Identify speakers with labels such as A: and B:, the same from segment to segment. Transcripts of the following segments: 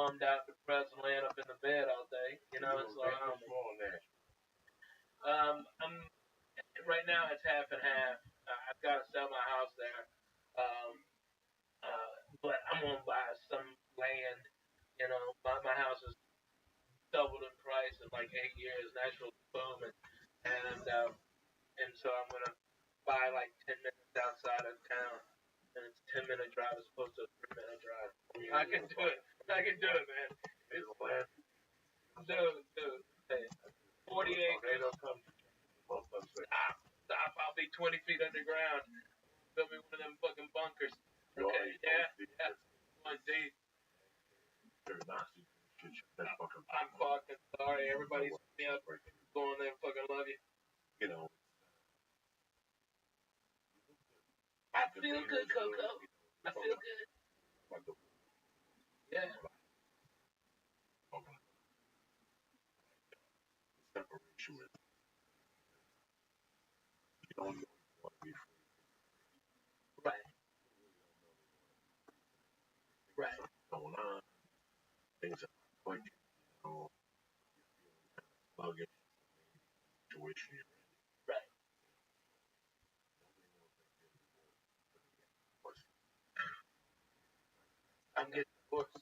A: bummed out, depressed, and laying up in the bed all day. You know, it's like I'm right now it's half and half. I've got to sell my house there, um, but I'm gonna buy some land. You know, my house is doubled in price in like 8 years, natural boom, and so I'm gonna buy like 10 minutes outside of town, and it's a 10-minute drive as opposed to a 3-minute drive. I can do it. I can do it, man. It's dude. Hey, 40 acres. Stop. I'll be 20 feet underground. Build me one of them fucking bunkers. Okay, yeah. One deep. I'm fucking sorry. Everybody's me up. Go on there and fucking love you. You know. I feel good, Coco. I feel good. Yeah. Separation with you don't want to be free. Right. Right. Going on. Things are like luggage situation you're in. Right. I'm getting divorced.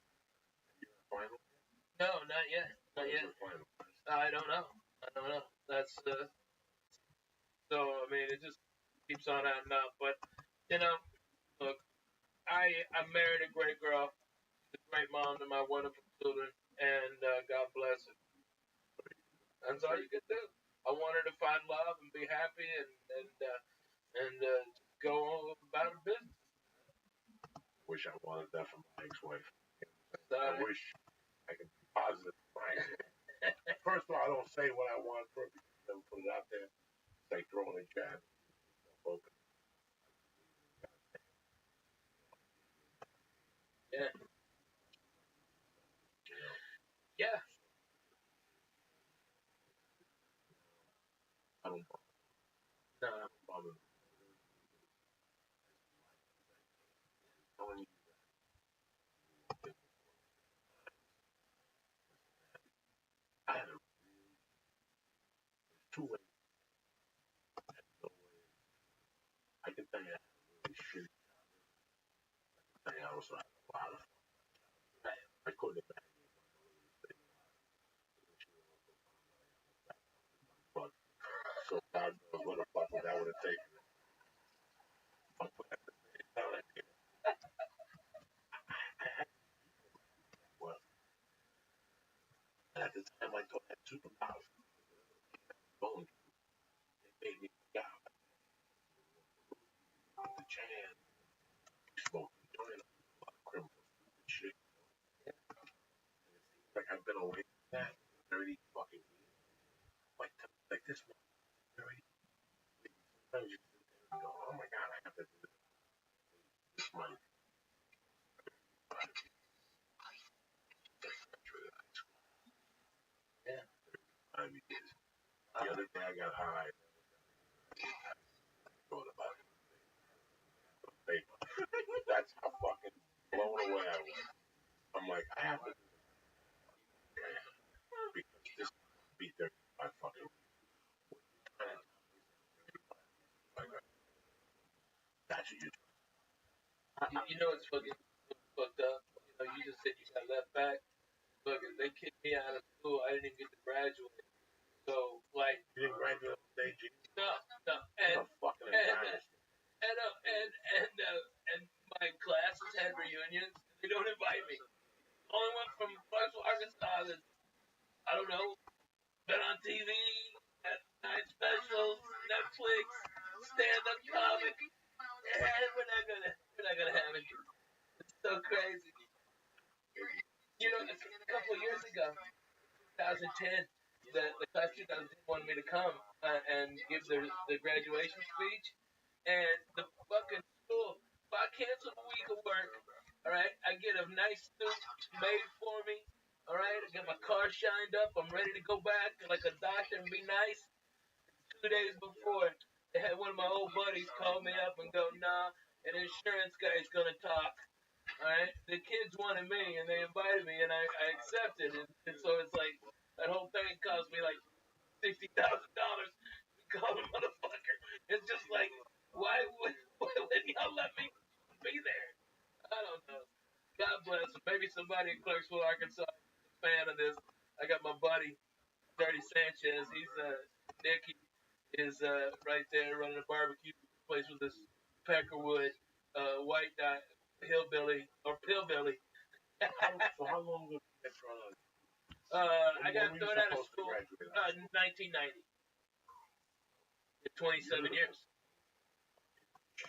A: Final? No, not yet. Not yet. I don't know. That's so I mean it just keeps on adding up. But you know, look, I married a great girl, a great mom to my wonderful children, and God bless her. That's all you can do. I want her to find love and be happy and go about her business. Wish I wanted that from my ex-wife. I wish I could be positive. First of all, I don't say what I want for it because I never put it out there. It's like throwing a jab. Open. Yeah. Yeah. I don't know. No, I don't bother. Telling you I had a two way. No way. I can tell you I had a really shitty thing. I also had a lot of fun. I couldn't imagine but so God knows what the fuck that would have taken. Well, at the time I thought I had superpowers. Bones. They made me out. The chance. Smoking joint. A lot of criminals. Shit. Like I've been away from that 30 fucking years. Like this one. 30. Sometimes you go, oh my god, I have to do this money. Yeah. I mean, the other day I got high. Thought about it. That's how fucking blown away I was. I'm like, I have to because this be 35 fucking. That's what you know it's fucking fucked up. You know, you just said you got left back. Look, they kicked me out of school. I didn't even get to graduate. So, like, you didn't graduate on stage? No, no. And fucking and my classes had reunions. They don't invite me. Only one from Clarksville, Arkansas that I don't know, been on TV, at night specials, Netflix, stand-up comic. Yeah, we're not gonna have it. It's so crazy. You know, a couple of years ago, 2010, the class 2010 wanted me to come and give the graduation speech, and the fucking school. So I canceled a week of work. All right, I get a nice suit made for me. All right, I get my car shined up. I'm ready to go back like a doctor and be nice. 2 days before, they had one of my old buddies call me up and go, "Nah, an insurance guy's gonna talk." Alright? The kids wanted me, and they invited me, and I accepted. And so it's like, that whole thing cost me like $60,000. Call him motherfucker. It's just like, why wouldn't y'all let me be there? I don't know. God bless him. Maybe somebody in Clarksville, Arkansas is a fan of this. I got my buddy, Dirty Sanchez. He's Nicky is right there running a barbecue place with this Peckerwood white dye hillbilly or pillbilly.
B: So how long was that run?
A: I got thrown out of school 1990. 27 years.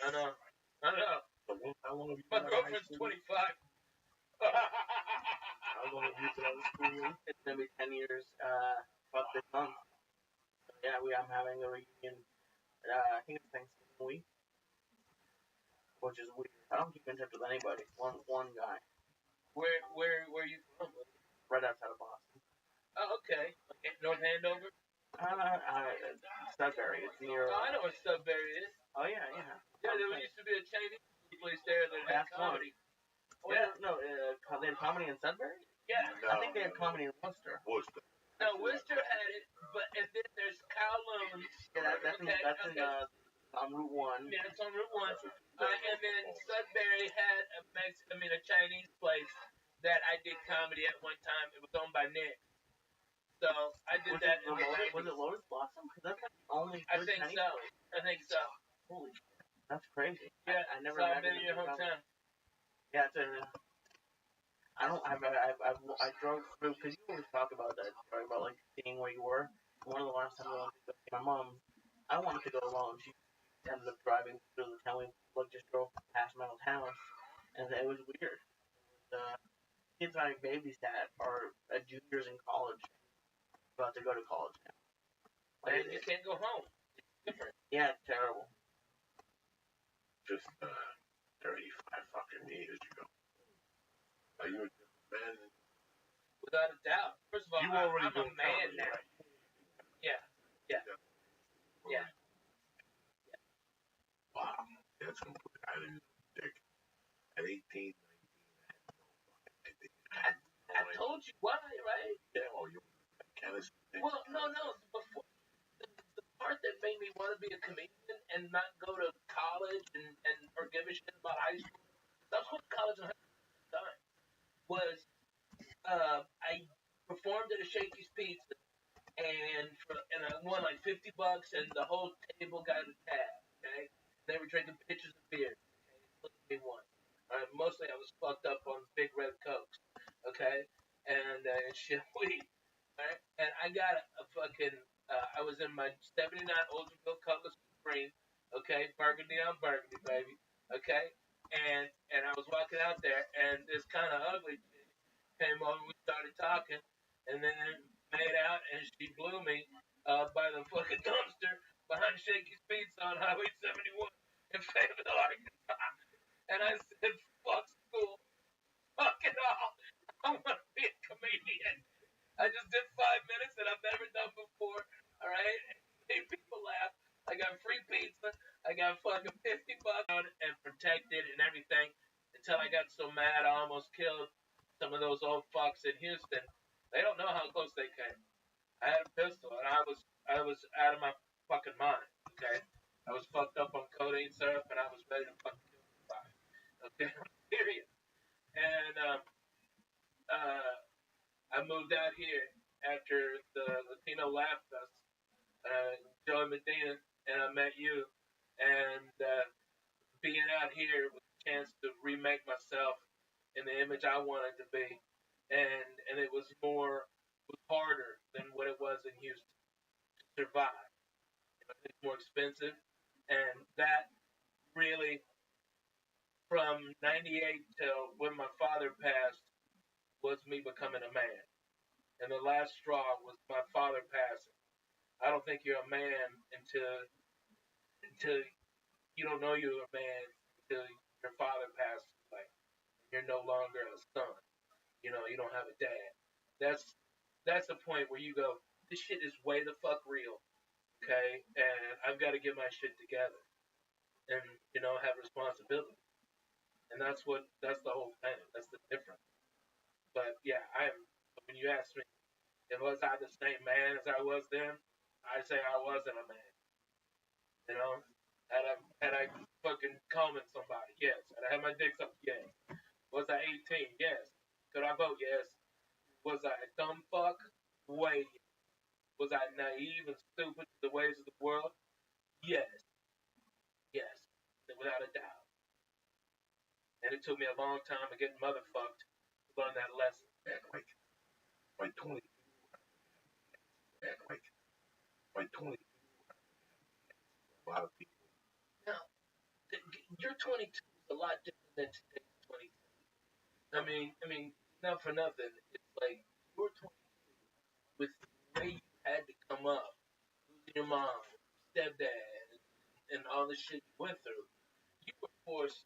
A: I know.
B: How long have you
A: My girlfriend's 25.
B: How long have you been out of school?
C: It's gonna be 10 years. About this month. So yeah, I'm having a reunion. I think it's Thanksgiving week, which is weird. I don't keep in touch with anybody. One guy.
A: Where are you from?
C: Right outside of Boston.
A: Oh, okay. North Andover?
C: Sudbury. It's near.
A: Oh, I know where Sudbury is.
C: Oh yeah.
A: Yeah, there used to be a Chinese place there that had comedy.
C: Oh, yeah. No, they had comedy in Sudbury?
A: Yeah.
C: No, I think they had comedy in Worcester.
A: No, Worcester had it, but and then there's Kowloon.
C: Yeah, that's in on Route 1.
A: Yeah, it's on Route 1. And then Sudbury had a Chinese place that I did comedy at one time. It was owned by Nick. So I did that in the 90s.
C: Was it Lotus Blossom? Because that's like the only.
A: I think so.
C: Holy shit, that's crazy.
A: Yeah,
C: I never.
A: So I've been in your hometown.
C: Yeah, I drove through because you always talk about that story about like seeing where you were. One of the last times I went to see my mom, I wanted to go alone. She ended up driving through the town. We just drove past my old house, and it was weird. Kids I babysat are juniors in college, about to go to college now.
A: Like, and you can't go home. It's different.
C: Yeah, it's terrible.
B: Just 35 fucking years ago. Are you a different man?
A: Without a doubt. First of all, I'm a man now. Right? Yeah.
B: Wow. That's complete. I didn't think at 18, 19,
A: I told you why, right?
B: Yeah, well, you kind of.
A: Well, no. Before the part that made me want to be a comedian and not go to college or give a shit about high school. I was going to college and high school time. Was I performed at a Shakey's Pizza and I won like $50 and the whole table got a tab. Okay, they were drinking pitchers of beer. Okay, won. Mostly I was fucked up on big red cokes. Okay, and shit weed. Right, and I got a fucking. I was in my '79 Oldsmobile Cutlass Supreme. Okay, burgundy on burgundy, baby. Okay, and I was walking out there, and this kind of ugly chick came over. We started talking, and then made out, and she blew me by the fucking dumpster behind Shakey's Pizza on Highway 71 in Fayetteville, Arkansas. And I said, "Fuck school, fuck it all. I want to be a comedian." I just did 5 minutes that I've never done before. All right, made people laugh. I got free pizza. I got fucking $50 and protected and everything until I got so mad I almost killed some of those old fucks in Houston. They don't know how close they came. I had a pistol and I was out of my fucking mind. Okay, I was fucked up on codeine syrup and I was ready to fucking kill somebody. Okay, period. And I moved out here after the Latino Laugh Fest, Joey Medina, and I met you. And being out here with a chance to remake myself in the image I wanted to be, and it was harder than what it was in Houston to survive. It's more expensive, and that really, from '98 till when my father passed, was me becoming a man. And the last straw was my father passing. I don't think you're a man until you don't know you're a man until your father passes away. You're no longer a son. You know, you don't have a dad. That's the point where you go, this shit is way the fuck real. Okay? And I've got to get my shit together. And, have responsibility. And that's the whole thing. That's the difference. But yeah, when you ask me, if was I the same man as I was then, I say I wasn't a man. You know, had I fucking combing somebody? Yes. Had I had my dick up? Yes. Was I 18? Yes. Could I vote? Yes. Was I a dumb fuck? Way. Was I naive and stupid to the ways of the world? Yes. Yes. Without a doubt. And it took me a long time to get motherfucked to learn that lesson.
B: And like 20, and like 20, a lot of people.
A: Now, your 22 is a lot different than today's 22. I mean, not for nothing. It's like your 22 with the way you had to come up, losing your mom, stepdad, and all the shit you went through. You were forced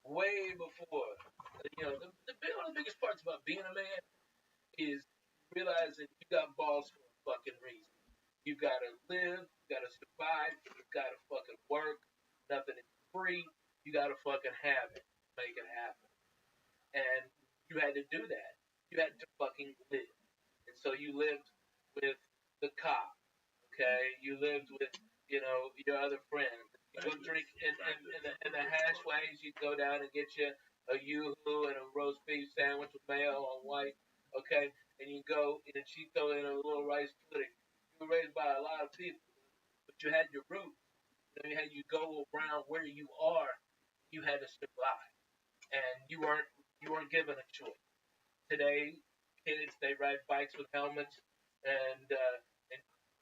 A: way before. One of the biggest parts about being a man is realizing you got balls for a fucking reason. You gotta live, you gotta survive, you gotta fucking work. Nothing is free. You gotta fucking have it, make it happen. And you had to do that. You had to fucking live. And so you lived with the cop, okay? You lived with, your other friends. You go drink in the hashways, you go down and get you a yoo-hoo and a roast beef sandwich with mayo on white, okay? And you go and she throw in a little rice pudding. You were raised by a lot of people, but you had your roots. You go around where you are, you had to survive. And you weren't given a choice. Today, kids they ride bikes with helmets, and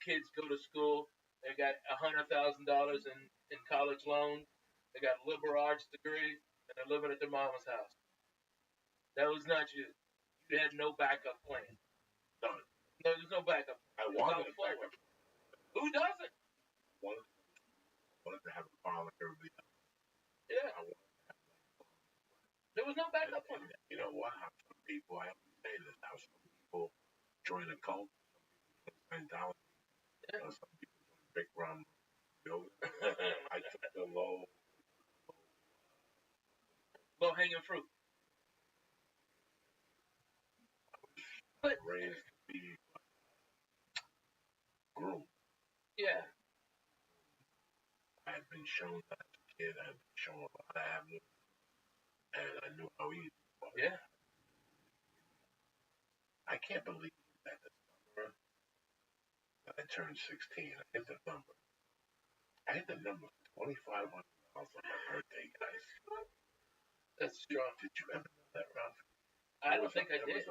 A: kids go to school. They got $100,000 in college loans. They got liberal arts degrees, and they're living at their mama's house. That was not you. You had no backup plan.
B: None.
A: No, there's no backup.
B: I wanted a backup.
A: Who doesn't?
B: Wanted to have a car like everybody else.
A: Yeah.
B: I wanted to have
A: there was no backup plan.
B: You know what? How some people, I have to say this, how some people join a cult, some people join Scientology, some people join Big Rum yoga. I took the
A: low hanging fruit. But
B: raised to be groomed.
A: Yeah.
B: I had been shown that as a kid. I had been shown a lot of avenues, and I knew how easy it was.
A: Yeah.
B: I can't believe that this number that I turned 16. I hit the number. I hit the number $2,500 on my birthday, guys.
A: That's strong.
B: Did you ever know that, Ralph?
A: I don't think I did.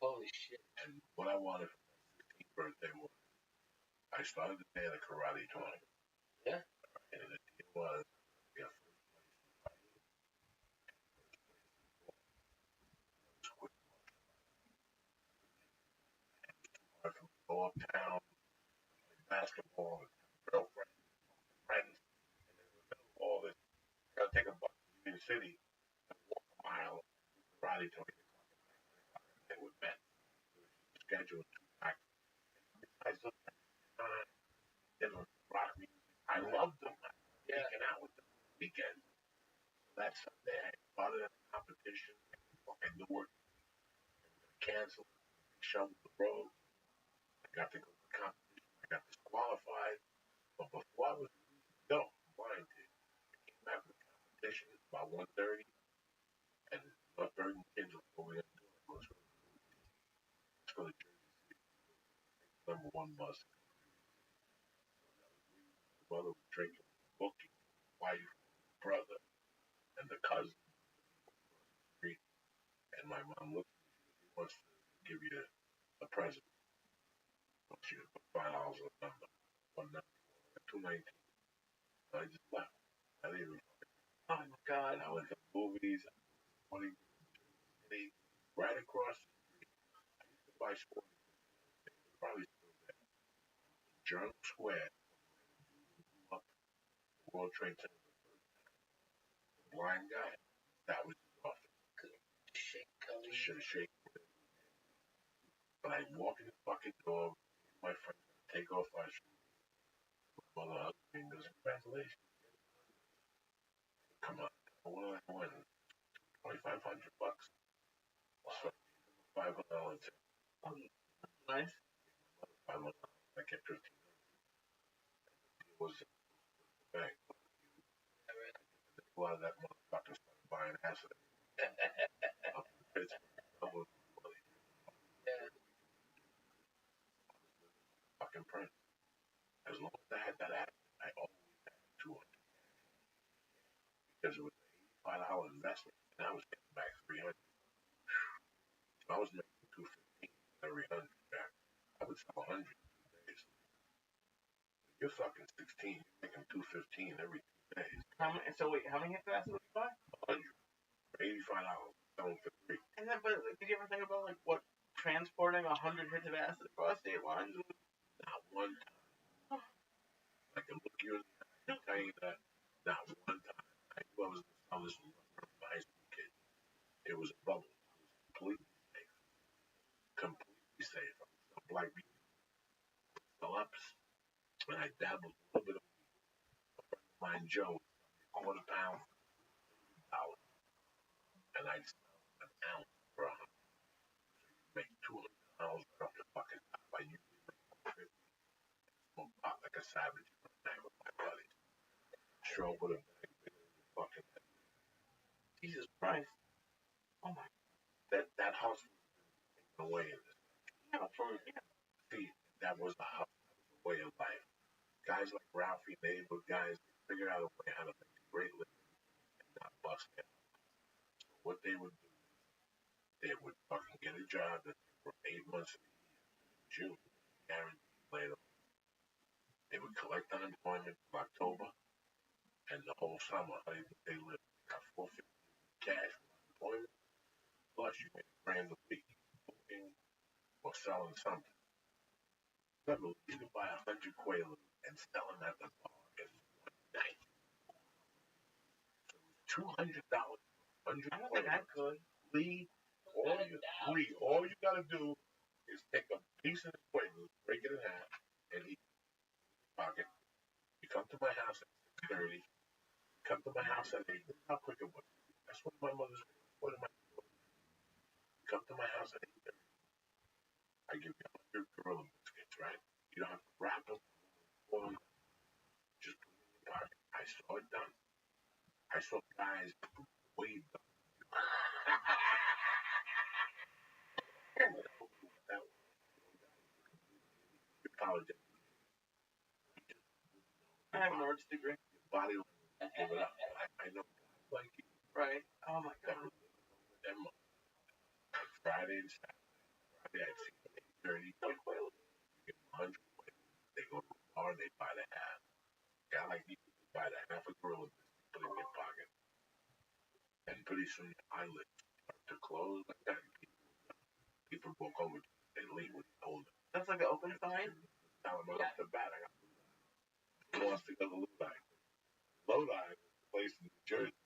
A: Holy shit.
B: And what I wanted for my 16th birthday was I started the day at a karate tournament.
A: Yeah.
B: And the deal was we got first place in fighting, first place in football. It was too hard for me to go uptown, play basketball, and have a girlfriend, friends, and then in the middle of all this, I gotta take a bus to Union City and walk a mile to karate tournament. And we met. It was scheduled to pack. I looked at them rock music. I loved them. I was making out with them on the weekend. So that Sunday I started at the competition. I knew it. Canceled. Shoveled the road. I got to go to the competition. I got disqualified. But before I was released to go, mine did. I came back from the competition. It was about 1:30. And my 30 kids were going in the door. Let's go to Jersey City. Number one bus. My mother was drinking, booking, wife, brother, and the cousin across the street. And my mom looked at me. He wants to give you a present. Wants you to put $5 on the number. 194, 219. So I just left. I didn't even.
A: Oh my God.
B: And I went to the movies. I went to Jersey City, right across the street. I used to buy sporting goods. They're probably still there. Journal Square. World Trade Center the first time. The blind guy, that was his office.
A: Shake
B: Shake. But I walk in the fucking door, my friend take off our shoes. My mother hugged me and goes, congratulations. Come on. What do I win? $2,500. So $500 tip.
C: Oh, nice.
B: $500. I kept 15. It was the bank. A lot of that motherfucker started buying acid. Up in Pittsburgh. Double money.
A: Yeah.
B: Fucking print. As long as I had that acid, I always had 200. Because it was an $85 investment, and I was getting back 300. So I was making 215 every 100 back. I would sell 100 in 2 days. You're fucking 16. You're making 215 every 2 days.
C: So wait, how many hits of acid would you buy?
B: 100 for $85. Selling for 3.
C: And then, but did you ever think about like what transporting 100 hits of acid across state lines would?
B: Not one time. I can look you in the eye and tell you that. Not one time. I knew I was going to sell this from a high school kid. It was a bubble. It was completely safe. Completely safe. I was a black beauty. Still ups. And I dabbled a little bit of weed. A friend of mine, Joe, quarter pound $80. And I'd sell an ounce for $100. Make $200 right off the fucking top. I usually make $150. Smoke pot like a savage one night with my buddies. Show up with a bag bigger than your fucking head.
C: Jesus Christ! Oh my!
B: That hustle has been taken away in this.
C: Yeah,
B: See, that was the hustle. That was the way of life. Guys like Ralphie, neighbor guys, they figured out a way how to make a great living and not bust their ass. So what they would do is they would fucking get a job that they worked 8 months of the year. In June, guaranteed later. They would collect unemployment from October, and the whole summer, how they lived. They got $450 cash from unemployment, plus you made $1,000 a week cooking or selling something. Remember, you could buy 100 quaaludes and sell them at the bar in one night. So it was $200 for 100
C: I don't think I could.
B: Lee, all you gotta do is take a piece of the quaalude, break it in half, and eat it in your pocket. You come to my house at 6:30. Come to my house at 8. This is how quick it was. That's what my mother's what my come to my house at 8:30. I give you 100 gorilla biscuits, right? You don't have to wrap them or just put them in your pocket. I saw it done. I saw guys way done. College education.
C: I have an arts degree.
B: Your body will give it up. I know guys like you.
C: Right. Oh my
B: That
C: God.
B: were living over their money. Like Friday and Saturday. Friday I'd see them at 8:30. You give them 100 quaaludes. They go to the bar and they buy the half. A guy like you could buy the half a gorilla biscuit, put it in your pocket. And pretty soon your eyelids start to close like that. People walk over to you. They leave when you hold them.
C: That's like an open sign.
B: Tell them right off the bat, I got Lodi. Who wants to go to Lodi? Lodi is a place in New Jersey.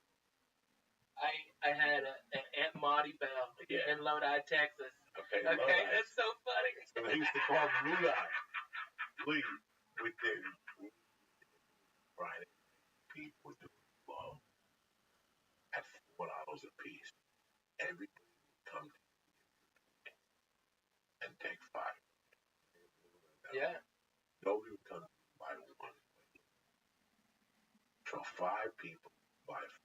A: I had an Aunt Marty Bell in Lodi, Texas.
B: Okay,
A: Okay,
B: Lodi.
A: that's so funny.
B: So they used to call them Lodi. Lee, we did Friday. People would do low at $4 a piece. Everybody would come to you and take 5.
A: Yeah.
B: Nobody would come to you and buy 1. So 5 people buy 5.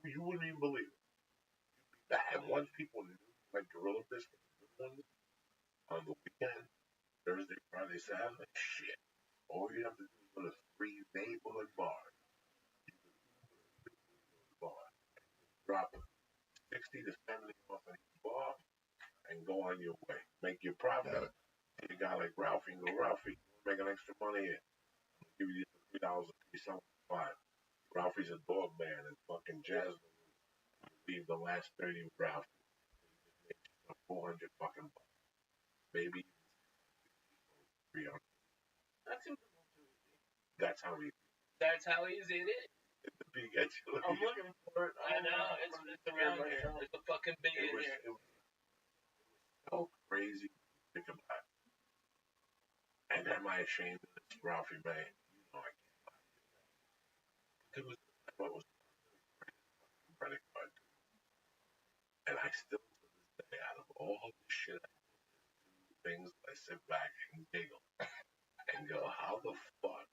B: You wouldn't even believe it. And once people knew like gorilla biscuits on the weekend, Thursday, Friday, Saturday, shit. All you have to do is go to 3 neighborhood bars. You can go to 3 neighborhood bars. Drop 60 to 70 off at each bar and go on your way. Make your profit. You got like Ralphie and go, Ralphie, make an extra money here. I'll give you $3 a piece, sell 5. Ralphie's a dog man and fucking Jasmine will leave the last 30 with Ralphie. He just makes 400 fucking bucks. Maybe 300. That's how he.
A: That's how easy it is.
B: It's the big edge.
C: I'm looking for it.
A: I know. It's around here. It's a fucking big in here.
B: It was so crazy to think about. And am I ashamed of this, Ralphie May? You know I can't lie to you. It was what was And I still, to this day, out of all the shit I do, things I sit back and giggle and go, how the fuck?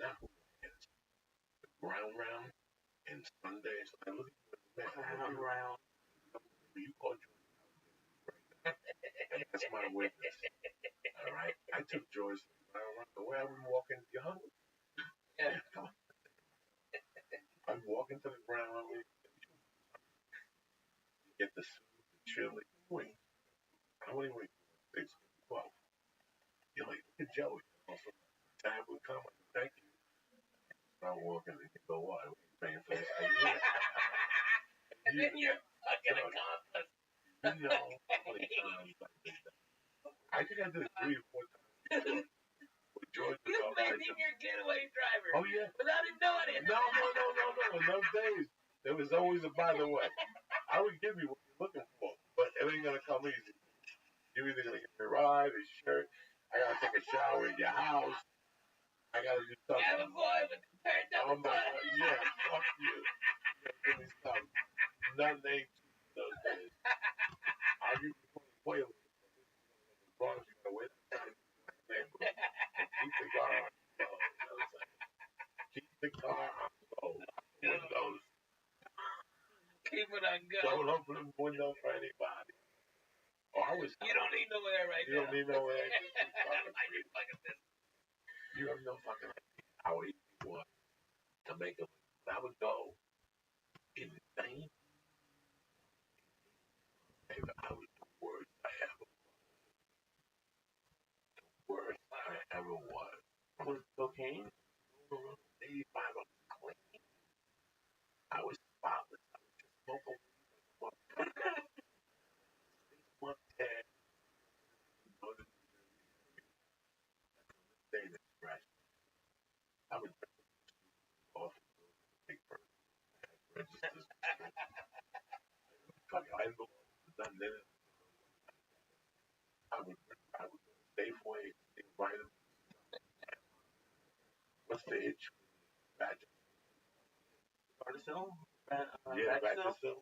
B: Now who is the ground round and Sundays? I look at you and
C: Round, round.
B: you call George right now. And that's my witness. All right? I took George to the ground round. The way I was walking, you hungry?
A: Yeah.
B: Come on. I'm walking to the ground round. You get the soup, the chili, wings. How many wings? 6, 12. You're like, look at Joey. Also, time will come. Thank you. I'm walking and you go, what? We're paying for this.
A: And then you're fucking accomplice.
B: You know how many times I did that. I think I did it 3 or 4 times. With George,
A: You made him your getaway driver.
B: Oh, yeah.
A: Without him knowing it.
B: No. In those days, there was always a by the way. I would give you what you're looking for, but it ain't going to come easy. You're either going to get a ride, a shirt. I got to take a shower in your house. I got to do something.
A: Have a boy with the turned up.
B: Oh, my God. Yeah, fuck you. You got to give me something. Nothing ain't cheap in those days. I'll give you 20 whalers. As long as you got to wait outside keep the car on. Keep the car on go. Windows.
A: Keep it on go.
B: Don't open the window for anybody. Oh,
A: You don't need no air right
B: you
A: now.
B: don't need no air.
A: Mind your fucking business.
B: You have no fucking idea how easy it was to make a. I would go in the same. I was the worst I ever. Worst I ever was.
C: Was it cocaine?
B: 85 was clean. I was spotless. I was just smoking. 6 months dead. Day that scratched. I would off big person. Registers. I know nothing in it. I would Safeway, vitamin. What's the itch? Badger.
C: Gardasil?
B: Yeah,
C: Badger
B: Badger.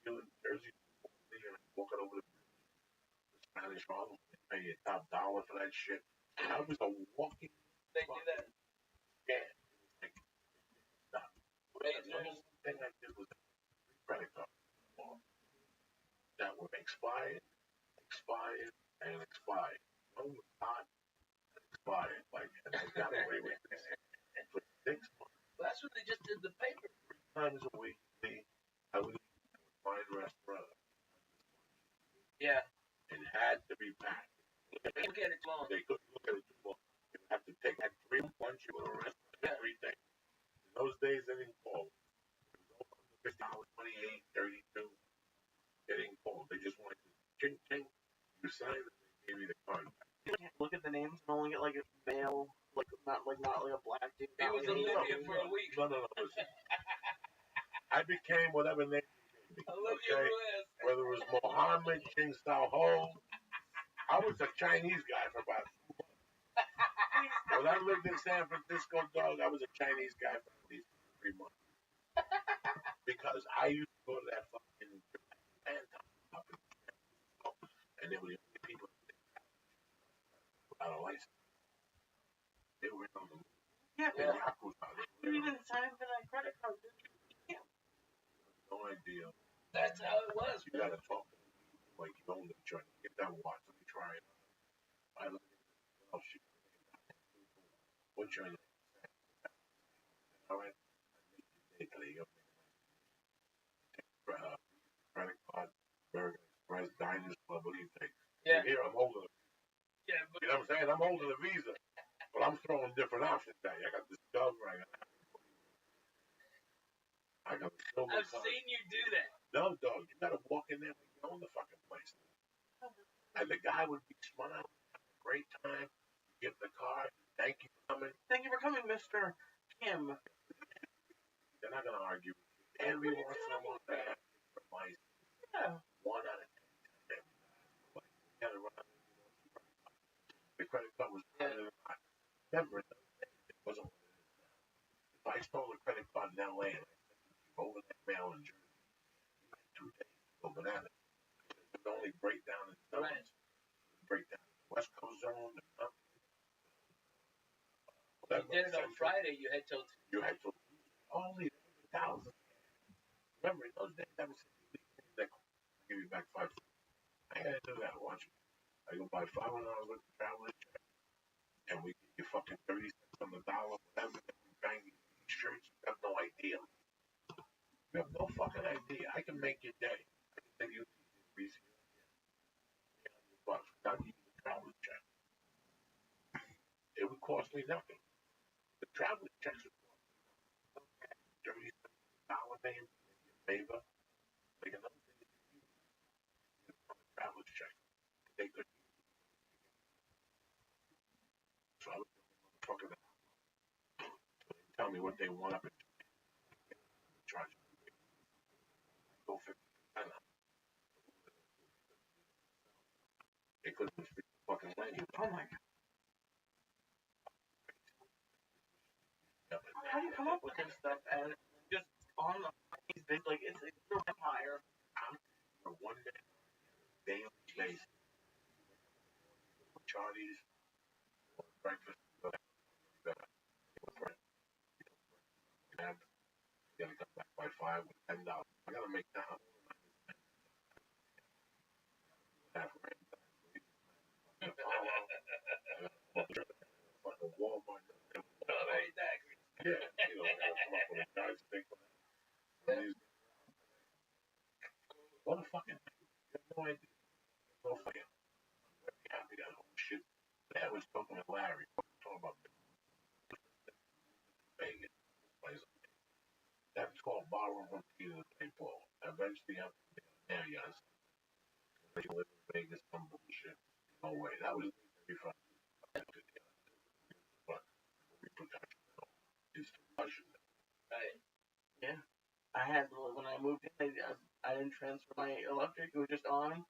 B: You in Jersey, walking over the Spanish Harlem, pay you top dollar for that shit. I was a walking.
A: They do that.
B: Yeah. Like, nah.
A: Razors.
B: The only thing I did was credit card that were expired, and expired. One was not expired. Like, and I got away with this for 6 months.
A: Well, that's what they just did the paper.
B: 3 times a week, I would eat at a fine restaurant.
A: Yeah.
B: It had to be packed.
A: Look at it long.
B: They couldn't look at it too long. You would have to take that 3 lunch, you would arrest every day. In those days, they didn't call. It was over $50, 28, 32. They didn't call. They just wanted to ching ching. You signed it, they gave you the card back.
C: You can't look at the names and only get like a male, like not like a black dude.
A: He was a Libyan for a week.
B: No, listen. I became whatever name you gave me.
A: Olivia
B: Okay?
A: Ruiz.
B: Whether it was Mohammed, King Sao Ho. I was a Chinese guy for about 2 months. When I lived in San Francisco, dog, I was a Chinese guy for at least 3 months. Because I used to go to that fucking Japan up in San Francisco, and they were the only people without a license. They were on the
C: Yeah,
B: in
C: but
B: Yakuza.
C: you didn't sign for that credit card, did you?
B: No idea.
A: That's how it was.
B: You gotta talk to them like you own the joint. Get that watch. Let me try it. I look at it. Oh shit. What's your name? All right. Italy. Credit card. American Express. Diners Club. What do you think?
A: Yeah.
B: Here I'm holding.
A: Yeah, but
B: You know what I'm saying? I'm holding a Visa, but I'm throwing different options at you. I got Discover. I got the Silver
A: I've
B: card.
A: seen you do that.
B: No, dog. You gotta walk in there like you own the fucking place. And the guy would be smiling, great time, give the card, thank you for coming.
C: Thank you for coming, Mr. Kim.
B: They're not gonna argue with you. Every once in a while, they have different license.
C: Yeah.
B: 1 out of 10. But you gotta run out the credit card was better than I remember it wasn't what it is now. If I stole a credit card in LA and I sent it over that mail in Jersey, you had 2 days. break down in zones. Break down the West Coast zone.
A: You did it on Friday. You had till
B: only $1,000. Remember, in those days, I was like, I'll give you back $5. I gotta do that. Watch me. I go buy $500 worth of traveling check, and we give you fucking 30 cents on the dollar, whatever. And we bang you shirts. You have no idea. You have no fucking idea. I can make your day. I can take you to the $300 without using the traveling check. It would cost me nothing. The traveling checks would cost me $30 name, favor. Like another thing is on the traveling check. They could. So I was fucking tell me what they want up and charge me. Go 50%. They couldn't speak the fucking language. Oh my god.
C: How do you come up with this stuff and just on the big like it's your empire?
B: For one day, daily basis, Charlie's breakfast. You gotta come back by 5 with $10. I gotta make that. Fucking Walmart. Yeah, you know, come up with a guy's thing. What a fucking thing. You have no idea. No fucking. I'm very happy that whole shit. That was talking to Larry. Talking about Vegas. That's called borrowing from Jesus people. Eventually, I'm there, yes. They live in Vegas, some bullshit. No way. That was very fun. But reproduction is Russian.
C: Right. Yeah. I had when I moved in, I didn't transfer my electric. It was just on.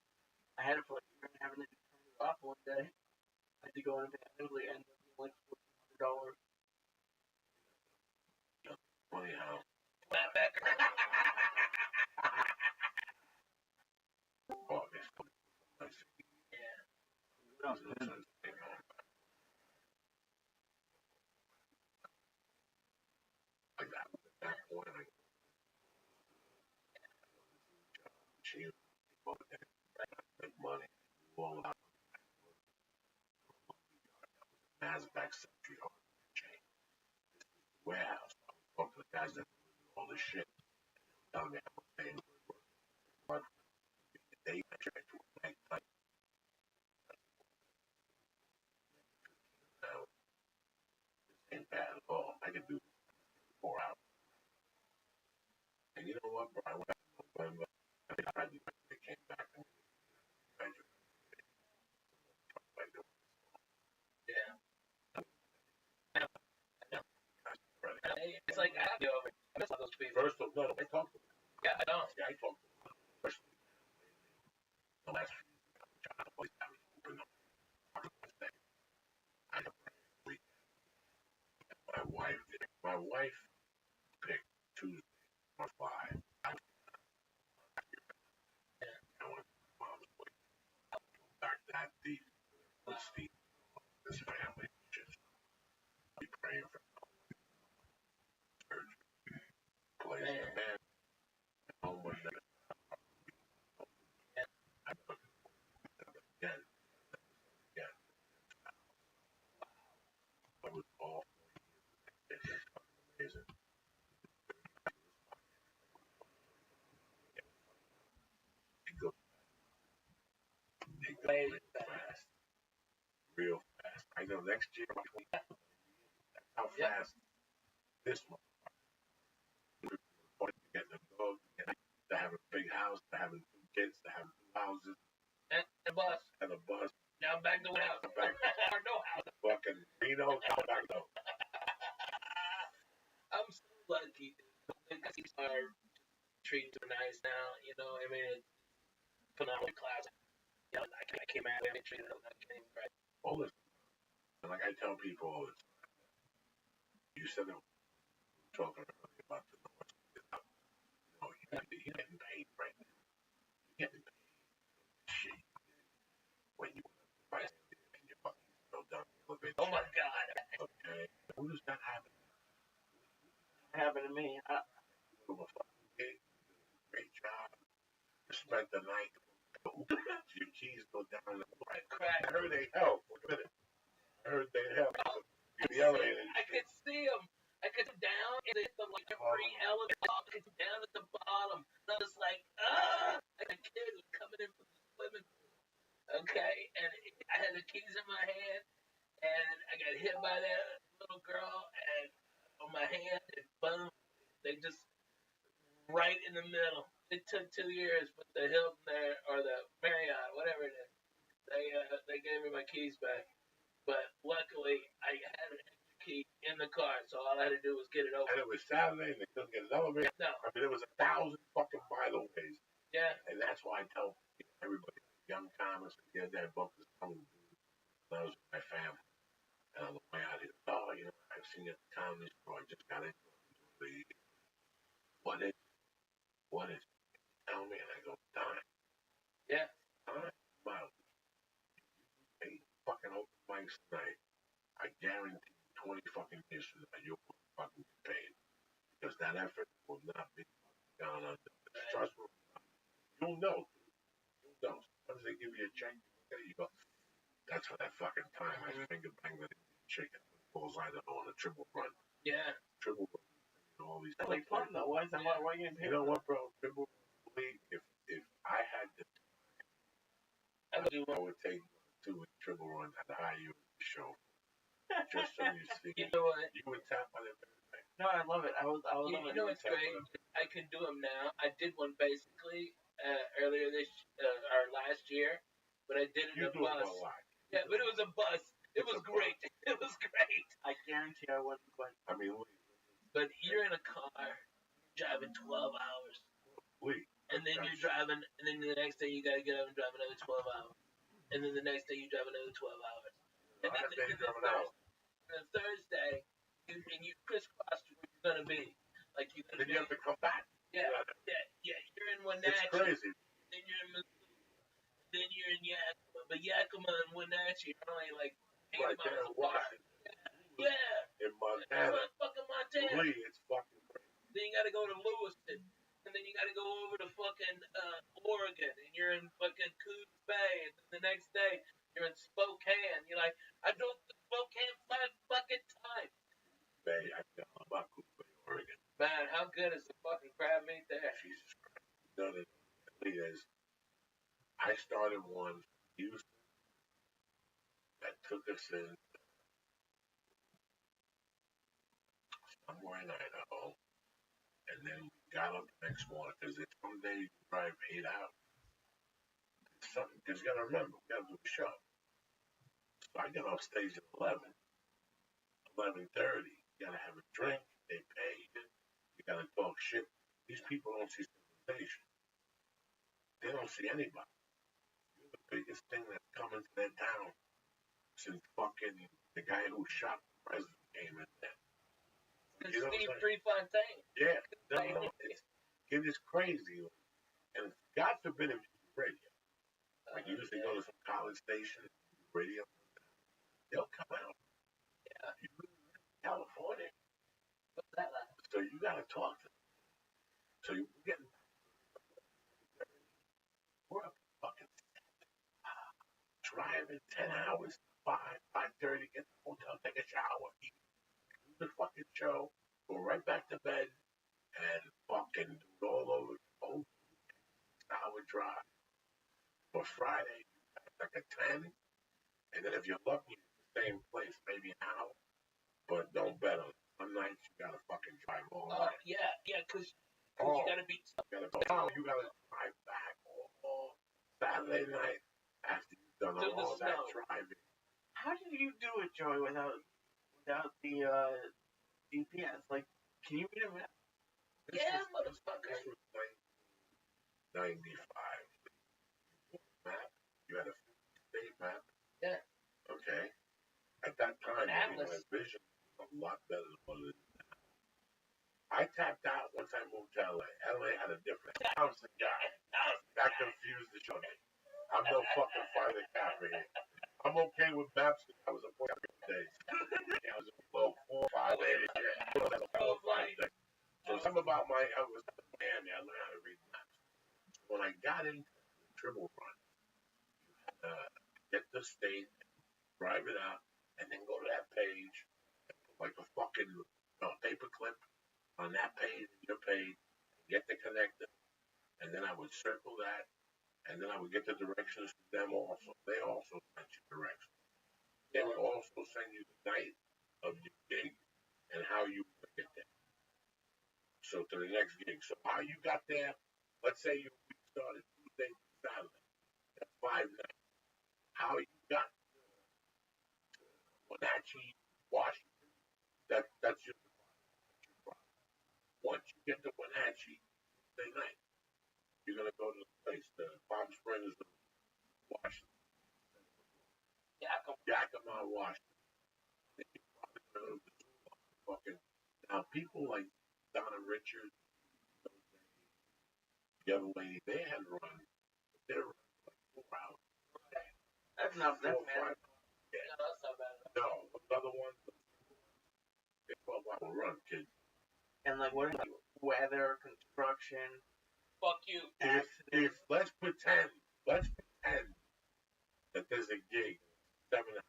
C: I had it for like a year and a half, and then just turned it off one day. I had to go in and pay. I ended up being like $1,400.
B: Funny how. Oh, it's nice.
C: Yeah.
B: Like that. That point, like, she make money. All about Nasdaq Century chain. Warehouse. I was talking to the guys that do all this shit. Telling me how much they work. They measure it to a bank type. Now, this ain't bad at all. I can do 4 hours. And you know what, bro? I went back in November. They came back and measured.
A: Yeah. It's like I miss all those people.
B: First of all, no, I talked to them.
A: Yeah, I don't.
B: Yeah, I talked to them. First, the last few always have it open up. I have my wife picked Tuesday or 5. I went to my mom's place. Back that deep. Let's see this family. Just be praying for church. Plays the man. Home one day. I took it again. Again. I was all amazing. It goes real fast. Real fast. I know next year, how fast this month. Getting a dog, to have a big house, to having 2 kids, to having 2 houses.
A: And a bus.
B: And a bus.
A: Now back to house.
B: Back
A: or no house.
B: Fucking Reno, come back though.
A: I'm so lucky. Our trees are nice now. You know, I mean, it's phenomenal class. You know, I came out and treated them like right.
B: All this, like I tell people all the time. You said it. Talking about the North. You know, you're getting paid right now. You're getting paid. Shit. spent the night. Your keys go down the
A: I cracked.
B: I heard they help. Wait a minute. I heard they help. The elevator.
A: I could see them. I could down and they hit them like every elevator. I could down at the bottom. And I was like, like a kid was coming in from the swimming pool. Okay, and I had the keys in my hand, and I got hit by that little girl, and on my hand, and boom, they just right in the middle. It took 2 years, but the Hilton there or the Marriott, whatever it is, they gave me my keys back. But luckily, I had an extra key in the car, so all I had to do was get it open.
B: And it was Saturday, and they couldn't get an elevator.
A: No.
B: I mean, there was 1,000 fucking byways.
A: Yeah.
B: And that's why I tell everybody, young timers, get that book is coming. That was my family. And on the way out, he goes, oh, you know, I've seen you at the comedy store. I just got into it. What is it? Tell me, and I go, Don.
A: Yeah.
B: Don, about 8 fucking open mics tonight. I guarantee 20 fucking years from now, you'll fucking get paid. Because that effort will not be gone on. Trust me. You'll know. You'll know. Sometimes they give you a check, you go, that's for that fucking time. I finger bang the chicken. Balls I don't know on a triple run.
A: Yeah.
B: Triple run. All these
C: That's like fun though. Why are you getting paid?
B: You know what, bro? Triple run. If I had to, I would take 2 with triple run and hire you at the show. Just so you see.
A: You know what?
B: You would tap on everything.
C: No, I love it. I would love it.
A: You know what's great? I can do them now. I did one basically earlier or last year, but I did it in a bus. Yeah, but it was a bus. It was great. It was great.
C: I guarantee I wouldn't quit.
B: I mean,
A: but you're in a car, driving 12 hours. And then you're driving, and then the next day you gotta get up and drive another 12 hours. And then the next day you drive another 12 hours. And then Thursday, you crisscross where you're gonna be. Like you.
B: Then you have to come back.
A: Yeah. You're in Wenatchee.
B: It's crazy.
A: Then you're in Missoula. Then you're in Yakima. But Yakima and Wenatchee are only like 8 miles apart. Yeah.
B: In Montana.
A: Fucking Montana.
B: Lee, it's fucking crazy.
A: Then you gotta go to Lewiston. And then you gotta go over to fucking Oregon, and you're in fucking Coos Bay, and then the next day you're in Spokane. You're like, I drove to Spokane 5 fucking times.
B: Bay, I know about Coos Bay, Oregon.
A: Man, how good is the fucking crab meat there?
B: Jesus Christ. None of it is. I started one in Houston that took us in somewhere in Idaho. And then we got up the next morning because some days you drive 8 hours. Because you got to remember, we got to do a show. So I get off stage at 11:30. You got to have a drink. They pay you. You got to talk shit. These people don't see civilization. They don't see anybody. You're the biggest thing that's coming to their town since fucking the guy who shot the president came in there.
A: You know Steve Prefontaine.
B: Yeah, it is crazy. And God forbid if you do radio. Like you usually go to some college station, radio, they'll come out.
A: Yeah.
B: You live in California.
A: What's that like?
B: So you gotta talk to them. So you're getting we're up fucking driving 10 hours, 5:30, get to the hotel, take a shower, eat. The fucking show, go right back to bed, and fucking do it all over. Oh, hour drive. For Friday, like a 10, and then if you're lucky, it's the same place, maybe an hour. But don't bet on it. Some nights you gotta fucking drive all night.
A: Yeah, because you gotta be.
B: You gotta drive back all Saturday night after you've done all that driving.
C: How did you do it, Joey, without the GPS? Like, can you read a map?
A: Yeah, motherfucker.
B: This was 1995. Map. You had a state map.
A: Yeah.
B: Okay. At that time,
A: Atlas.
B: my vision was a lot better than what it is now. I tapped out once I moved to LA. LA had a different Thompson guy. That confused the show. I'm no fucking fighter capper here. I'm okay with maps. I was a 4 days. I was a low 4, 5, 8. So something about I was Miami. I learned how to read maps. when I got into the triple run, get the state, drive it out, and then go to that page, and put like a fucking paper clip on that page, your page, get the connector, and then I would circle that, and then I would get the directions to them also. They also sent you directions. They would also send you the night of your gig and how you would get there. So to the next gig. So how you got there, let's say you started Tuesday to Saturday. That's 5 nights. How you got to Wenatchee, Washington, that's your problem. Once you get to Wenatchee, Tuesday night, you're going to go to the place, the Palm Springs, Washington. Yakima, Washington. Then you're probably going to go to the fucking. Now, people like Donna Richards, the other lady, they had run, they're running like 4 hours.
C: That's not that bad.
B: Yeah.
A: No, that's not bad.
B: No, the other ones, they 12-hour run, kid.
C: And like, what is weather, construction?
A: Fuck you.
B: If let's pretend that there's a gig 7 hours,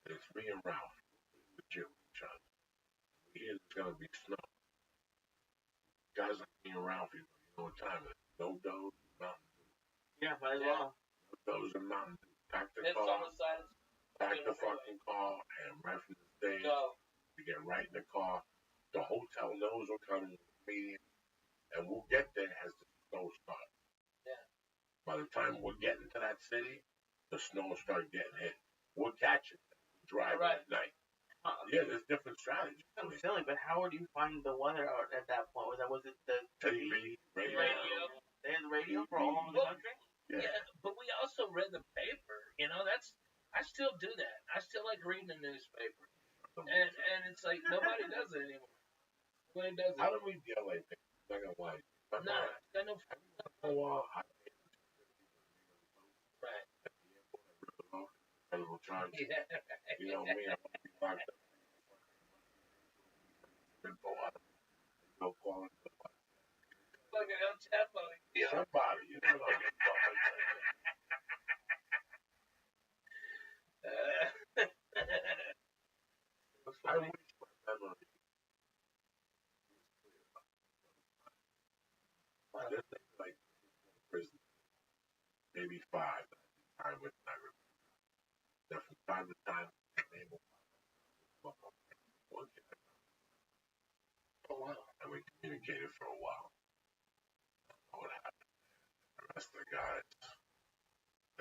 B: and it's me and Ralph, the gym, John. We hear there's gonna be snow. Guys like me and Ralph, you know what time it is? No Does, Mountain Dew.
C: Yeah, might as well.
B: No Does and Mountain Dew. Pack the
A: It's on
B: car,
A: the side.
B: pack the fucking car, and right from the stage,
A: Go.
B: we get right in the car. The hotel knows we're coming to the meeting, and we'll get there as the snow starts.
A: Yeah.
B: By the time we're getting to that city, the snow will start getting hit. We're catching it. Driving
A: Right.
B: at night. Yeah, there's different strategies.
C: I'm silly, but how would you find the weather out at that point? Was it the
B: TV, radio.
C: They had the radio for all over the country?
A: Yeah, but we also read the paper. You know, I still do that. I still like reading the newspaper. And it's like nobody does it anymore. Nobody does it.
B: I don't read the LA paper. I'm not gonna lie.
A: Nah, I know. Right.
B: Federal charge.
A: Yeah.
B: You know me, I want to be locked up. No calling.
A: Fucking El Chapo.
B: Somebody, you know what I'm talking I wish my memory was clear. There's things like prison, maybe 5 I would not remember. That from time to time, the name will pop up.
A: Oh, wow.
B: And we communicated for a while. What happened? The rest of the guys,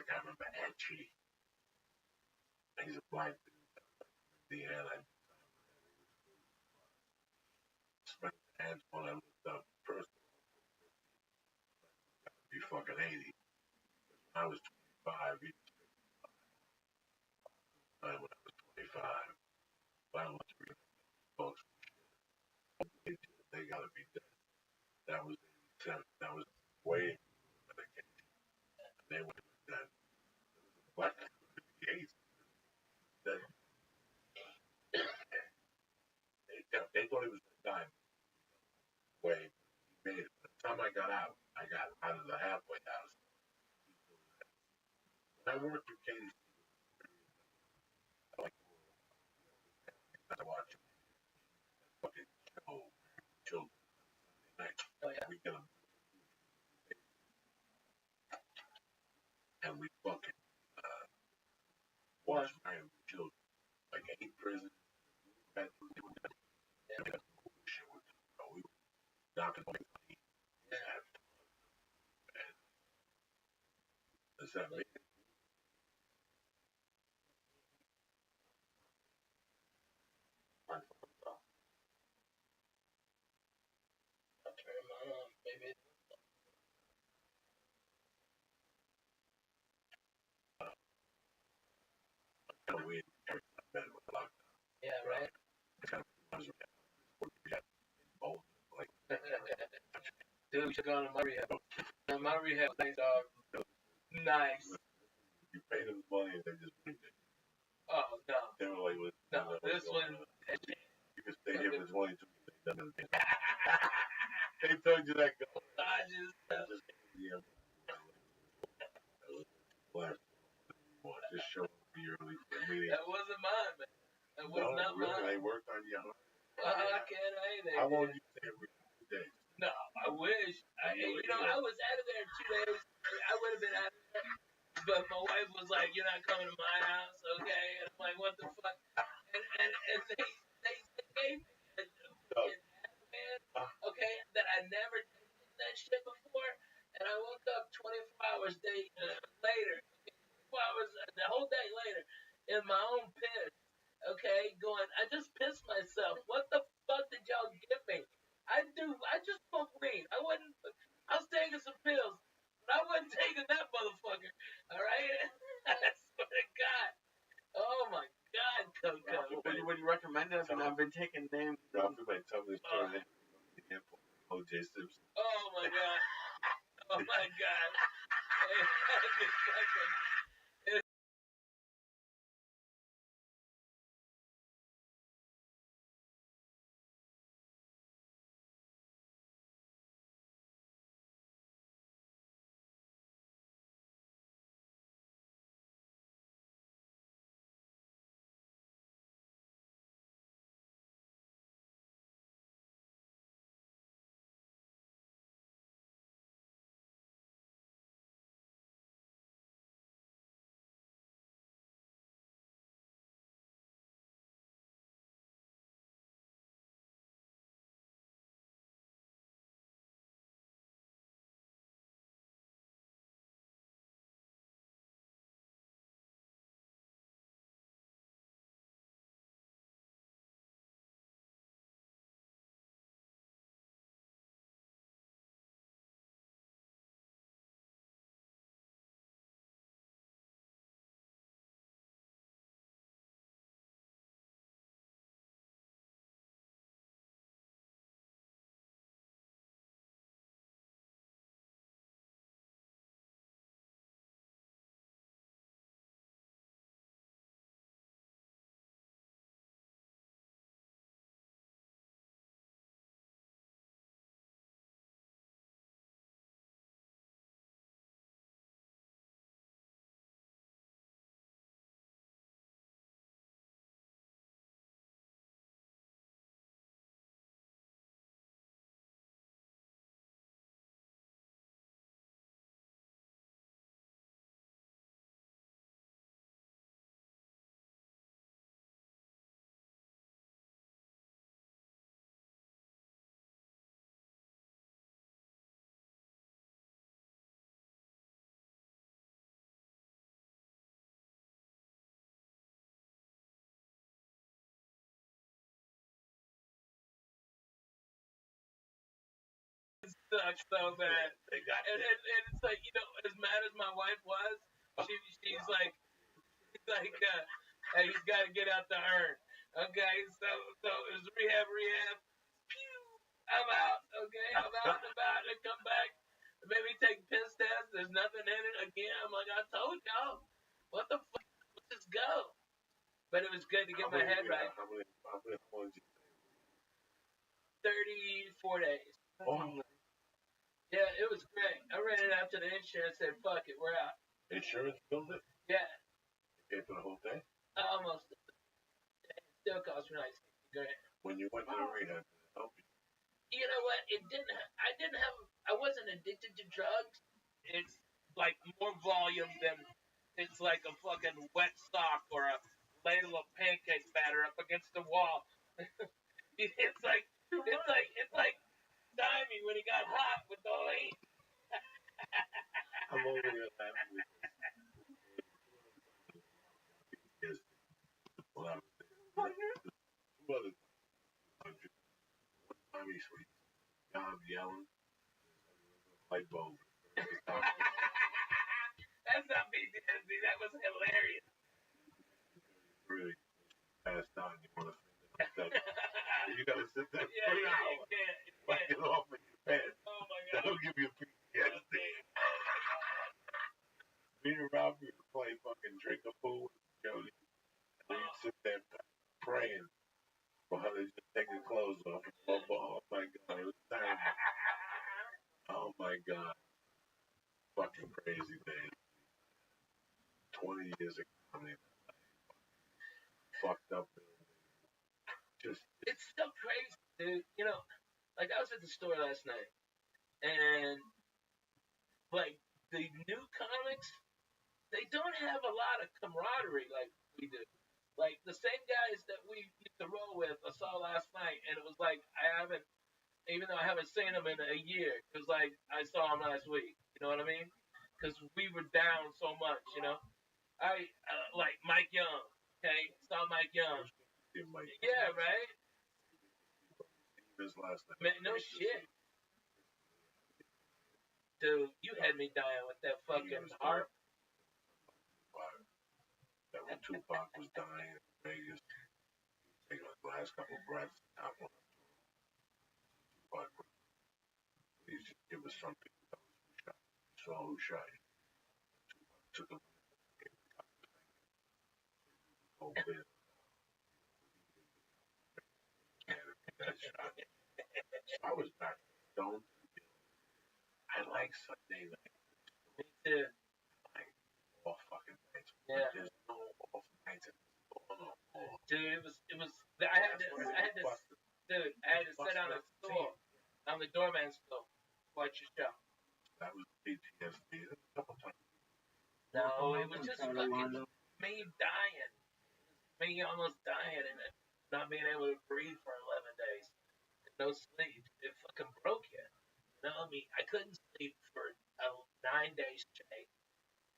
B: like I remember Etchy. He's a black dude. Indiana. Spent hands when I looked up first. Be fucking 80. When I was 25, he was 55. When I was 25, when I was 3 folks, they gotta be dead. That was 87. That was way medication. They were dead. What? The 80s. They thought he was gonna die. Way he made it. By the time I got out of the halfway house. When I worked with Katie, I watch fucking show children.
A: Oh, yeah.
B: We get them. And we fucking watch married children. Like 8 prisons. We were knocking on the Does that make it?
A: Maybe.
B: We
A: Yeah, right. Dude, we should go to my rehab. My rehab nice, dog. Nice.
B: You pay them money and they just bring it.
A: Oh, no.
B: They were like,
A: No, this one.
B: you can stay here for 22 days. They told you that go.
A: massages.
B: Yeah. Just show up for your early for the meeting.
A: That wasn't mine, man. That was not mine.
B: They worked on you.
A: Can I?
B: How long you stay every day?
A: No, I wish. I was out of there in 2 days. I would have been out of there. But my wife was like, "You're not coming to my house, okay?" And I'm like, "What the fuck?" And they gave me a fucking man, okay, that I never tasted that shit before. And I woke up 24 hours later, 24 hours, the whole day later, in my own piss, okay, going, I just pissed myself. What the fuck did y'all give me? I just smoked weed. I was taking some pills, but I wasn't taking that motherfucker. All right, I swear to God. Oh my God, Coco.
C: Would you recommend it? I've been taking names.
B: Tell me the story. OJ Simpson.
A: Oh my God. Oh my God. Sucks so bad. And it's like, as mad as my wife was, she's like, hey, he's got to get out the urn. Okay, so it was rehab. Pew, I'm out. Okay, I'm out and about and come back. Maybe take piss test. There's nothing in it again. I'm like, I told y'all. What the fuck? Let's just go. But it was good to get my head right.
B: How many points you
A: 34 days.
B: Oh.
A: Yeah, it was great. I ran it out to the insurance and said, fuck it, we're out.
B: Insurance billed it?
A: Yeah.
B: You paid for the whole thing?
A: Almost. It still cost me like $60,000.
B: When you went to the rehab, did it help you?
A: You know what? I wasn't addicted to drugs. It's like more volume than it's like a fucking wet sock or a ladle of pancake batter up against the wall. it's like Dimey when he got hot with the heat.
B: I'm over here laughing with this. Well, I was there. Two other countries. One time he's sweet. God yelling. Light bulb.
A: That's not PTSD. That was hilarious.
B: Really passed out. You want to sit there? You got to sit there for
A: Yeah,
B: an hour.
A: you can't.
B: Get off of your bed.
A: Oh my God.
B: That'll give you a PTSD. Me and Robbie would play fucking drink a fool with Jody. And we'd sit there praying for her to just take her clothes off and go ball. Oh my God, it was terrible. Oh my God. Fucking crazy days. 20 years of comedy. Fucked up. Just.
A: It's so crazy, dude. You know, like I was at the store last night, and like the new comics, they don't have a lot of camaraderie like we do. Like the same guys that we used to roll with, I saw last night, and it was like I haven't, even though I haven't seen them in a year, because like I saw them last week. You know what I mean? Because we were down so much. You know, I like Mike Young. Okay, saw Mike Young. Yeah, right.
B: His last name.
A: Man, no shit. Dude, you had me dying with that fucking harp.
B: That when Tupac was dying in Vegas, taking his last couple breaths, I went up to him. Tupac, please just give us something to tell us who shot you. We saw who shot you. Tupac took him and got the thing. Oh, man. That shot. I was back. Don't. I like Sunday night.
A: Me too.
B: Like off fucking nights.
A: Yeah.
B: There's no off nights.
A: Dude, it was. I had to sit on a stool, on the doorman's stool, watch your show.
B: That was PTSD. A couple times.
A: No, it was just fucking me dying. Me almost dying and not being able to breathe for 11 days. No sleep. It fucking broke you. You know, I mean, I couldn't sleep for 9 days straight.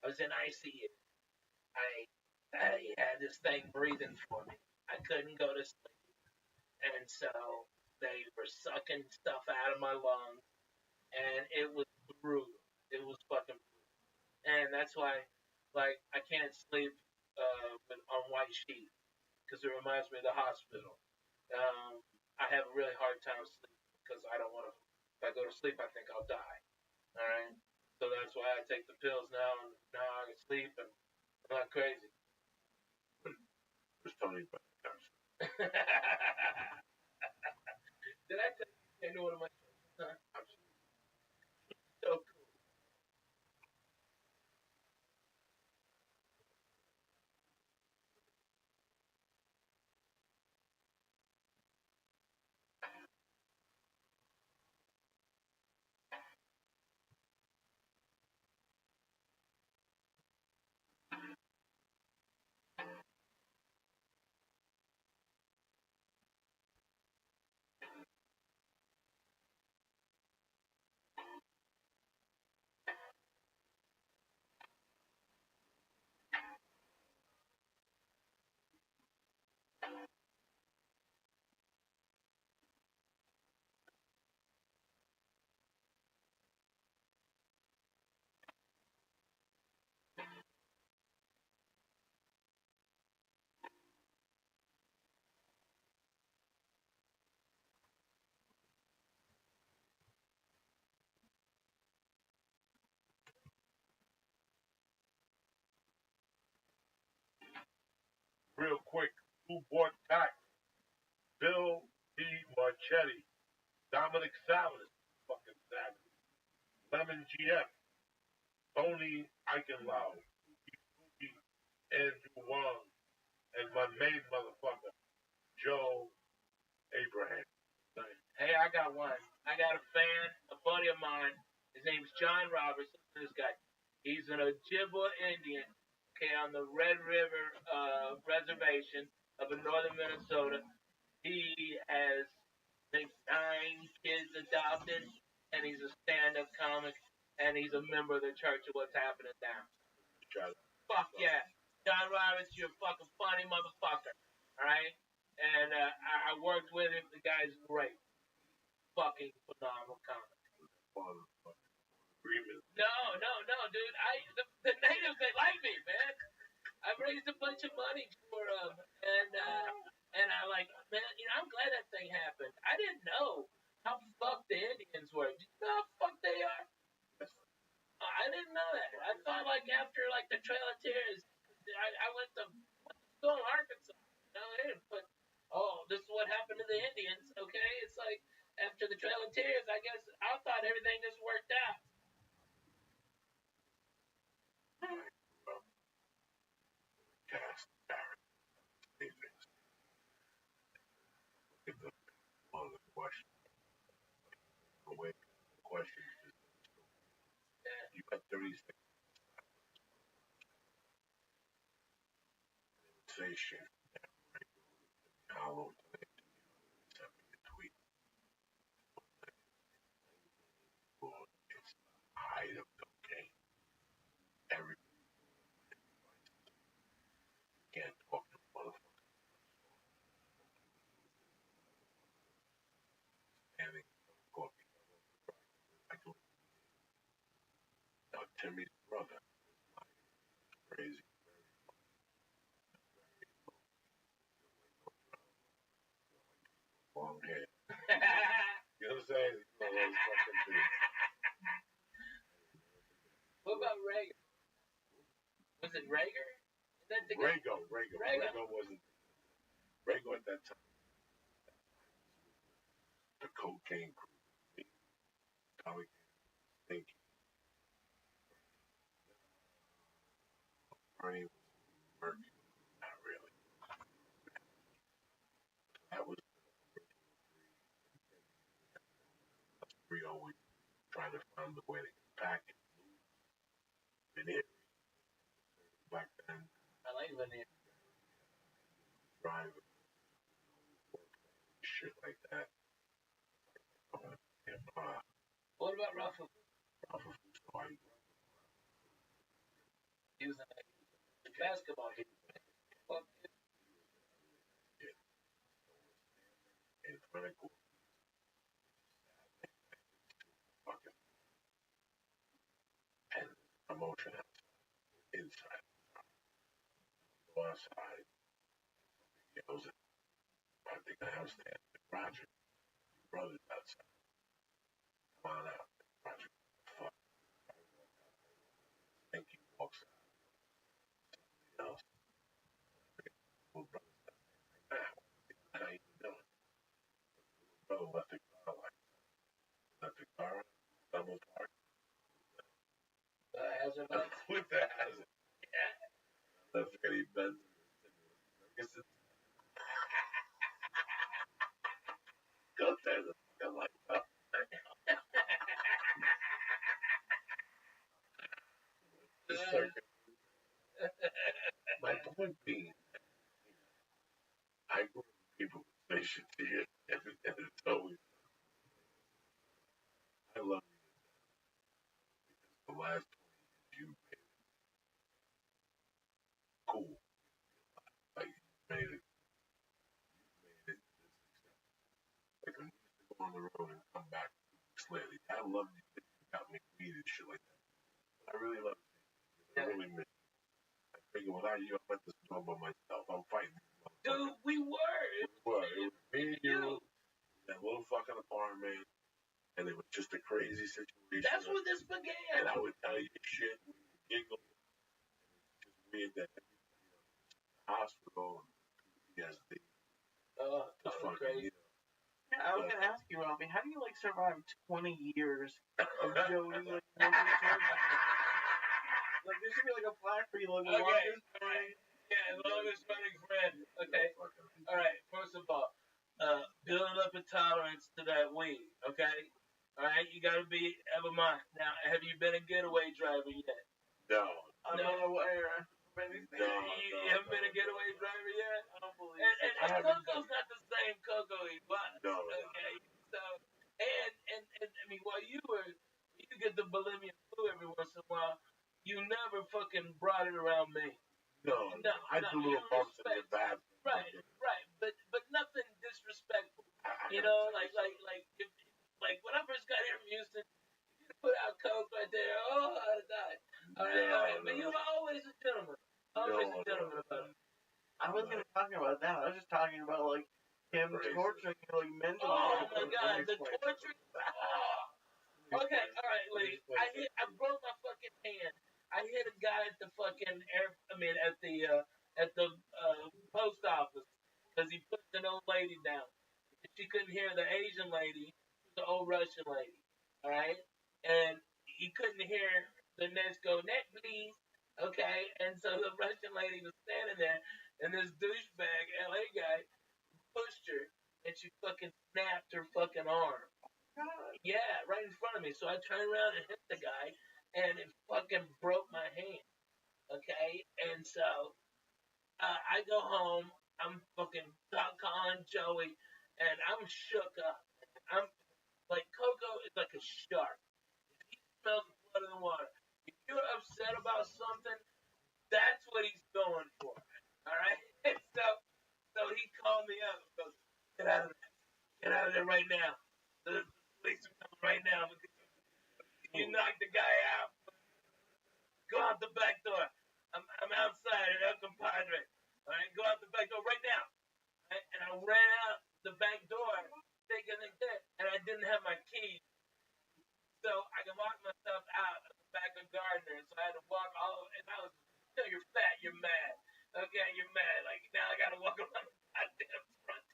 A: I was in ICU. I had this thing breathing for me. I couldn't go to sleep. And so they were sucking stuff out of my lungs. And it was brutal. It was fucking brutal. And that's why, like, I can't sleep on white sheets because it reminds me of the hospital. I have a really hard time sleeping because I don't want to. If I go to sleep, I think I'll die. All right. So that's why I take the pills now, and now I can sleep, and I'm not crazy.
B: Just tell me about that.
A: Did I tell you I know one of my shows?
B: Absolutely.
A: So cool.
B: Real quick, who bought tax? Bill D. Marchetti, Dominic Salas, fucking savage, Lemon GF, Tony Eichenlau, Andrew Wong, and my main motherfucker, Joe Abraham.
A: Hey, I got one. I got a fan, a buddy of mine. His name's John Roberts. Listen to this guy. He's an Ojibwa Indian, okay, on the Red River Reservation up in northern Minnesota. He has, I think, 9 kids adopted, and he's a stand-up comic, and he's a member of the Church of What's Happening Now. Fuck yeah. John Roberts, you're a fucking funny motherfucker. All right? And I worked with him. The guy's great. Fucking phenomenal comic. No, dude. The natives, they like me, man. I raised a bunch of money for them, and I like, man, you know, I'm glad that thing happened. I didn't know how fucked the Indians were. Do you know how fucked they are? I didn't know that. I thought like after like the Trail of Tears, I went to school in Arkansas. You know, they didn't put, oh, this is what happened to the Indians. Okay, it's like, after the Trail of Tears, I guess I thought everything just worked out.
B: Well, cast character. Look at one of the questions. The way the question is, you got 30 seconds. Say shit. Hollow. Send me a tweet. It's the height of cocaine. Everybody can't talk to motherfuckers. Standing coffee. I go. Now Timmy's brother is crazy. Long hair. You know what I'm saying? You know those fucking things.
A: What about Rager? Was it Rager? Is that the guy?
B: Rago wasn't. Rago at that time. The cocaine crew. Tommy Stinky. Bernie was Murphy. Not really. That was three always trying to find the way to get back and move. And it back then.
A: I like Lanier.
B: Drive shit like that.
A: What about Rafa?
B: Rafa started.
A: He was in basketball. Well,
B: In front of fucking and emotion inside. Go outside. Yells at I think I have stand Roger. Your brother's outside. Come on out. Roger. Fuck. Think he walks out. Somebody else. Little brother's out there. How you doing? Little brother left the car like left the car. Double park.
A: hazard lights.
B: With the hazard.
A: Yeah.
B: Left Eddie Benson. Go there the fucking light up. My point being, I grew up with people who say shit to you, and it's always. I love you because the last 20 years you made it cool. Like you made it this success. Like when you used to go on the road and come back slightly. I love you that you got me weed and shit like that. I really love you. I really miss you. I figure without you, I went this door by myself. I'm fighting.
A: Dude, we were.
B: It was me and you in that little fucking apartment, and it was just a crazy situation.
A: That's where this began.
B: And I would tell you shit, we would giggle. It's just weird that the hospital and PTSD.
A: That was crazy.
C: Yeah, I was gonna ask you, Robbie, how do you like survive 20 years of Jody like like there should be like a flag for you, like
A: Okay,
C: longest
A: alright. Yeah, longest running friend. Okay. Alright, first of all, build up a tolerance to that weed, okay? Alright, you gotta have a mind. Now, have you been a getaway driver yet?
B: No.
C: I'm unaware.
A: You haven't been a getaway driver yet?
C: I don't believe
A: And cocoa's not the same cocoa he was.
B: No.
A: Okay, so and I mean, while you get the bulimia flu every once in a while, you never fucking brought it around me.
B: No. I do little bumps in the bathroom.
A: Right, but nothing disrespectful. You know, like when I first got here from Houston, you put out coke right there. Oh, I'd have died. All right. But you were always a gentleman. Always a gentleman about it.
C: I wasn't even talking about that. I was just talking about like him torturing you like mentally.
A: Oh my God, the torture. Oh. Okay, all right, Lee. I broke my fucking hand. I hit a guy at the fucking at the post office because he pushed an old lady down. She couldn't hear the Asian lady the old Russian lady, all right, and he couldn't hear the nurse go, "Next, please." Okay, and so the Russian lady was standing there, and this douchebag LA guy pushed her, and she fucking snapped her fucking arm. Yeah, right in front of me. So I turned around and hit the guy, and it fucking broke my hand. Okay, and so I go home. I'm fucking calling Joey, and I'm shook up. I'm like Coco is like a shark. He smells blood in the water. If you're upset about something, that's what he's going for. All right. So he called me up and goes, "Get out of there! Get out of there right now! The police are coming right now because you knocked the guy out. Go out the back door. I'm outside at El Compadre. All right, go out the back door right now." Right? And I ran out the back door thinking like that, and I didn't have my keys. So I can walk myself out of the back of Gardner. So I had to walk all over, and I was, you're fat, you're mad. Okay, you're mad. Like, now I got to walk around the goddamn front.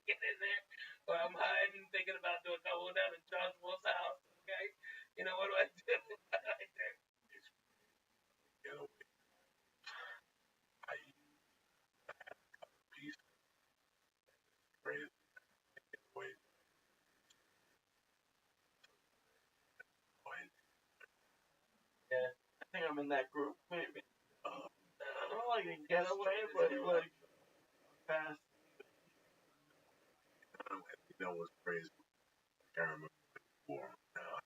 A: Get in there. Or I'm hiding, thinking about doing double down in John's Wolf's house. Okay? You know, what do I do? What do I do?
B: Get away. I piece crazy. Get away.
C: Yeah, I think I'm in that group, maybe. I don't like a getaway, but like fast.
B: You know what's crazy? I can't remember before. Now,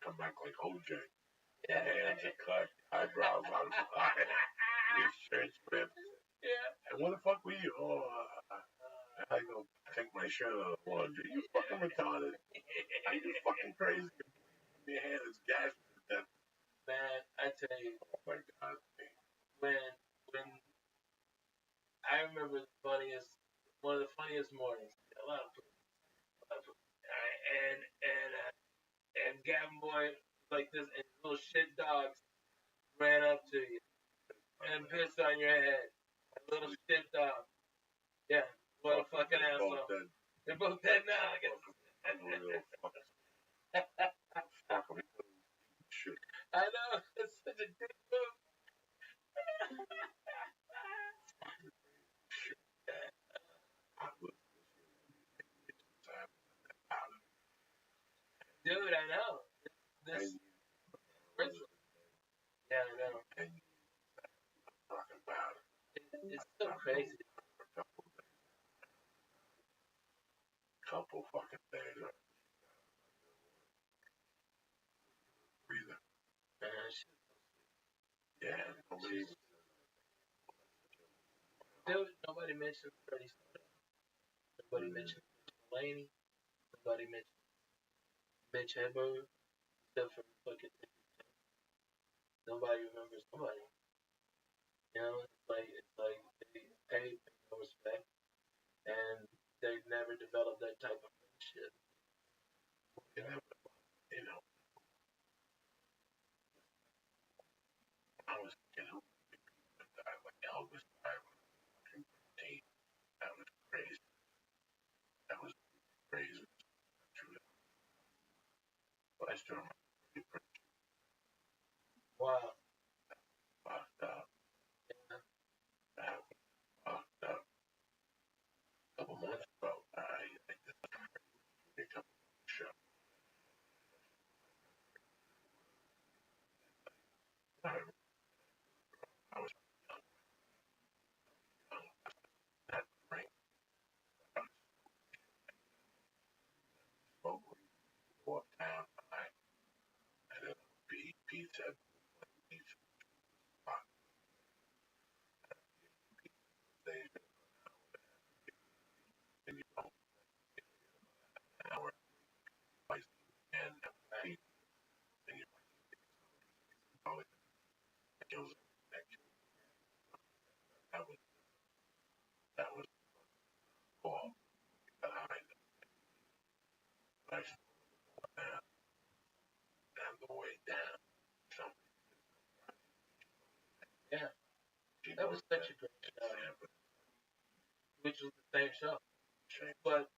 B: come back like OJ.
A: Yeah.
B: Hands are cut, eyebrows on fire, his shirt's ripped.
A: Yeah.
B: And what the fuck were you? Oh, I go take my shirt out of the laundry. You fucking retarded. Are you fucking crazy? Your hand is gashed to death.
A: Man, I tell you.
B: Oh my God.
A: When I remember one of the funniest mornings. A lot of people. And Gavin Boy like this, and little shit dogs ran up to you and pissed on your head. A little shit dog. Yeah, what a fucking asshole. They're both dead now, I guess. I know, it's such a dick move. Dude, I know. This. Yeah, I know. It's so crazy.
B: Couple fucking days. Breathing. Yeah,
A: Dude, nobody mentioned Freddie Stone. Nobody mentioned Mulaney. Nobody mentioned Mitch Hedberg. Except for fucking. Nobody remembers nobody. You know, it's like they pay no respect, and they never developed that type of friendship.
B: You know, I was, like Elvis died when I was 13. That was crazy. That was crazy. But I still remember.
A: Wow.
B: Fucked up.
A: Yeah.
B: That was fucked up. A couple months ago, I did a couple show. I was young. That ring. I was smoking. Go uptown. And then pizza. Pizza. And you know, an hour and feet. And you know, it kills that. That was all behind it. I down and the way down. Something.
A: Yeah. That was such a great show. which was the same show.
B: Shame.
A: But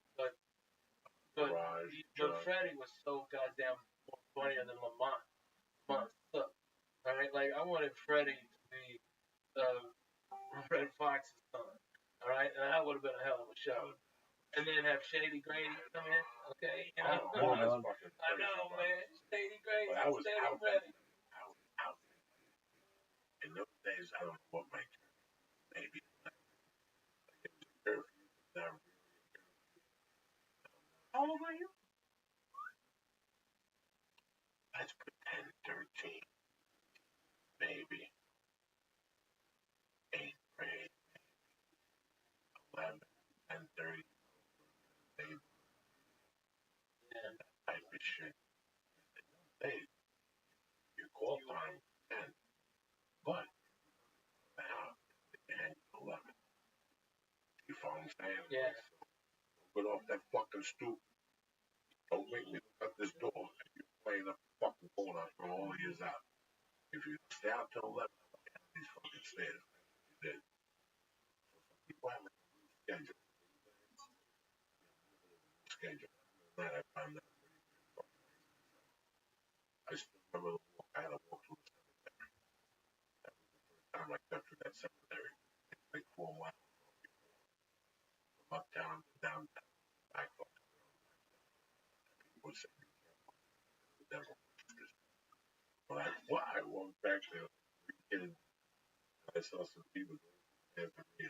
B: Raj,
A: Freddie was so goddamn more funnier than Lamont. Look, all right, like I wanted Freddie to be Red Fox's son, all right, and that would have been a hell of a show. And then have Shady Grady come in, okay? You know, I know, man. Shady Grady,
B: I was
A: Shady
B: out
A: Grady.
B: I was out in those days. I don't know what my maybe it was a curfew, but not really a curfew.
C: How old were you?
B: Let's pretend 13, maybe 8th grade, 11, 10:30, maybe that type of shit. Hey, you call time 10, but now and 11. You follow what I'm saying?
A: Yeah.
B: So, get off that fucking stoop. Don't make me look at this door. You're playing up the fucking corner for all years out. If you stay out till 11, I'll look at these fucking stairs. You did. So people have a schedule. That I found that pretty fucking amazing. I still remember the walk. I had to walk through the cemetery. That was the first time I got through that cemetery. It's like 4 miles from uptown to downtown. Back fucking around. People would say, be careful. The devil pushes. But I walked back there. Kidding. I saw some people there for me.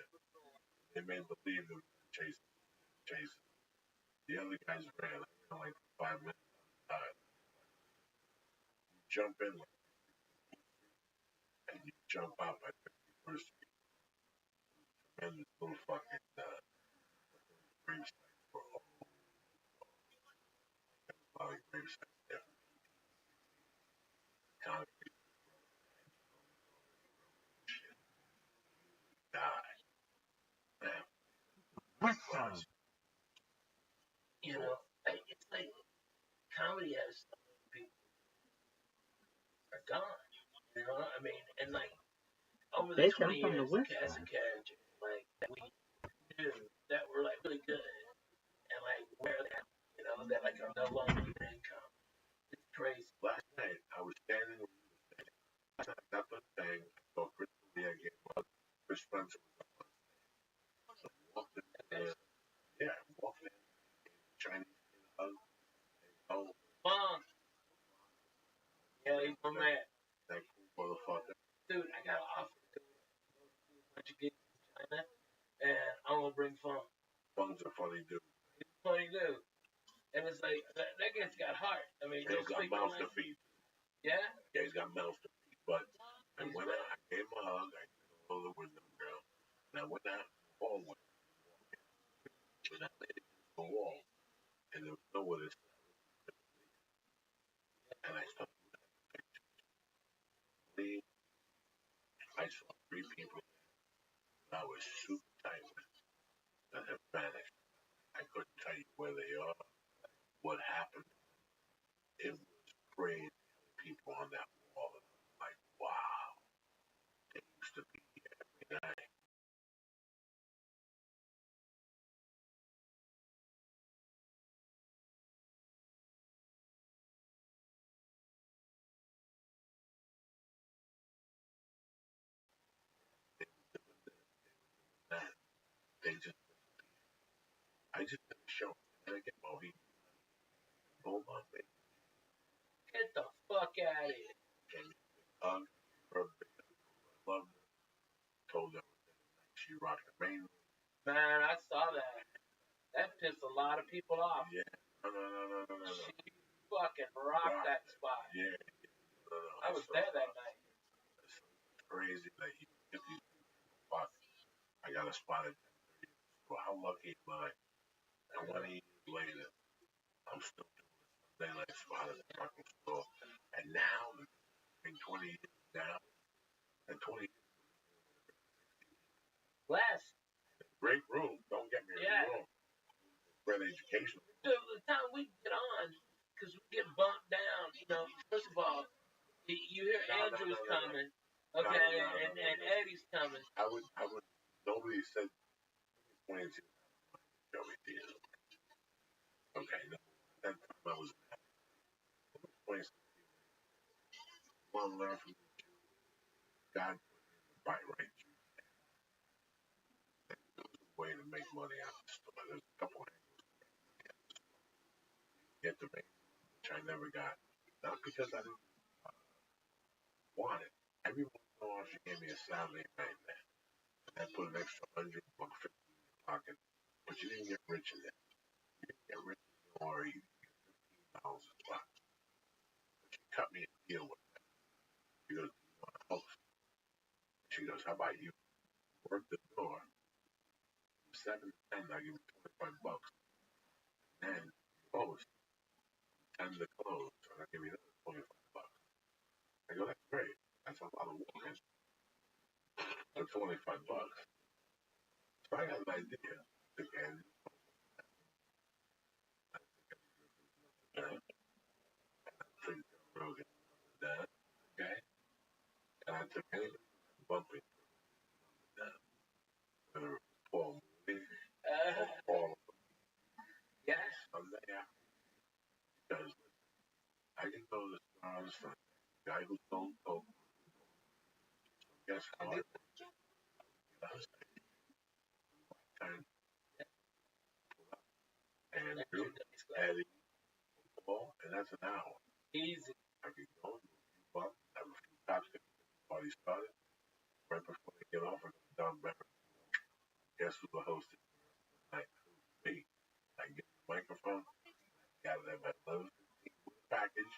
B: They made believe they were chasing. The other guys ran. I ran like 5 minutes. You jump in like and you jump out by 51st Street. And this little fucking grave sites for all. A lot of grave sites there. Concrete. Shit. Die. Man.
C: What?
A: You know, it's like comedy has so many people are gone. You know, I mean, and like over the 20 years, the cast of characters like that we knew that were like really good, and like where they, you know, that like are no longer in income. It's crazy.
B: Last night I was standing where you were standing. Last night I got the thing. I saw Chris Lee again. Chris Spencer was up on stage. So I walked in. Yeah, I walked in. Chinese kid hug. Oh,
A: Mom. Yeah, he's my man.
B: that cool motherfucker.
A: Dude, I got an offer to do a bunch of gigs in China, and I'm gonna bring Funk.
B: Funk's a funny dude.
A: He's a funny dude. And it's like, that guy's got heart. I mean,
B: He's got mouth to feed.
A: Yeah?
B: Yeah, he's got mouth to feed. But I went out, I gave him a hug, I said hello to the window girl, and I went out in the hallway. And that lady was the wall, and there was nowhere to sit. And I started looking at the pictures. I saw 3 people that I was super tight with that have vanished. I couldn't tell you where they are, what happened. It was crazy. People on that wall, and I'm like, wow, they used to be here every night. That they just disappeared. I just did a show, and I get Mohi. Hold on, baby.
A: Get the fuck out of here.
B: Gave me a big hug. Her big hug. I loved her. Told her she rocked the main room.
A: Man, I saw that. That pissed a lot of people off.
B: Yeah. No.
A: She fucking rocked that spot.
B: Yeah. No.
A: I was there that night.
B: It's crazy that you get these people. Fuck. I got a spot at 10:30. So how lucky am I? And 20 years later, I'm still doing this Sunday night spot at the fucking store. And now, in 20 years now, and 20 years
A: Last.
B: great room, don't get me wrong. Great education.
A: Dude, the time we get on, because we get bumped down, you know, first of all, you hear Andrew's coming, okay, and Eddie's coming.
B: I would, nobody said 20 okay, no, that time I was let me explain something. You want to learn from the Jews. God put in the right Jews. There's a way to make money out of the store. There's a couple of get the main which I never got. Not because I didn't want it. Every once in a while she gave me a Saturday night there. And I put an extra $100, $50 in your pocket. But you didn't get rich in it. You didn't get rich in the or you get $15 a spot. But she cut me a deal with that. She goes, do you want to host? She goes, how about you work the door from 7 to 10, I'll give you $25. And you host 10 to close, and I'll give you another $25. I go, that's great. That's a lot of work for $25. So I got an idea. Again, that, okay? And I took anything bumping down. Whether it was Paul Mooney or Paul
C: Yes.
B: Sunday after. Because I can go to the store on Sunday. The guy who sold coke. Guess how I was and Eddie, Paul, and that's an hour.
C: Easy.
B: I could go and do a few bucks, have a few tops, get the party started. Right before they get off, I go down back. Guess who the host is the night? Me. I get the microphone, got it at my 11:15 with a package.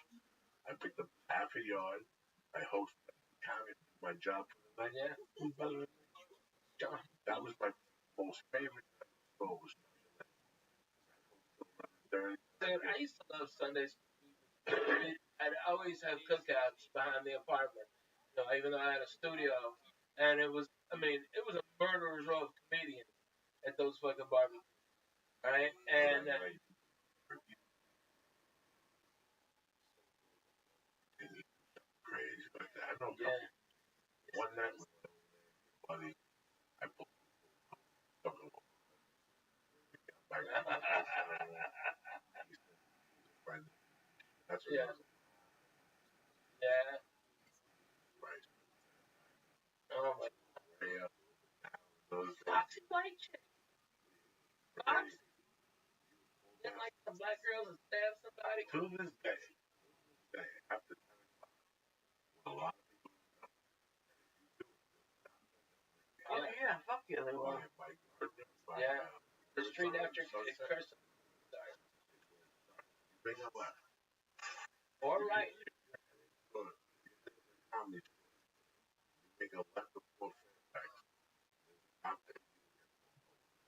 B: I picked up half a yard. I hosted my job for the night.
C: Yeah.
B: That was my most favorite show. Was
C: Dude, I used to love Sundays. I'd always have cookouts behind the apartment. You know, even though I had a studio, and it was a murderer's row of comedians at those fucking barbecues, right? And
B: crazy, but I know
C: yeah,
B: one night was funny. I put something back friend. That's what
C: yeah, yeah.
B: right.
C: Oh my,
B: Yeah. Those
C: Foxy white chick, Foxy. Didn't like the black girls and stab somebody.
B: to this day, after 10 o'clock, a lot of people
C: Oh yeah, fuck yeah, they will. Yeah, the street after Kirsten. Sorry.
B: Bring up left.
C: Or right.
B: Comedy. Make a left before Fairfax.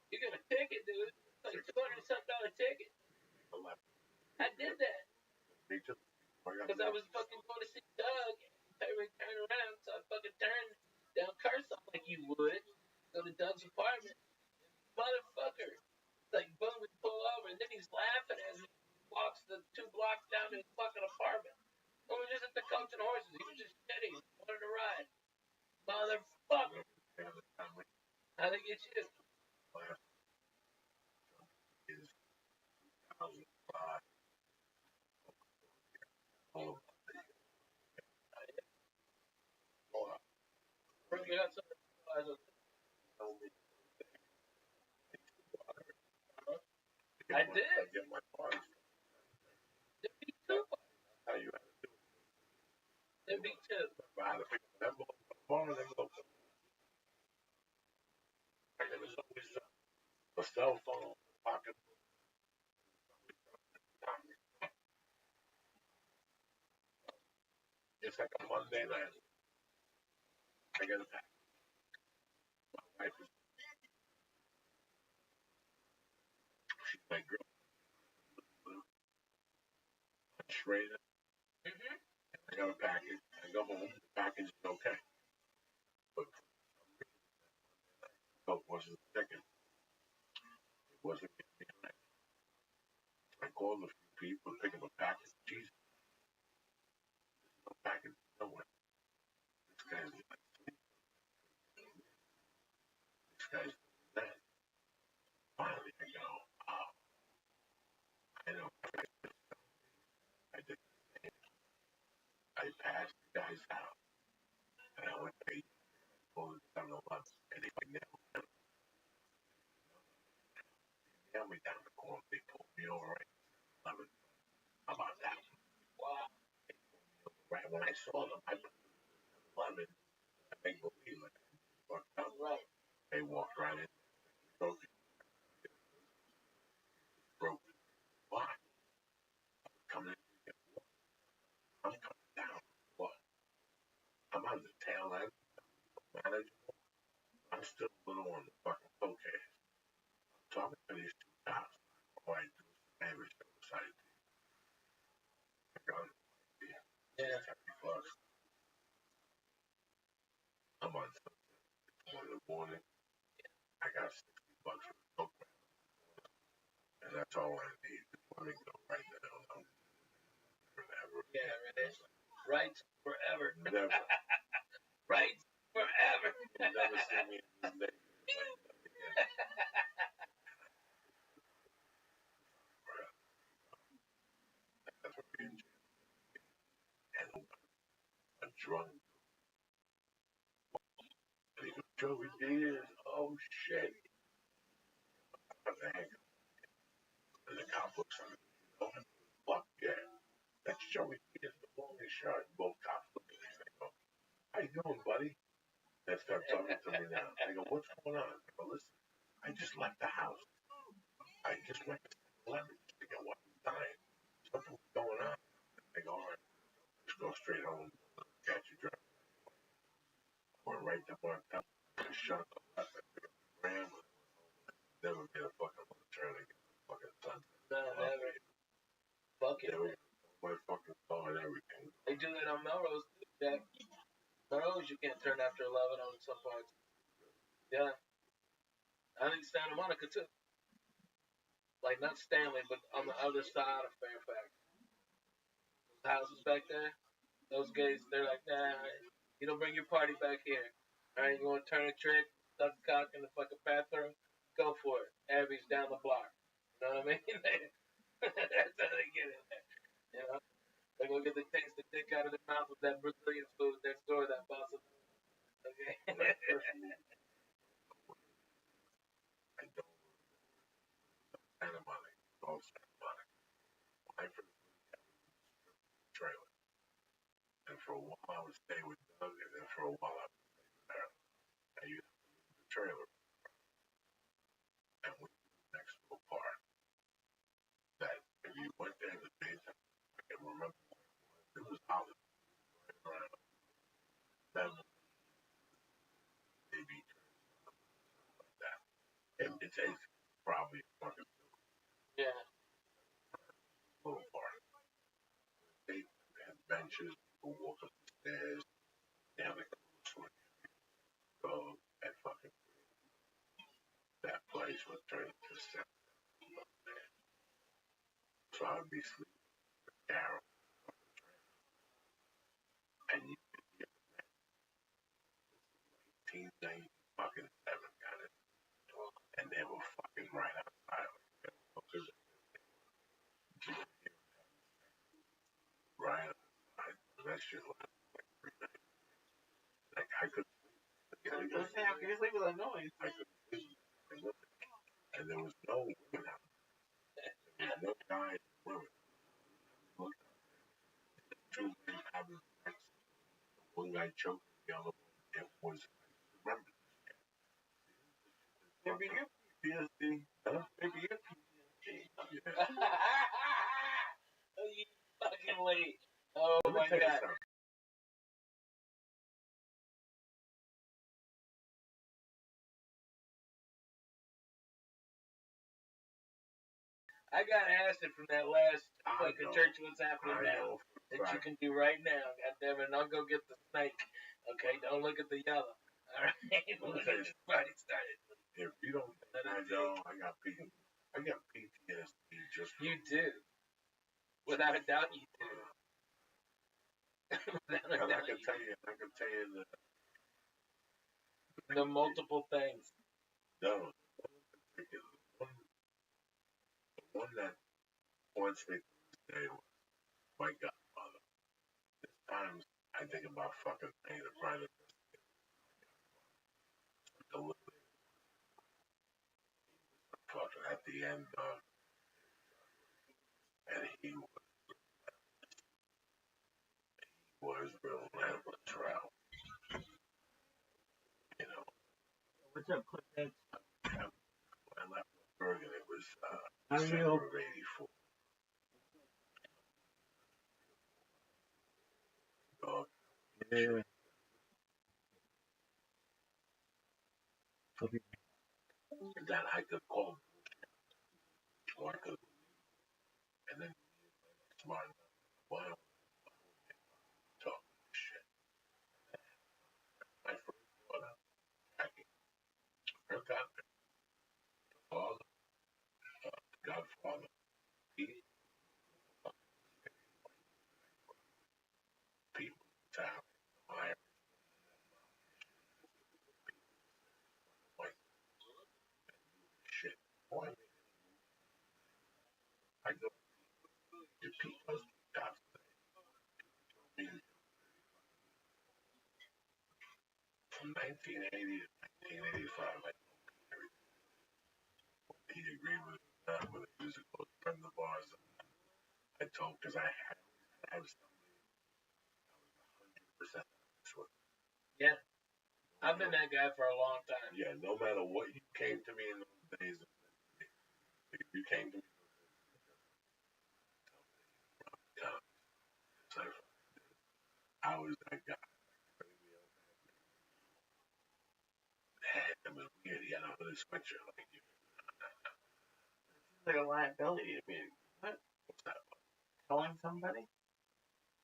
C: You get a ticket, dude. It's like $200-something ticket.
B: A left.
C: I did that.
B: Me too.
C: Because I was fucking going to see Doug. Every turn around, so I fucking turned down Curse like you would. Go to Doug's apartment. Motherfucker. It's like, boom, we pull over, and then he's laughing as he walks the 2 blocks down to his fucking apartment. And we're just at the Coach and Horses. He was just shitting. He wanted to ride. Motherfucker. How'd they get you?
B: Is 2005. Oh,
C: We got some. I did.
B: Get my parts.
C: Me too.
B: How you had to do it.
C: Me too.
B: I had to pick up an envelope, a phone envelope. And there was always a cell phone, pocket. It's like a Monday night. I get a pack. My wife is she's my girl. I'm Schrader.
C: Mm-hmm.
B: I got a package. I go home. The package is okay. But no, it wasn't checking. It wasn't getting me right. I called a few people to pick up a package. Jesus, no package nowhere. This guy's like, this guy's that. Finally, I go, oh, I I know. I did. I passed the guy's house, and I went to pulled 7-Eleven, and they nailed me down the corner. They pulled me over right 11. How about that? Wow. Right when I saw them, I put 11. I make believe it. Right. They walked right in. Broke it. Broke it. Why? Coming in. I'm coming down. What? I'm on the tail end. Manageable. I'm still a little on the fucking focus. I'm talking to these two cops. All I do is damage the side. Yeah. Plus, I'm on something in the morning. I got $60 for the coke, and that's all I need. Let me go right now. I'm forever. Yeah, right. Right forever. Never. Right forever. You'll never see me in this neighborhood like that again. That's what being and I'm drunk. And he goes, Joey Diaz, oh shit. I'm angry. And the cop looks at me, oh, fuck yeah. That's Joey Diaz, the longest shot. Both cops look at me and they go, how you doing, buddy? They start talking to me now. I go, what's going on? I go, listen, I just left the house. I just went to 11. They go, what? I'm dying. Something's going on. I go, all right, just go straight home. Catch your drive. Went right to Mark up. Shut up. Ram. Never get a fucking turn again. Fucking son. No, never. Fuck it. My fucking car and everything. They do that on Melrose too, Jack. Melrose, you can't turn after 11 on some parts. Yeah. I think Santa Monica too. Like not Stanley, but on the other side of Fairfax. Those houses back there, those gays, they're like, nah, you don't bring your party back here. Alright, you wanna turn a trick, stuck the cock in the fucking bathroom, go for it. Abby's down the block. You know what I mean? That's how they get in there. You know? They go get the taste the dick out of their mouth with that Brazilian food next door, that bossa. Okay. I don't animatic, all animatic. I first trailer. And for a while I would stay with Doug, and then for a while I would stay with Marilyn. And you have to leave the trailer. And we next to a park that if you went there in the daytime, I can remember it was holiday around 7, maybe like that. And it takes probably a fucking yeah. Little park. They had benches, people walk up the stairs, they have like a little swing. Go and fucking that place would turn into seven. So I would be sleeping with Carol. And you could get 1990 fucking 7 got it. And they were fucking right outside. Right outside. That shit was like 3 nights. Like I could sleep. How can you sleep with that noise? I could sleep. And there was no women out there. There was no guys and women. Two men having sex. One guy choked the other one. It was, remember this shit. Maybe you're PTSD. Huh? Maybe you're PTSD. Yeah. You fucking late. Oh my god. I got acid from that last fucking church. What's happening now? That you can do right now. God damn it. I'll go get the snake. Okay? Don't look at the yellow. Alright? We'll get this party started. If you don't think I know, I got PTSD just from you do. Without a doubt you do. Without a doubt I can tell you the multiple things. No. The one that haunts me to this day was my godfather. There's times I think about fucking paying a private delivery. Fucking at the end of, and he was relentless, Ralph. You know,
C: What's up, Cliff?
B: when I left Bergen, it was
C: How are
B: December
C: you?
B: of '84. Dog.
C: Yeah. Okay.
B: And then I could call, or I could, and then smart enough, why don't we talk shit? My first daughter, Jackie, her godfather, godfather, he, people in town, Irish, white shit. Why? I go, if he goes to the cops, from 1980 to 1985, I told everything. He agreed with it, not whether he was a close friend of ours. I told, because I had to have somebody that was 100% honest with.
A: Yeah. I've been that guy for a long time.
B: Yeah, no matter what you came to me in those days, if you came to me, I was that guy. It was weird. He had a hooded sweatshirt like you.
C: It's like a liability to me. What?
B: What's that?
C: Calling somebody?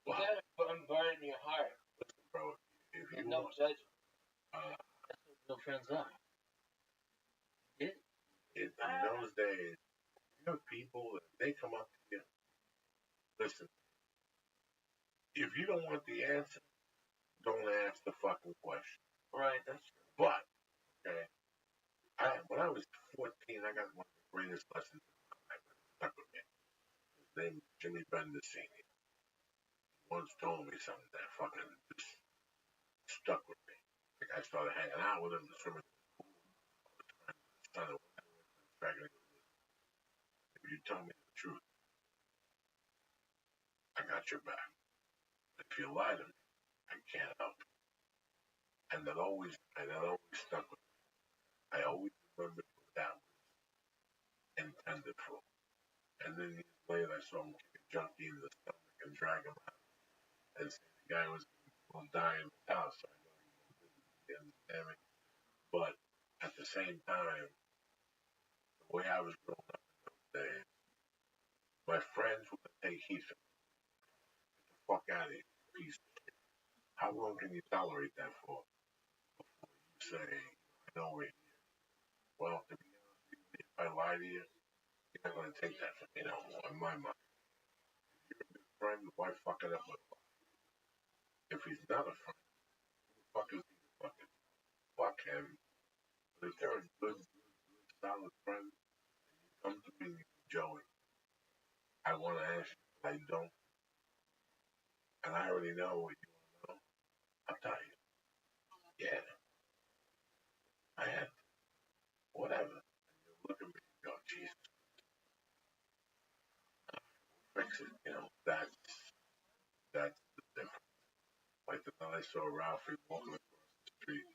A: You gotta burn in your heart.
B: Listen, bro, if you
A: There's no
B: want,
A: judgment.
B: uh,
A: That's what real friends are. Yeah.
B: in those days, you have people that they come up to you. Listen, if you don't want the answer, don't ask the fucking question.
C: Right, that's true.
B: But, okay, when I was 14, I got one of the greatest lessons in my life that stuck with me. His name was Jimmy Bender Sr. He once told me something that fucking just stuck with me. Like I started hanging out with him, swimming in the pool, son of a if you tell me the truth, I got your back. If you lie to me, I can't help it. And that always stuck with me. I always remembered what that was intended for. And then years later, I saw him kick a junkie in the stomach and drag him out and say the guy was going to die in his house. So I know you understand me. But at the same time, the way I was growing up in those days, my friends would take heat. Get the fuck out of here, piece of shit. How long can you tolerate that for? Before you say, I know we're here. Well, to be honest with you, if I lie to you, you're not going to take that from me no more in my mind. If you're a good friend, why fuck it up with a lie? If he's not a friend, who the fuck is he to fucking fuck him? But if they're a good, solid friend, come to me, Joey. I want to ask you, but I don't. And I already know what you want to know. I'll tell you. Yeah, I had whatever. And you look at me and go, Jesus, fix it. You know, that's the difference. Like the night I saw Ralphie walking across the street,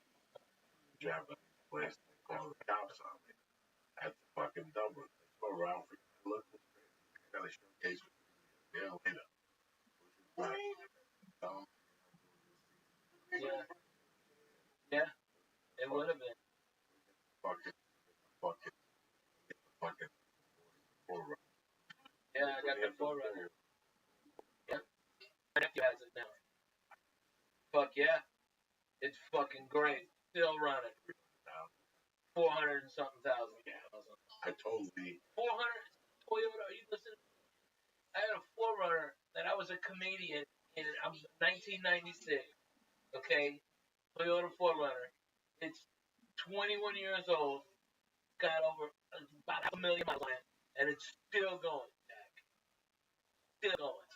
B: Japanese place, and they called the cops on me. That's fucking dumb. I saw Ralphie. I looked at him. I got a showcase with me a year later.
A: Yeah. Yeah. It would have been.
B: Fucking, fucking, forerunner.
A: Yeah, I got the forerunner. Yeah. My nephew has it now. Fuck yeah. It's fucking great. Still running. 400 and something thousand.
B: I told the
A: 400 Toyota. Are you listening? I had a forerunner that I was a comedian in 1996. Okay, Toyota Forerunner. It's 21 years old. Got over about 500,000 miles on it, and it's still going. Jack. still going.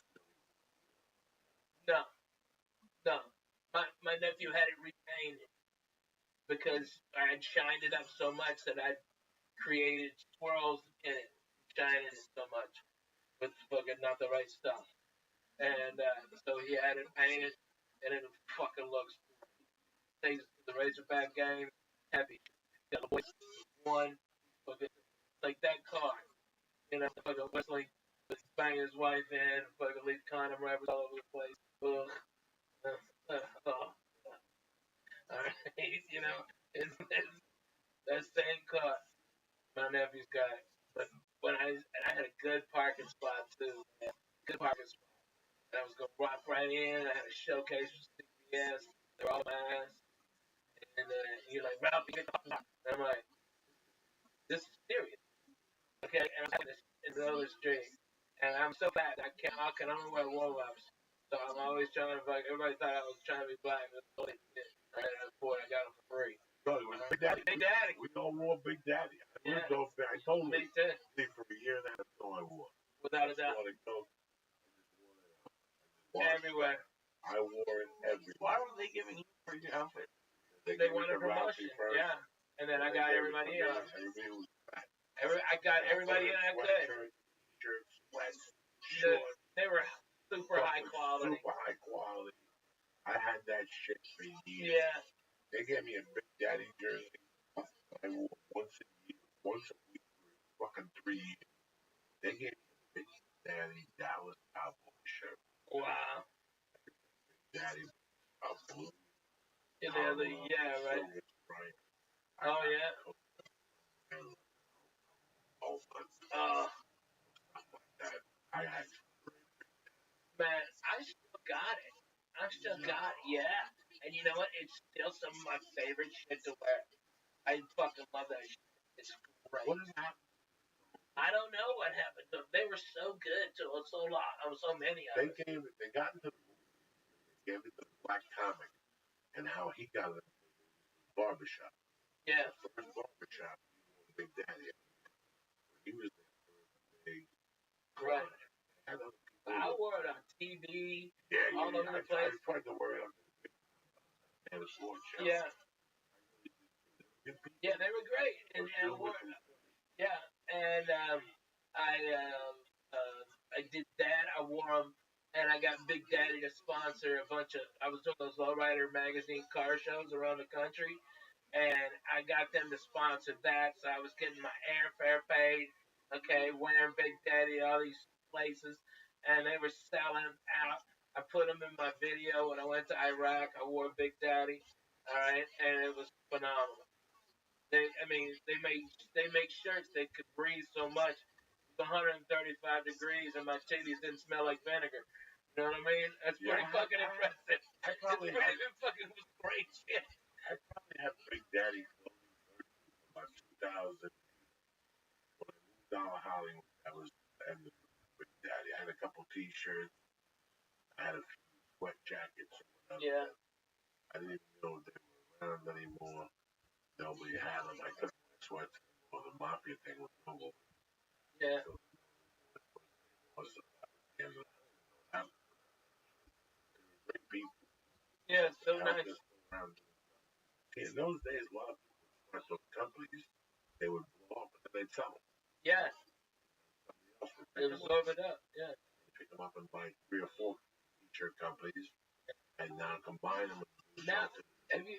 A: No, no. My nephew had it repainted because I had shined it up so much that I created swirls in it, shining it so much with fucking not the right stuff. And so he had it painted, and it fucking looks. Takes the Razorback game heavy. Got the boys one, fucking like that car. You know, fucking whistling, banging his wife in, fucking leave condom wrappers all over the place. Ugh. Oh. All right, you know, it's that same car. My nephew's got it. But when I had a good parking spot too, man. Good parking spot. I was gonna rock right in. I had a showcase for CBS. They're all my ass. And you're like, Ralph, you get the fucking I'm like, this is serious. Okay, and I'm in the other street. And I'm so fat I can only wear warm-ups. So I'm always trying to fuck everybody thought I was trying to be black. I got them for free.
B: Brother, it was Big Daddy.
A: Big Daddy.
B: We all wore Big Daddy.
A: Yeah.
B: I told him
A: Me too.
B: for a year and a half until I wore.
A: Without a doubt. Everywhere.
B: I wore it everywhere.
C: Why were they giving you for your outfit?
A: They wanted promotion. Yeah. And then I got everybody in.
B: Everybody was fat.
A: I got everybody in I could.
B: Shirts, sweats, shorts.
A: They were super high quality.
B: Super high quality. I had that shit for years.
A: Yeah.
B: They gave me a Big Daddy jersey. I wore once a year, once a week for fucking 3 years. They gave me a Big Daddy Dallas Cowboy shirt.
A: Wow.
B: Big Daddy, a blue.
A: Yeah, right. Oh, yeah.
B: I had
A: man, I still got it. Yeah. And you know what? It's still some of my favorite shit to wear. I fucking love that shit. It's great.
B: What is happening?
A: I don't know what happened to them. They were so good to so many of them.
B: They got into the movie. They gave it to the black comic and how he got it in the barbershop.
A: Yeah.
B: The first barbershop, he was Big Daddy. He was big.
A: Right. I wore it on TV, all over the place.
B: I tried to wear it on the sports show.
A: Yeah. Yeah, they were great. And yeah, and I did that. I wore them, and I got Big Daddy to sponsor a bunch of. I was doing those Lowrider magazine car shows around the country, and I got them to sponsor that. So I was getting my airfare paid. Okay, wearing Big Daddy all these places, and they were selling out. I put them in my video when I went to Iraq. I wore Big Daddy, all right, and it was phenomenal. They make shirts that could breathe so much. It was 135 degrees, and my titties didn't smell like vinegar. You know what I mean? That's pretty fucking impressive.
B: I probably
A: fucking was great shit.
B: I probably have Big Daddy clothing about 2000. When I moved down to Hollywood, that was the end of Big Daddy. I had a couple T-shirts. I had a few sweat jackets or whatever.
A: Yeah.
B: I didn't even know they were around anymore. Nobody had them. I took my sweats or the mafia thing was over.
A: Yeah.
B: So, great people.
A: Yeah, so nice.
B: See, in those days, a lot of people would start those companies. They would blow up and then they'd sell them.
A: Yeah.
B: Somebody else would
A: Absorb it up. Yeah.
B: pick them up and buy 3 or 4 t-shirt companies and now combine them.
A: Now, have you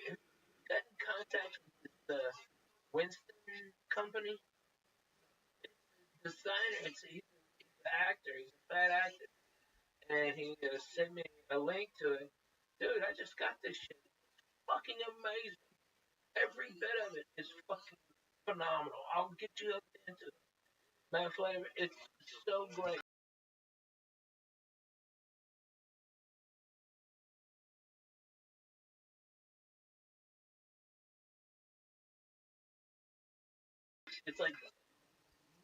A: got in contact with the Winston company? Designer, he's an actor, he's a fat actor, and he sent me a link to it. Dude, I just got this shit. It's fucking amazing. Every bit of it is fucking phenomenal. I'll get you up into it. Matt Flavor, it's so great. It's like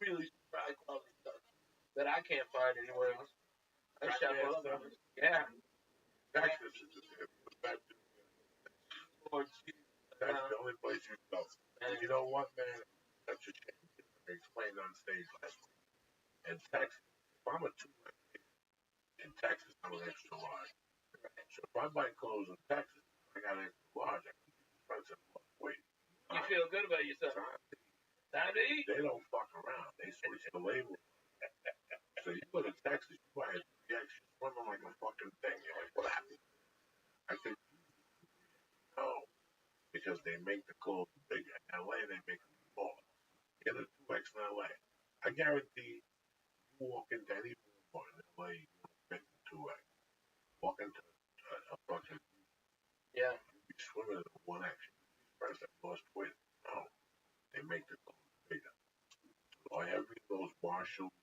A: really super high quality stuff that I can't find anywhere else. I shop all over. Yeah.
B: That's the only place you go. And you know what, man? That's a shame. I explained on stage last week. And Texas, if I'm a 2 Texas, I'm an extra large. So if I buy clothes in Texas, I got an extra large. I can keep the price at wait.
A: You feel good about yourself. Time to eat.
B: They don't fuck around. They switch the label. So you go to Texas, you buy a 3X, you're swimming like a fucking thing. You're like, what happened? I said, no, because they make the clothes bigger. In LA, they make them smaller. Get a 2X in LA. I guarantee you walk into any Walmart in LA, you won't fit in 2X. Walk into a fucking,
C: Yeah.
B: you'll be swimming in a 1X. First, I lost weight. No, they make the clothes bigger. So every those Marshalls,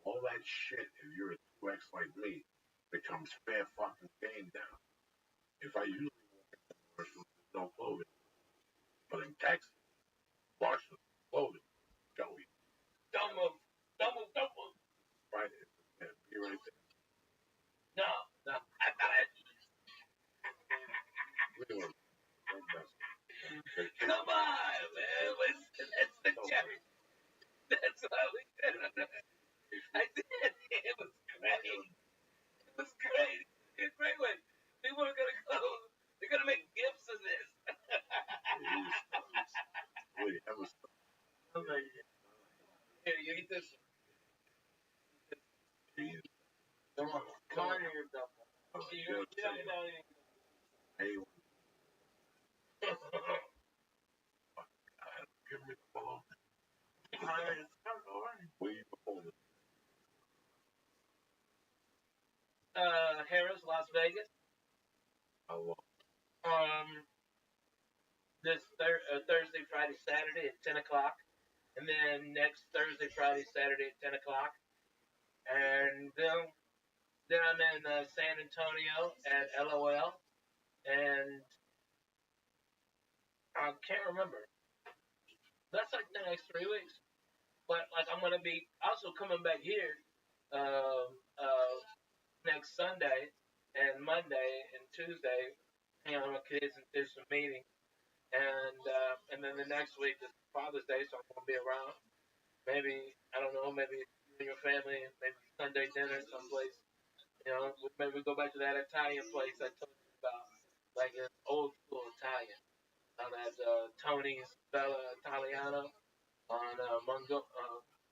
B: all that shit, if you're a 2X like me, becomes fair fucking game now. If I usually walk into Marshalls, there's no clothing. But in Texas, Marshalls, clothing, Joey.
A: Don't move. Don't move. Don't move.
B: Right? Be right there.
A: No. No. I got it. Come on, man. Listen, that's the cherry. That's what we did. I did. It was great. It was great. It's a great way. People are going to go. They're going to make gifts of this.
B: Wait, that was.
A: Here, you eat this.
C: Come on. Come on, you're dumb.
A: You know.
B: Hey, give me the ball. Where you going?
A: Harris, Las Vegas.
B: How long?
A: This Thursday, Friday, Saturday at 10 o'clock. And then next Thursday, Friday, Saturday at 10 o'clock. And then I'm in San Antonio at LOL. And I can't remember. That's like the next 3 weeks. But like I'm gonna be also coming back here next Sunday and Monday and Tuesday, hanging out with my kids and do some meetings. And then the next week is Father's Day, so I'm gonna be around. Maybe I don't know, maybe you and your family, maybe Sunday dinner someplace. You know, maybe we go back to that Italian place I told you about, like an old school Italian. On that Tony's Bella Italiano on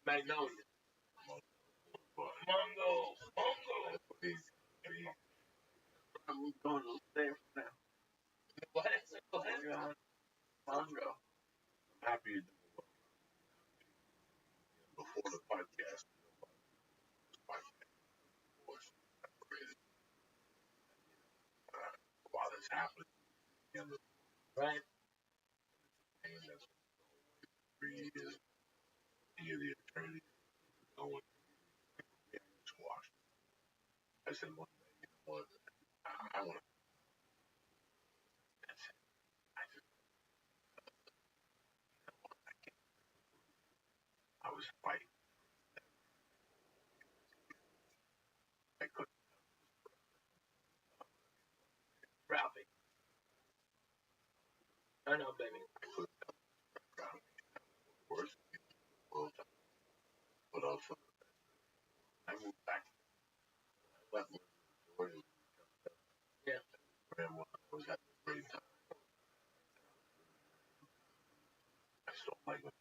A: Magnolia. Mongo.
C: I'm going upstairs now.
A: What is it?
C: Mongo.
B: I'm happy you did it before the podcast. While it's happening,
A: Right.
B: and that's 3 years. You're the attorney. No one squash. I said one day, you know what? I want to. That's it. I was fighting. I couldn't.
A: Ralphie. I know, baby.
B: I couldn't. Worst in the world. But also, I moved back. I left Georgia.
A: Yeah.
B: Grandma was having a great time. I still like it.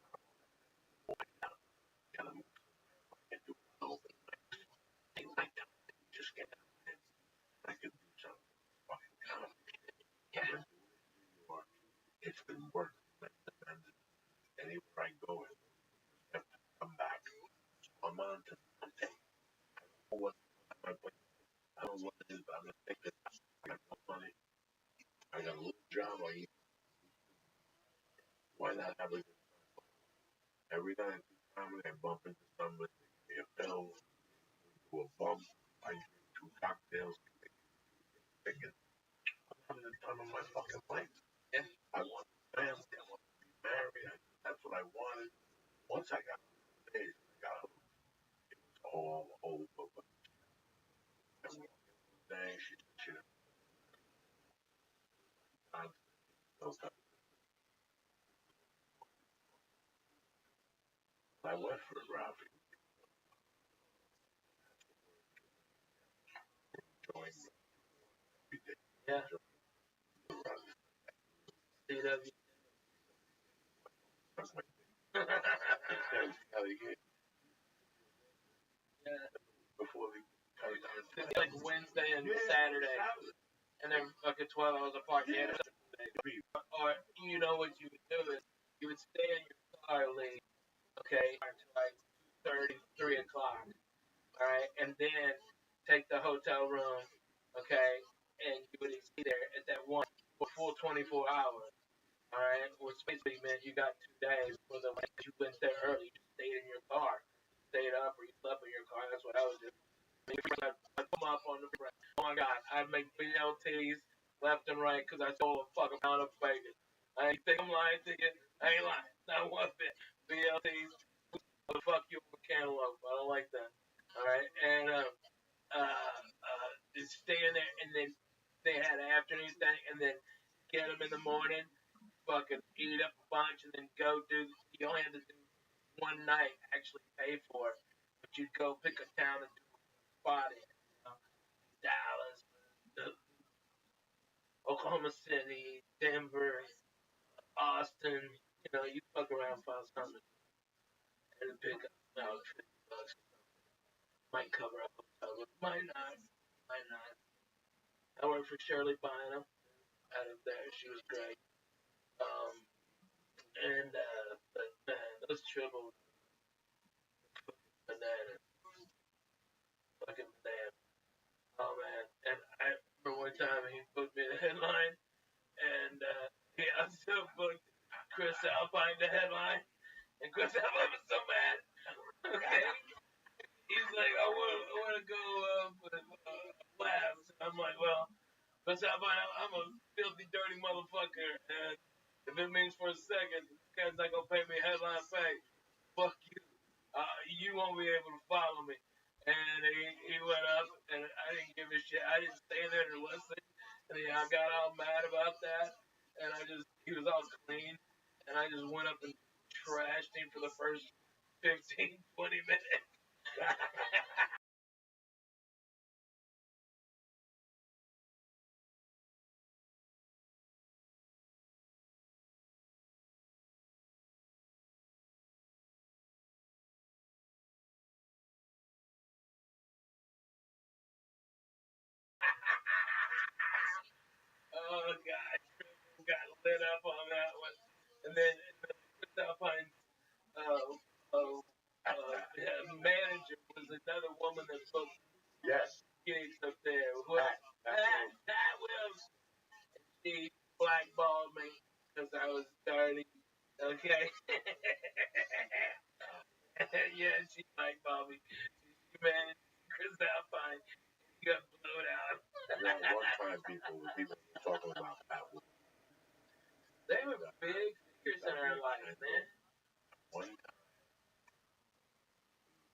B: Just get out there. I can do something fucking comedy.
A: Yeah.
B: It's been working. Anywhere I go, I have to come back. I'm on to something. I don't know what I don't know what it is, but I'm gonna take it. I got no money. I got a little job. Why not have a good time? Every night I do comedy, I bump into somebody, they give me a pill, do a bump, I drink 2 cocktails, thinking, I'm having the time of my fucking life.
A: Yeah.
B: I want family, I want to be married, that's what I wanted. Once I got on the stage, it was all over. And we one day, she I went for it, Ralphie.
A: Yeah. CW. Yeah.
B: Before they
A: It's like Wednesday and Saturday, and then fucking 12 hours apart. Yeah. Or you know what you would do is you would stay in your car late, okay, until like 2:30, 3 o'clock. All right, and then take the hotel room, okay, and you would stay there at that one for full 24 hours. All right, which basically meant you got 2 days for the like you went there early. You stayed in your car, stayed up, or you slept in your car. That's what I was doing. I'd come up on the front. Oh my God, I'd make BLTs left and right because I stole a fucking pound of bacon. I ain't think I'm lying to you. I ain't lying. Not one bit. BLTs, fuck you with cantaloupe. I don't like that. All right, and just stay in there, and then they had an afternoon thing, and then get them in the morning, fucking eat up a bunch, and then go do. You only had to do one night, actually pay for it, but you'd go pick a town and do a spot in. You know? Dallas, Oklahoma City, Denver, Austin. You know, you fuck around, find something, and pick up about $50. Might cover up hotel room, might not, might not. I worked for Shirley Bynum out of there. She was great. Um, and but man, those triple bananas, fucking bananas. Oh man, and I remember one time he booked me the headline, and he also booked Chris Alpine the headline, and Chris Alpine was so mad. Okay, he's like, I want to go with Labs. I'm like, well, Chris Alpine, I'm a filthy, dirty motherfucker, and if it means for a second, this guy's not gonna pay me headline pay. Fuck you. You won't be able to follow me. And he went up, and I didn't give a shit. I didn't stay there to listen. And I got all mad about that. And he was all clean. And I just went up and trashed him for the first 15, 20 minutes. Oh, God. Got lit up on that one. And then Chris Alpine, uh, uh, manager was another woman that booked gigs up there. That Wills. She blackballed me because I was dirty. Okay. Yeah, she blackballed me. She managed Chris Alpine. He got blowed out.
B: one time people were talking about that.
A: They were big figures in our life, man.
B: One time,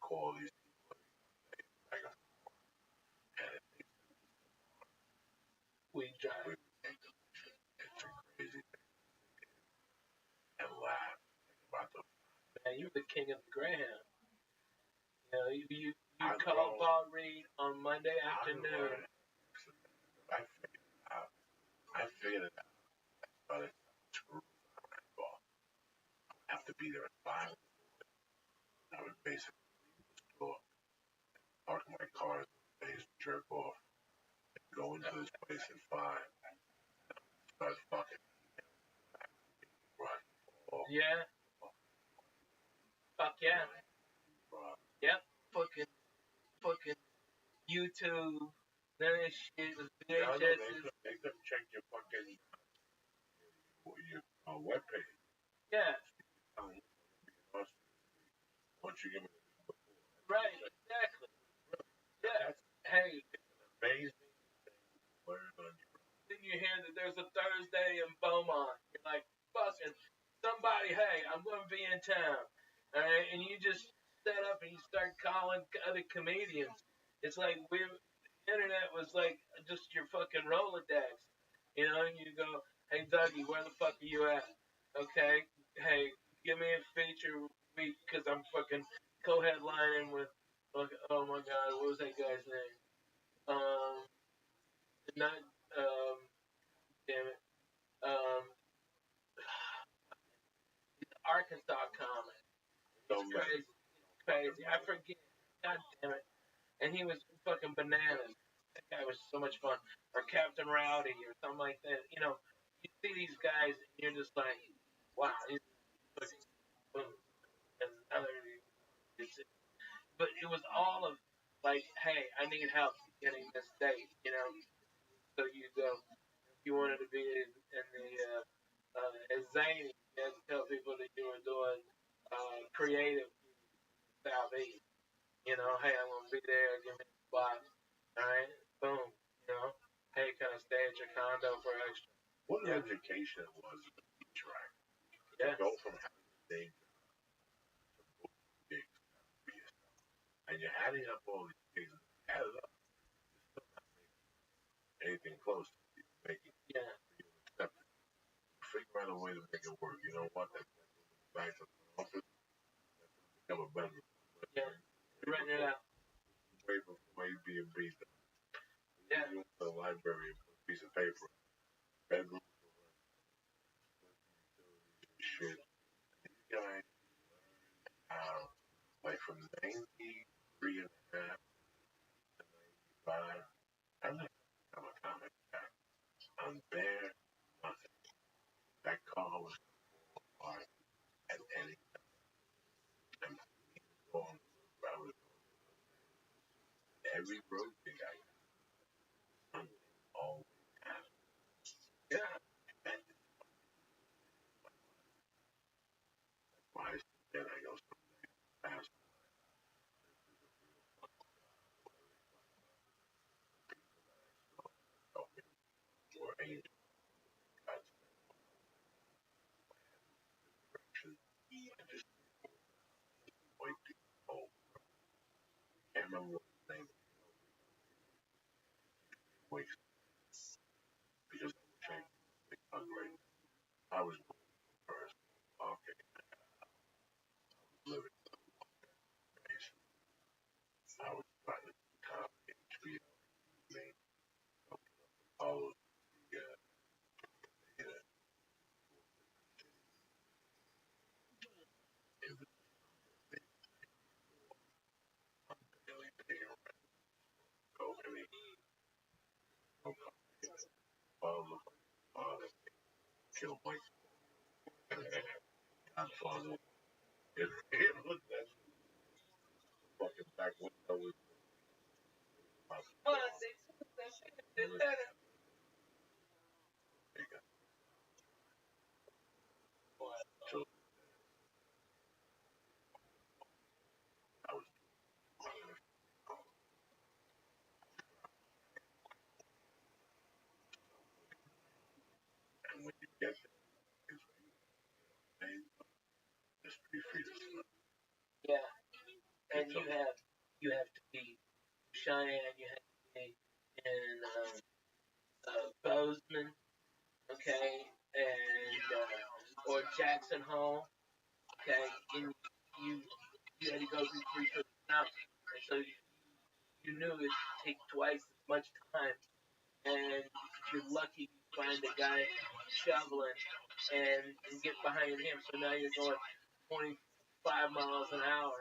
B: call these people,
A: We drive.
B: It's a crazy thing. And laugh about the.
A: Man, you were the king of the Greyhound. You know, you
B: I
A: called
B: know.
A: Paul Reed on Monday afternoon.
B: I figured it out. But it's screw I have to be there at 5. I would basically leave the store, park my car, jerk off, go into this place at 5, start fucking run.
A: Yeah. Fuck yeah. Yep. Fucking YouTube. None of this shit was VHS's.
B: They couldn't check your fucking webpage.
A: Yeah.
B: Once you give me
A: Right. Exactly. Yeah. Hey.
B: amazing learn on your
A: Then you hear that there's a Thursday in Beaumont. You're like, fucking somebody, hey, I'm going to be in town. All right, and you just set up and you start calling other comedians. It's like the internet was like just your fucking Rolodex. You know, and you go, hey, Dougie, where the fuck are you at? Okay, hey, give me a feature week because I'm fucking co-headlining with, oh my God, what was that guy's name? Not, damn it. Um, Arkansas comic. He's crazy. Crazy. I forget. God damn it. And he was fucking bananas. That guy was so much fun. Or Captain Rowdy or something like that. You know, you see these guys and you're just like, wow, he's fucking boom. And another, but it was all of like, hey, I need help getting this date, you know. So you go, if you wanted to be in the as zany, you had to tell people that you were doing creative Southeast. You know, hey, I'm gonna be there. Give me a spot. All right, boom. You know, hey, can I stay at your condo for extra?
B: What an education it was in the beach rack.
A: Yeah.
B: To go from having a day job to booking gigs for yourself. And you're adding up all these gigs. Add it up. You're still not making anything close to what you're making.
A: Yeah.
B: You accept it. Figure out a way to make it work. You know what? That's back to the office. That's going to become a bedroom.
A: Yeah. Renting it out.
B: Way before Airbnb.
A: Yeah.
B: You went to the library and put a piece of paper. Bedroom for rent. Shit. These guys learn like from 93 and a half to 95. I like I'm a comic back. I'm there. Nothing. That car was apart at any time. And on I was every road gig I got. Something always happened. Yeah. And why is then I go fast or angel God's direction. I just wait to go. Can't remember what his name was. Because I was trying to hungry. I was first. Okay. Living base. I was trying to cop HBO main all of the data in the daily pay rent. Go any no payment. All of father kill Mike. Godfather. It was that fucking back window was so I was and when you get there it's just be free to sleep.
A: Yeah. And you have to be Cheyenne. You have to be in Bozeman, okay, and or Jackson Hole, okay, and you had to go through three trips now, and so you knew it would take twice as much time, and if you're lucky, you find a guy shoveling and get behind him, so now you're going 25 miles an hour,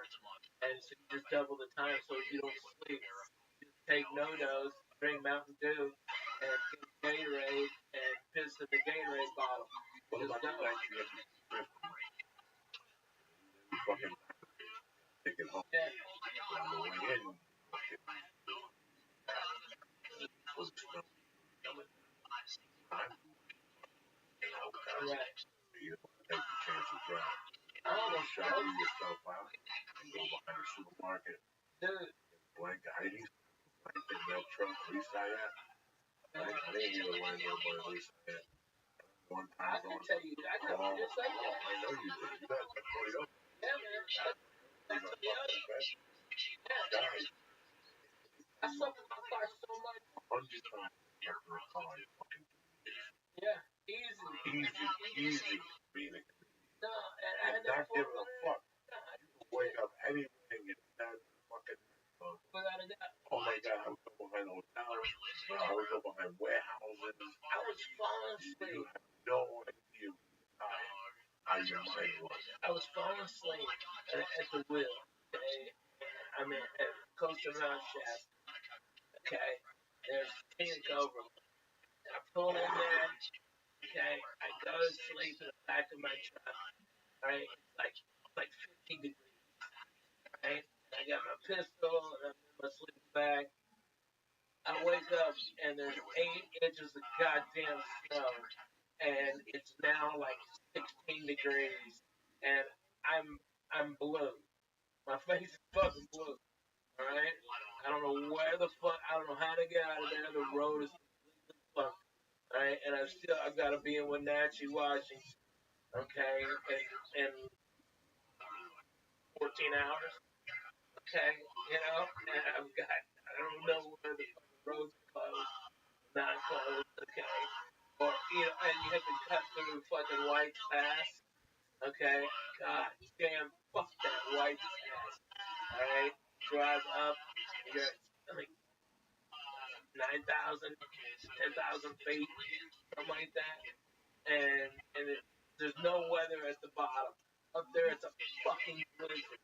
A: and so you just double the time, so you don't sleep. You just take no-dos, drink Mountain Dew, and get Gatorade, and piss in the Gatorade bottle.
B: What
A: Just
B: about the
A: go.
B: fact you have to fucking take it home?
A: Yeah.
B: On the way in, for the snow coming time
A: Right.
B: you don't take the chance to drive.
A: I almost
B: Shower yourself out and go behind the supermarket,
A: dude.
B: blanket Heidi's, blanket in that truck, Lisa at. I didn't even line up by Lisa at. One
A: I
B: time
A: can
B: going,
A: tell you, I can
B: oh,
A: just like that.
B: I know you did. You got that Toyota.
A: Yeah, man.
B: That's my fucking best. Guys,
A: I slept in my car so much.
B: 100 times kept in the car in fucking
A: Yeah, easy.
B: being a
A: No, and I
B: and not giving a fuck. You can wake up anywhere and get that fucking
A: without a doubt.
B: oh my god, I was up behind hotels, I was up behind warehouses,
A: I was falling
B: your mind was.
A: I was falling asleep at the wheel. Okay, I'm at Coastal Round Shaft. Okay, there's Phoenix over me. I pull in there. Okay, I go to sleep in the back of my truck. Right, it's like 15 degrees. Right, I got my pistol and I'm in my sleeping bag. I wake up and there's 8 inches of goddamn snow, and it's now like 16 degrees, and I'm blue. My face is fucking blue. All right. I don't know where the fuck. I don't know how to get out of there. The road is completely fucked. All right, and I've got to be in Wenatchee, Washington. Okay, in 14 hours. Okay, and I don't know where the fucking road's closed, not closed. Okay, or and you have to cut through fucking White's Pass. Okay, god damn, fuck that White's Pass. All right, drive up. You're like 9,000, 10,000 feet, something like that, and there's no weather at the bottom. Up there, it's a fucking blizzard.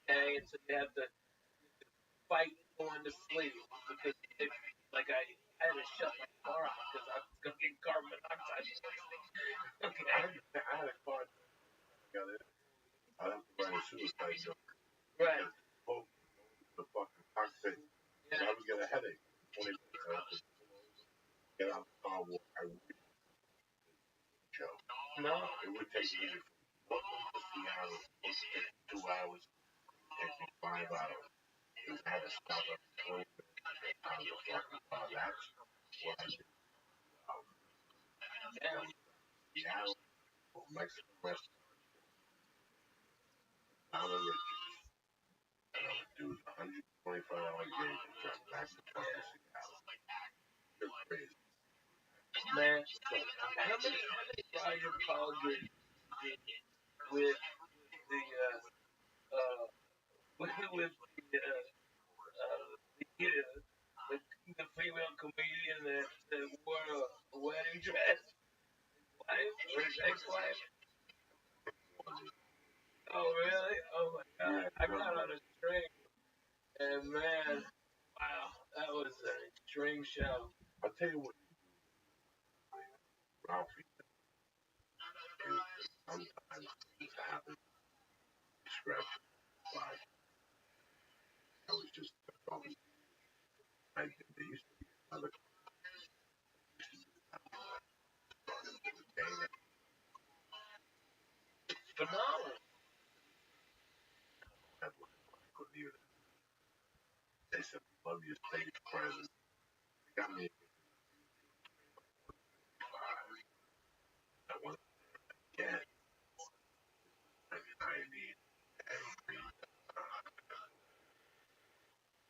A: Okay, and so you have to fight going to sleep because like I had to shut my car off because I was gonna get carbon monoxide. Okay,
B: I had a car. Got it. I have to write a suicide note.
A: Right.
B: The fucking cockpit. Yeah. I would get a headache. 20 minutes. I have to get out of the car. Walk. I would show.
A: No.
B: It would take me 3 hours. 2 hours. It would take me 5 hours. Because I had to stop at 20 minutes out of the fucking car. That's what I did. Seattle, Mexican restaurant, down the Richards. And I would do $125 gauge and drive back to Seattle. It's crazy.
A: Man, how many Roger Paul with the the female comedian that wore a wedding dress? Wife or his ex-wife? Oh really? Oh my god! I got on a string, and man, wow, that was an extreme show.
B: I'll tell you what, Ralphie, sometimes things happen. Scratch by. I was just talking. There used to be another
A: Phenomenal.
B: They said, love your stage presence. They got me I want to get I need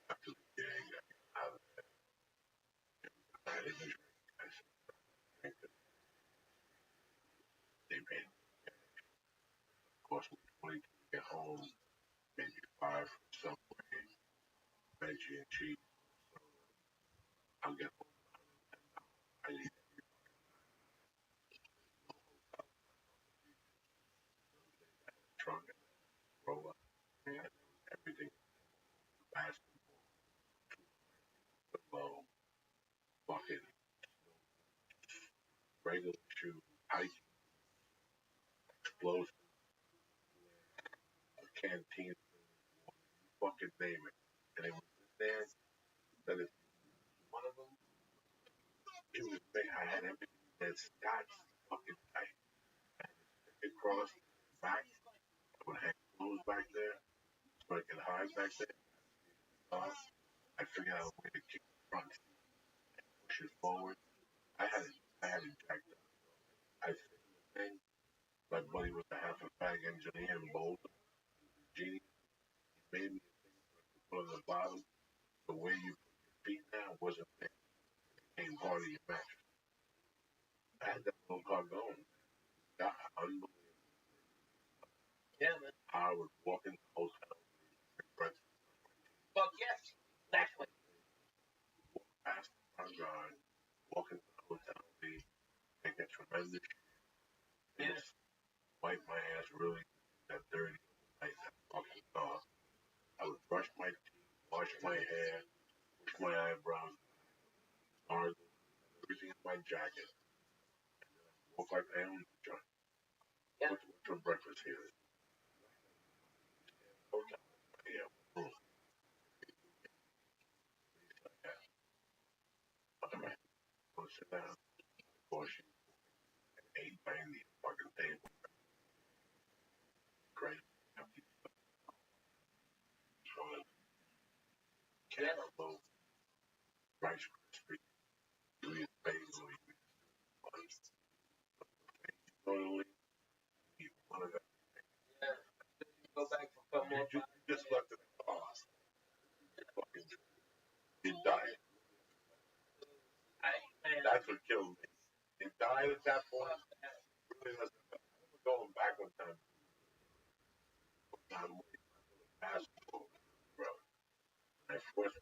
B: after the gig. Out of it. I didn't drink. I said, drink it. They made it cost me 20 to get home, maybe 5 from Subway, veggie and cheese. So I'll get home. I need trunk and roll up. And everything basketball, football, bucket, regular shoe, hiking, explosive, a canteen, fucking name it. And it was in there that if one of them, it was big. I had everything that Scott's fucking tight. It crossed back. I would have clothes back there so I could hide back there. I figured out a way to kick the front, push it forward. I had it jacked up. I fixed the thing. My buddy was a half a bag engineer in Boulder. Genie made me put on the bottom. The way you put your feet down wasn't there. It came part of your mattress. I had that little car going. Got unbelievable.
A: Yeah, man.
B: I was walking the hotel.
A: Fuck yes, exactly.
B: Walk past the front yard, walking to the hotel. Make a tremendous. Yes. Wife wipe my ass really that dirty like that fucking dog. I would brush my teeth, wash my hair, wash my eyebrows, stars, everything in my jacket, walk like I own the joint.
C: Yeah.
B: What's for breakfast here? Hotel. Yeah, room. Yeah. All right. Go sit down. Course you ate by the fucking table. Great. Empty. Cantaloupe. Rice Krispies. You eat bagel. You eat lunch. Totally. Eat one of them.
A: Yeah. Go back for a couple more.
B: You just left it off. Fucking. You died.
A: Man.
B: That's what killed me. You died at that point. Really doesn't matter. I'm going back one time. I'm basketball, bro. I forced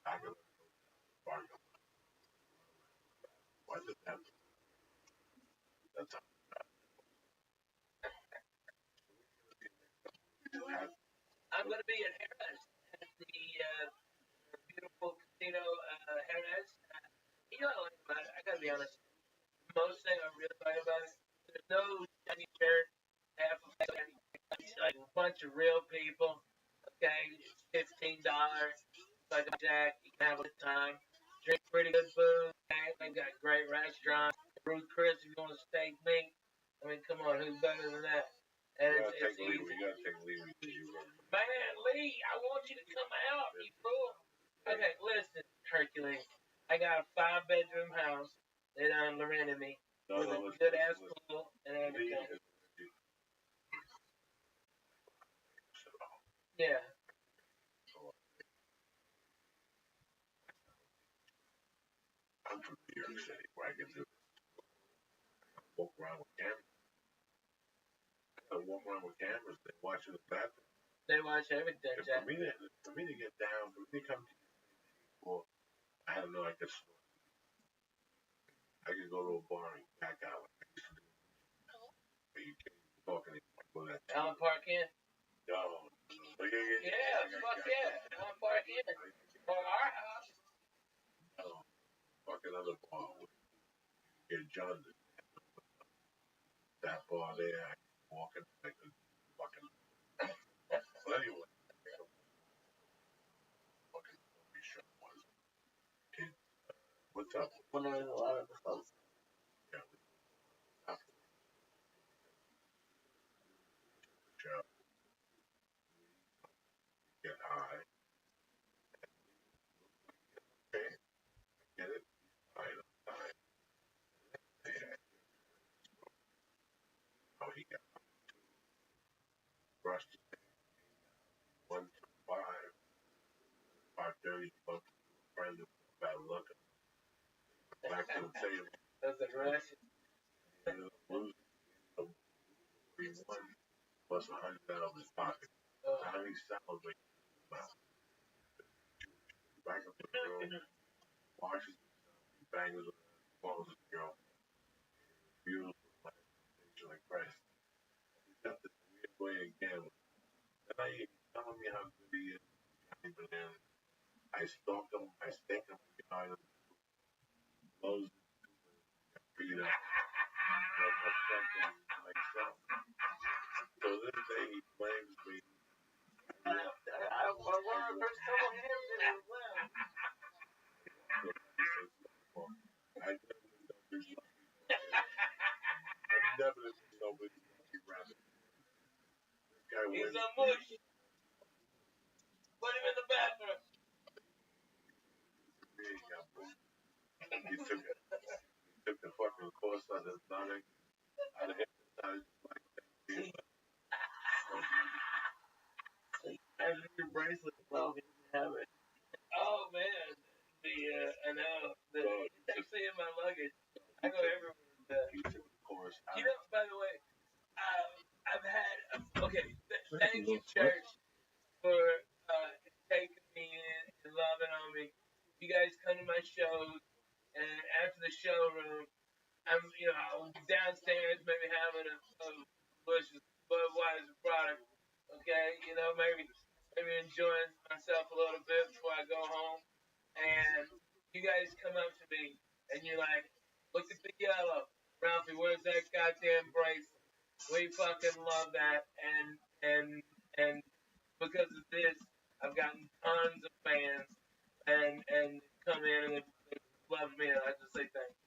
B: back in the park. Why did that? That's how
A: I'm going to be at Harris at the beautiful casino Harris. You know, I got to be honest. Most thing I really like about it, there's no shiny shirt, half of like a bunch of real people. Okay, it's $15. Like a jack, you can have a good time. Drink pretty good food. Okay, they got great restaurants. Ruth Chris, if you want a steak meat. I mean, come on, who's better than that? And
B: we gotta
A: it's
B: take leave.
A: easy.
B: We gotta take leave because you were.
A: Man, Lee, I want you to come out, you fool. Okay, listen, Hercules. I got a 5-bedroom house that rented me with a good ass pool and everything. Yeah.
B: I'm from New York City, where I can do walk around with cameras. I walk around with cameras. They watch in the bathroom.
A: They watch everything, Jack.
B: For me to get down, for me to come to people, I don't know. I could go to a bar and back out. Like I used to do. But you can't talk anymore. Go that.
A: Alan Park in?
B: No.
A: Yeah, fuck yeah. Alan Park in. For our house.
B: No. Fucking other bar. Get John. That bar there. I walking like a fucking. Well, anyway. Fucking show was. What's up?
C: When there was a lot of the folks.
B: Yeah. Get high. Okay. Get it. High. How he got brushed 1 to 5:30. Spoke to a friend of bad luck. Back to the table.
A: That's aggressive.
B: Ended up losing. We won plus 100 out of his pocket. How he celebrated. Back up to the room. Washes himself. He bangs with her. Follows his girl. Beautiful manifestation like Christ. He got this weird way again. Then he's telling me how good he is. Johnny Banana. I stalked him. I staked him behind him. Blows his feet up. Like a fucking myself. So this day he blames me.
C: I wonder if there's still him in as well.
B: I never been nobody's lucky rabbit. This guy
A: He's
B: wins.
A: a mush. Put him in the bathroom.
B: He took the fucking course on his stomach. I'd have hypnotized like that.
C: I have your bracelet as well. If you have it.
A: Oh, man. I know. It's actually in my luggage. I go everywhere with that.
B: He took the course.
A: You know, by the way, I've had, okay, thank you, church, for taking me in and loving on me. You guys come to my shows, and after the showroom, I'm downstairs maybe having a Bush's Budweiser product. Okay, you know, maybe enjoying myself a little bit before I go home. And you guys come up to me and you're like, look at the yellow. Ralphie, where's that goddamn bracelet? We fucking love that. And because of this, I've gotten tons of fans and come in and they love me. And I just say thank you.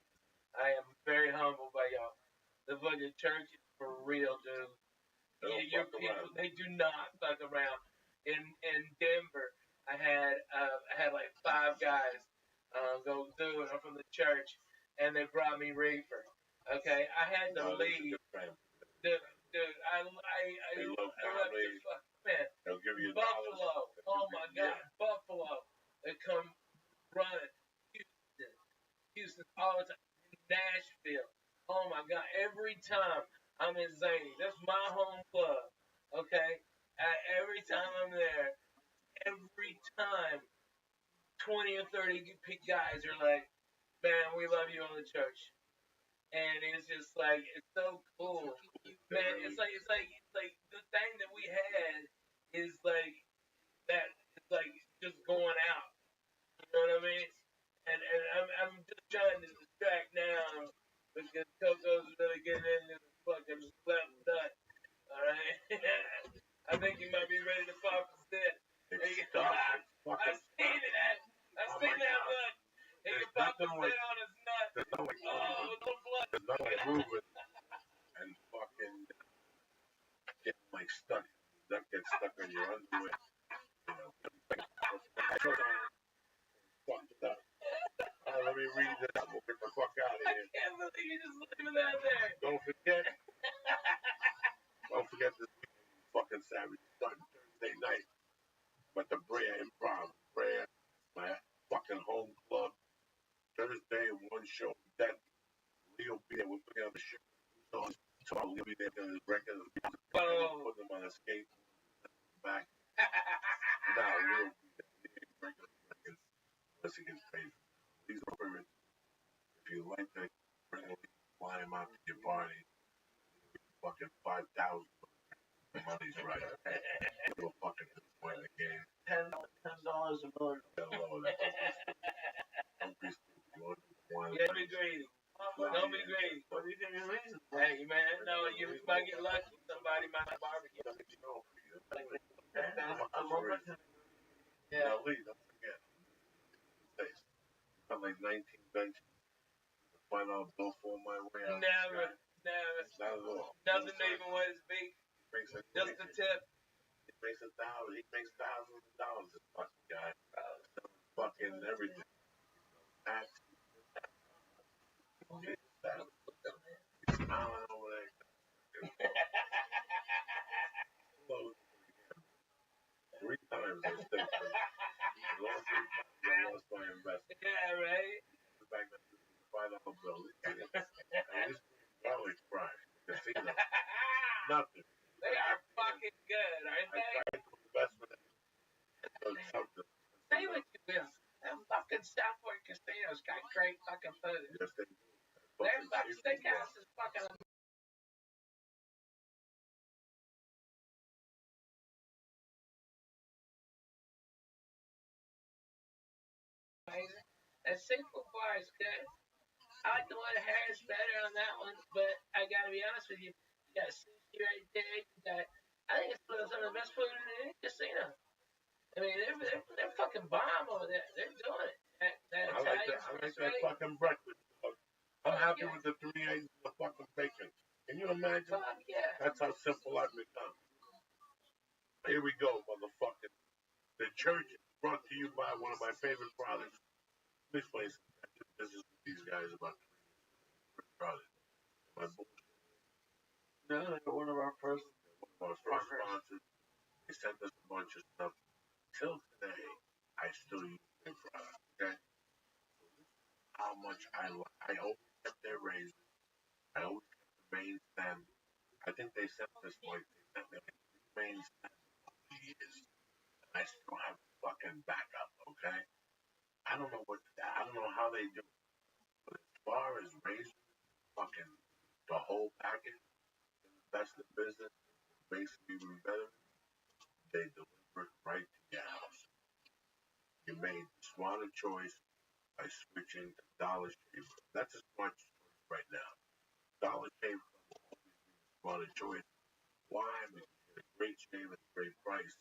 A: I am very humbled by y'all. The fucking church is for real, dude. Your people, they do not fuck around. In Denver, I had like 5 guys go through and I'm from the church, and they brought me reefer. Okay, I had to leave. Dude, I
B: love
A: left the fuck man.
B: They'll give you
A: Buffalo. Oh my God, Buffalo. They come running. Houston all the time. Nashville. Oh my God, every time I'm in Zany, that's my home club. Okay, every time I'm there, every time 20 or 30 guys are like, "Man, we love you on the church," and it's just like it's so cool, man. It's like the thing that we had is like that. It's like just going out. You know what I mean? And I'm just trying to distract now because Coco's really getting into the fucking left nut. All right, I think he might be ready to pop his head. I've seen it. I've seen that nut. He can pop his head on his nut. Oh, no blood.
B: There's no like moving and fucking getting like stuck. That gets stuck on your underwear. You know, fuck that. Let me read this. We'll get the fuck out of
A: I
B: here.
A: can't believe you just leaving that there.
B: Don't forget this fucking Saturday, starting Thursday night. But the Brea Improv, Brea, my fucking home club. Thursday, one show. Then Leo be there. We're putting on the show. So I'll be there for his record. Put them on a skate. Back. Now Leo be there. Regular records. Unless he gets paid. These are favorites. If you like to bring him, fly him out to your party. Fucking 5,000. The money's right. We'll fucking win the game.
C: $10 a million.
B: Don't be stupid.
A: Yeah, be greedy. Don't be greedy.
C: What do you think is the reason?
A: Hey, man, no, you might get lucky. Somebody might barbecue.
B: Yeah, Lee, don't forget. I'm like 19 benches. Find out bill for my way out.
A: Never.
B: Not at all.
A: Nothing even what it's big. Just the tip.
B: He makes $1,000. He makes thousands of dollars. This fucking guy. Fucking everything. Tax. He's smiling over there. 3 times I stayed. I lost my investment.
A: Yeah, right?
B: Back to the $5 bill. And this garlic fries. Casino. Nothing.
A: They are fucking good, aren't they?
B: I tried to invest with it. Something.
A: Say what you will. Them fucking Southport casinos got great fucking food.
B: Yes, they do.
A: Their fucking steakhouse is fucking amazing. That seafood bar is good. I like the one at Harris better on that one, but I gotta be honest with you. You got sushi right there. You got, I think it's some of the best food in any casino. I mean, they're fucking bomb over there. They're doing it. That
B: I like that. I like that fucking breakfast. I'm happy with the 3 eggs and the fucking bacon. Can you imagine?
A: Fuck yeah.
B: That's how simple I've become. Here we go, motherfucker. The church is brought to you by one of my favorite products. This place, I did business with these guys about 3 years. My bullshit.
C: No, they're one of our first
B: sponsors. They sent us a bunch of stuff. Till today, I still use their product. Okay? So this is how much I always kept their razors. I always kept the main stand. I think they sent me like main stand for years. And I still have the fucking backup, okay? I don't know how they do it. But as far as razors, fucking the whole package, best in business, basically with veterans, they deliver it right to your house. You made the smarter choice by switching to Dollar Shave. That's a smart choice right now. Dollar Shave will always be the smarter choice. Why? Because you get a great shave at a great price,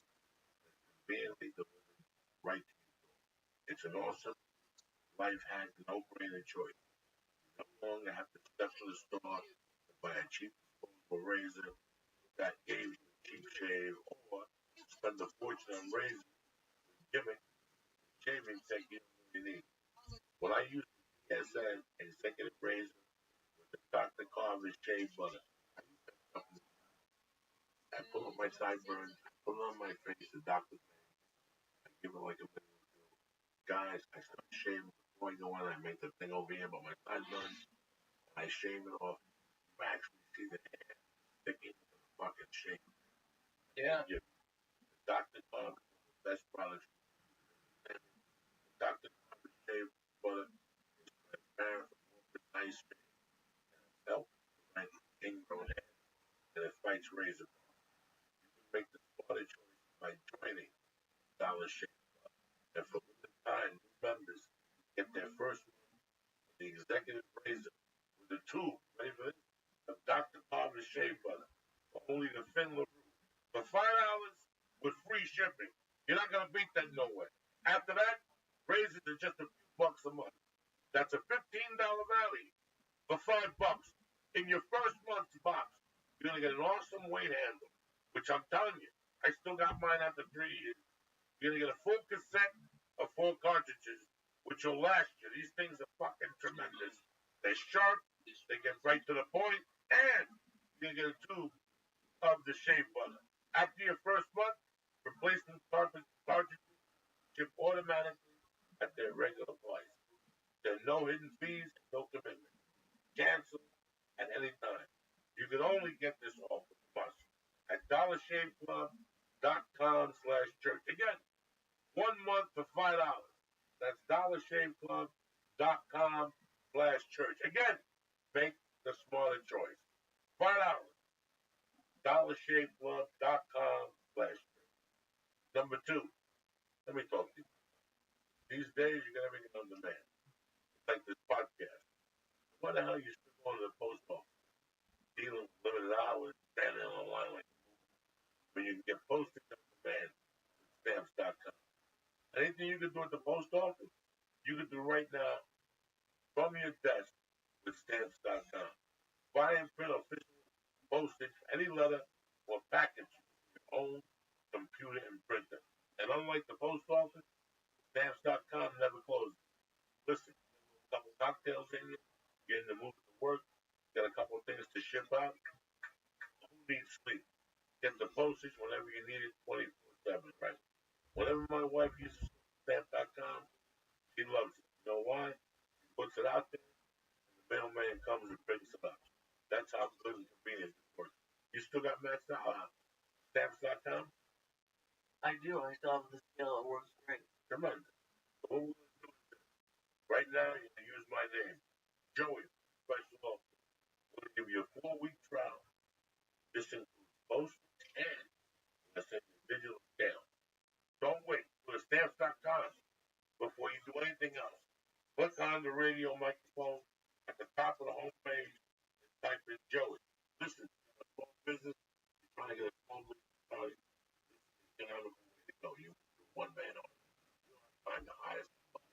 B: conveniently delivered right to you. It's an awesome life hack, no-brainer choice. You no longer have to step to the store and buy a cheap disposable razor that gave you a cheap shave, or spend a fortune on razors with gimmicks and shaving tech you don't really need. When I use the PSN executive razor with the Dr. Carver's shave butter, I use that stuff in the I pull up my sideburns, I pull it on my face, the doctor's name, I give it like a minute or two. Guys, I start shaving before I go on. I make the thing over here, but my sideburns, I shave it off. You actually see the hair sticking to the fucking shave.
A: Yeah.
B: You, Dr. Carver, the best products. Dr. Carver shave butter is transparent for more precise shave. Help prevent ingrown hair, and it fights razor. You can make the smarter choice by joining Dollar Shave. And for limited time, new members get their first month of the executive razor with a tube, ready for this, of Dr. Carver's shave butter for only the Finland route. For $5 with free shipping. You're not gonna beat that nowhere. After that, razors are just a few bucks a month. That's a $15 value for $5 in your first month's box. You're gonna get an awesome weight handle, which I'm telling you, I still got mine after 3 years. You're gonna get a full cassette of 4 cartridges, which will last you. These things are fucking tremendous. They're sharp, they get right to the point, and you're gonna get a tube of the shave butter. After your first month, replacement cartridges ship automatically at their regular price. There are no hidden fees, no commitment. Cancel at any time. You can only get this offer from us at dollarshaveclub.com/church. Again, 1 month for $5. That's dollarshaveclub.com/church. Again, make the smarter choice. $5. dollarshaveclub.com/church. Number two, let me talk to you. These days, you got everything on demand. It's like this podcast. Why the hell you still going to the post office, dealing with limited hours, standing on the line like when you can get postage on demand with stamps.com? Anything you can do at the post office, you can do right now from your desk with stamps.com. Buy and print official postage for any letter or package with your own computer and printer. And unlike the post office, stamps.com never closes. Listen, a couple cocktails in you, you're in the mood to work, got a couple things to ship out. Who needs sleep? Get the postage whenever you need it, 24/7, right? Whenever my wife uses stamp.com, she loves it. You know why? She puts it out there, and the mailman comes and picks it up. That's how good and convenient it works. You still got stamps.com?
C: I do. I still have the scale. It works great.
B: Tremendous. So what we're going to do is this. Right now, you're going to use my name, Joey, special offer. We're going to give you a 4-week trial. This includes postage and let's say the digital scale. Don't wait. Go to stamps.com before you do anything else. Click on the radio microphone at the top of the homepage and type in Joey. Listen, you're a small business, you're trying to get a small business started. This is the economical way to go. You one man on it. You don't have time to hire somebody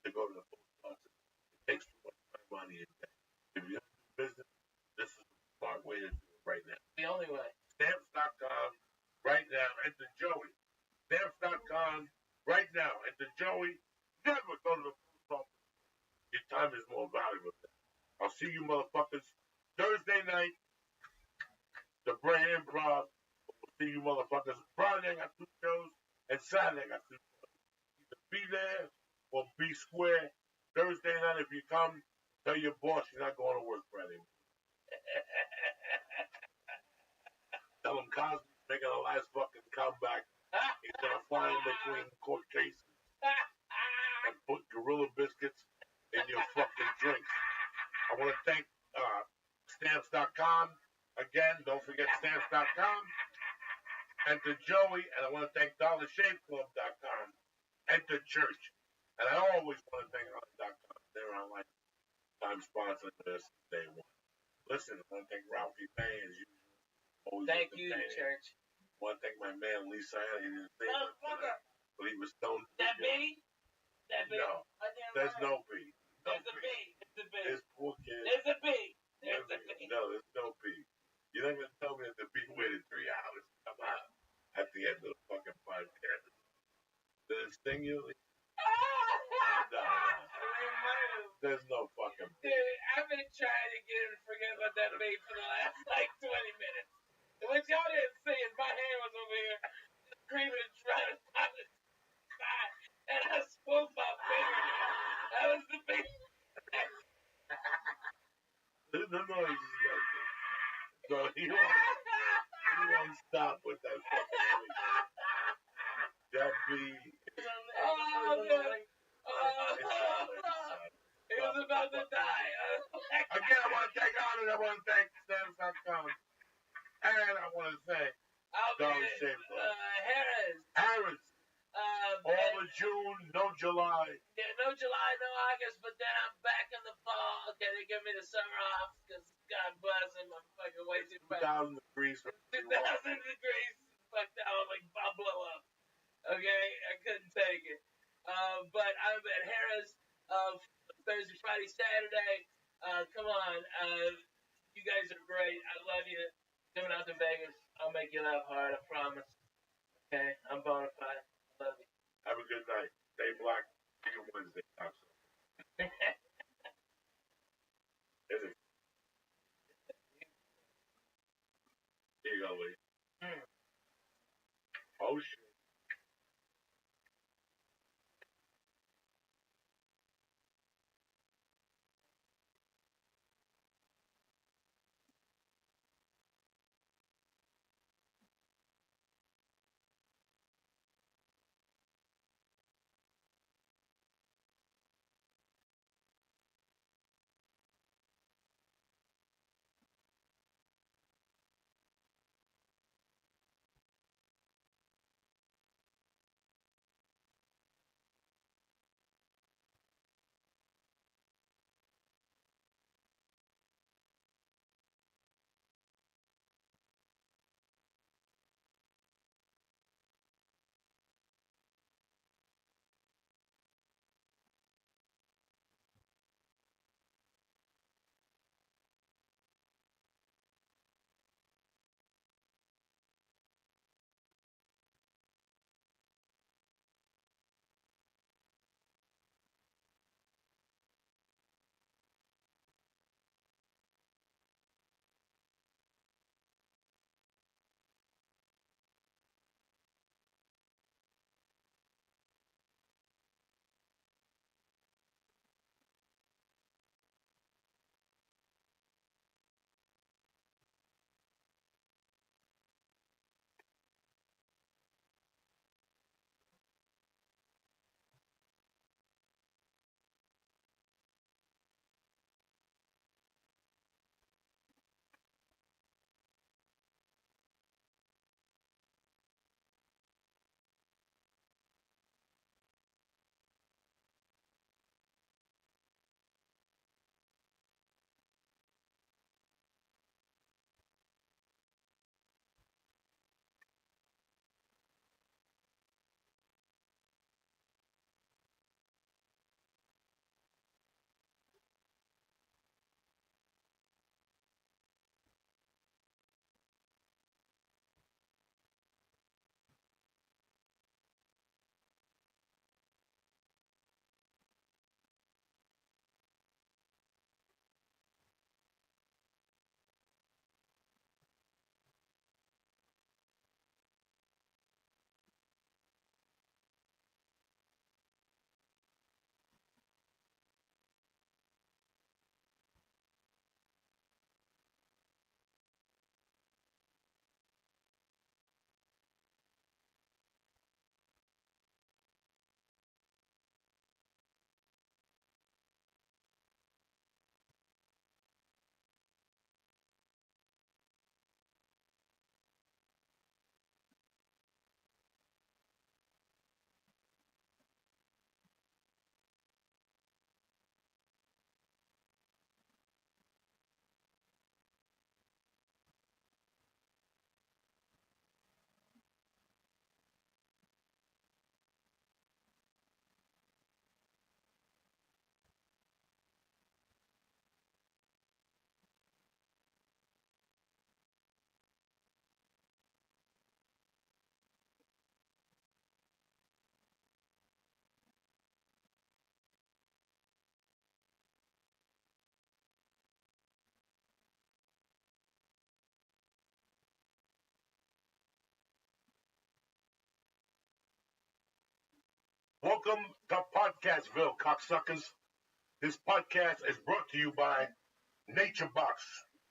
B: to go to the post office. It takes too much time out of your day. If you're going to do business, this is the smart way to do it right now.
A: The only way.
B: Stamps.com right now. Enter Joey. Stamps.com right now. Enter Joey. Never go to the post office. Your time is more valuable. I'll see you motherfuckers Thursday night. The Bray Improv. We'll see you motherfuckers Friday. I got 2 shows. And Saturday I got 2 shows. Either be there or be square. Thursday night if you come, tell your boss you're not going to work Friday. Tell him Cosby's making a last fucking comeback. He's going to fly in between court cases and put gorilla biscuits in your fucking drink. I want to thank stamps.com Again, don't forget stamps.com. Enter Joey, and I want to thank DollarShaveClub.com. Enter Church. And I always want to thank Online.com. They're online time sponsoring this day one. Listen, I want to thank Ralphie May as usual. Always
C: Thank you, Church.
B: I want to thank my man Lisa. He didn't say much tonight, but he was stoned.
C: That B? That B?
B: No, there's no B. No
C: There's a B. It's a B.
B: This poor kid.
C: There's a B. There's a B.
B: No, there's no B. You don't even tell me that the B waited 3 hours to come out at the end of the fucking podcast. Did it sting you? No. There's no fucking B.
C: Dude, I've been trying to get him to forget about that B for the last like 20 minutes. What y'all didn't see is my hand was over here screaming and trying to stop it. And I spoke my finger. That was the B.
B: The noise is like this. So he won't stop with that fucking B. That B.
C: Oh, man. He was about to die.
B: Again, I want to thank Honor. I want to thank Stamps.com. And I want to thank Dollar Shave Club. Harris. All of June, no July.
C: Yeah, no July, no August, but then I'm back in the fall. Okay, they give me the summer off because God bless them, I'm fucking way too fast.
B: 2,000 degrees.
C: 2,000 degrees. Fuck that, I was like, I'll blow up. Okay, I couldn't take it. But I'm at Harris Thursday, Friday, Saturday. Come on. You guys are great. I love you. Coming out to Vegas, I'll make you laugh hard, I promise. Okay, I'm bona fide. I love you.
B: Have a good night. Stay black. See you Wednesday. Is it? Here you go, Lee. Oh, shit. Welcome to Podcastville, cocksuckers. This podcast is brought to you by Nature Box.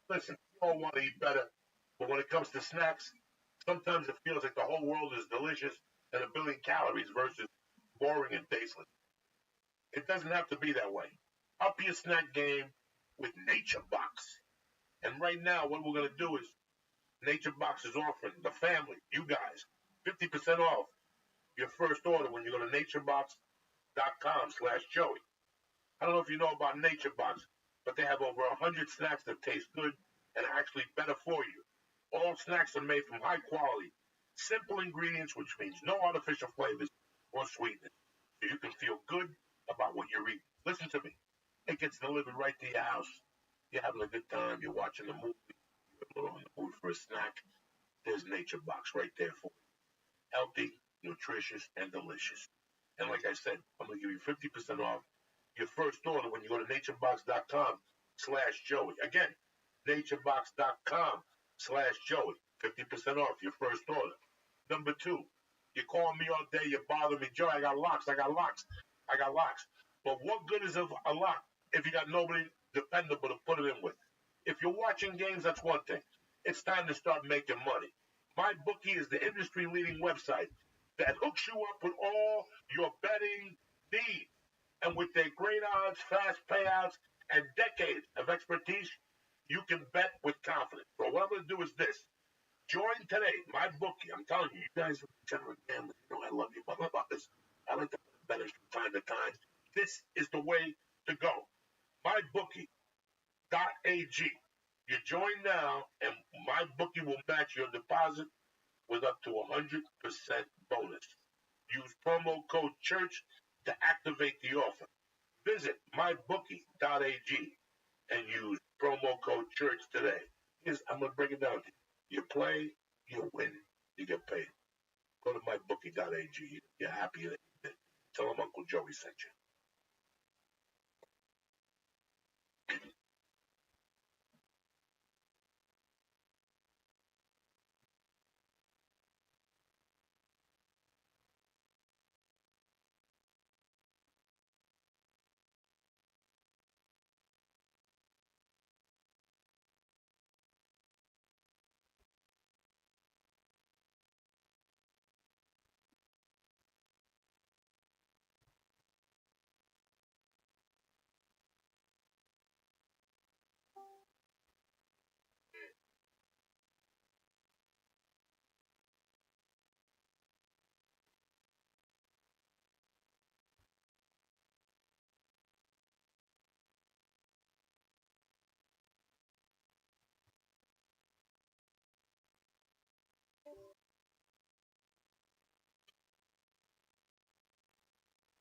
B: Listen, you all want to eat better, but when it comes to snacks, sometimes it feels like the whole world is delicious and a billion calories versus boring and tasteless. It doesn't have to be that way. Up your snack game with Nature Box. And right now, what we're going to do is Nature Box is offering the family, you guys, 50% off your first order when you go to naturebox.com/Joey. I don't know if you know about Nature Box, but they have over 100 snacks that taste good and are actually better for you. All snacks are made from high quality, simple ingredients, which means no artificial flavors or sweetness. So you can feel good about what you're eating. Listen to me. It gets delivered right to your house. You're having a good time. You're watching a movie. You're in the mood for a snack. There's Nature Box right there for you. Healthy, nutritious, and delicious. And like I said, I'm going to give you 50% off your first order when you go to naturebox.com/Joey. Again, naturebox.com/Joey. 50% off your first order. Number two, you call me all day, you bother me, Joey, I got locks. But what good is a lock if you got nobody dependable to put it in with? If you're watching games, that's one thing. It's time to start making money. MyBookie is the industry-leading website that hooks you up with all your betting needs. And with their great odds, fast payouts, and decades of expertise, you can bet with confidence. So what I'm going to do is this. Join today, MyBookie. I'm telling you, you guys are generous gamblers. You know I love you, motherfuckers. I like to put betters from time to time. This is the way to go. MyBookie.ag. You join now, and MyBookie will match your deposit with up to 100% bonus. Use promo code CHURCH to activate the offer. Visit mybookie.ag and use promo code CHURCH today. I'm going to break it down to you. You play, you win, you get paid. Go to mybookie.ag. You're happy that you did. Tell them Uncle Joey sent you.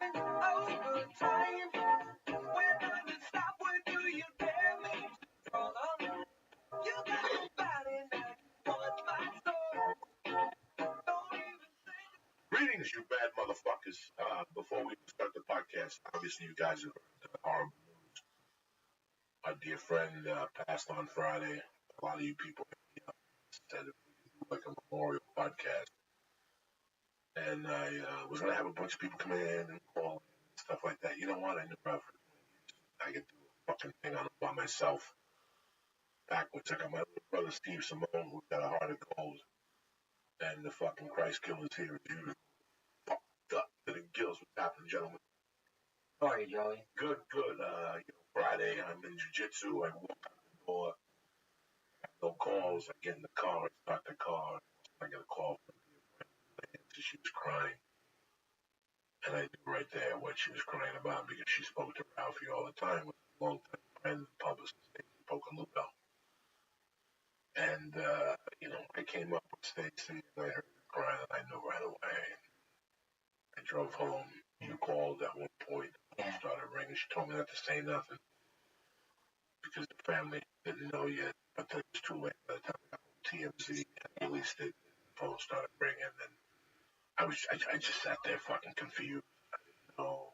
B: Over time, when I can stop, where do you dare me to draw the line? You got nobody that wants my soul. Don't even think. Greetings, you bad motherfuckers. Before we start the podcast, obviously you guys have heard the horrible news. My dear friend passed on Friday. A lot of you people said if we could do like a memorial podcast. And I was going to have a bunch of people come in and call and stuff like that. You know what? I knew I could do a fucking thing on it by myself. Backwards. I got my little brother Steve Simone, who got a heart of gold. And the fucking Christ killers here as usual. Fucked up to the gills. What's happening, gentlemen?
C: How are you, Joey?
B: Good. Friday, I'm in jiu-jitsu. I walk out the door. No calls. I get in the car. I start the car. I get a call from she was crying. And I knew right there what she was crying about because she spoke to Ralphie all the time with a long-time friend and publicist named Pocaludo. And, I came up with Stacy and I heard her crying and I knew right away. I drove home. You called at one point. The phone started ringing. She told me not to say nothing because the family didn't know yet. But it was too late by the time I got TMZ and released it. The phone started ringing and I just sat there fucking confused. I didn't know.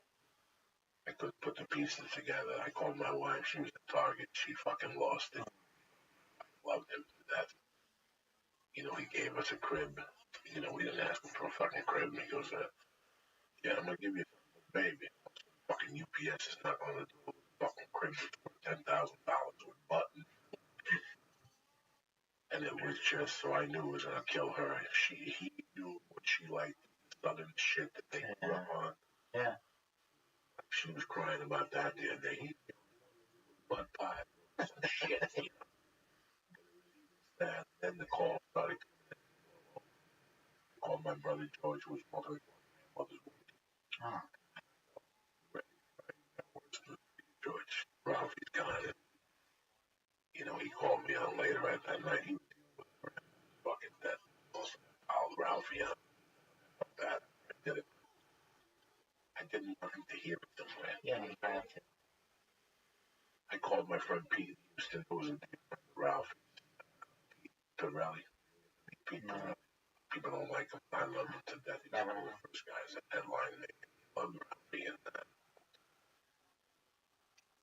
B: I couldn't put the pieces together. I called my wife. She was at Target. She fucking lost it. I loved him to death. He gave us a crib. We didn't ask him for a fucking crib. He goes, Yeah, I'm gonna give you something, baby. Fucking UPS is not gonna do it. Fucking criminals for $10,000 with buttons. And it was just so I knew it was gonna kill her. He knew what she liked, the southern shit that they grew up on.
C: Yeah.
B: She was crying about that the other day. He butt pie, some shit, you know. And then the call started coming in. I called my brother George, who was walking my mother's way. George, Ralphie's gone. And, you know, he called me on later that night. He was dealing with a fucking death. Also, called Ralphie on that. I didn't want him to hear it somewhere.
C: Yeah, you have to.
B: I called my friend Pete Houston, who was a dear friend of Ralphie. Pete Torelli. Pete Torelli. People don't like him. I love him to death. He's one of the first guys that headlined me. I love Ralphie. And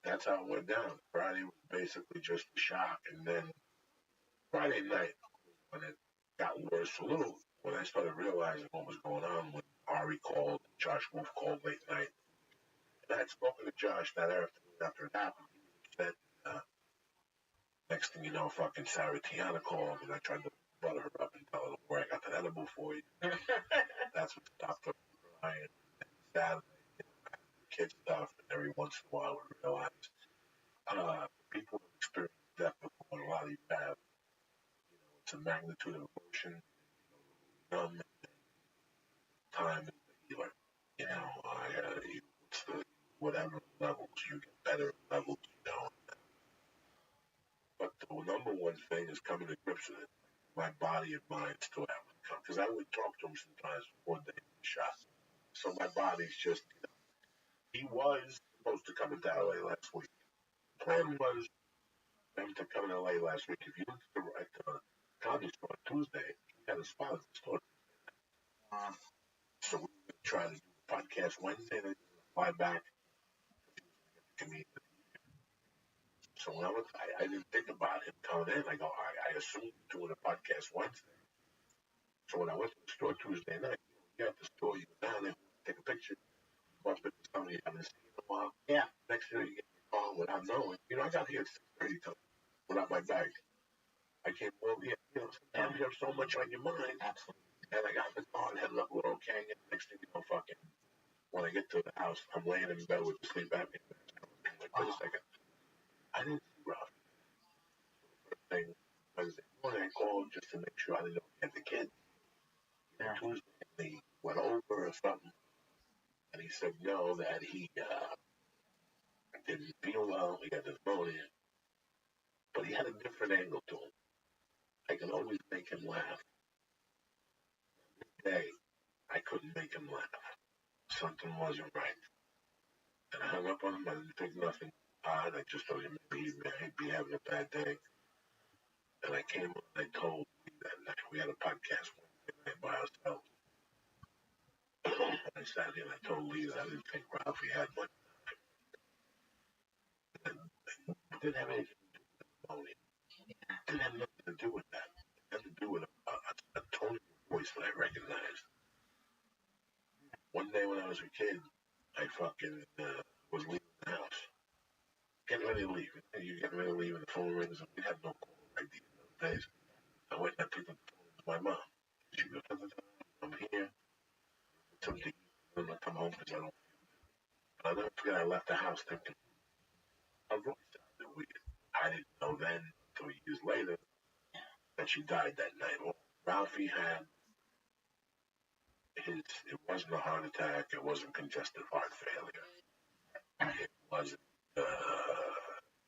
B: that's how it went down. Friday was basically just a shock. And then Friday night, when it got worse a little, when I started realizing what was going on, when Ari called, Josh Wolf called late night, and I had spoken to Josh that afternoon after it happened. He was upset. Next thing you know, fucking Sarah Tiana called, and I tried to butter her up and tell her where I got that edible for you. That's what stopped her from crying. And Saturday, you know, kid stuff, and every once in a while we realize people have experienced death before, and a lot of you have. You know, it's a magnitude of emotion, numb, and time is the healer. You know, it's the whatever levels you get better levels, you know. But the number one thing is coming to grips with it. My body and mind still haven't come because I would talk to him sometimes before they shot. So my body's just, you know, he was supposed to come into LA last week. The plan was for him to come to LA last week. If you look at the comedy store on Tuesday, he had a spot at the store. So we were going to try to do the podcast Wednesday, and then fly back. So when I didn't think about him coming in. I go, I assumed doing a podcast Wednesday. So when I went to the store Tuesday night, you at the store, you go down there, take a picture, bump into somebody you haven't seen in a while.
C: Yeah.
B: Next thing you get the call without knowing. You know, I got here at 6:30 without my bag. I came over here. You know, sometimes you have so much on your mind.
C: Absolutely.
B: And I got the call and had a little canyon. Next thing you know, fucking, when I get to the house, I'm laying in bed with the sleep apnea. I'm like, wait a second. I didn't see Ralph. First thing Wednesday morning, I called just to make sure I didn't get the kids. Yeah. Tuesday, he went over or something, and he said no, that he didn't feel well. He had pneumonia, but he had a different angle to him. I could always make him laugh. Today, I couldn't make him laugh. Something wasn't right. And I hung up on him. I didn't think nothing odd. I just thought maybe he'd be having a bad day. And I came up and I told Lee that night. We had a podcast Wednesday night by ourselves. And I sat here and I told Lee that I didn't think Ralphie had much. And it didn't have anything to do with the pneumonia. It didn't have nothing to do with that. It had to do with a tone of voice that I recognized. One day when I was a kid, I fucking was leaving the house. Getting ready to leave. You're getting ready to leave and the phone rings and we had no call ID in those days. I went and I picked up the phone to my mom. She goes, I'm here. Something to eat. I'm going to come home because I don't feel good. But I'll never forget I left the house thinking, her voice sounded weird. I didn't know then, 3 years later, that she died that night. Well, Ralphie had it wasn't a heart attack, it wasn't congestive heart failure. It wasn't,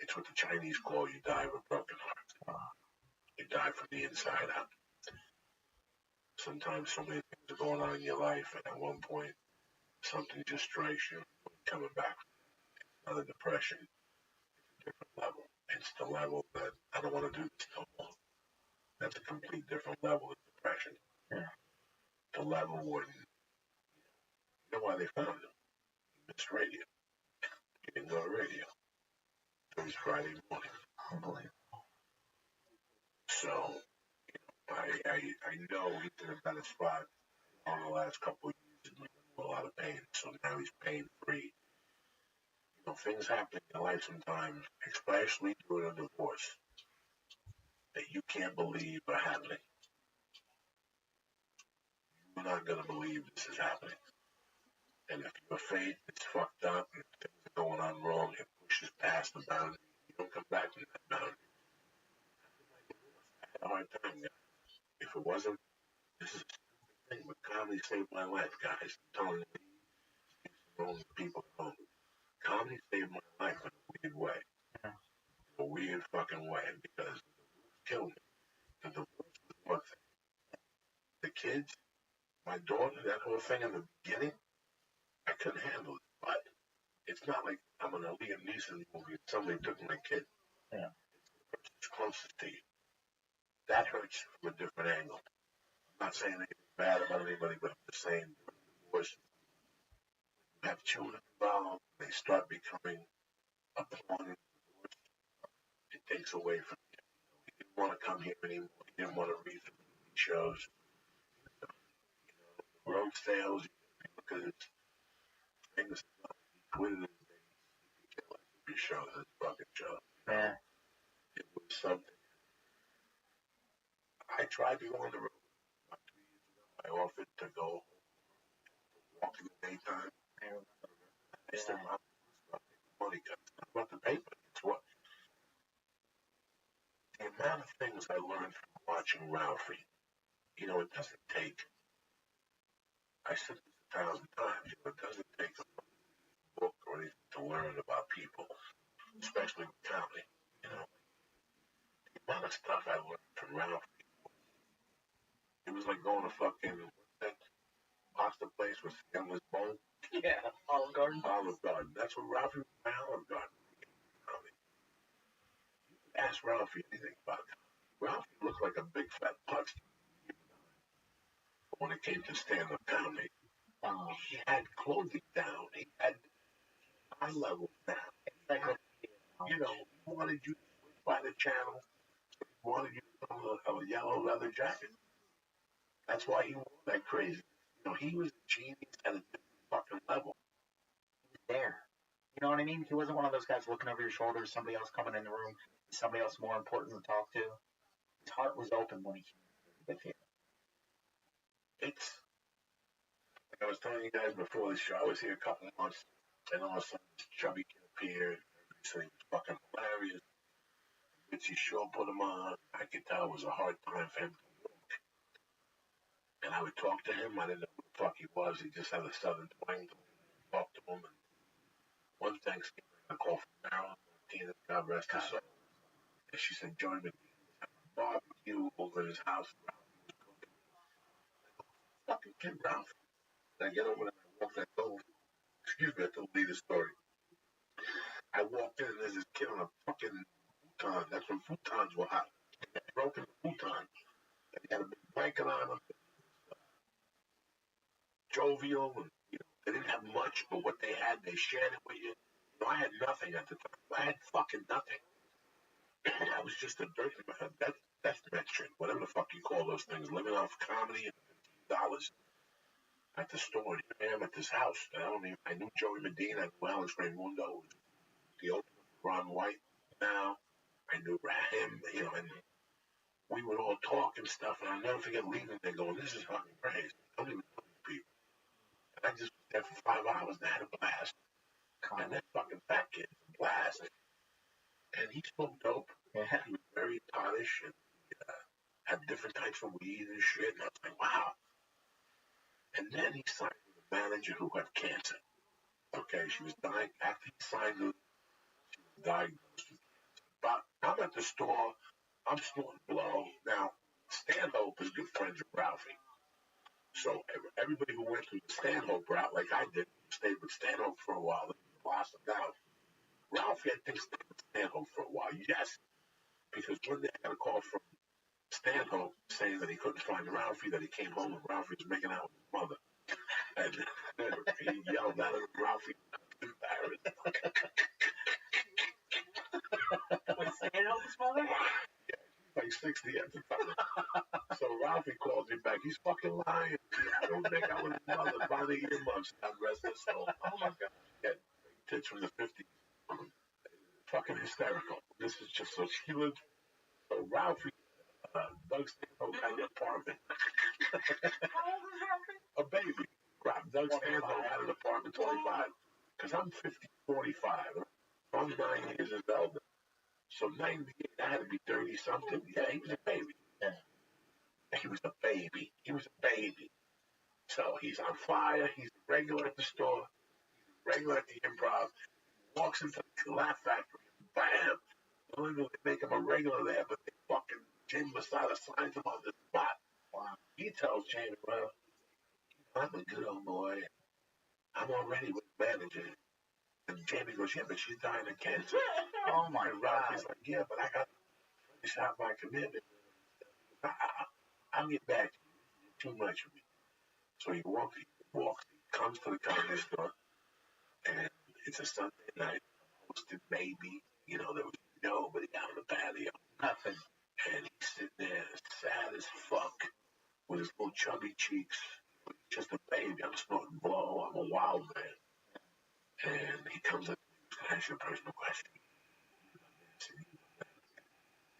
B: it's what the Chinese call you die of a broken heart. You die from the inside out. Sometimes so many things are going on in your life, and at one point, something just strikes you, coming back. It's not a depression, it's a different level. It's the level that I don't want to do this no more. That's a complete different level of depression. Yeah. The level when, you know why they found him? He missed radio. He didn't go to radio. It was Friday morning. Unbelievable. So, I know he's in a better spot in the last couple of years. through a lot of pain, so now he's pain-free. You know, things happen in your life sometimes, especially during a divorce, that you can't believe are happening. You're not going to believe this is happening. And if your faith is fucked up and things are going on wrong, it pushes past the boundary. You don't come back from that boundary. I had a hard time, guys. If it wasn't, this is a stupid thing, but comedy saved my life, guys. I'm telling you, wrong people at home. Comedy saved my life in a weird way. In a weird fucking way, because the divorce killed me. The divorce was one thing. The kids, my daughter, that whole thing in the beginning, I couldn't handle it. But it's not like I'm in a Liam Neeson movie and somebody took my kid.
D: Yeah.
B: It's the person's closest to you. That hurts from a different angle. I'm not saying anything bad about anybody, but I'm just saying divorce, you have children involved, they start becoming a pawn in the divorce. It takes away from you. He didn't want to come here anymore. He didn't want to read the shows. The road sales, you look at his famous stuff. He quitted his days. He could kill every show, his fucking show.
D: Yeah.
B: It was something. I tried to go on the road about 2 years ago. I offered to go walk in the daytime. I said, I'm not making money because it's not about the paper. It's what the amount of things I learned from watching Ralphie. You know, it doesn't take. I said this 1,000 times. You know, it doesn't take a book or anything to learn about people, especially with comedy. You know, the amount of stuff I learned from Ralphie. It was like going to fucking what's that pasta place with endless bowl.
C: Yeah, Olive Garden.
B: Olive Garden. That's what Ralphie was my Olive Garden. Ask Ralphie anything about it. Ralphie looked like a big fat putz when it came to stand-up comedy. He had clothing down. He had eye level down. You know, he wanted you to switch by the channel. He wanted you to put on a yellow leather jacket. That's why he wore that crazy. You know, he was a genius at a different fucking level.
D: There. You know what I mean? He wasn't one of those guys looking over your shoulder, somebody else coming in the room, somebody else more important to talk to. His heart was open when he came with you.
B: It's like I was telling you guys before the show, I was here a couple months, and all of a sudden this chubby kid appeared. Everybody said he was fucking hilarious. Mitzi Shaw put him on. I could tell it was a hard time for him to walk. And I would talk to him. I didn't know who the fuck he was. He just had a southern twang to him. Talk to him. And one Thanksgiving, I called from Maryland, Tina, God rest her soul. And she said, join me at a barbecue over at his house. Fucking kid Ralph. And I get over there and I walk that door. Excuse me, I told Lee the story. I walked in and there's this kid on a fucking futon. That's when futons were hot. He broke in the futon. And he had a big blanket on him. Jovial. And, you know, they didn't have much, but what they had, they shared it with you. You know, I had nothing at the time. I had fucking nothing. I was just a dirty man. That's metric. Whatever the fuck you call those things. Living off comedy and $15 at the store. And here I am at this house. I knew Joey Medina. I knew Alex Raimundo. The opener, Ron White. Now, I knew him, you know, and we would all talk and stuff. And I'll never forget leaving there going, this is fucking crazy. I don't even know these people. And I just was there for 5 hours and I had a blast. And that fucking fat kid was a blast. And he smoked dope.
D: Yeah.
B: He was very polished and had different types of weed and shit. And I was like, wow. And then he signed with a manager who had cancer. Okay, she was dying. After he signed her, she was diagnosed with cancer. But I'm at the store. I'm snorting blow. Now, Stanhope is good friends with Ralphie. So everybody who went through the Stanhope route, like I did, stayed with Stanhope for a while and blossomed out. Ralphie, I think, stayed with Stanhope for a while. Yes. Because one day I got a call from Stanhope saying that he couldn't find Ralphie, that he came home and Ralphie was making out with his mother. And he yelled at him, Ralphie, embarrassed.
C: Was Stanhope's mother?
B: Yeah, like 60 at the time. So Ralphie calls me back. He's fucking lying. I don't think I was his mother. Bonnie earmuffs. God rest his soul. Oh my God. Get tits from the 50s. Fucking hysterical. This is just so she lived. So Ralphie, Doug Stanhope had an apartment.
C: How old is Ralphie?
B: A baby. Doug Stanhope had an apartment, 25. Because I'm 50, 45. I'm 9 years his elder. So 98, I had to be 30 something. Yeah, he was a baby. Yeah. He was a baby. He was a baby. So he's on fire. He's a regular at the store. He's a regular at the Improv. Walks into the Laugh Factory. Bam! They make him a regular there, but they fucking Jim Masada signs him on the spot. Wow. He tells Jamie, well, I'm a good old boy. I'm already with the manager. And Jamie goes, yeah, but she's dying of cancer. Oh my God. He's like, yeah, but I got to finish out my commitment. I'll get back to you. Too much for me. So he walks, he comes to the comedy store, and it's a Sunday night. Hosted maybe, there was nobody out on the patio. Nothing. And he's sitting there sad as fuck with his little chubby cheeks. Just a baby. I'm snorting blow. I'm a wild man. And he comes up to me, he's going to ask you a personal question.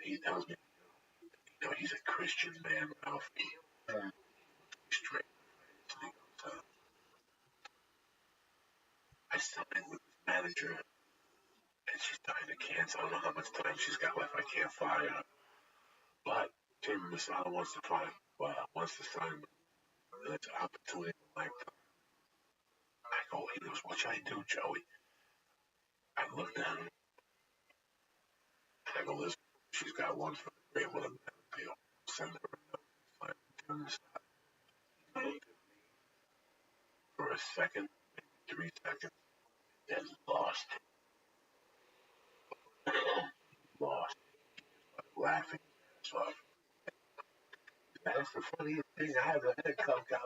B: He tells me, he's a Christian man, Ralph. Yeah. Straight. I signed with his manager, and she's dying of cancer. I don't know how much time she's got left. I can't fire her. But Jim Masada wants to sign with me. It's an opportunity of a lifetime. I go, he goes, what should I do, Joey? I look down, and I go, listen, she's got one for the great one of the appeal. Send her a note. Sign Jim Masada. He looked at me for a second, maybe 3 seconds, then lost. Lost. Laughing his ass off. That's the funniest thing I ever heard, Coco.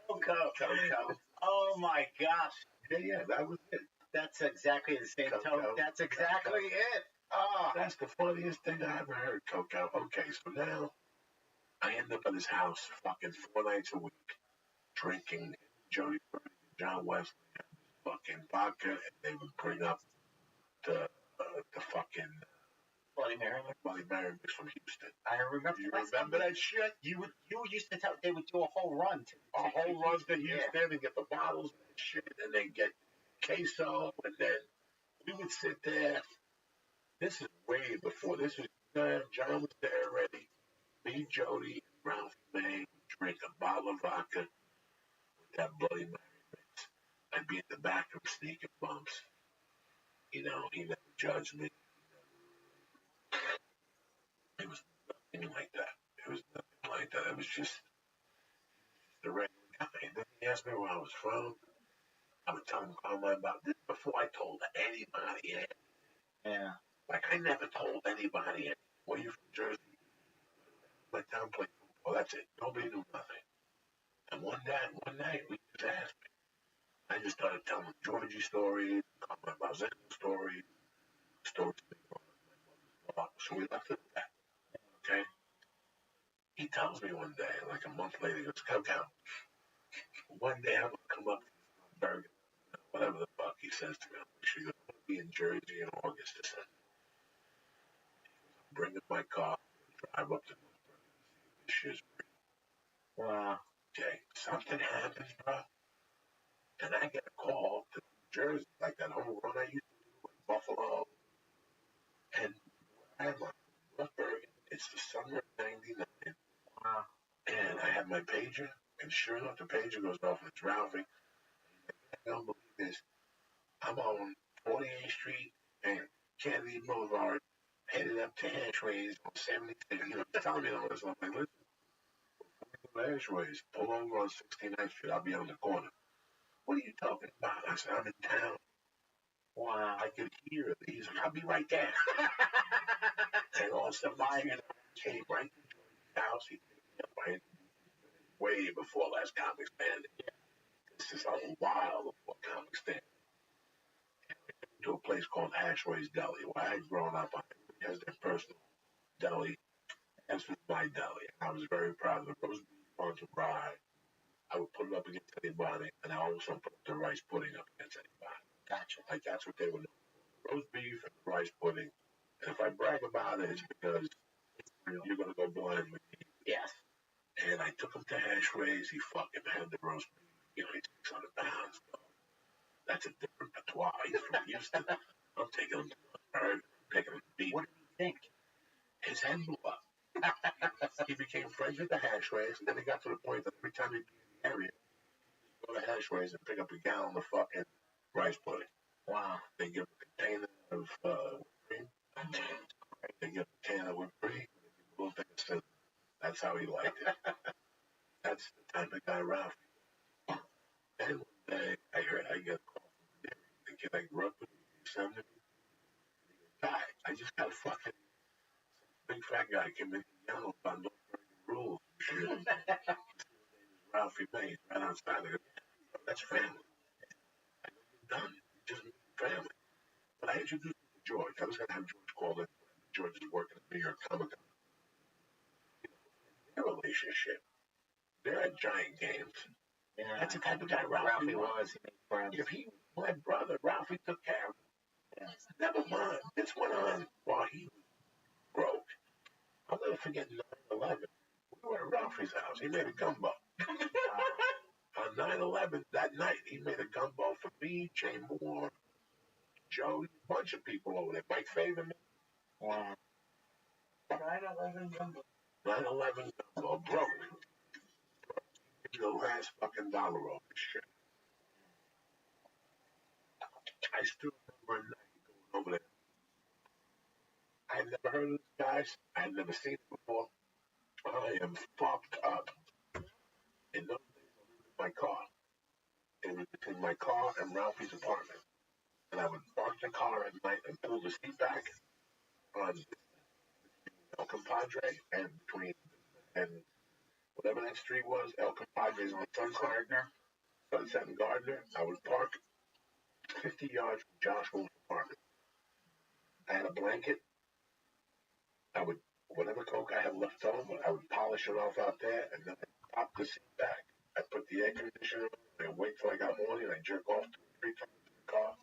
B: Coco. Oh my gosh. Yeah, that was it. That's exactly the same tone. That's exactly it. Oh. That's the funniest thing I ever heard, Coco. Okay, so now I end up at his house fucking 4 nights a week, drinking Jody Bird and John Wesley fucking vodka, and they would bring up the fucking Bloody Mary mix from Houston. I remember. You remember that shit? You used to tell they would do a whole run to Houston and get the bottles and shit, and then get queso, and then we would sit there. This is way before. This was John was there already. Me, Jody, and Ralph May drink a bottle of vodka with that Bloody Mary mix. I'd be in the back room sneaking bumps. He never judged me. It was nothing like that. It was just the regular guy. And then he asked me where I was from. I would tell him about this before I told anybody anything. Yeah. Like, I never told anybody anything. Were you from Jersey? My town played football. That's it. Nobody knew nothing. And one night, we just asked me. I just started telling him Georgie stories, about Zen stories, stories. So we left it at that. Okay? He tells me one day, like a month later, he goes, Coco, one day I'm going to come up to Bergen, whatever the fuck he says to me. She goes, I'm going to be in Jersey in August. He said, I'm bringing my car, drive up to Bergen, see if this shit's real. Wow. Okay, something happens, bro. And I get a call to Jersey, like that whole run I used to do in Buffalo. And I'm like, North Bergen, it's the summer of 99. Wow. And I have my pager, and sure enough, the pager goes off, and it's Ralphie. I don't believe this. I'm on 48th Street and Kennedy Boulevard, headed up to Ashways on 76. Telling me all this. I'm like, listen, Ashways, pull over on 69th Street. I'll be on the corner. What are you talking about? I said, I'm in town. Wow. I could hear it. He's like, I'll be right there. And all of a sudden, I came right to George's house. He picked me up right way before Last Comic Stand. Yeah. This is a while before Comic Stand. To a place called Ashway's Deli, where I had grown up. It has their personal deli. This was my deli. I was very proud of the roast beef on the rye. I would put it up against anybody, and I also put the rice pudding up against anybody.
D: Gotcha.
B: Like that's what they would know. Roast beef and rice pudding. And if I brag about it, it's because you're gonna go blind with me.
D: Yes.
B: And I took him to Hashways. He fucking had the roast beef. You know, he's 600 pounds. That's a different patois. He's from Houston. I'm taking him to Pittsburgh. I'm taking him to beef.
D: What did you think?
B: His head blew up. He became friends with the Hashways, and then he got to the point that every time he'd be in the area, he'd go to Hashways and pick up a gallon of fucking rice pudding.
D: Wow.
B: They give him a container of whipped cream. They give him a can of whipped cream. They give him a little thing of cinnamon. That's how he liked it. That's the type of guy Ralph. And one day, I get a call from the dairy. The kid I grew up with, he's 70. Guy, I just got a fucking big fat guy came in yelling about no breaking rules and shit. His name is Ralphie May. He's right outside. I go, yeah, that's family. I go, you're done. You just made family. But I introduced him to George. I was going to have George call in. George is working at New York Comic Con. Their relationship, they're at giant games.
D: Yeah,
B: that's the type of guy Ralphie was.
D: He made friends.
B: If he was my brother, Ralphie took care of him. Yeah. Never mind. This went on while he was broke. I'll never forget 9/11. We were at Ralphie's house. He made a gumbo. On 9/11, that night, he made a gumbo for me, Jay Moore, Joe, a bunch of people over there. Mike Favorman.
D: Wow.
C: 9/11 gumbo.
B: 9/11 gumbo broke. The last fucking dollar off this shit. I still remember a night going over there. I had never heard of this guy. I had never seen it before. I am fucked up. In those days, I lived in my car. It was between my car and Ralphie's apartment. And I would park the car at night and pull the seat back on El Compadre and between and whatever that street was, El Compadre on Sunset and Gardner. I would park 50 yards from Joshua's apartment. I had a blanket. I would, whatever coke I had left over, I would polish it off out there, and then I'd pop the seat back. I'd put the air conditioner on, and wait till I got horny, and I'd jerk off 2 or 3 times in the car.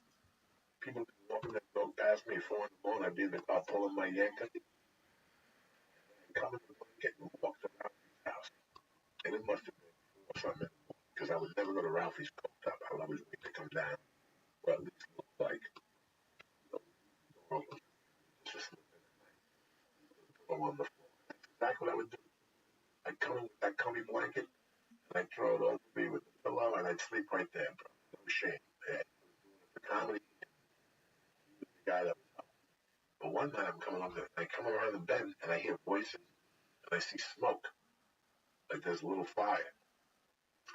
B: People would be walking that dog past me at 4 in the morning. I'd be in the car pulling my yank. I'd come in the blanket and walk to Ralphie's house. And it must have been 4 or something, because I would never go to Ralphie's coked up. I would always wait to come down, or at least look like, just on the floor. That's exactly what I would do. I'd come in with that comfy blanket, and I'd throw it over me with the pillow, and I'd sleep right there, bro. No shame. I was doing it for comedy. He was the guy that was up. But one night I'm coming up there, and I come around the bend, and I hear voices, and I see smoke. Like there's a little fire.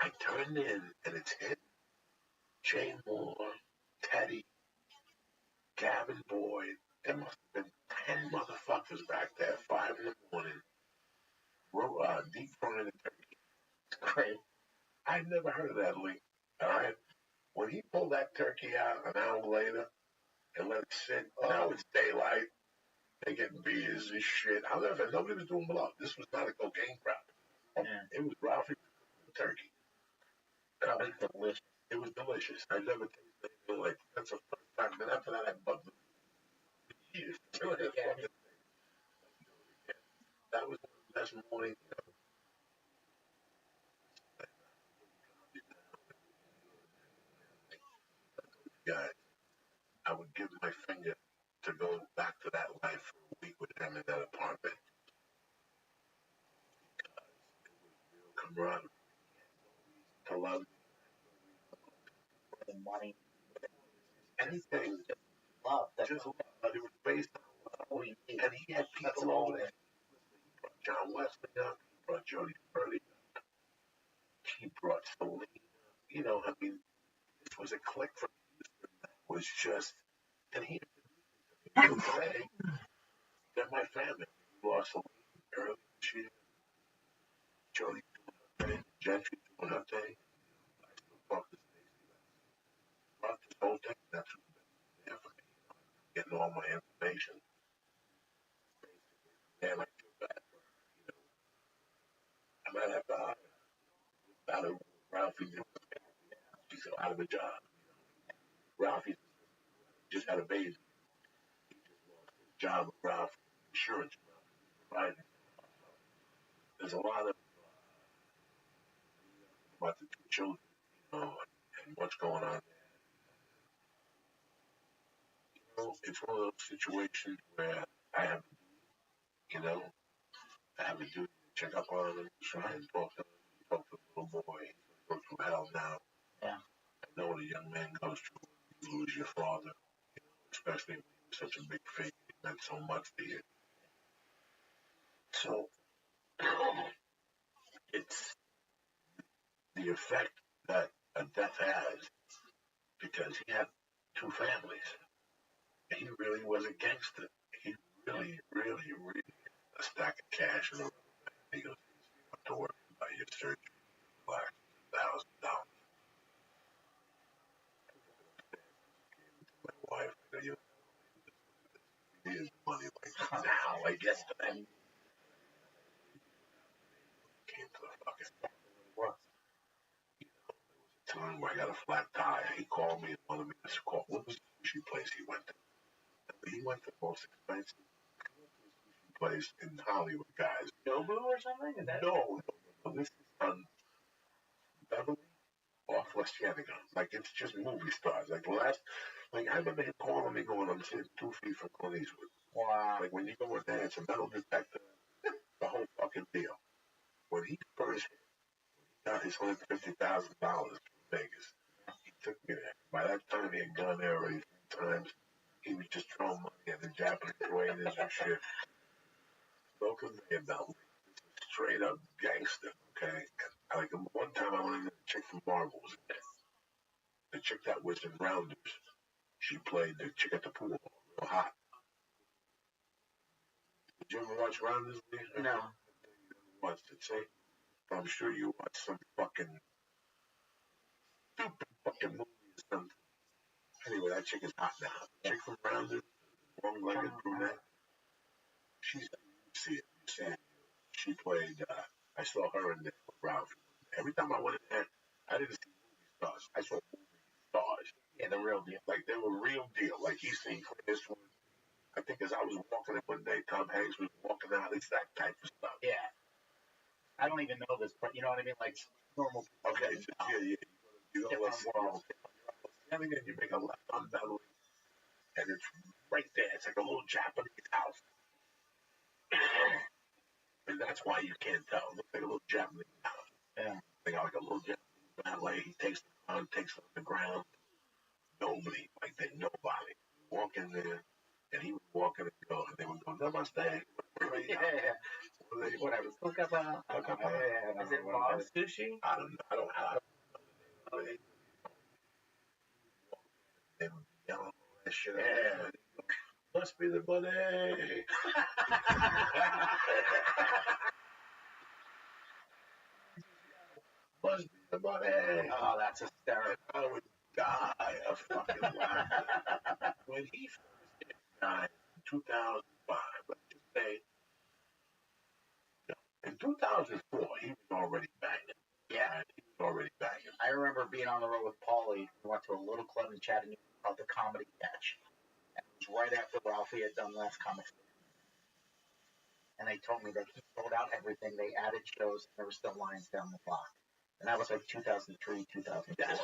B: I turned in, and it's him, Jay Moore, Teddy, Gavin Boyd. There must have been 10 motherfuckers back there, 5 in the morning, deep frying the turkey.
D: Great.
B: I'd never heard of that, Lee. All right? When he pulled that turkey out an hour later and let it sit, now it's daylight, they getting beers and shit. However, nobody was doing blow. This was not a cocaine crowd.
D: Yeah.
B: It was Ralphie turkey.
D: Probably delicious.
B: It was delicious. I never tasted anything like that. That's the first time. Then after that, I bugged them. Years.
D: Do it again.
B: That was the best morning. Guys, I would give my finger to go back to that life for a week with him in that apartment. Because it was real camaraderie. To love
D: And money.
B: anything.
D: Love. That's
B: Just love. It was based on love. And he had people over there. He brought John Wesley up. He brought Jody Purdy up. He brought Selena. You know, I mean, this was a clique from Houston that was just, and he introduced me to today. They're my family. We lost Selena early this year. Jody doing her thing. Gentry doing her thing. I still talk to Stacey. Throughout this whole thing, that's who's been there for me. Getting all my information. damn, I feel bad for her. I might have to hire her. Out of Ralphie, she's out of a job. Ralphie just had a baby. He just lost his job with Ralphie. Insurance providing. There's a lot of about the two children, and what's going on there. It's one of those situations where I have, I have a duty to check up on them, try and talk to them, talk to the little boy. He's going through hell now.
D: Yeah.
B: I know what a young man goes through when you lose your father, especially when he was such a big figure. He meant so much to you. So it's the effect that a death has because he had two families. He really was a gangster. He really, really, really had a stack of cash in the rubber bank. He goes, you have to worry about your surgery. $1,000. My wife, you needed money like now, I guess, then. Came to the fucking what? Time where I got a flat tire. He called me and wanted me to call. What was the sushi place he went to? He went to the most expensive sushi place in Hollywood, guys.
C: Nobu or something? Is that
B: No. This is on Beverly off West Yannigan. Like, it's just movie stars. Like, I remember him calling me going, I'm sitting 2 feet from Clint Eastwood.
D: Wow.
B: Like, when you go in there, it's a metal detector, the whole fucking deal. When he first got his $150,000 from Vegas, he took me there. By that time, he had gone there already 3 times. He was just throwing money at the Japanese waiters and shit. No conveyor belt. Straight up gangster, okay? And like one time I went in there, the chick from Marvel was in there. The chick that was in Rounders. She played the chick at the pool, real hot. Did you ever watch Rounders?
C: No.
B: Watched it, see? I'm sure you watched some fucking stupid fucking movie or something. Anyway, that chick is hot now. The chick from Rounders, long-legged brunette. She's, you see it, you see it. She played, I saw her in there with Ralph. Every time I went in there, I didn't see movie stars. I saw movie stars.
D: Yeah, the real deal.
B: Like, they were real deal. Like, you see this one. I think as I was walking in one day, Tom Hanks was walking out. It's that type of stuff.
D: Yeah. I don't even know this, but you know what I mean? Like, normal people.
B: Okay, so, yeah. You go to world. Standing in, you make a left on Beverly, and it's right there. It's like a little Japanese house. And that's why you can't tell. It looks like a little Japanese house.
D: Yeah.
B: They got like a little Japanese valet. He takes them on, takes them on the ground. Nobody, like they nobody. Walk in there, and he would walk in and go, and they would go, Namaste.
D: Yeah. Whatever. Look up,
C: Is it Bob's Sushi?
B: I don't have it. They would be yelling all that shit. Yeah. Must be the money. Must be the money.
D: Oh, that's hysterical.
B: I would die of fucking laughter. When he first died in 2005, let's just say, in 2004, he was already banging.
D: Yeah.
B: He was already banging.
D: I remember being on the road with Paulie. We went to a little club in Chattanooga called the Comedy Catch. And it was right after Ralphie had done Last Comic Standing. And they told me that he sold out everything. They added shows, and there were still lines down the block. And that was like 2003, 2004.
B: That's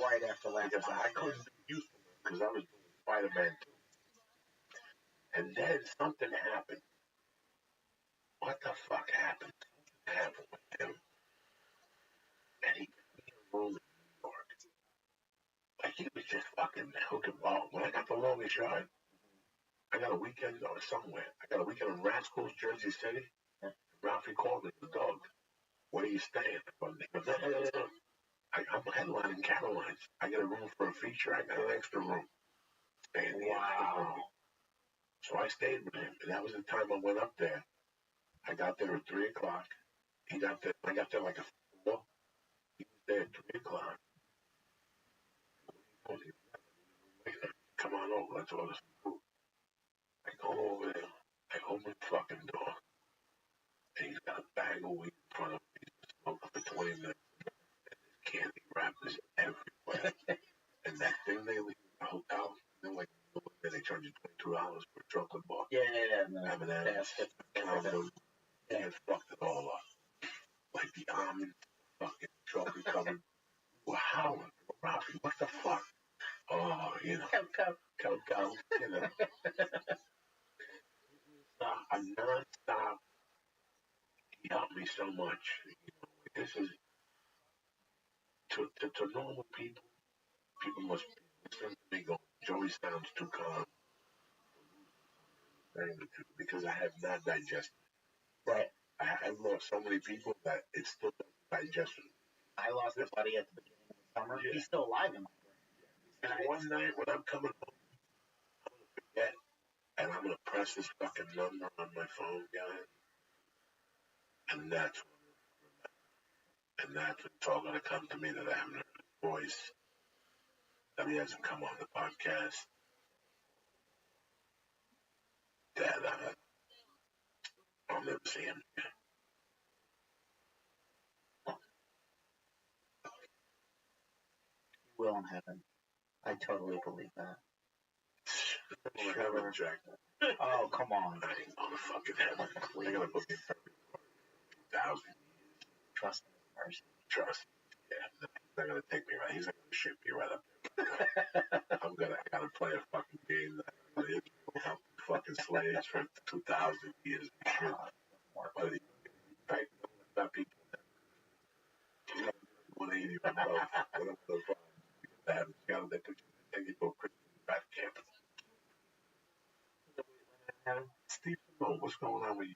D: right after Last
B: because I couldn't do Houston because I was doing Spider-Man 2. And then something happened. What the fuck happened? Something happened with him. And he put me in a room in New York. Like he was just fucking hooking ball. When I got the longest yard, I got a weekend or somewhere. I got a weekend in Rascals, Jersey City. Ralphie called me, the dog. Where are you staying? I'm headlining Caroline's. I got a room for a feature. I got an extra room. Stay in the extra room. So I stayed with him, and that was the time I went up there. I got there at 3 o'clock. He got there. I got there like a 4. He was there at 3 o'clock. Come on over. Let's order some food. I go over there. I open the fucking door. bag of weed in front of me, smoking for 20 minutes. Candy wrappers everywhere. And that thing they leave in the hotel, they're like, they charge you $22 for a chocolate bar.
D: Yeah.
B: M&M's, condoms, and fucked it all up. Like the almond fucking chocolate covered. Well, how? Ralphie, what the fuck? Oh, you know. Coco. You know. A non-stop. He helped me so much. You know, this is to normal people. People must listen to me going, Joey sounds too calm. Because I have not digested.
D: Right.
B: I've lost so many people that it still doesn't digest.
D: I lost a buddy at the beginning of the summer. Yeah. He's still alive in my brain.
B: And one night when I'm coming home, I'm going to forget, and I'm going to press this fucking number on my phone, guys. And that's when it's all going to come to me that I haven't heard his voice, that he hasn't come on the podcast, that I'll never see him again.
D: Will in heaven. I totally believe that.
B: Sure.
D: Oh, come on.
B: I ain't gonna fucking heaven. They're gonna put me in 2,000 years.
D: Trust in his mercy.
B: Trust. Yeah. They're gonna take me right. He's gonna ship me right up there. I gotta play a fucking game that I'm gonna help fucking slaves for 2,000 years and shit. But in fact, that people 180 or above. Whatever the fuck. They put you in a Christian back camp. Steve, what's going on with you?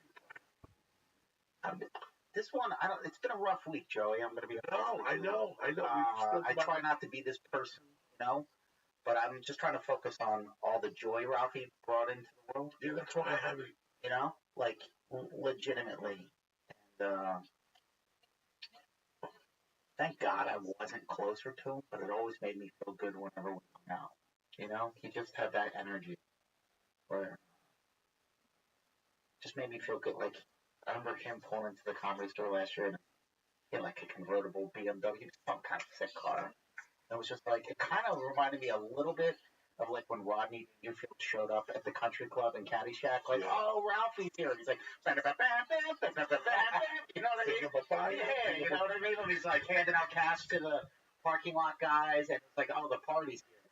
D: This one, it's been a rough week, Joey. I'm going to be honest.
B: I know.
D: I try not to be this person, but I'm just trying to focus on all the joy Ralphie brought into the world.
B: Yeah, that's why I haven't.
D: Like, legitimately. And, thank God I wasn't closer to him, but it always made me feel good whenever we hung out. He just had that energy where just made me feel good. Like, I remember him pulling into the Comedy Store last year and he had like a convertible BMW, some kind of sick car. And it was just like, it kind of reminded me a little bit of like when Rodney Dangerfield showed up at the country club in Caddyshack, like, oh, Ralphie's here. And he's like, you know what I mean? Yeah, you know what I mean? And he's like handing out cash to the parking lot guys, and it's like, oh, the party's here.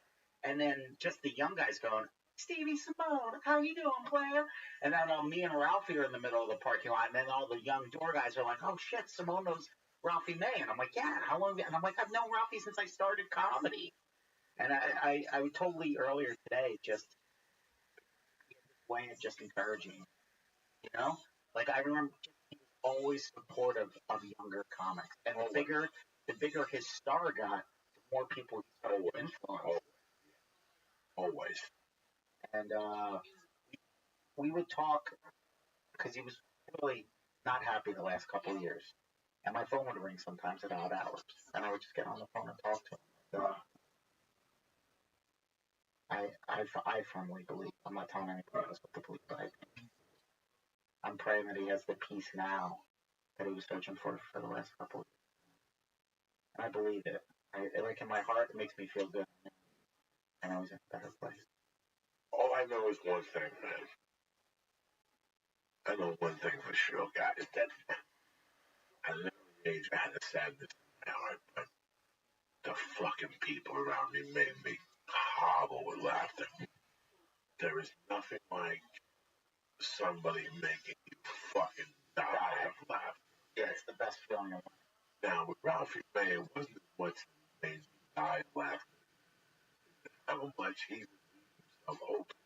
D: And then just the young guys going, Stevie Simone, how you doing, player? And then me and Ralphie are in the middle of the parking lot, and then all the young door guys are like, oh shit, Simone knows Ralphie May. And I'm like, yeah, how long? And I'm like, I've known Ralphie since I started comedy. And I totally earlier today just way of just encouraging, Like I remember he was always supportive of younger comics, and the bigger his star got, the more people he started to influence.
B: Always.
D: And we would talk because he was really not happy the last couple of years, and my phone would ring sometimes at odd hours, and I would just get on the phone and talk to him. I firmly believe, I'm not telling anybody else what to believe, but I'm praying that he has the peace now that he was searching for the last couple of years. And I believe it. Like in my heart, it makes me feel good. And I was in a better place.
B: All I know is one thing, man. I know one thing for sure, guys, that at an early age I had a sadness in my heart, but the fucking people around me made me hobble with laughter. There is nothing like somebody making you fucking die of laughter.
D: Yeah, it's the best feeling of life.
B: Now, with Ralphie May, it wasn't as much made me die of laughter. How much he would leave himself open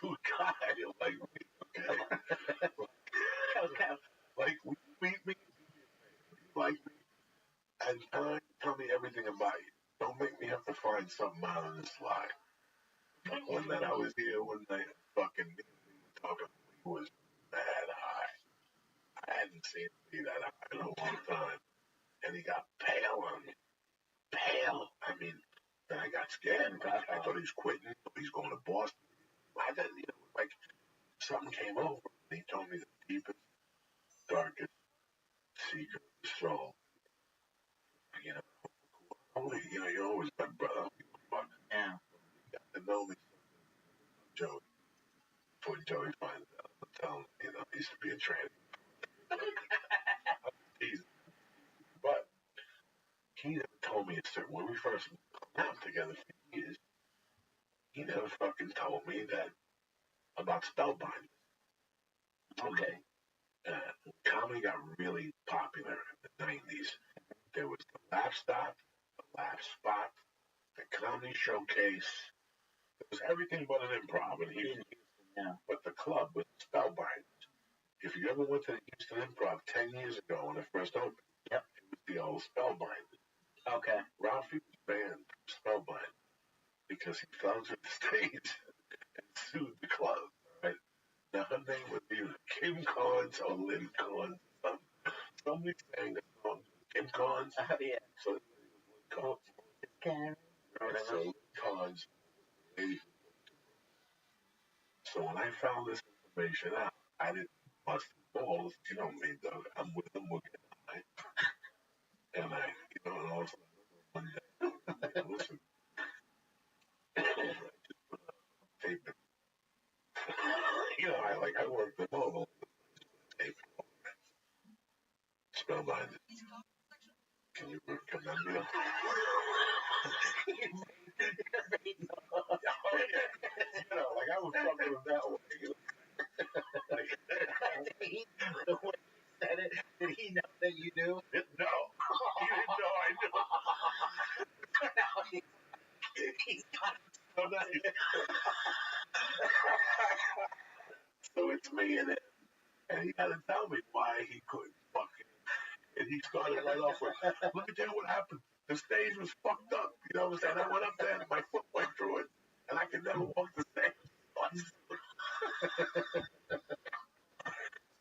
B: to a guy like me, okay? Like, we like me, and tell me everything about you. Don't make me have to find something out on the slide. One night I was here, one night fucking talking, he was mad high. I hadn't seen him be that high in a long time. And he got pale on me. Pale. I mean, then I got scared. I thought he was quitting. He's going to Boston. I didn't, like, something came over. And he told me the deepest, darkest secret of the soul. You know, only, you're always my brother. But
D: Yeah.
B: you got to know me, Joey. Before Joey finds out, I'm telling him, I used to be a tranny. Teasing. But he never told me a certain, when we first hung out together for years, he never fucking told me that about spellbinders.
D: Okay.
B: Comedy got really popular in the 90s. There was the Laugh Stop, the Laugh Spot, the Comedy Showcase. It was everything but an improv in Houston.
D: Yeah.
B: But the club was Spellbinders. If you ever went to the Houston Improv 10 years ago when it first opened,
D: Yep.
B: it was the old Spellbinders.
D: Okay.
B: Ralphie was banned from Spellbinders because he fell to the stage and sued the club. Right? Now her name was either Kim Carnes or Lynn Carnes. Somebody sang the song Kim Carnes.
D: Yeah.
B: So it was Lynn Carnes. So Lynn Carnes. So when I found this information out, I didn't bust the balls. You know me, Doug. I'm with them. We're getting high. And and all of a sudden, one day, listen, I just put a tape in. I worked them all. Tape. Spellbinders. Can you recommend me? Oh, yeah. I was fucking with that one.
D: The way you said it, did he know that you knew?
B: No. He didn't know I knew.
D: Now he's got
B: So nice. So it's me in it. And he had to tell me why he couldn't fucking. And he started right off with, let me tell you what happened. The stage was fucked up. You know what I'm saying? I went up there and my foot went through it. And I could never walk the stage.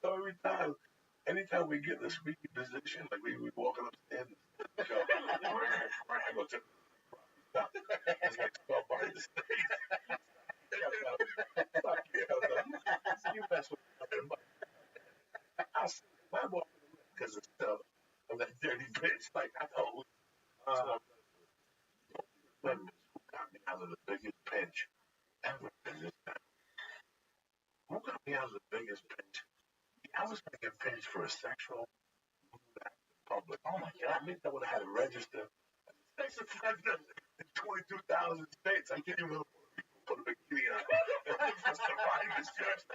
B: So anytime we get in a speaking position, like we walking upstairs, I go to stop. It's like stop behind the stage. Fuck yeah, you mess with me. I see my walking because of stuff of that dirty bitch. Like I told women who got me out of the biggest pinch ever in this time. Who got me out of the biggest pinch? I was going to get pinched for a sexual act in public. Oh my God. I mean, I would have had to register as a sex offender in 22,000 states. I can't even put a bikini on. Looking for survivors, just.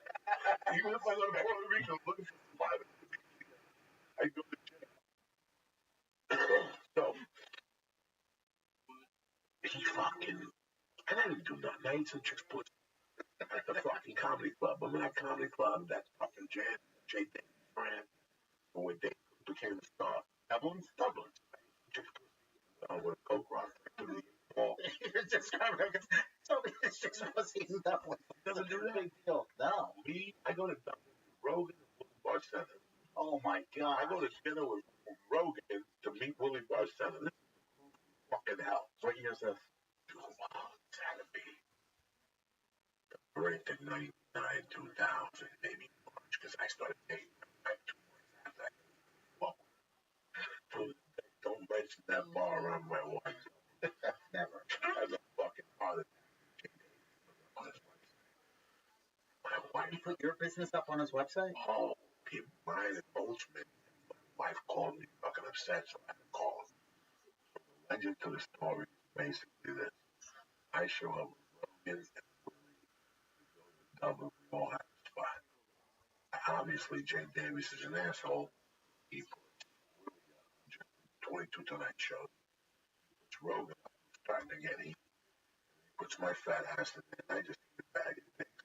B: Even if I go to Puerto Rico looking for survivors, I go to jail. So, he fucking, and I didn't do nothing. I ate some chicks pussy at the fucking comedy club. I'm in that comedy club, that fucking jam, J. Davis brand, when they became a star. Dublin. Chicks pussy, with a coke rock to the ball.
D: You're describing it. So many chicks pussy in Dublin.
B: Doesn't do that.
D: Big deal. No.
B: I go to Dublin with Rogan and Willie Barcena.
D: Oh my God.
B: I go to dinner with Rogan to meet Willie Barcena. This is fucking hell.
D: What year is this?
B: Wow, it's had to be the break in 99, 2000, maybe March, because I started dating like 2 months after that. Well, don't mention that bar around my wife.
D: Never.
B: As a fucking heart attack. On his website. My wife.
D: He put your business up on his website?
B: Oh, people, mine and Boltzmann. My wife called me fucking upset, so I had to call him. So the legend to the story is basically this. I show up with Rogan and Willie. We go to Dublin. We all have a spot. Obviously, Jay Davis is an asshole. He puts Willie up on just 22 Tonight show. He puts Rogan up. Starting to get heat. He puts my fat ass in there. I just eat a bag of dicks.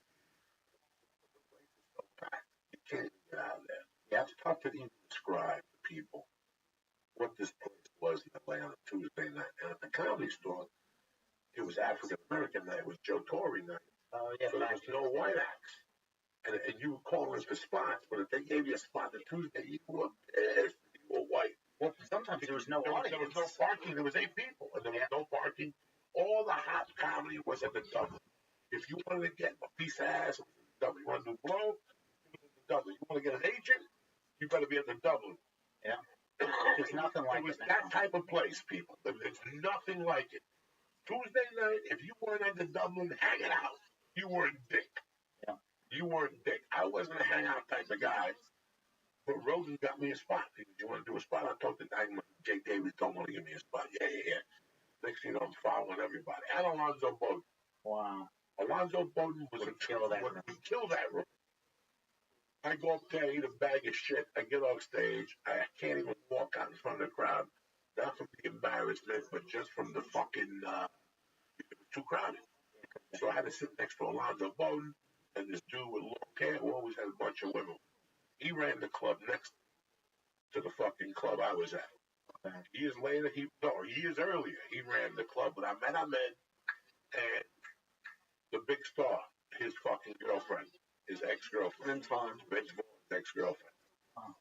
B: The place is so packed. You can't even get out of there. You have to talk to even describe to people what this place was in LA on a Tuesday night. And at the Comedy Store, it was African American night. It was Joe Torre night.
D: Oh, yeah.
B: So there was no white acts. And you were calling for spots, but if they gave you a spot on Tuesday, you were pissed. You were white.
D: Well, sometimes there was no audience.
B: There was no parking. There was 8 people, and there was no parking. All the hot comedy was at the Dublin. If you wanted to get a piece of ass, it was at the Dublin. You want to do blow? It was at the Dublin. You want to get an agent? You better be at the Dublin.
D: Yeah. There's nothing like
B: it. Was
D: it
B: that
D: now.
B: type of place, people. It's nothing like it. Tuesday night, if you weren't at the Dublin hanging out, you were a dick.
D: Yeah.
B: You were a dick. I wasn't a hangout type of guy, but Rosen got me a spot. He said, "You want to do a spot?" I told the guy, Jake Davis, don't want to give me a spot. Yeah. Next thing you know, I'm following everybody. And Alonzo Bowden.
D: Wow.
B: Alonzo Bowden was
D: Would kill that room.
B: Would kill that room. I go up there, eat a bag of shit. I get off stage. I can't even walk out in front of the crowd. Not from the embarrassment, but just from the fucking, it was too crowded. So I had to sit next to Alonzo Bowden and this dude with long hair who always had a bunch of women. He ran the club next to the fucking club I was at. Years later, years earlier, he ran the club that I met and the big star, his fucking girlfriend, his ex-girlfriend. Vince Vaughn's ex-girlfriend.
D: Wow.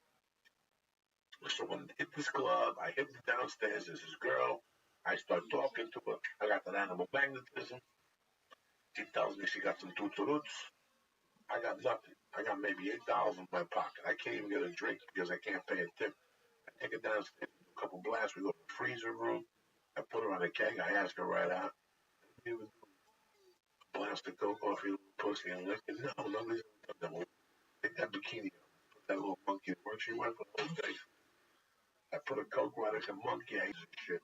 B: So when I hit this club, I hit the downstairs, there's this girl, I start talking to her, I got that animal magnetism. She tells me she got some tuturuts. I got nothing. I got maybe $8 in my pocket. I can't even get a drink because I can't pay a tip. I take her downstairs, a couple blasts, we go to the freezer room. I put her on a keg, I ask her right out. Blast the coke off your pussy and lick it. No, nobody's done that one. Take that bikini off. Put that little monkey where she went for the whole day. I put a coke right at the monkey eyes and shit.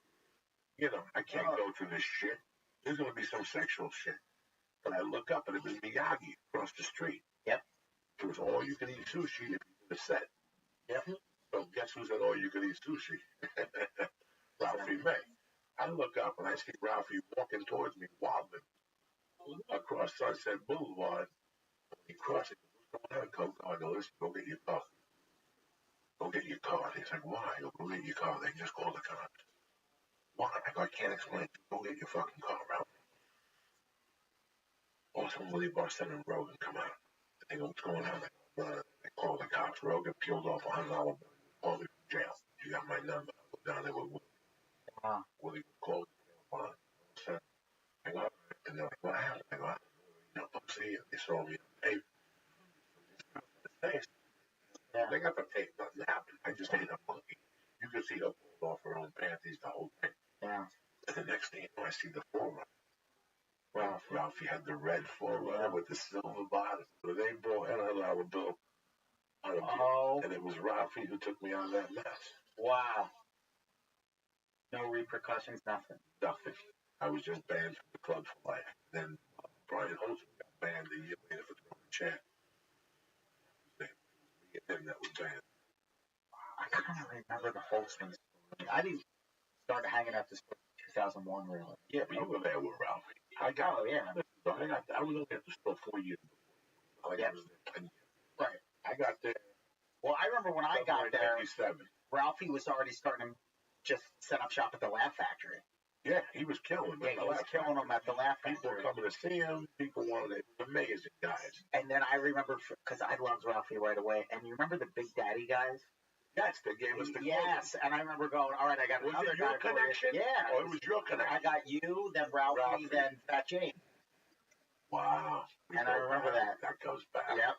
B: You know, I can't go through this shit. There's gonna be some sexual shit. But I look up and it was Miyagi across the street.
D: Yep.
B: It was all you could eat sushi if you did a set.
D: Yep.
B: So guess who's at all you could eat sushi? Ralphie May. I look up and I see Ralphie walking towards me, wobbling across Sunset Boulevard. He crosses. What's going on, Coco? I go, listen, go get your car. Go get your car. He's like, why? I go, go get your car. They just called the cops. Why? I go, I can't explain. Go get your fucking car, Ralphie. Also, Willie Barcena and Rogan come out. They go, what's going on? They call the cops. Rogan peeled off $100 bill. Call me from jail. You got my number. I go down there with Willie.
D: Wow.
B: Willie was closed the jail on. I go, and they're like, what happened? I go, don't see it. They saw me on tape.
D: Yeah.
B: They got the tape. Nothing happened. I just ate a monkey. You could see her pulled off her own panties, the whole thing.
D: Yeah.
B: And the next thing you know, I see the forerunner. Ralphie had the red forerunner with the silver bottom. So they brought $100 bill out of me. And it was Ralphie who took me out of that mess.
D: Wow. No repercussions, nothing.
B: Nothing. I was just banned from the club for life. Then Brian Holtzman got banned a year later for throwing a chant. Me and him that was banned.
D: I kind of remember the Holtzman story. I didn't start hanging out this in 2001, really.
B: Yeah, but you were there with Ralphie. I was only at the store 4 years before. I was there 10 years.
D: Right.
B: I got there.
D: Well, I remember when I got there,
B: 97.
D: Ralphie was already starting to just set up shop at the Laugh Factory.
B: Yeah, he was killing them.
D: Yeah, he was killing them at the Laugh Factory.
B: People were coming to see him. People wanted it. Amazing guys.
D: And then I remember, because I loved Ralphie right away, and you remember the Big Daddy guys?
B: Yes, they gave us the
D: Yes, and I remember going, all right, I got another guy for
B: connection?
D: you. Yeah.
B: Oh, it was your connection.
D: I got you, then Ralphie, then Fat James.
B: Wow.
D: And I remember that.
B: That goes back.
D: Yep.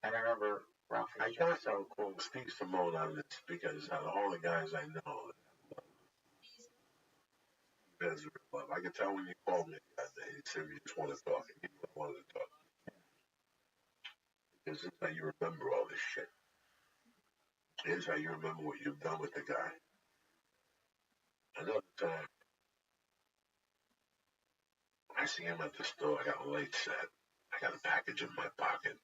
D: And I remember Ralphie.
B: I got so cool. Steve Simone on this because out of all the guys I know, there's real love. I could tell when you called me that day, he said you just want to talk, and you wanted to talk. This is how you remember all this shit. Here's how you remember what you've done with the guy. Another time, I see him at the store. I got a late set. I got a package in my pocket.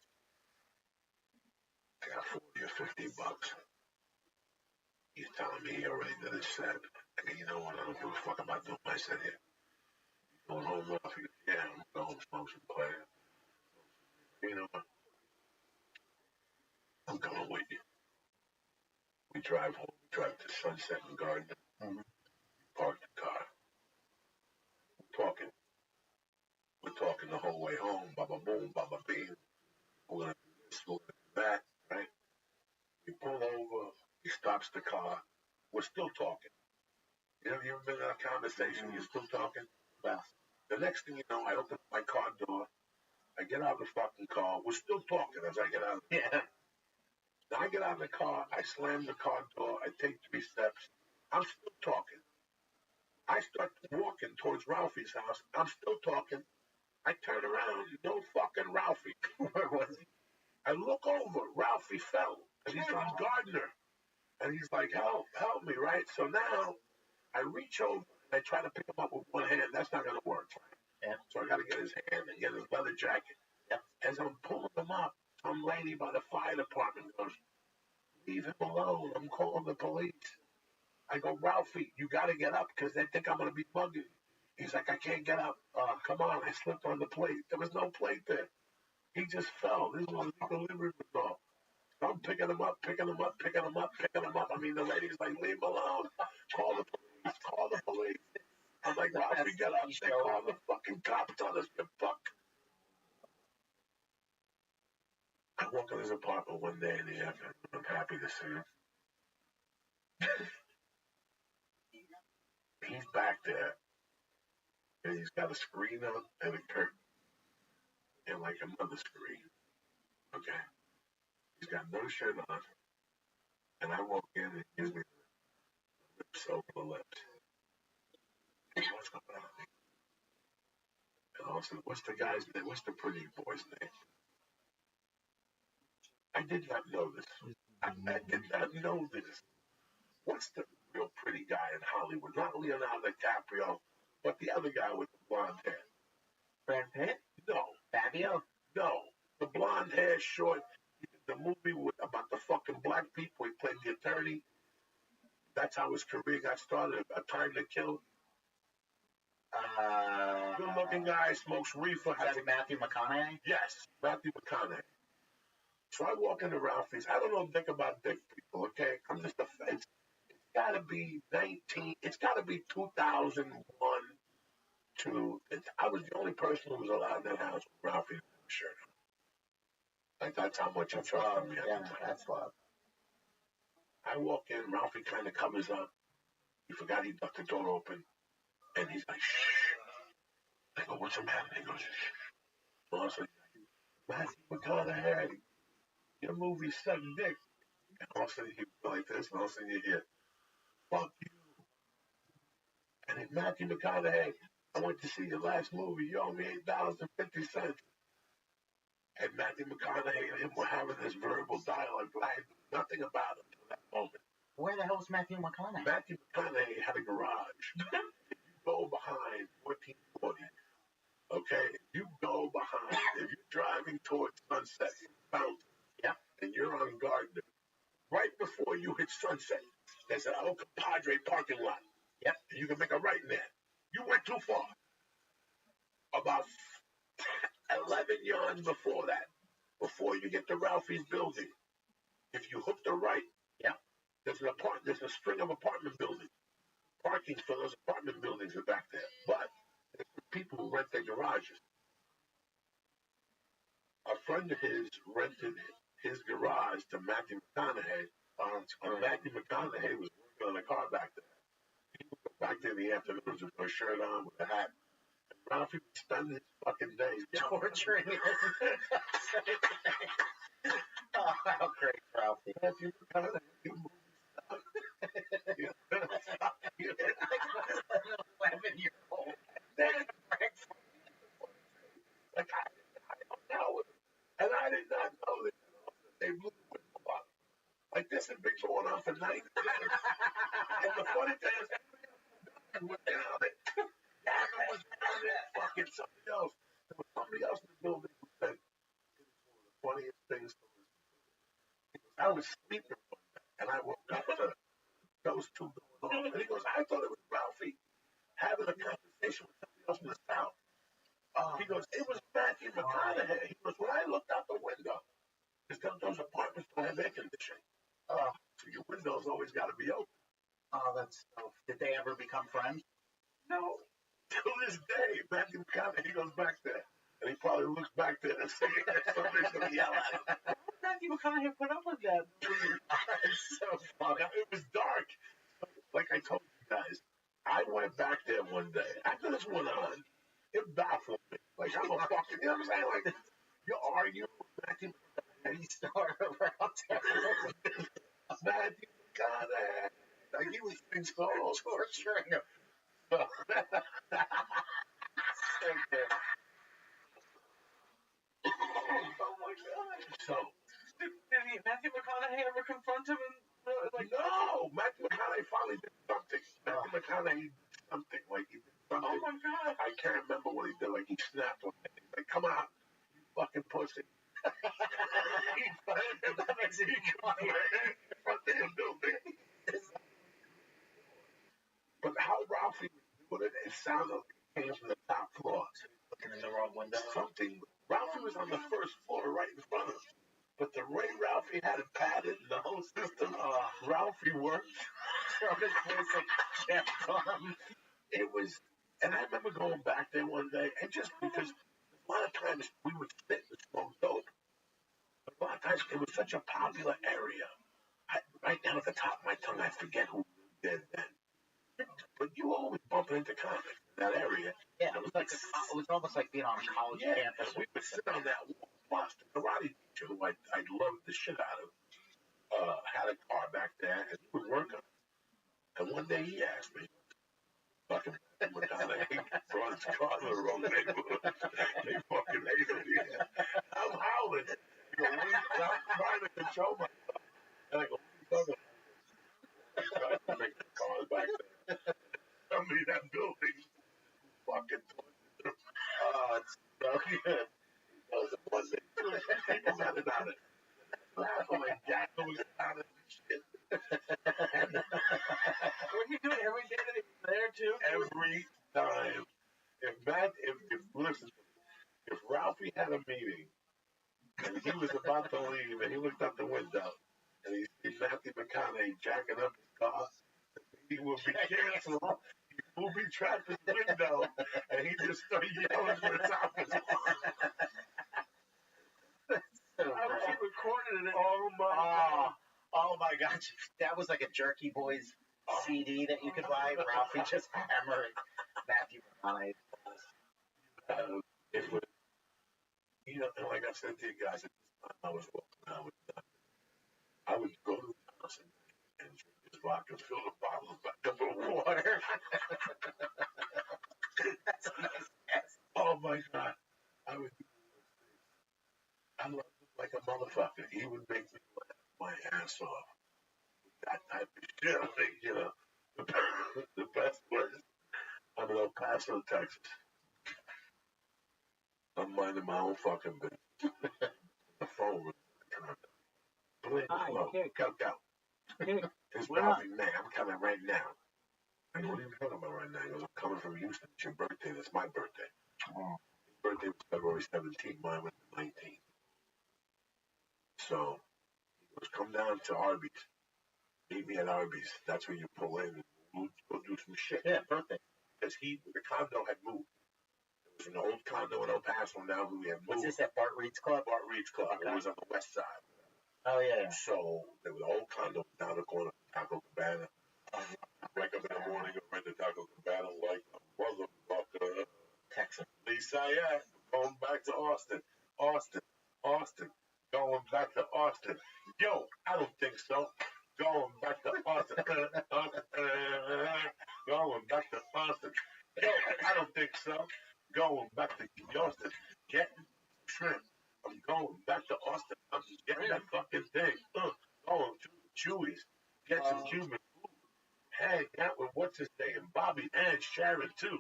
B: I got 40 or 50 bucks. He's telling me he already did his set. I go, you know what? I don't give a fuck about doing my set here. Going home, Ralph? He goes, yeah, I'm going home, smoke some player. You know what? I'm going with you. We drive home. We drive to Sunset and Garden. Park the car. We're talking the whole way home. Baba boom, baba beam. We're going to do this, we're going to do that, right? We pull over. He stops the car. We're still talking. You ever been in a conversation? You're still talking?
D: Well,
B: the next thing you know, I open my car door. I get out of the fucking car. We're still talking as I get out of the car. Now I get out of the car, I slam the car door, I take 3 steps. I'm still talking. I start walking towards Ralphie's house. I'm still talking. I turn around, no fucking Ralphie. Where was he? I look over, Ralphie fell, and he's on Gardner. And he's like, help me, right? So now I reach over and I try to pick him up with one hand. That's not going to work, right? Yeah. So I got to get his hand and get his leather jacket. Yep. As I'm pulling him up, some lady by the fire department goes, leave him alone. I'm calling the police. I go, Ralphie, you got to get up because they think I'm going to be bugging. He's like, I can't get up. Come on. I slipped on the plate. There was no plate there. He just fell. This was an equilibrium dog. So I'm picking him up, picking him up, picking him up, picking him up. I mean, the lady's like, leave him alone. Call the police. Call the police. I'm like, Ralphie, get up. They call the fucking cops on us. You fuck. I walk in his apartment one day in the afternoon. I'm happy to see him. He's back there. And he's got a screen on and a curtain. And like another screen. Okay? He's got no shirt on. And I walk in and he gives me the lips over the lips. What's going on? And also, what's the guy's name? What's the pretty boy's name? I did not know this. I did not know this. What's the real pretty guy in Hollywood? Not Leonardo DiCaprio, but the other guy with the blonde hair.
C: Brad Pitt?
B: No.
C: Fabio?
B: No. The blonde hair, short. The movie about the fucking black people. He played the attorney. That's how his career got started. A Time to Kill. Good-looking guy, smokes reefer.
D: Has it Matthew McConaughey?
B: Yes, Matthew McConaughey. So I walk into Ralphie's. I don't know dick about dick people, okay? I'm just a fence. It's got to be 19. It's got to be 2001 to. I was the only person who was allowed in that house with Ralphie shirt on. Like, that's how much I trust me at the time.
D: That's love.
B: I walk in, Ralphie kind of covers up. He forgot he left the door open. And he's like, shh. I go, what's the matter? He goes, shh. So I was like, Matthew McConaughey, your movie sucking dick. And all of a sudden he was like this, and all of a sudden you hear, fuck you. And then Matthew McConaughey, I went to see your last movie. You owe me $8.50. And Matthew McConaughey and him were having this verbal dialogue, but I knew nothing about him until that moment.
D: Where the hell is Matthew McConaughey?
B: Matthew McConaughey had a garage. If you go behind 1440, okay? If you go behind, if you're driving towards Sunset, Fountain, yeah, and you're on Gardner, right before you hit Sunset, there's an El Compadre parking lot. Yep, and you can make a right in there. You went too far. About 11 yards before that, before you get to Ralphie's building, if you hook the right, yeah, there's a string of apartment buildings. Parking for those apartment buildings are back there. But there's people who rent their garages. A friend of his rented his garage to Matthew McConaughey. And Matthew McConaughey was working on a car back there. He would go back there in the afternoons with a shirt on, with a hat. And Ralphie would spend his fucking days
D: torturing him. Oh, how great, Ralphie.
B: Matthew McConaughey movie stuff.
D: 11-year-old.
B: Like, I don't know. And I did not know that they blew the whistle up. Like, this has been going on for 9 years. And the funny thing is, everybody was down it. Gavin was down it. Fucking somebody else. There was somebody else in the building who said, it was one of the funniest things to listen to. I was sleeping one night, and I woke up to those two going on. And he goes, I thought it was Ralphie having a conversation with somebody else in the South. He goes, it was Matthew McConaughey. He goes, when I looked out the window, because those apartments don't have air conditioning. So your windows always got to be open.
D: Oh, that's so. Did they ever become friends?
B: No. To this day, Matthew McConaughey goes back there. And he probably looks back there and thinking that somebody's going to yell at him.
C: How did Matthew McConaughey put up with that?
B: It's so funny. It was dark. Like I told you guys, I went back there one day. After this went on, it baffled me. Like, I'm a fucking, you know what I'm saying? Like, you're arguing with Matthew McConaughey
D: Any star around town.
B: Matthew McConaughey. Like he was being so
D: Torturing him.
B: so,
D: So good.
C: Oh my god.
B: so
C: Did Matthew McConaughey ever confront him and like?
B: no, Matthew McConaughey finally did something. Matthew McConaughey did something. Like he did something.
C: Oh my god.
B: I can't remember what he did. Like he snapped on it. He's like, come on, you fucking pussy.
D: That makes it cry.
B: In front of the building. But how Ralphie was doing it, it sounded like it came from the top floor.
D: Looking in the wrong window.
B: Something. Ralphie was on the first floor right in front of us. But the way Ralphie had it padded, the whole system, Ralphie worked.
D: From his voice like Jeff Bomb.
B: It was, and I remember going back there one day, and just because a lot of times we would sit and smoke dope, but a lot of times it was such a popular area. Right down at the top of my tongue, I forget who did then. But you always bumping into comics in that area.
D: Yeah, it was like it was almost like being on a college campus.
B: We would sit on that wall. Plus, the karate teacher, who I loved the shit out of, had a car back there, and he would work on it. And one day he asked me, fucking McConaughey brought his car to the wrong neighborhood. They fucking hated me. I'm howling. You know, I'm trying to control myself. And I go, what are you talking about? I make the cars back there. Tell me that building fucking tortured.
D: Oh, it's so good.
B: That was a Monday. People got it out of it. Laughing like Jack was out of shit.
C: What he doing every day that he was there too?
B: Every time. Listen, if Ralphie had a meeting and he was about to leave and he looked out the window and he sees Matthew McConaughey jacking up his car, the meeting would be canceled. He will be trapped in the window and he just started yelling for his office.
C: I wish he recorded it.
B: Oh my God.
D: Oh my gosh, that was like a Jerky Boys CD that you could buy. Ralphie just hammering Matthew McConaughey.
B: It was, you know, and like I said to you guys, at this time I was walking around with nothing. I would go to the house and drink this vodka, fill the bottles back up with water.
D: That's a nice ass.
B: Oh my God. I would do those things. I loved him like a motherfucker. He would make me laugh my ass off. That type of shit. Like, you know, the best was I'm in El Paso, Texas. I'm minding my own fucking business. The phone was blink.
D: Hi,
B: Hello.
D: here.
B: Go.
D: Hey,
B: It's
D: we're
B: Ralphie, man. I'm coming right now. I go, what are you talking about right now? He goes, I'm coming from Houston. It's your birthday. That's my birthday.
D: Oh.
B: His birthday was February 17th. Mine was the 19th. So he goes, come down to Arby's. Meet me at Arby's. That's where you pull in and we'll go do some shit.
D: Yeah, birthday.
B: Because the condo had moved. It was an old condo in El Paso. Now we have
D: Was
B: moved.
D: this at Bart Reed's Club?
B: Bart Reed's Club.
D: Okay.
B: It was on the west side.
D: Oh, yeah.
B: So there was an old condo down the corner of Taco Cabana. Wake up in the morning, go right to Taco Cabana like a motherfucker.
D: Texas.
B: Lisa, yeah. Going back to Austin. Going back to Austin. Yo, I don't think so. Going back to Austin. Going back to Austin. Yo, I don't think so. Going back to Austin. Getting trim. I'm going back to Austin. I'm just getting that fucking thing. Going to Chewy's. Get some Cuban food. Hang out with what's his name? Bobby and Sharon too.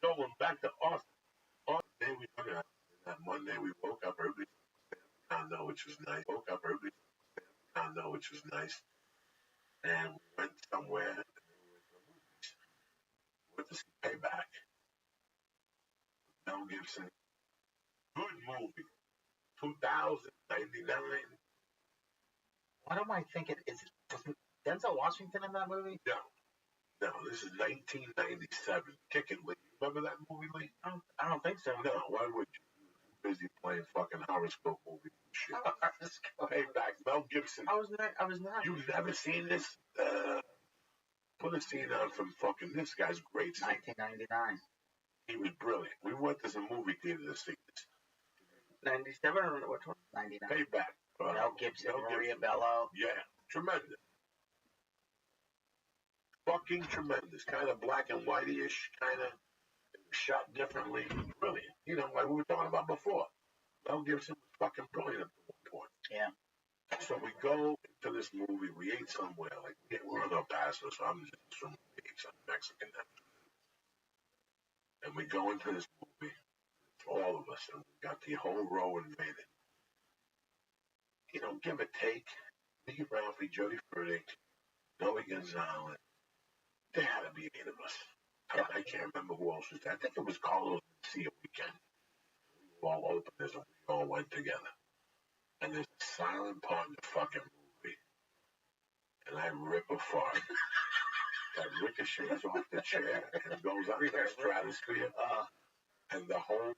B: Going back to Austin. Day we hung out. That Monday we woke up early. Condo, which was nice. Condo, which was nice. And we went somewhere. Went to see Payback. Mel Gibson. Good movie. 2099.
D: What am I thinking? Was Denzel Washington in that movie?
B: No, this is 1997. Kick It, Lee. Remember that movie, Lee?
D: I don't think so.
B: No, why would you? You're busy playing fucking horoscope movies and shit. Payback. Mel Gibson.
C: I was not.
B: You've never seen this? Put a scene on from fucking this guy's great.
D: 1999.
B: He was brilliant. We went to some movie theater to see this.
C: 97 or which one?
D: 99.
B: Payback.
D: Mel Gibson, Maria Bello.
B: Yeah, tremendous. Fucking tremendous. Kind of black and whitey-ish, kind of shot differently. Brilliant. You know, like we were talking about before. Mel Gibson was fucking brilliant at one point.
D: Yeah.
B: So we go into this movie. We ate somewhere. Like, we're in El Paso, so I'm just assuming we ate some Mexican. And we go into this movie. It's all of us. And we got the whole row invaded. You know, give or take. Me, Ralphie, Jody Furtick, Noe Gonzalez. There had to be 8 of us. I can't remember who else was there. I think it was Carlos Mencia weekend. We all opened this and we all went together. And there's a silent part in the fucking movie. And I rip a fart. That ricochets off the chair and goes up to the stratosphere. And the whole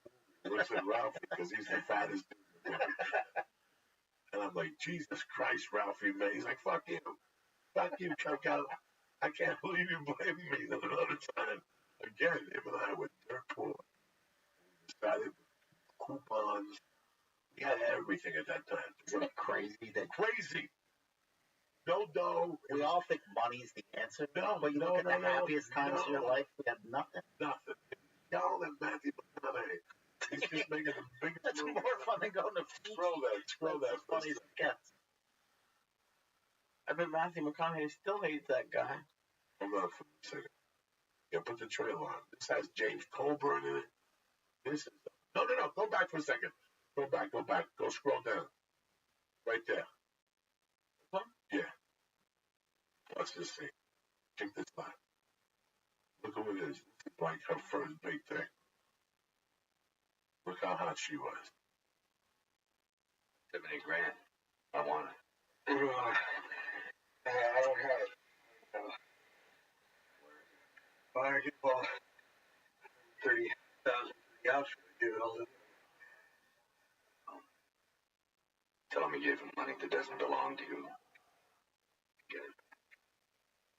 B: movie looks at Ralphie because he's the fattest dude. And I'm like, Jesus Christ, Ralphie, man. He's like, fuck you. Fuck you, check out. I can't believe you blamed me another time. Again, him and I were dirt poor. We decided coupons. We had everything at that time.
D: Isn't it crazy that
B: Crazy. No dough.
D: we all think money's the answer?
B: No,
D: but you look at the happiest times of your life, we had nothing.
B: Nothing. Y'all and Matthew McConaughey. He's just making the biggest
D: That's
B: movie.
D: more fun than going to
B: Scroll that.
D: That's as funny as it gets.
C: I bet Matthew McConaughey still hates that guy.
B: Hold on for a second. Yeah, put the trailer on. This has James Coburn in it. This is no. Go back for a second. Go back. Go scroll down. Right there.
C: Huh?
B: Yeah. Watch this thing. Check this out. Look who it is. This is like her first big thing. Look how hot she was.
A: 70 grand. I want it.
B: I don't have it. I get bought 30,000 for the outfit. Give it all to
A: Tell him you gave him money that doesn't belong to you. Get it.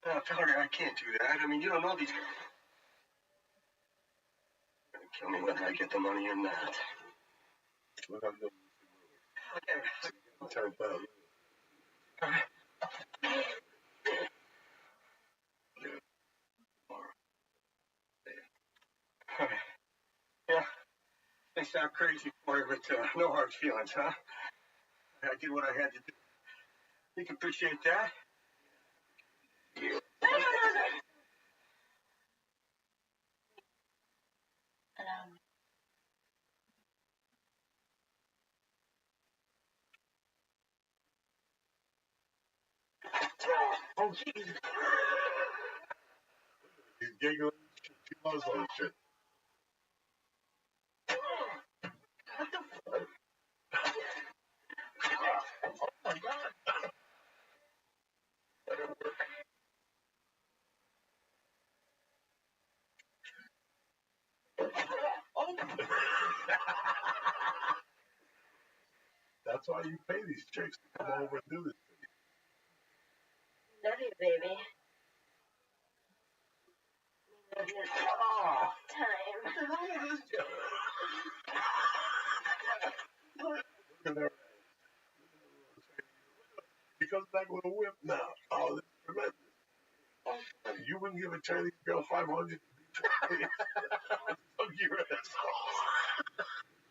B: No, Tucker, I can't do that. I mean, you don't know these guys. You're gonna kill me whether I get the money or not. Look, I'm doing okay. I'm telling you. Yeah, they sound crazy for you, but no hard feelings, huh? I did what I had to do. You can appreciate that?
A: You.
B: Oh, jeez. He's giggling. She loves all that shit. What the fuck? Oh my god. Let it work. Oh. That's why you pay these chicks to come over and do this.
E: Love you, baby. Love you all time.
B: What the hell is this? Look at that. He comes back with a whip now. Oh, this is tremendous. You wouldn't give a Chinese girl 500 to be Fuck your ass.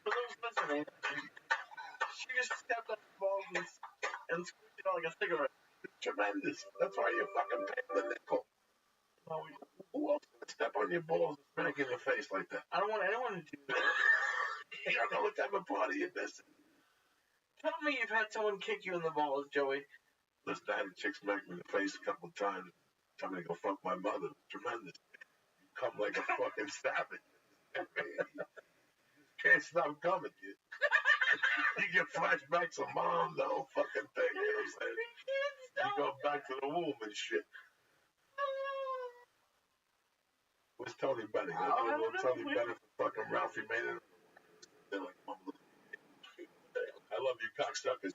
C: For those listening, she just stepped on the balls and squeezed it out like a cigarette.
B: It's tremendous. That's why you're fucking paying the nickel. Oh, who else would step on your balls and smack in your face like that?
C: I don't want anyone to do that.
B: You don't know what type of party you're missing.
C: Tell me you've had someone kick you in the balls, Joey.
B: Listen, I had a chick smack me in the face a couple of times. Tell me to go fuck my mother. It's tremendous. You come like a fucking savage. You can't stop coming, dude. You get flashbacks of mom, the whole fucking thing. You know what I'm saying? You go back to the womb and shit. Where's Tony Bennett? Tony Bennett for fucking Ralphie made it. They're like, I love you cocksuckers.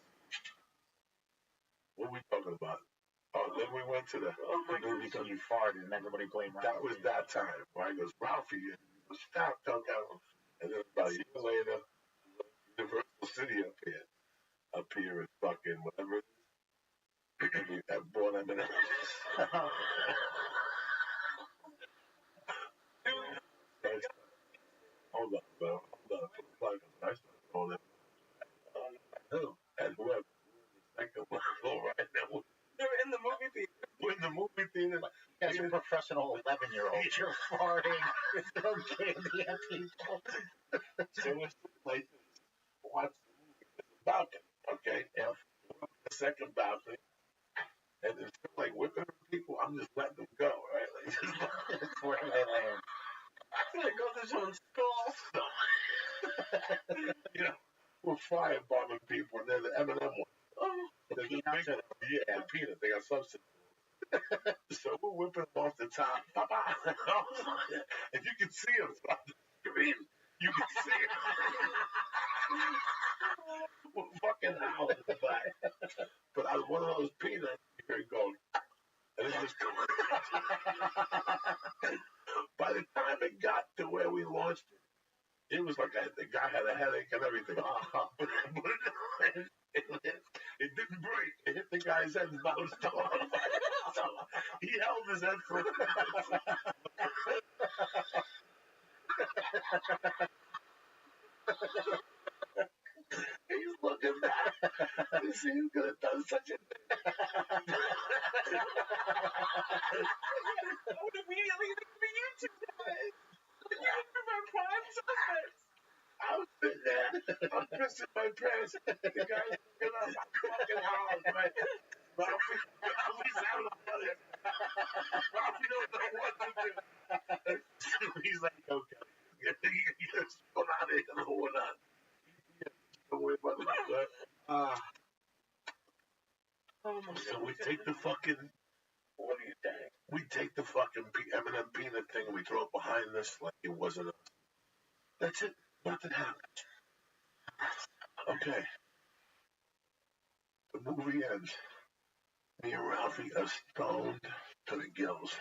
B: What are we talking about? Oh, then we went to the
D: movie because you farted and everybody blamed Ralphie.
B: That was that time. Where I goes, Ralphie, stop, don't go. And then about a year later, Universal city up here is fucking whatever it is. That bought M&M's. Hold up, bro. Hold up. I started calling them. Who? And whoever. Second one. All right.
C: They're in the movie theater.
B: We're in the movie theater.
D: You guys are professional 11-year-olds. You're farting. You're throwing candy at people.
B: So it's like watch the movie. It's a balcony, okay?
D: Yeah.
B: The second balcony, and it's like whipping people. I'm just letting them go, right? Like just
D: Where do they land?
C: I'm gonna go to someone's skull.
B: you know, we're firebombing people, and then the M&M one.
C: Oh,
D: The
B: There's a
D: peanuts
B: big-
D: or the
B: yeah, the peanut. They got substance. So we're whipping them off the top. And you can see them from the screen. You can see them. We're fucking howling in the back. But out of one of those peanuts, you hear it going. And it just by the time it got to where we launched it, it was like the guy had a headache and everything. But it didn't break. It hit the guy's head and bounced off. So he held his head for a minute. He's looking back to see who could have done such a thing.
C: I would immediately think of you two guys. You're my prime suspects.
B: I was sitting there. I'm pissing my pants. The guy's looking up. I'm fucking howling, man. Ralphie's out of it. Ralphie don't know what to do. He's like, okay. Just go out of here. No, we're not. Don't worry about it. So we take the fucking. What do you think? We take the fucking M&M peanut thing and we throw it behind us like it wasn't us. That's it. Nothing happened. Okay. The movie ends. Me and Ralphie are stoned to the gills.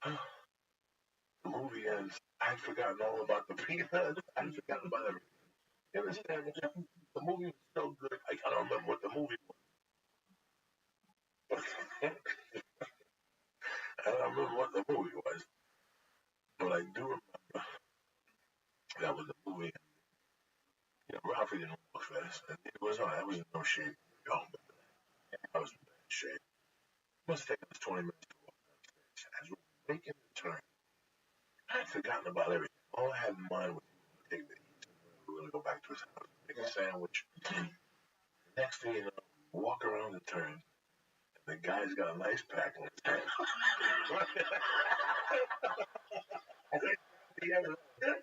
B: The movie ends. I'd forgotten all about the peanut. I'd forgotten about everything. You understand? The movie was so good. I don't remember what the movie was. I don't remember what the movie was. But I do remember that was the movie. You know, Ralphie didn't look fast. And it was I was in no shape. I was in bad shape. It must have taken us 20 minutes to walk downstairs. As we were making the turn, I had forgotten about everything. All I had in mind was take the eat. We were going to go back to his house, make a sandwich. Next thing you know, walk around the turn, and the guy's got a nice pack on his head. And he's yelling at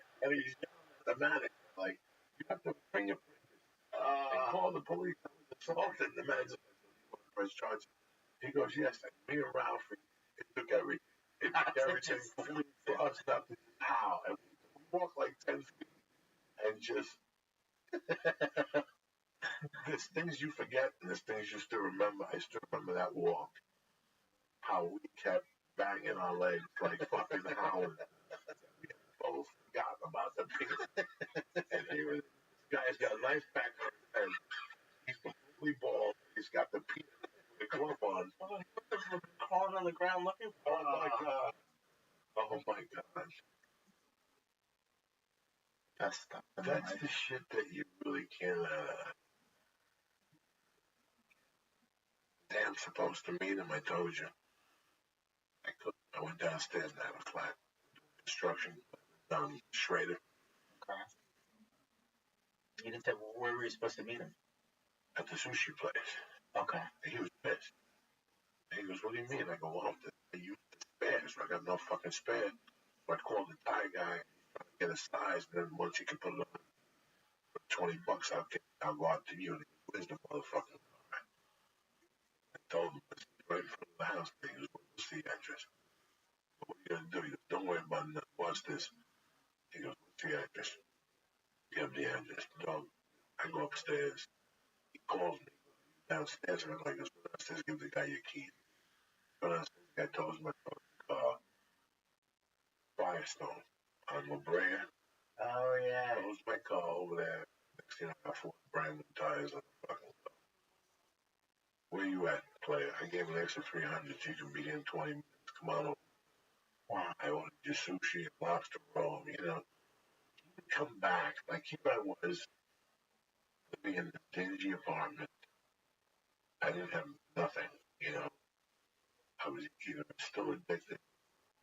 B: the manager, like, you have to bring your and call the police. I was assaulted. The manager press charge. He goes, yes, me and Ralphie, it took everything. It took everything for us not to just how. And we walked like 10 feet and just there's things you forget and there's things you still remember. I still remember that walk. How we kept banging our legs like fucking howling. We both forgot about the peanut. And here this guy's got a nice pack on his head. He's completely bald. He's got the peanut with the glove on.
C: Oh, he put them crawling on the ground looking for
B: Oh my god. Oh my god.
D: That's
B: the shit that you really can't damn supposed to meet him. I told you. I went downstairs and had a flat construction Schrader
D: Okay. You didn't say where were you supposed to meet him?
B: at the sushi place.
D: Okay.
B: And he was pissed. And he goes, what do you mean? I go, well, I used the spares. I got no fucking spare. So I called the Thai guy, trying to get a size, and then once he can put it on for $20, I'll go out to you. And he goes, where's the motherfucking car? I told him, it's right in front of the house. And he goes, what's the address? What are you going to do? He goes, don't worry about it. Watch this. He goes, what's the address? Give him the address. Dog. I go upstairs. He calls me downstairs, and I'm like, go downstairs, give the guy your keys. Go downstairs, the guy told him Firestone on La Brea.
D: Oh yeah.
B: Closed my car over there. Next I got 4 brand new tires on the fucking stuff. Where you at, player? I gave an extra 300 so you can be here in 20 minutes. Come on over.
D: Wow.
B: I ordered you sushi and lobster roll. You know, come back like here I was living in this dingy apartment. I didn't have nothing. You know, I was either still addicted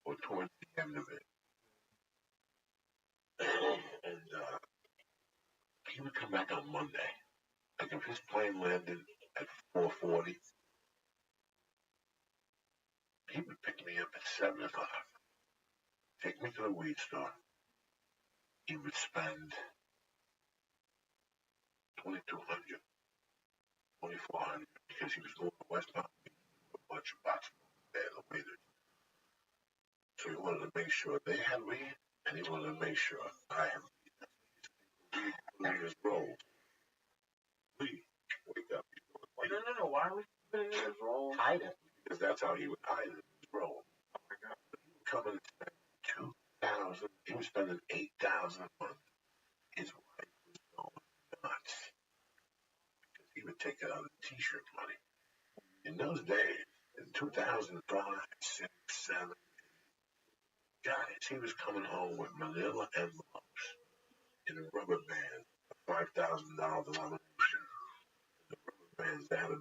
B: or towards the end of it. And he would come back on Monday. Like if his plane landed at 4:40, he would pick me up at 7 o'clock, take me to the weed store. He would spend 2,200, 2,400 because he was going to West Palm Beach with a bunch of boxes there, the waiters. So he wanted to make sure they had weed, and he wanted to make sure I had weed. Weed was rolled. Weed. Wake up.
C: No. Why are we putting in his roll?
D: Hide it.
B: Because that's how he would hide it. His roll. Oh my God. But he would come in and spend 2,000. He was spending 8,000 a month. His wife was going nuts because he would take it out of the T-shirt money. In those days, in 2005, 6, 7, guys, he was coming home with manila envelopes in a rubber band, a $5,000 denomination. The rubber bands that had a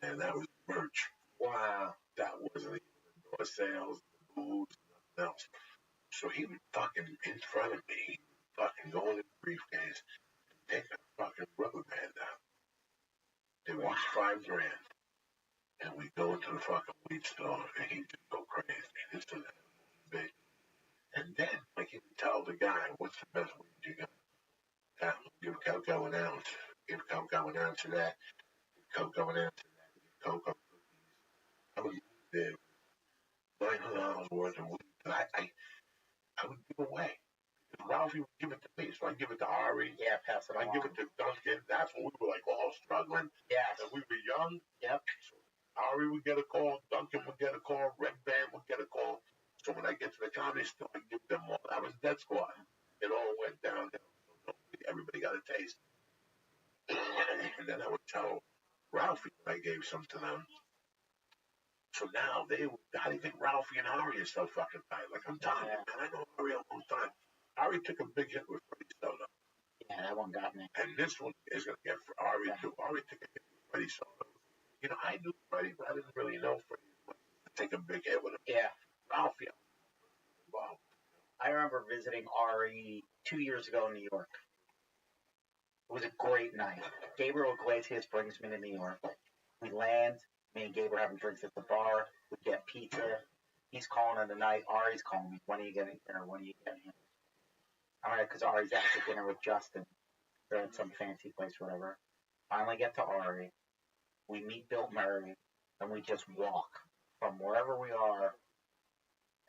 B: and that was merch. Wow, that wasn't even the door sales, the booze, nothing else. So he would fucking in front of me, he would fucking go in the briefcase and take a fucking rubber band out. They were each $5,000, and we go into the fucking weed store, and he'd just go crazy. This and that, big. And then, like, he would tell the guy, "What's the best weed you got? That give cocoa an ounce. Give cocoa an ounce of that. Give cocoa an ounce of that. Give cocoa." I would give $900 worth of weed that I would give away. Ralphie would give it to me, so I'd give it to Ari.
D: Yeah, pass it
B: I'd
D: along.
B: give it to Duncan. That's when we were like all struggling.
D: Yes.
B: And we were young.
D: Yep.
B: So Ari would get a call, Duncan would get a call, Red Band would get a call. So when I get to the comedy store, I give them all. That was Dead Squad. It all went downhill. So everybody got a taste. And then I would tell Ralphie that I gave some to them. So now how do you think Ralphie and Ari are so fucking tight? Like, I'm telling you, man, I know Ari a long time. Ari took a big hit with Freddie Soto.
D: Yeah, that one got me.
B: And this one is going to get for Ari, too. Ari took a hit with Freddie Soto. You know, I knew Freddie, but I didn't really know Freddie to take a big hit with him.
D: Yeah.
B: Ralphie involved.
D: I remember visiting Ari 2 years ago in New York. It was a great night. Gabriel Iglesias brings me to New York. We land. Me and Gabe are having drinks at the bar. We get pizza. He's calling in the night. Ari's calling me. When are you getting dinner? When are you getting here? All right, because Ari's out to dinner with Justin. They're at some fancy place or whatever. Finally get to Ari. We meet Bill Murray. And we just walk from wherever we are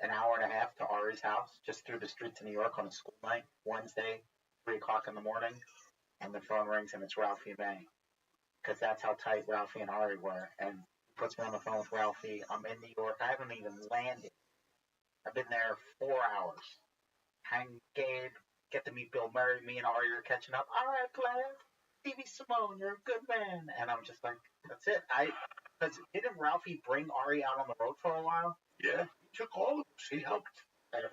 D: an hour and a half to Ari's house, just through the streets of New York on a school night, Wednesday, 3 o'clock in the morning. And the phone rings and it's Ralphie May. Because that's how tight Ralphie and Ari were. And he puts me on the phone with Ralphie. I'm in New York. I haven't even landed. I've been there 4 hours. Hang Gabe, get to meet Bill Murray. Me and Ari are catching up. All right, player. Stevie Simone, you're a good man. And I'm just like, that's it. Because didn't Ralphie bring Ari out on the road for a while?
B: Yeah, he took all of us. He helped.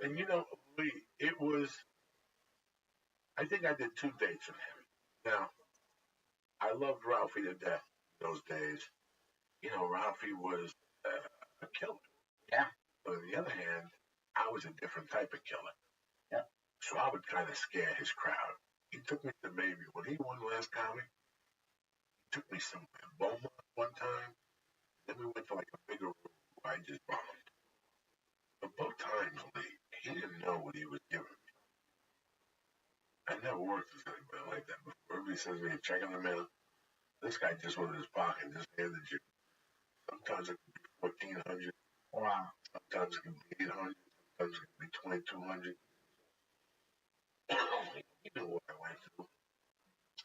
B: And you know, it was, I think I did 2 dates with him. Now, I loved Ralphie to death those days. You know, Ralphie was a killer.
D: Yeah.
B: But on the other hand, I was a different type of killer.
D: Yeah.
B: So I would kind of scare his crowd. He took me to maybe, when he won last comedy, he took me somewhere, Beaumont one time. Then we went to like a bigger room where I just bombed. But both times, Lee, he didn't know what he was giving me. I never worked with anybody like that before. Everybody sends me a check in the mail. This guy just went in his pocket and just handed you. Sometimes it could be 1,400.
D: Wow.
B: Sometimes it could be 800. Sometimes it could be 2,200. He knew what I went through.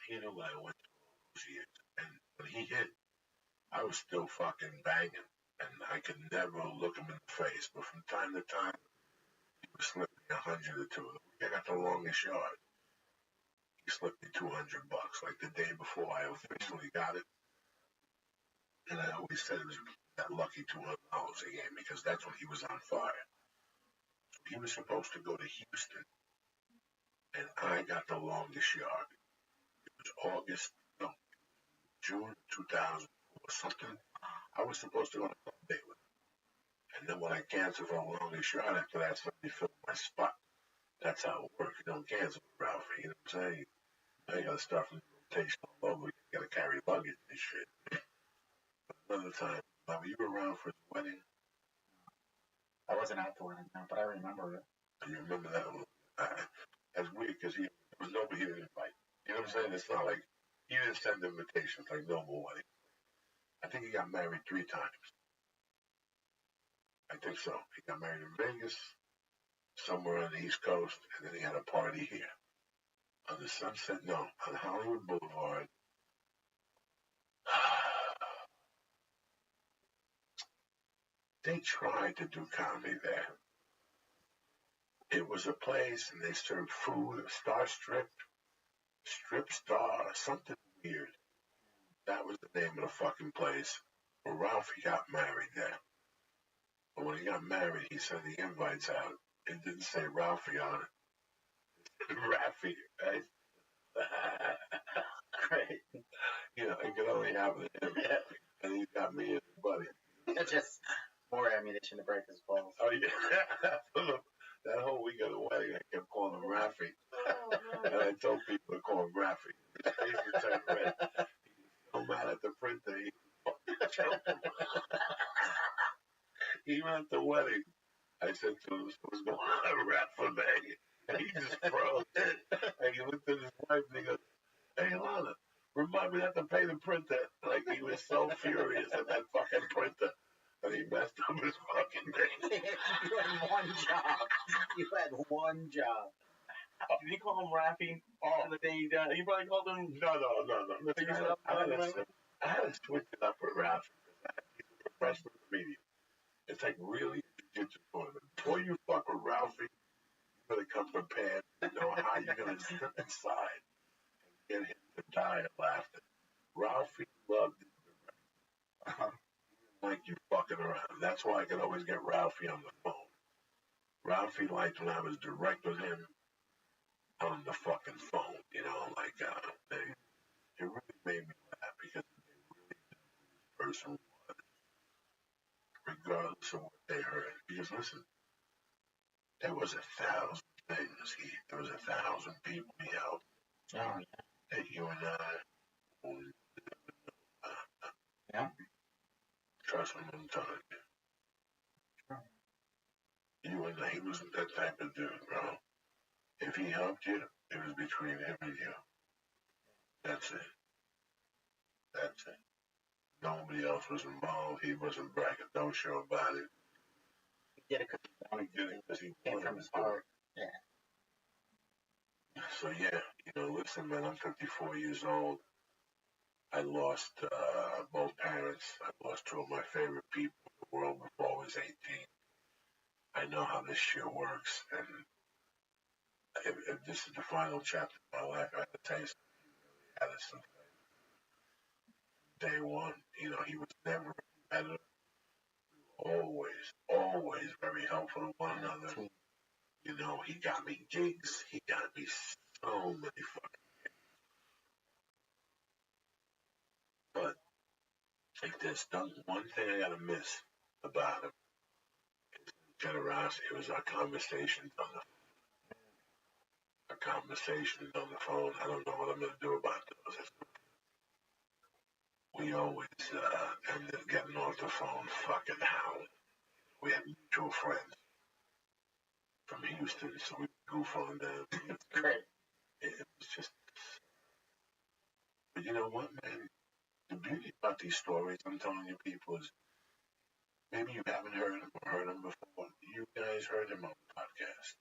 B: He knew what I went through all those years. And when he hit, I was still fucking banging. And I could never look him in the face. But from time to time, he would slip me 100 or 2. I got the longest yard. he slipped me $200, like the day before I officially got it. And I always said it was that lucky $200 he gave me because that's when he was on fire. So he was supposed to go to Houston, and I got the longest yard. It was June 2004 or something. I was supposed to go on a club date with him. And then when I canceled for the longest yard, after that, somebody filled my spot. That's how it works. You don't cancel for Ralphie. You know what I'm saying? Now you gotta start from the rotation all over. You gotta carry luggage and shit. But another time, were you around for his wedding?
D: I wasn't at the wedding, no, but I remember it.
B: You remember that one? That's weird because there was nobody he didn't invite. You know what I'm saying? It's not like he didn't send invitations like normal wedding. I think he got married 3 times. I think so. He got married in Vegas, somewhere on the East Coast, and then he had a party here. On the Sunset, no, on Hollywood Boulevard. They tried to do comedy there. It was a place, and they served food, Star Strip Star, something weird. That was the name of the fucking place. Well, Ralphie got married there. But when he got married, he sent the invites out. It didn't say Ralphie on it. Raffy, right?
D: Great.
B: You know, it could only happen to him.
D: Yeah.
B: And he got me and his buddy.
D: It's just more ammunition to break his balls.
B: Oh, yeah. That whole week of the wedding, I kept calling him Raffy. And I told people to call him Raffy. His face turned red. He was so mad at the printer, he choked him. Even at the wedding, I said to him, what's going on, Raffy, man? And he just froze. And he looked at his wife and he goes, hey, Lana, remind me not to pay the printer. Like, he was so furious at that fucking printer. And he messed up his fucking name.
D: You had one job. You had one job.
C: Did he call him Raffy?
B: Oh.
C: The day he died? You probably called him.
B: No. I had to switch it up with Raffy because he's a professional comedian. It's like really jiu-jitsu tournament. Before you fuck with Ralphie, you better come prepared to know how you're going to slip inside and get him to die of laughter. Ralphie loved it. Like you fucking around. That's why I could always get Ralphie on the phone. Ralphie liked when I was direct with him on the fucking phone, you know, like, it really made me laugh because they really knew who this person was, regardless of what they heard. Because listen, there was 1,000 things. There was 1,000 people he helped.
D: Oh, yeah.
B: That you and I will never know.
D: Yeah.
B: Trust me, I'm telling you.
D: Sure.
B: You and I, he wasn't that type of dude, bro. If he helped you, it was between him and you. That's it. That's it. Nobody else was involved. He wasn't braggadocio about it.
D: He did it because he came from his heart. Yeah.
B: So, yeah, you know, listen, man, I'm 54 years old. I lost both parents. I lost 2 of my favorite people in the world before I was 18. I know how this shit works, and if this is the final chapter of my life, I have to tell you something. He really had us something. Day one, you know, he was never a competitor. Always very helpful to one another. You know, he got me gigs. He got me so many fucking gigs. But if there's one thing I gotta miss about him, is generosity. It was our conversations on the phone. Our conversations on the phone. I don't know what I'm gonna do about those. We always ended up getting off the phone fucking howling. We had mutual friends from Houston, so we goof on them.
D: It's great.
B: It was just. But you know what, man? The beauty about these stories I'm telling you people is maybe you haven't heard them or heard them before. You guys heard him on the podcast.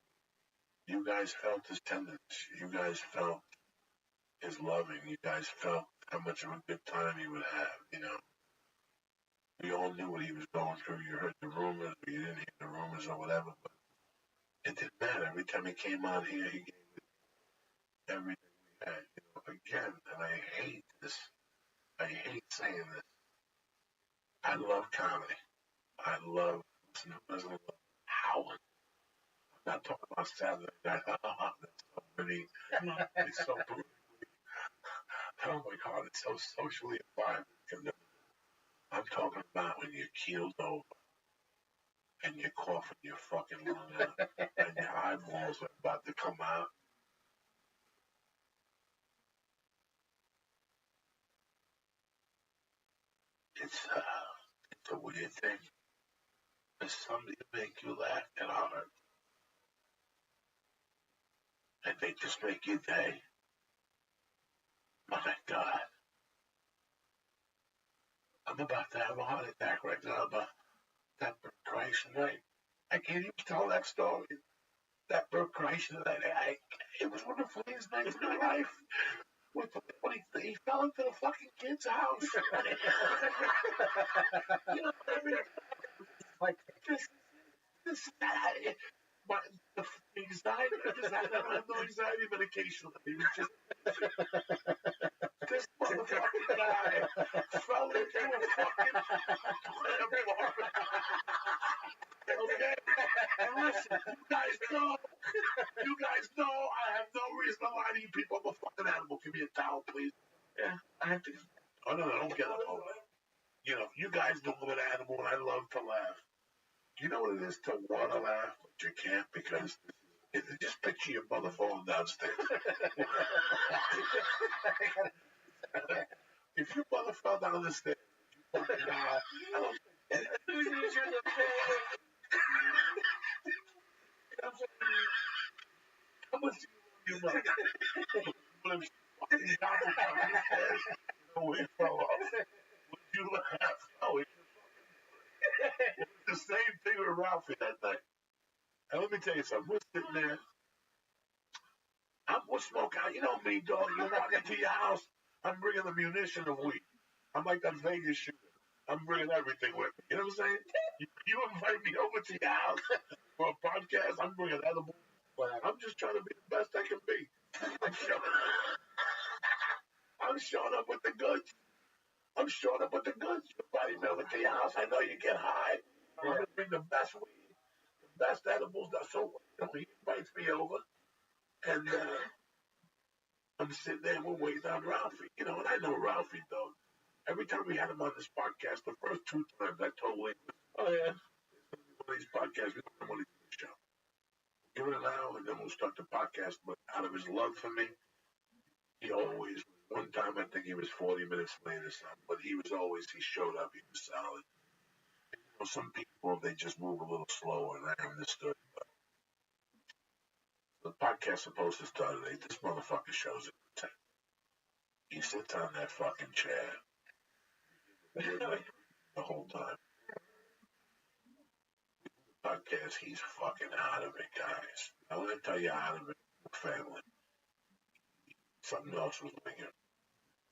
B: You guys felt his tenderness. You guys felt his loving. You guys felt how much of a good time he would have, you know. We all knew what he was going through. You heard the rumors, or you didn't hear the rumors or whatever, but it didn't matter. Every time he came out here, he gave it everything we And, again, and I hate this. I hate saying this. I love comedy. I love listening to Howard. I'm not talking about Saturday Night. That's so pretty. It's so brutal. Oh my God, it's so socially violent. I'm talking about when you're keeled over and you're coughing your fucking lung out and your eyeballs are about to come out. It's a weird thing. There's somebody to make you laugh that hard, and they just make your day. My God, I'm about to have a heart attack right now about that Christ night. I can't even tell that story. That Christ night, it was one of the funniest nights of my life. When he fell into the fucking kid's house. You know what I mean? Like this my the anxiety. I don't have no anxiety medication. He was just this motherfucking guy fell into a fucking apartment. Okay, and listen, you guys know, I have no reason to lie to you people. I'm a fucking animal. Give me a towel, please. Yeah, I have to. Oh no, don't get it over. You guys know I'm an animal, and I love to laugh. You know what it is to want to laugh, but you can't because just picture your mother falling downstairs. If your mother fell down the stairs, I don't how much do you love your mother? But if she fucking gobbled down the stairs, we fell off. Would you laugh? No, it's the same thing with Ralphie that night. And let me tell you something. We're sitting there. We're smoking out. You know me, dog. You walk into your house. I'm bringing the munition of weed. I'm like that Vegas shooter. I'm bringing everything with me. You know what I'm saying? You invite me over to your house for a podcast. I'm bringing edible. I'm just trying to be the best I can be. I'm showing up with the goods. I'm showing up with the goods. You invite me over to your house. I know you get high. I'm going to bring the best weed, the best edibles. So he invites me over, and I'm sitting there and we're waiting on Ralphie. And I know Ralphie, though. Every time we had him on this podcast, the first 2 times I told him, oh, yeah, one of these podcasts, we don't want to do the show. Give it an hour, and then we'll start the podcast. But out of his love for me, he always, one time I think he was 40 minutes late or something, but he showed up, he was solid. Some people, they just move a little slower, and I understood. But the podcast's supposed to start at 8. This motherfucker shows up at 10. He sits on that fucking chair the whole time. Podcast, he's fucking out of it, guys. I want to tell you out of it, family. Something else was lingering.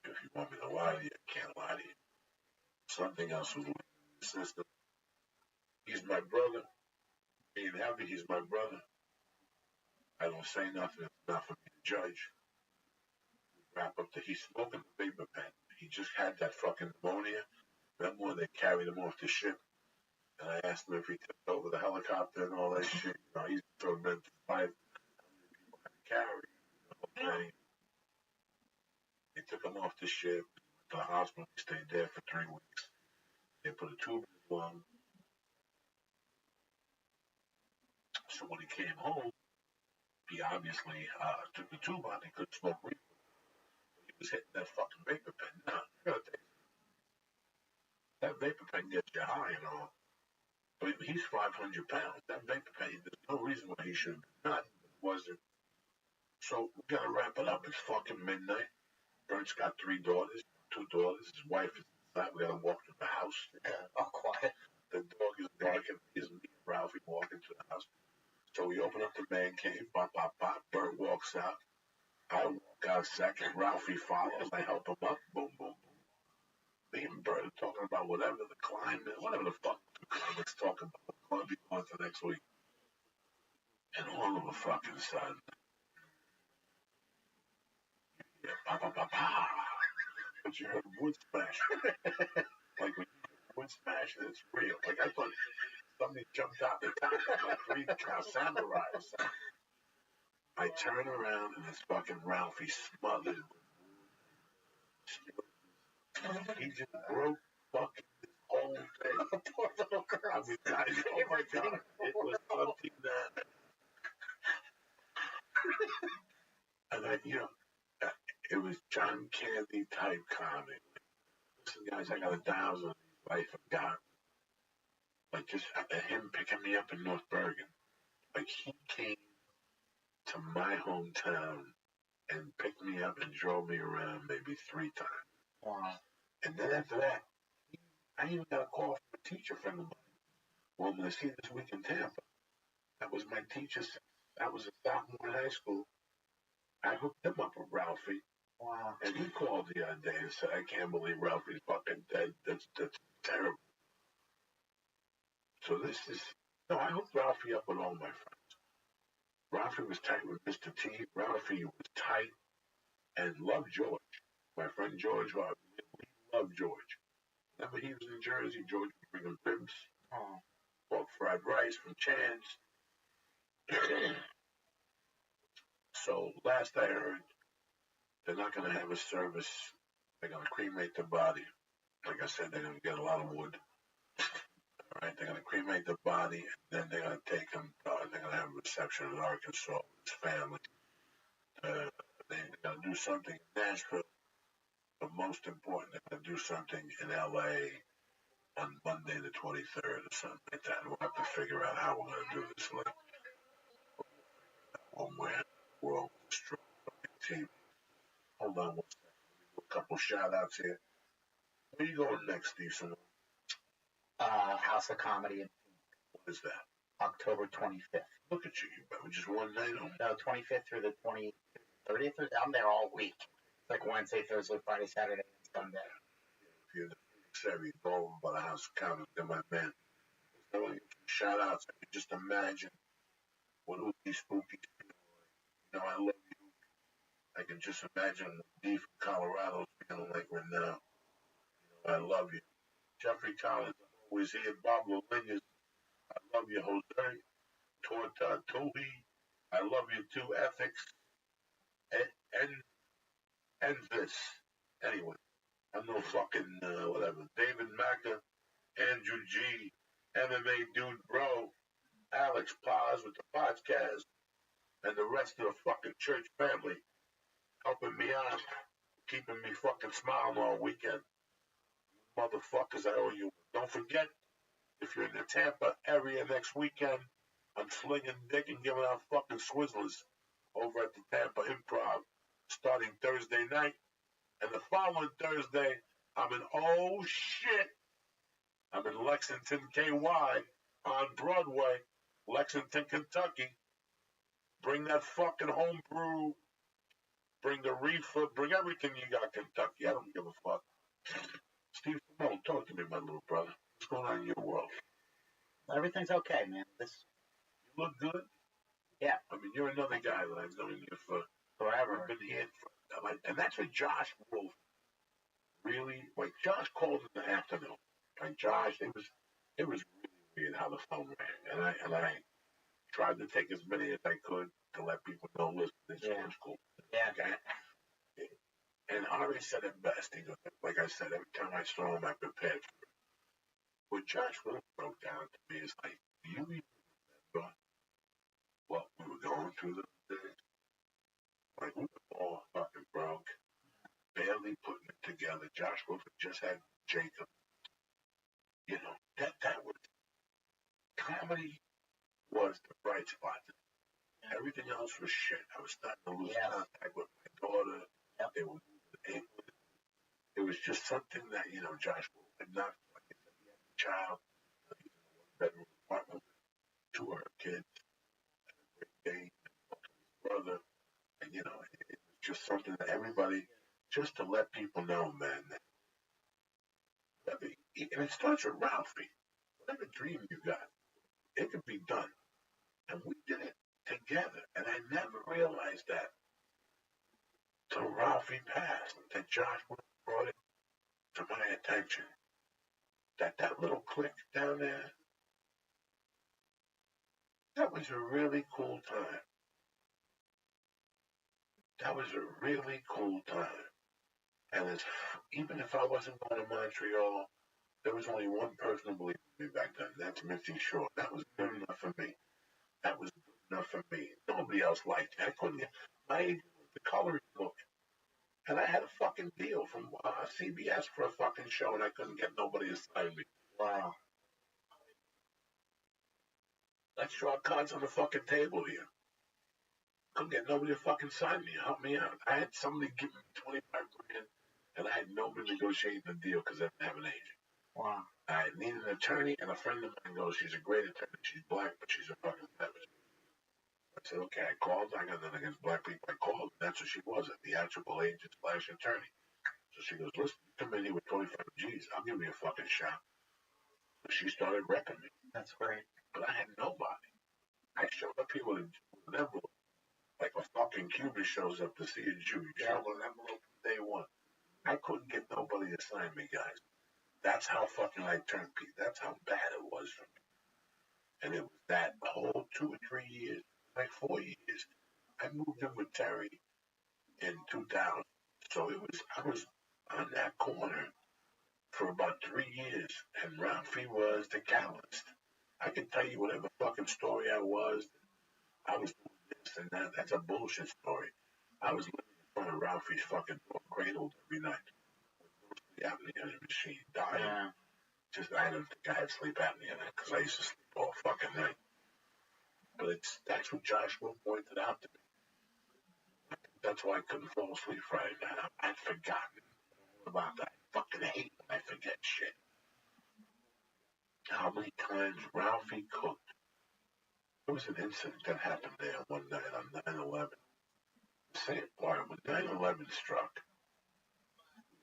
B: If you want me to lie to you, I can't lie to you. Something else was lingering in the system. He's my brother. Being happy, he's my brother. I don't say nothing. It's not for me to judge. Wrap up he's smoking the vapor pen. He just had that fucking pneumonia. Remember when they carried him off the ship? And I asked him if he took over the helicopter and all that shit. He's thrown men to 5 people had to carry. They took him off the ship, to the hospital. He stayed there for 3 weeks. They put a tube in his lung. So when he came home, he obviously took the tube out. He couldn't smoke weed. He was hitting that fucking vapor pen. Now, I gotta tell you, that vapor pen gets you high and all. But he's 500 pounds. That vapor pen, there's no reason why he should not. Wasn't. So we gotta wrap it up. It's fucking midnight. Bert's got 3 daughters, 2 daughters. His wife is inside. We gotta walk to the house.
D: All quiet.
B: The dog is barking. He's me and Ralphie walking to the house. So we open up the man cave. Bop, bop, bop. Bert walks out. I walk out second. Ralphie follows. I help him up. Boom, boom, boom. Me and Bert are talking about whatever the climate, whatever the fuck the climate's talking about. We're going to be on for next week. And all of a fucking sudden, Yeah, pa pa pa pa. But you heard wood smash. Like when you hear wood smash, and it's real. Like I thought somebody jumped out the top of my three-cow samurai or something. I turn around and it's fucking Ralphie smothered. He just broke fucking his whole thing.
D: Poor little girl.
B: I mean, oh my god, it was something that, and I, it was John Candy type comedy. Listen, guys, I got 1,000 life of God. Like just him picking me up in North Bergen. Like he came to my hometown and picked me up and drove me around maybe 3 times.
D: Wow.
B: And then after that, I even got a call from a teacher friend of mine. Well, I'm going to see this week in Tampa. That was my teacher. That was a sophomore in high school. I hooked him up with Ralphie.
D: Wow.
B: And he called the other day and said, I can't believe Ralphie's fucking dead. That's terrible. So this is, no, I hooked Ralphie up with all my friends. Ralphie was tight with Mr. T. Ralphie was tight and loved George. My friend George, we loved George. Remember he was in Jersey, George would bring him pimps.
D: Oh.
B: Bought fried rice from Chan's. So last I heard, they're not going to have a service. They're going to cremate the body. Like I said, they're going to get a lot of wood. All right, they're going to cremate the body, and then they're going to take him. They're going to have a reception in Arkansas with his family. They're going to do something in Nashville, but most important, they're going to do something in LA on Monday the 23rd or something like that. We'll have to figure out how we're going to do this. Like, one way we're all strong team. Hold on one second. A couple shout outs here. Where you going next, Steve?
D: House of Comedy.
B: What is that?
D: October 25th.
B: Look at you. You better just one night on.
D: No, 25th through the 30th. I'm there all week. It's like Wednesday, Thursday, Friday, Saturday, and Sunday.
B: If you're in the area, go over by the House of Comedy. They're my man. So shout outs. I can just imagine what Ookie Spooky. You know, I love you. I can just imagine what D from Colorado is feeling like right now. You know, I love you. Jeffrey Collins, always here. Bob Lillias, I love you. Jose Torta Tohi, I love you too. Ethics, and this. Anyway, I'm no fucking whatever. David Macca, Andrew G, MMA Dude Bro, Alex Paz with the podcast, and the rest of the fucking church family helping me out, keeping me fucking smiling all weekend. Motherfuckers, I owe you. Don't forget, if you're in the Tampa area next weekend, I'm slinging dick and giving out fucking swizzlers over at the Tampa Improv starting Thursday night. And the following Thursday, I'm in, oh shit, I'm in Lexington, KY on Broadway, Lexington, Kentucky. Bring that fucking homebrew, bring the reefer, bring everything you got, Kentucky. I don't give a fuck. Steve Simone, talk to me, my little brother. What's going on in your world?
D: Everything's okay, man.
B: You look good.
D: Yeah.
B: I mean, you're another guy that I've known you for
D: Forever.
B: I've been here and that's what Josh Wolf really, like, Josh called in the afternoon. And Josh, it was really weird how the phone rang. And I tried to take as many as I could to let people know, listen, this was cool.
D: Yeah.
B: Okay? And Ari said it best. He goes, like I said, every time I saw him, I prepared for it. What Josh really broke down to me is like, do you even remember what we were going through those days? Like, we were all fucking broke, barely putting it together. Josh Wolf just had Jacob. You know, that was, comedy was the bright spot. Everything else was shit. I was starting to lose contact with my daughter.
D: Yep.
B: They were it was just something that, you know, Josh Wolf had not, like I said, he had a child, he was in a one-bedroom apartment with 2 of her kids, and a great day, his brother, and, you know, it was just something that everybody, just to let people know, man, that, and it starts with Ralphie. Whatever dream you got, it could be done. And we did it together, and I never realized that So Ralphie passed, that Josh brought it to my attention that little click down there, that was a really cool time. That was a really cool time. And even if I wasn't going to Montreal, there was only one person who believed in me back then. That's Missy Shore. That was good enough for me. That was good enough for me. Nobody else liked it. I couldn't get my agent was the coloring book. And I had a fucking deal from CBS for a fucking show, and I couldn't get nobody to sign me.
D: Wow.
B: Let's draw cards on the fucking table here. Couldn't get nobody to fucking sign me. Help me out. I had somebody give me 25 grand, and I had nobody negotiating the deal because I didn't have an agent.
D: Wow.
B: I needed an attorney, and a friend of mine goes, she's a great attorney. She's black, but she's a fucking savage. I said, okay, I called. I got nothing against black people. I called, and that's what she was, a theatrical agent / attorney. So she goes, listen, come in here with 25 G's. I'll give you a fucking shot. So she started wrecking me.
D: That's great.
B: But I had nobody. I showed up here with an envelope. Like a fucking Cuban shows up to see a Jew. You show up with an envelope from day one. I couldn't get nobody to sign me, guys. That's how fucking I turned people. That's how bad it was for me. And it was that whole 2 or 3 years, like 4 years. I moved in with Terry in 2000. So I was on that corner for about 3 years, and Ralphie was the catalyst. I can tell you whatever fucking story I was doing this and that. That's a bullshit story. I was living in front of Ralphie's fucking door, cradled every night. The apnea machine dying.
D: Yeah.
B: Just I didn't think I had sleep apnea because I used to sleep all fucking night. But that's what Joshua pointed out to me. That's why I couldn't fall asleep Friday night. I'd forgotten about that. I fucking hate when I forget shit. How many times Ralphie cooked? There was an incident that happened there one night on 9/11. Same part when 9/11 struck.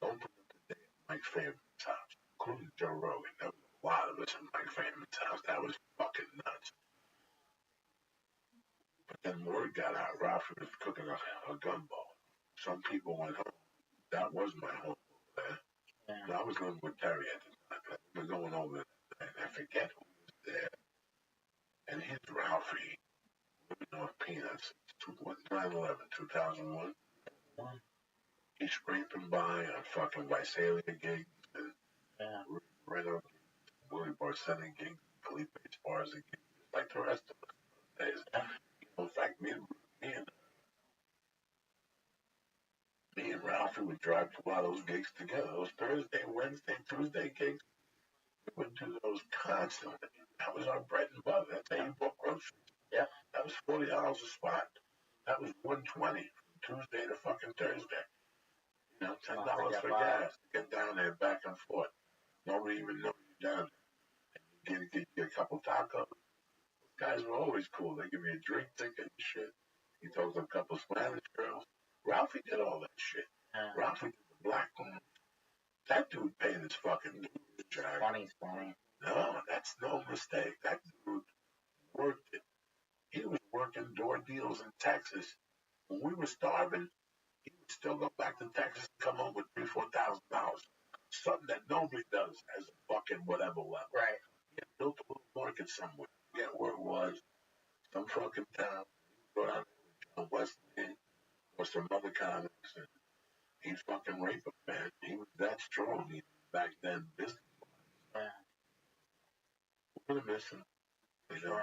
B: Opened up the day at Mike Fairman's house, including Joe Rogan. There was a lot of us at Mike Fairman's house. That was fucking nuts. But then word got out. Ralphie was cooking a gumbo. Some people went home. That was my home over there. Yeah. I was living with Terry at the time. We were going over there, and I forget who was there. And here's Ralphie living off peanuts. 9/11, 2001. He's scraping by on fucking Visalia gigs and Reno, Willie Barcena gigs, Felipe Esparza gigs, like the rest of us days. In fact, me and Ralphie would drive to a lot of those gigs together. Those Thursday, Wednesday, Tuesday gigs, we would do those constantly. That was our bread and butter. That's how you bought groceries. Yeah. That was $40 a spot. That was $120 from Tuesday to fucking Thursday. You know, $10 for gas to get down there back and forth. Nobody even knows you're down there. And you get a couple tacos. Those guys were always cool. They give you a drink ticket and shit. He talked to a couple Spanish girls. Ralphie did all that shit. Ralphie did the black woman. That dude paid his fucking dues. Funny. No, that's no mistake. That dude worked it. He was working door deals in Texas. When we were starving, he would still go back to Texas and come home with $3,000-$4,000. Something that nobody does as a fucking whatever level. Right. He had built a little market somewhere. I forget where it was. Some fucking town. He brought out John Wesley or some other comics. And he fucking raped him, man. He was that strong back then. Business. Yeah. We're gonna miss him. You know,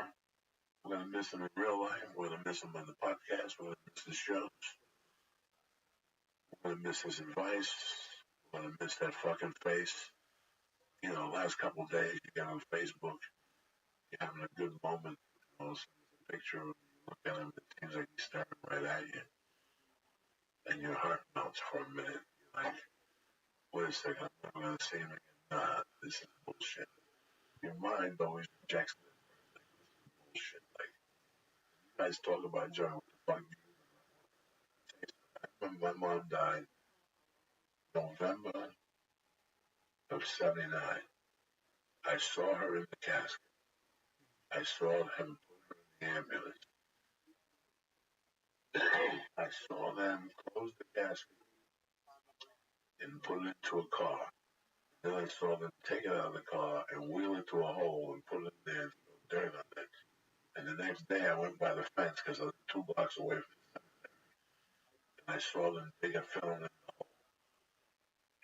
B: we're gonna miss him in real life. We're gonna miss him on the podcast. We're gonna miss the shows. We're gonna miss his advice. We're gonna miss that fucking face. You know, last couple of days you get on Facebook, you're having a good moment. You know, a picture of you look at him, it seems like he's staring right at you. And your heart melts for a minute. You're like, wait a second, I'm gonna see him again. Nah, this is bullshit. Your mind always rejects it. Like, this is bullshit. Like, you guys talk about John, what the fuck do you do? When my mom died, November of 79, I saw her in the casket. I saw him put her in the ambulance. I saw them close the casket and put it into a car. Then I saw them take it out of the car and wheel it to a hole and put it in there and throw dirt on it. And the next day I went by the fence because I was 2 blocks away from it. And I saw them dig a film in the hole.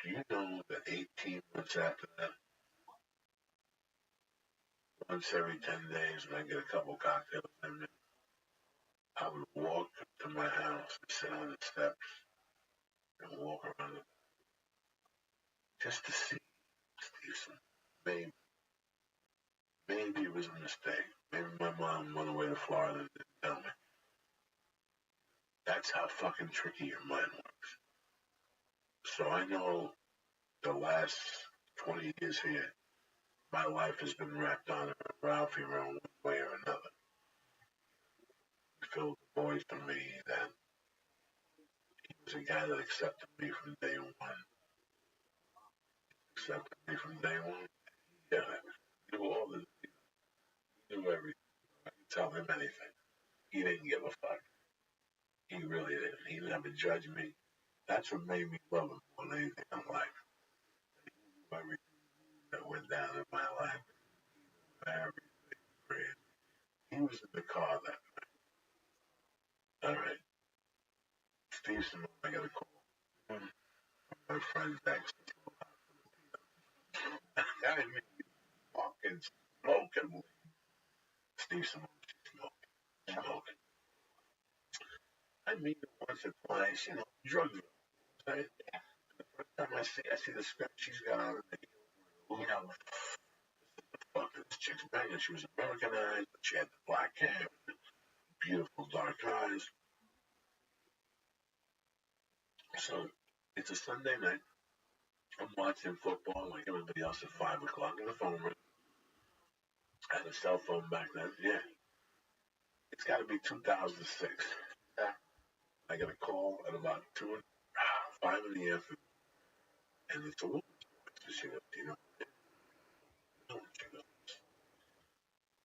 B: Do you know that 18 months after that, once every 10 days when I get a couple cocktails in me, I would walk to my house and sit on the steps and walk around it just to see Stevenson. Maybe it was a mistake. Maybe my mom went away to Florida and didn't tell me. That's how fucking tricky your mind works. So I know the last 20 years here, my life has been wrapped on Ralphie around one way or another. He filled the void for me that he was a guy that accepted me from day one. Accepted me from day one. Yeah, he knew all the, he knew everything. I could tell him anything. He didn't give a fuck. He really didn't. He never judged me. That's what made me love him more than anything in life. He knew everything that went down in my life. Everything crazy. He was in the car that night. All right. Steve Simone, I got a call from my friend's ex. I mean, fucking smoking. Steve Simone, smoking. I meet him once or twice, you know, drug dealer. Right? The first time I see the script she's got on the, you know, fuck, this chick's banging. She was Americanized, but she had the black hair, beautiful dark eyes. So it's a Sunday night. I'm watching football like everybody else at 5 o'clock, and the phone rings. I had a cell phone back then. Yeah, it's got to be 2006. I got a call at about 5 in the afternoon, and it's a woman. She goes, you know, she goes,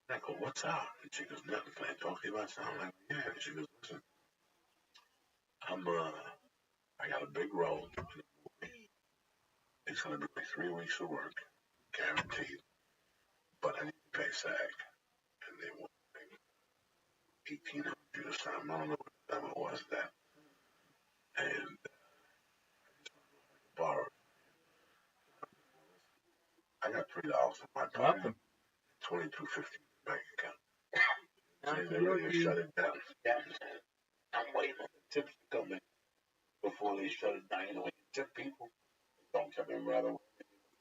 B: I go, what's up? And she goes, nothing. Can I talk to you about something? I'm like, yeah. And she goes, listen, I got a big role in the movie. It's going to be like 3 weeks of work, guaranteed. But I need to pay SAG. And they want like 1,800 or something. I don't know what the it was then. And borrowed. I got $3 in my pocket. 22.50 bank account. So they ready to shut it down. Yeah. I'm waiting on the tips to come in before they shut it down. You know, when you tip people, don't come in right away.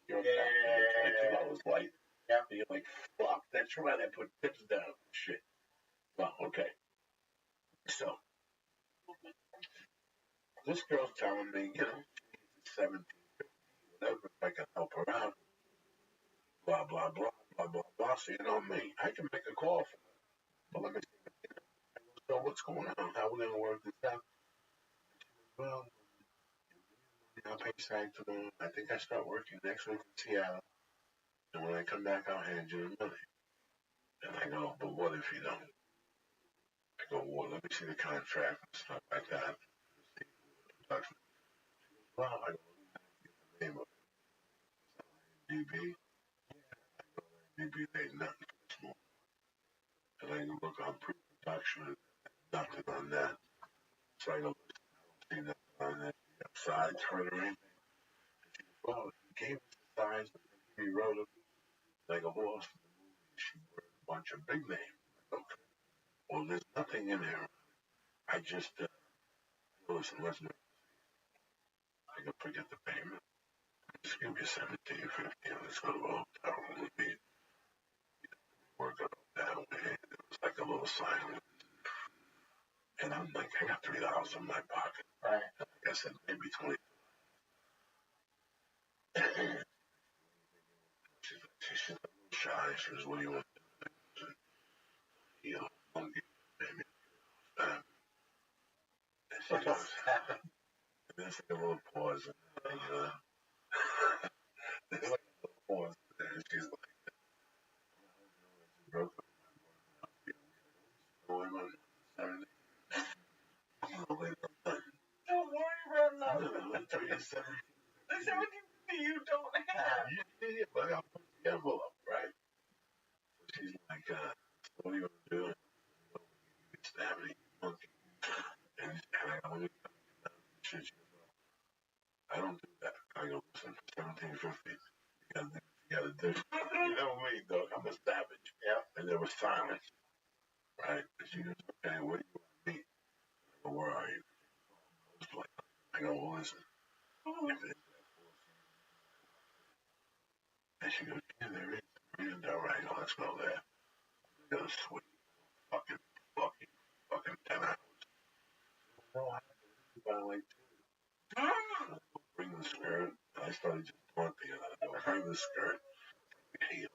B: You're $22 light. Yeah. And you're like, fuck, that's right. I put tips down. Shit. Well, okay. So, this girl's telling me, you know, she's 17, whatever, if I can help her out. Blah, blah, blah, blah, blah, blah. So, you know me, I can make a call for her. But let me see. So, what's going on? How are we going to work this out? Well, I'll pay SAG tomorrow. I think I start working next week in Seattle. And when I come back, I'll hand you the money. And I go, but what if you don't? I go, well, let me see the contract and stuff like that. Well, I go, the name of DB. DB ain't nothing small. And I go, look on pre-production, nothing on that. So I go, see nothing on that. Sides, hurt or anything. Well, he gave us the sides, he wrote them. And I go, well, she wrote a bunch of big names. Okay. Well, there's nothing in there. I just, listen, I can forget the payment. Just give me 17.50 and let's go to a hotel room with me. Work it up that way. It was like a little sign. And I'm like, I got $3 in my pocket. Right. Like I said, maybe 20. She's a little shy. She goes, what do you want to do? You know, monkey, maybe. And she goes, and there's like a little pause. And, you know, there's like a little pause. And she's like, broke up.
C: You don't have.
B: Yeah, but I got to put the envelope, right? So she's like, what are you going to do? You can stab me, you monkey. And I go, let me shit you. I don't do that. I go, listen, 1750. You gotta do. You know me, dog. I'm a savage.
D: Yeah.
B: And there was silence, right? And she goes, okay, what do you want to meet? I go, where are you? I go, well, listen. And she goes, yeah, there is. All right, let's go there. We go sweet. Fucking 10 hours. No, I by like bring the skirt. I started just taunting her. I go, bring the skirt. Hey,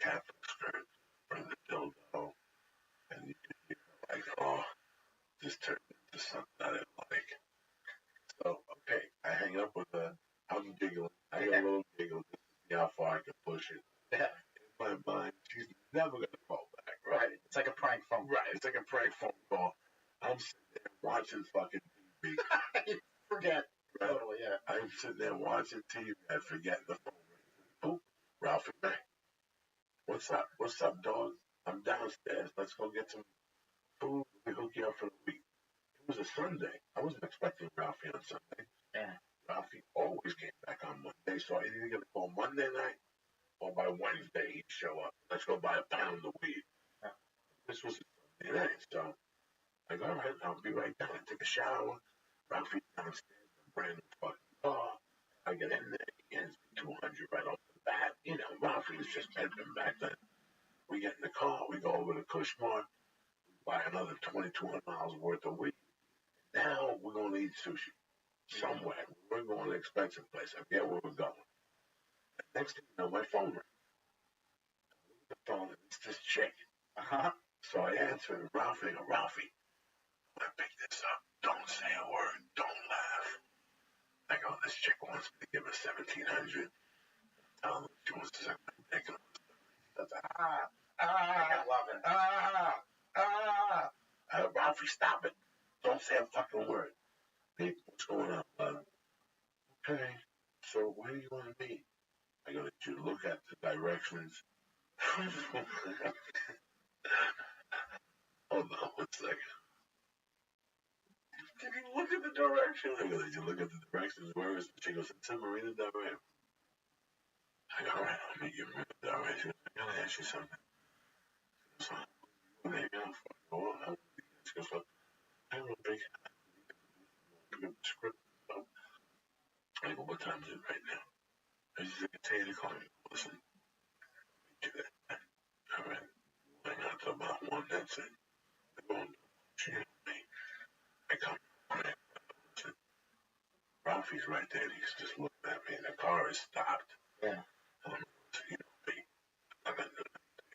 B: Catholic skirt. Bring the dildo. And you can hear like, oh, just turned into something I didn't like. So, okay, I hang up with her. I'm giggling. I got a little giggle just to see how far I can push it.
D: Yeah.
B: In my mind, she's never going to call back, right?
D: It's like a prank phone.
B: Right, it's like a prank phone call. I'm sitting there watching fucking TV.
D: Forget.
B: Right?
D: Totally, yeah.
B: I'm sitting there watching TV. I forget the phone rings. Boop, Ralphie back. What's up? What's up, dog? I'm downstairs. Let's go get some food. We hook you up for the week. It was a Sunday. I wasn't expecting Ralphie on Sunday.
D: Yeah.
B: Ralphie always came back on Monday, so I either gonna call Monday night or by Wednesday he'd show up. Let's go buy a pound of weed.
D: Yeah.
B: This was a Sunday night, so I go, all right, I'll be right down. I take a shower. Ralphie's downstairs, a brand new fucking car. I get in there, he hands me 200 right off the bat. You know, Ralphie was just pimping back then. We get in the car, we go over to Cushmart, buy another 2,200 miles worth of weed. Now we're going to eat sushi somewhere. We're going to an expensive place. I forget where we're going. And next thing you know, my phone rings. I look at the phone and it's this chick. So I answer and Ralphie, I pick this up. Don't say a word. Don't laugh. I go, this chick wants me to give her 1,700. She wants to suck my dick.
D: I love it.
B: Ralphie, stop it. Don't say a fucking word. Hey, what's going on, bud? Okay, so where do you want to meet? I go, did you look at the directions? Hold on 1 second. Did you look at the directions? I go, did you look at the directions? Where is it? She goes, it's in Marina Del Rey. I go, all right, I'll meet you in Marina Del Rey. She goes, I gotta ask you something. So, hang out for a while. She goes, look, I don't think the script. I go, what time is it right now? I just like, it's 8 o'clock. Listen, do that. All right. Hang out till about 1, that's it. I go on, she and me. I come, all right. Listen, Ralphie's right there. He's just looking at me. The car is stopped.
D: Yeah.
B: And I'm like, you know me. I'm not gonna do anything.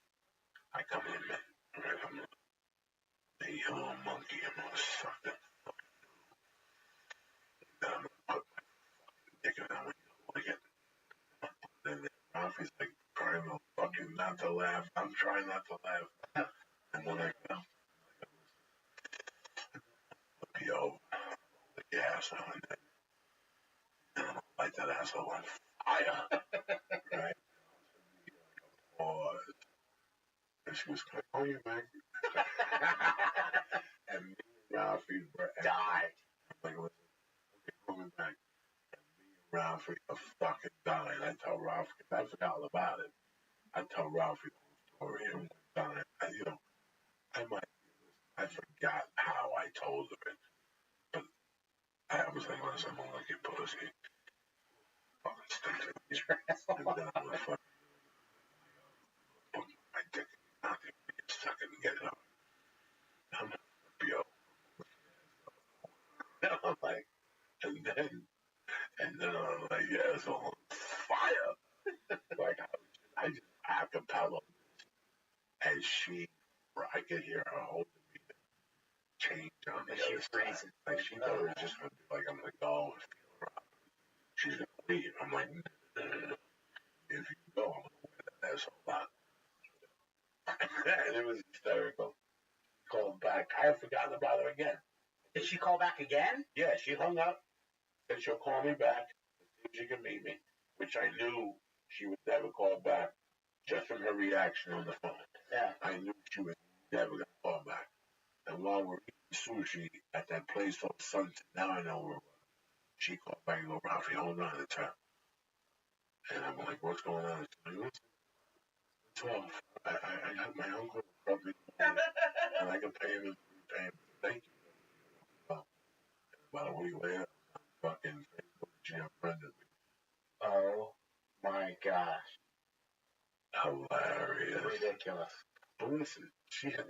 B: I come in, man. All right, I'm like, hey, you little monkey, I'm gonna suck that fucking noodle. Then I'm gonna put my fucking dick in that when you don't like it. And then Ralphie's like trying to fucking not to laugh. I'm trying not to laugh. And then I go, yo, the gas on it. And I'm gonna light that asshole on fire. Right? Pause. And she was like, oh, you man. And me and Ralphie were
D: Died.
B: I'm like, listen, okay, coming back. And me and Ralphie are fucking dying. I tell Ralphie, I forgot all about it. I tell Ralphie the whole story and one time. I forgot how I told her it. But I was like, listen, I'm gonna look at pussy. Fucking stupid. And then I'm gonna fucking put my dick in your mouth and suck it and get it out. I'm gonna be over. And I'm like, and then I'm like, yeah, it's on fire. Like, I just acapella. And I could hear her holding me to change on the other side. Like, she thought it was just going to be like, I'm going to go and feel her out. She's going to leave. I'm like, no. If you go, I'm going to wear that asshole out. And it was hysterical. Called back. I had forgotten about her again.
D: Did she call back again?
B: Yeah, she hung up. Said she'll call me back. See if she can meet me. which I knew she would never call back just from her reaction on the phone.
D: Yeah.
B: I knew she was never going to call back. And while we're eating sushi at that place called Sunset, now I know where she called back and go, Ralphie, hold on, it's her. And I'm like, what's going on? She's like, it's off. I got my uncle brought me money, and I can pay him in 3 payments. Thank you. Well, about a week later, fucking Facebook, she unfriended me.
D: Oh my gosh.
B: Hilarious.
D: Ridiculous.
B: But listen,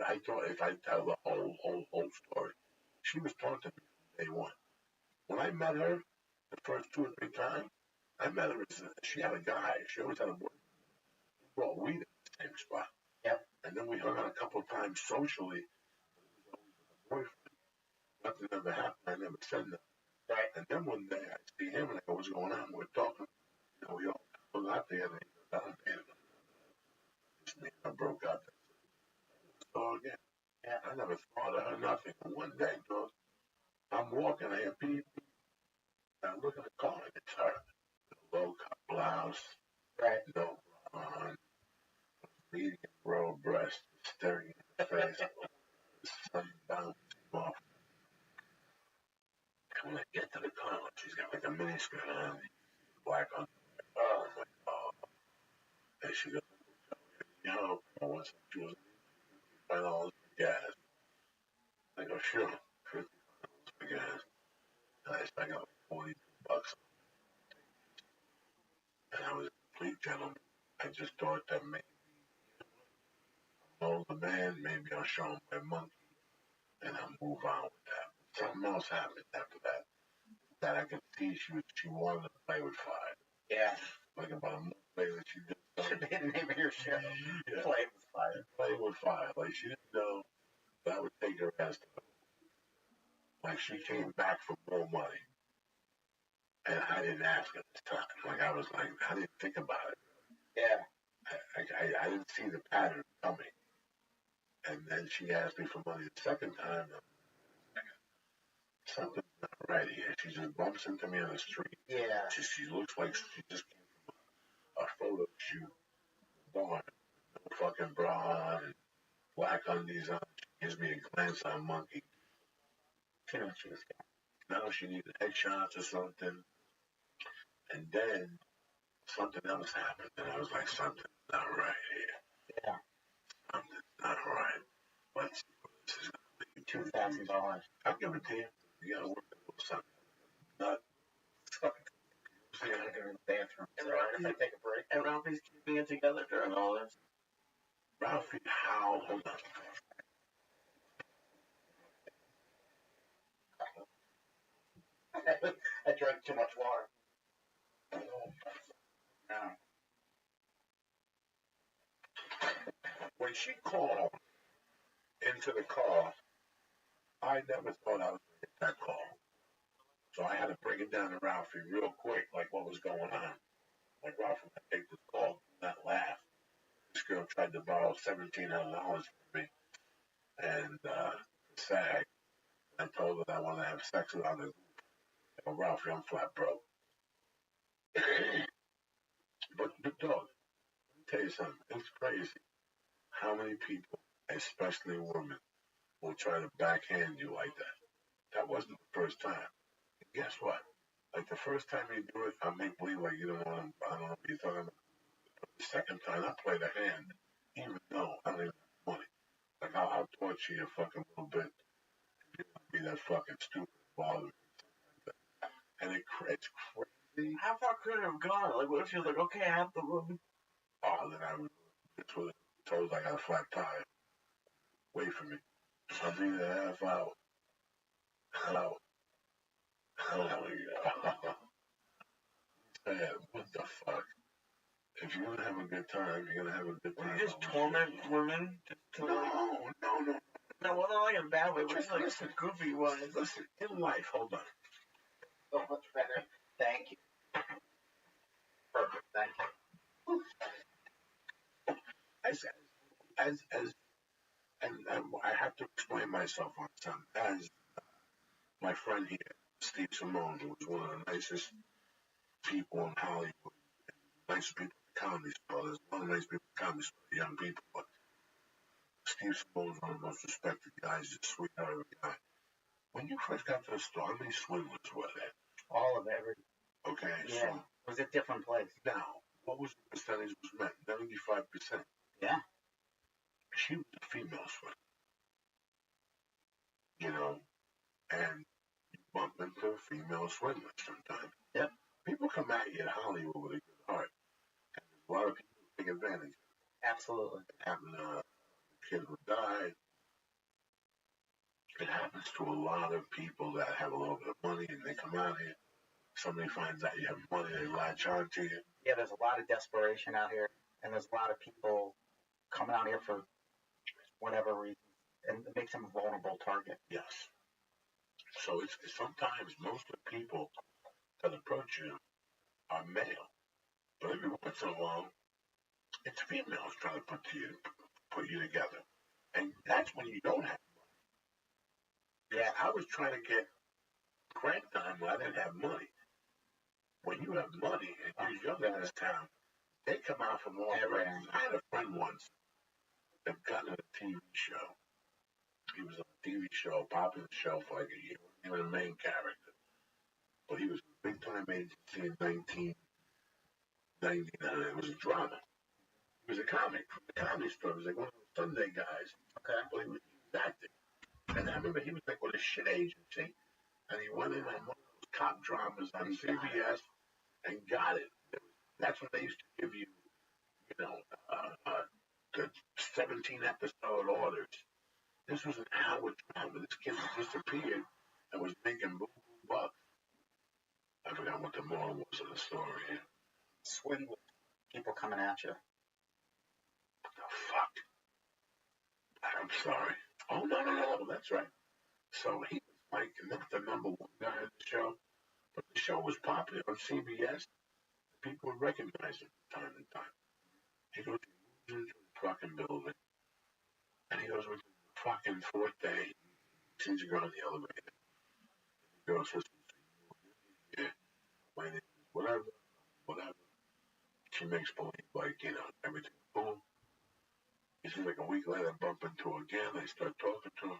B: I thought if I tell the whole story, she was talking to me from day one. When I met her, the first 2 or 3 times, I met her as she had a guy. She always had a boyfriend. We brought weed at the same spot.
D: Yep.
B: And then we hung out a couple of times socially. Boyfriend. Nothing ever happened. I never said nothing.
D: Right.
B: And then one day I see him and I go, what's going on? We're talking. You know, we all hung out together. Just me and I broke up. So again,
D: Yeah.
B: I never thought of her nothing. And one day, dog, I'm walking, I hear beep, beep. I look at the car and it's her. Low cut blouse,
D: Right.
B: no bra on, medium roll breast, staring in the face, the sun bouncing off. And when I get to the car, she's got like a mini skirt on, black on. Oh, I'm like, oh. And she goes, you know, once she was $5 for gas. I go, sure, $50 for gas. And I got like $42. And I was a complete gentleman. I just thought that maybe I'm an older man, maybe I'll show him my monkey, and I'll move on with that. Something else happened after that. That I could see she wanted to play with fire.
D: Yeah.
B: Like about a month later, she did something.
D: The name of your show.
B: Yeah.
D: Play with fire.
B: Play with fire. Like she didn't know that I would take her ass to the. Like she came back for more money. And I didn't ask at the time. Like I was like, I didn't think about it.
D: Yeah.
B: I didn't see the pattern coming. And then she asked me for money the second time. Something's not right here. She just bumps into me on the street.
D: Yeah.
B: She looks like she just came from a photo shoot. Bar, no fucking bra on, and black undies on. She gives me a glance on monkey.
D: She knew what she was getting.
B: Now she needed headshots or something. And then something else happened, and I was like, something's not right here.
D: Yeah.
B: Something's not right. Let's see what this is going to be.
D: $2,000.
B: I'll give it to you. You gotta work a little something. Not.
D: I gotta go to the bathroom.
C: And
D: So if I take a break.
C: And Ralphie's keeping it together during all this.
B: Ralphie, how? Hold on.
D: I drank too much water. No.
B: When she called into the car, I never thought I was going to get that call. So I had to break it down to Ralphie real quick, like what was going on. Like, Ralphie, I take this call, do not laugh. This girl tried to borrow $1,700 from me and SAG. I told her that I wanted to have sex with her. Oh, Ralphie, I'm flat broke. But dog, let me tell you something. It's crazy how many people, especially women, will try to backhand you like that. That wasn't the first time. And guess what? Like the first time you do it, I'll make believe like you don't want to, I don't know what you're talking about. But the second time, I play the hand, even though I don't even have money. Like I'll torture you a fucking little bit. You're going to be that fucking stupid bother me. And it's crazy.
C: How far could it have gone? Like, what if she was like, okay, I have to move?
B: Oh, then I was told I got a flat tire. Wait for me. I'll be there half hour. Hello. Man, what the fuck? If you're gonna have a good time, you're gonna have a good time.
C: You just torment women?
B: No.
C: No, well, not like in a bad way, but just like
B: Listen.
C: goofy ones.
B: Listen, in life, hold on.
D: So much better. Thank you. Perfect. Thank you.
B: And I have to explain myself on something. As my friend here, Steve Simone, who was one of the nicest people in Hollywood, nice people at the comedy store. There's a lot of nice people at the comedy store, young people. But Steve Simone's one of the most respected guys, just a sweetheart of a guy. When you first got to the store, how many swindlers were there?
D: All of everything.
B: Okay,
D: Yeah.
B: so
D: It was a different place.
B: now, what was the percentage was met? 95%.
D: Yeah.
B: She was a female swindler, you know, and you bump into female swindlers sometimes.
D: Yep.
B: People come at you in Hollywood with a good heart. And there's a lot of people who take advantage.
D: Absolutely.
B: It happened to a kid who died. It happens to a lot of people that have a little bit of money and they come out here. Somebody finds out you have money, they latch on to you.
D: Yeah, there's a lot of desperation out here, and there's a lot of people coming out here for whatever reason, and it makes them a vulnerable target.
B: Yes. So it's sometimes most of the people that approach you are male, but every once in a while, it's females trying to put you together, and that's when you don't have money. Yeah, I was trying to get crack time when I didn't have money. When you have money and you're young in this town, they come out from all directions. I had a friend once that got on a TV show. He was on a TV show, a popular show for like a year. He was a main character. But he was a big time agency in 1999. It was a drama. He was a comic from the comedy store. He was like one of those Sunday guys.
D: Okay.
B: But he was acting. And I remember he was like with a shit agency. And he went in on one of those cop dramas on CBS and got it. That's when they used to give you, the 17 episode orders. This was an hour drama. This kid disappeared and was making boo bucks. I forgot what the moral was of the story.
D: Swindling. People coming at you.
B: What the fuck? I'm sorry. Oh, no. That's right. So he was like not the number one guy on the show, but the show was popular on CBS. People would recognize him from time to time. He goes, he moves into the fucking building, and he goes, with the fucking fourth day, he sees a girl in the elevator. He goes, yeah, my name is whatever. She makes believe, like, everything's cool. He says, like, a week later, I bump into her again. I start talking to her.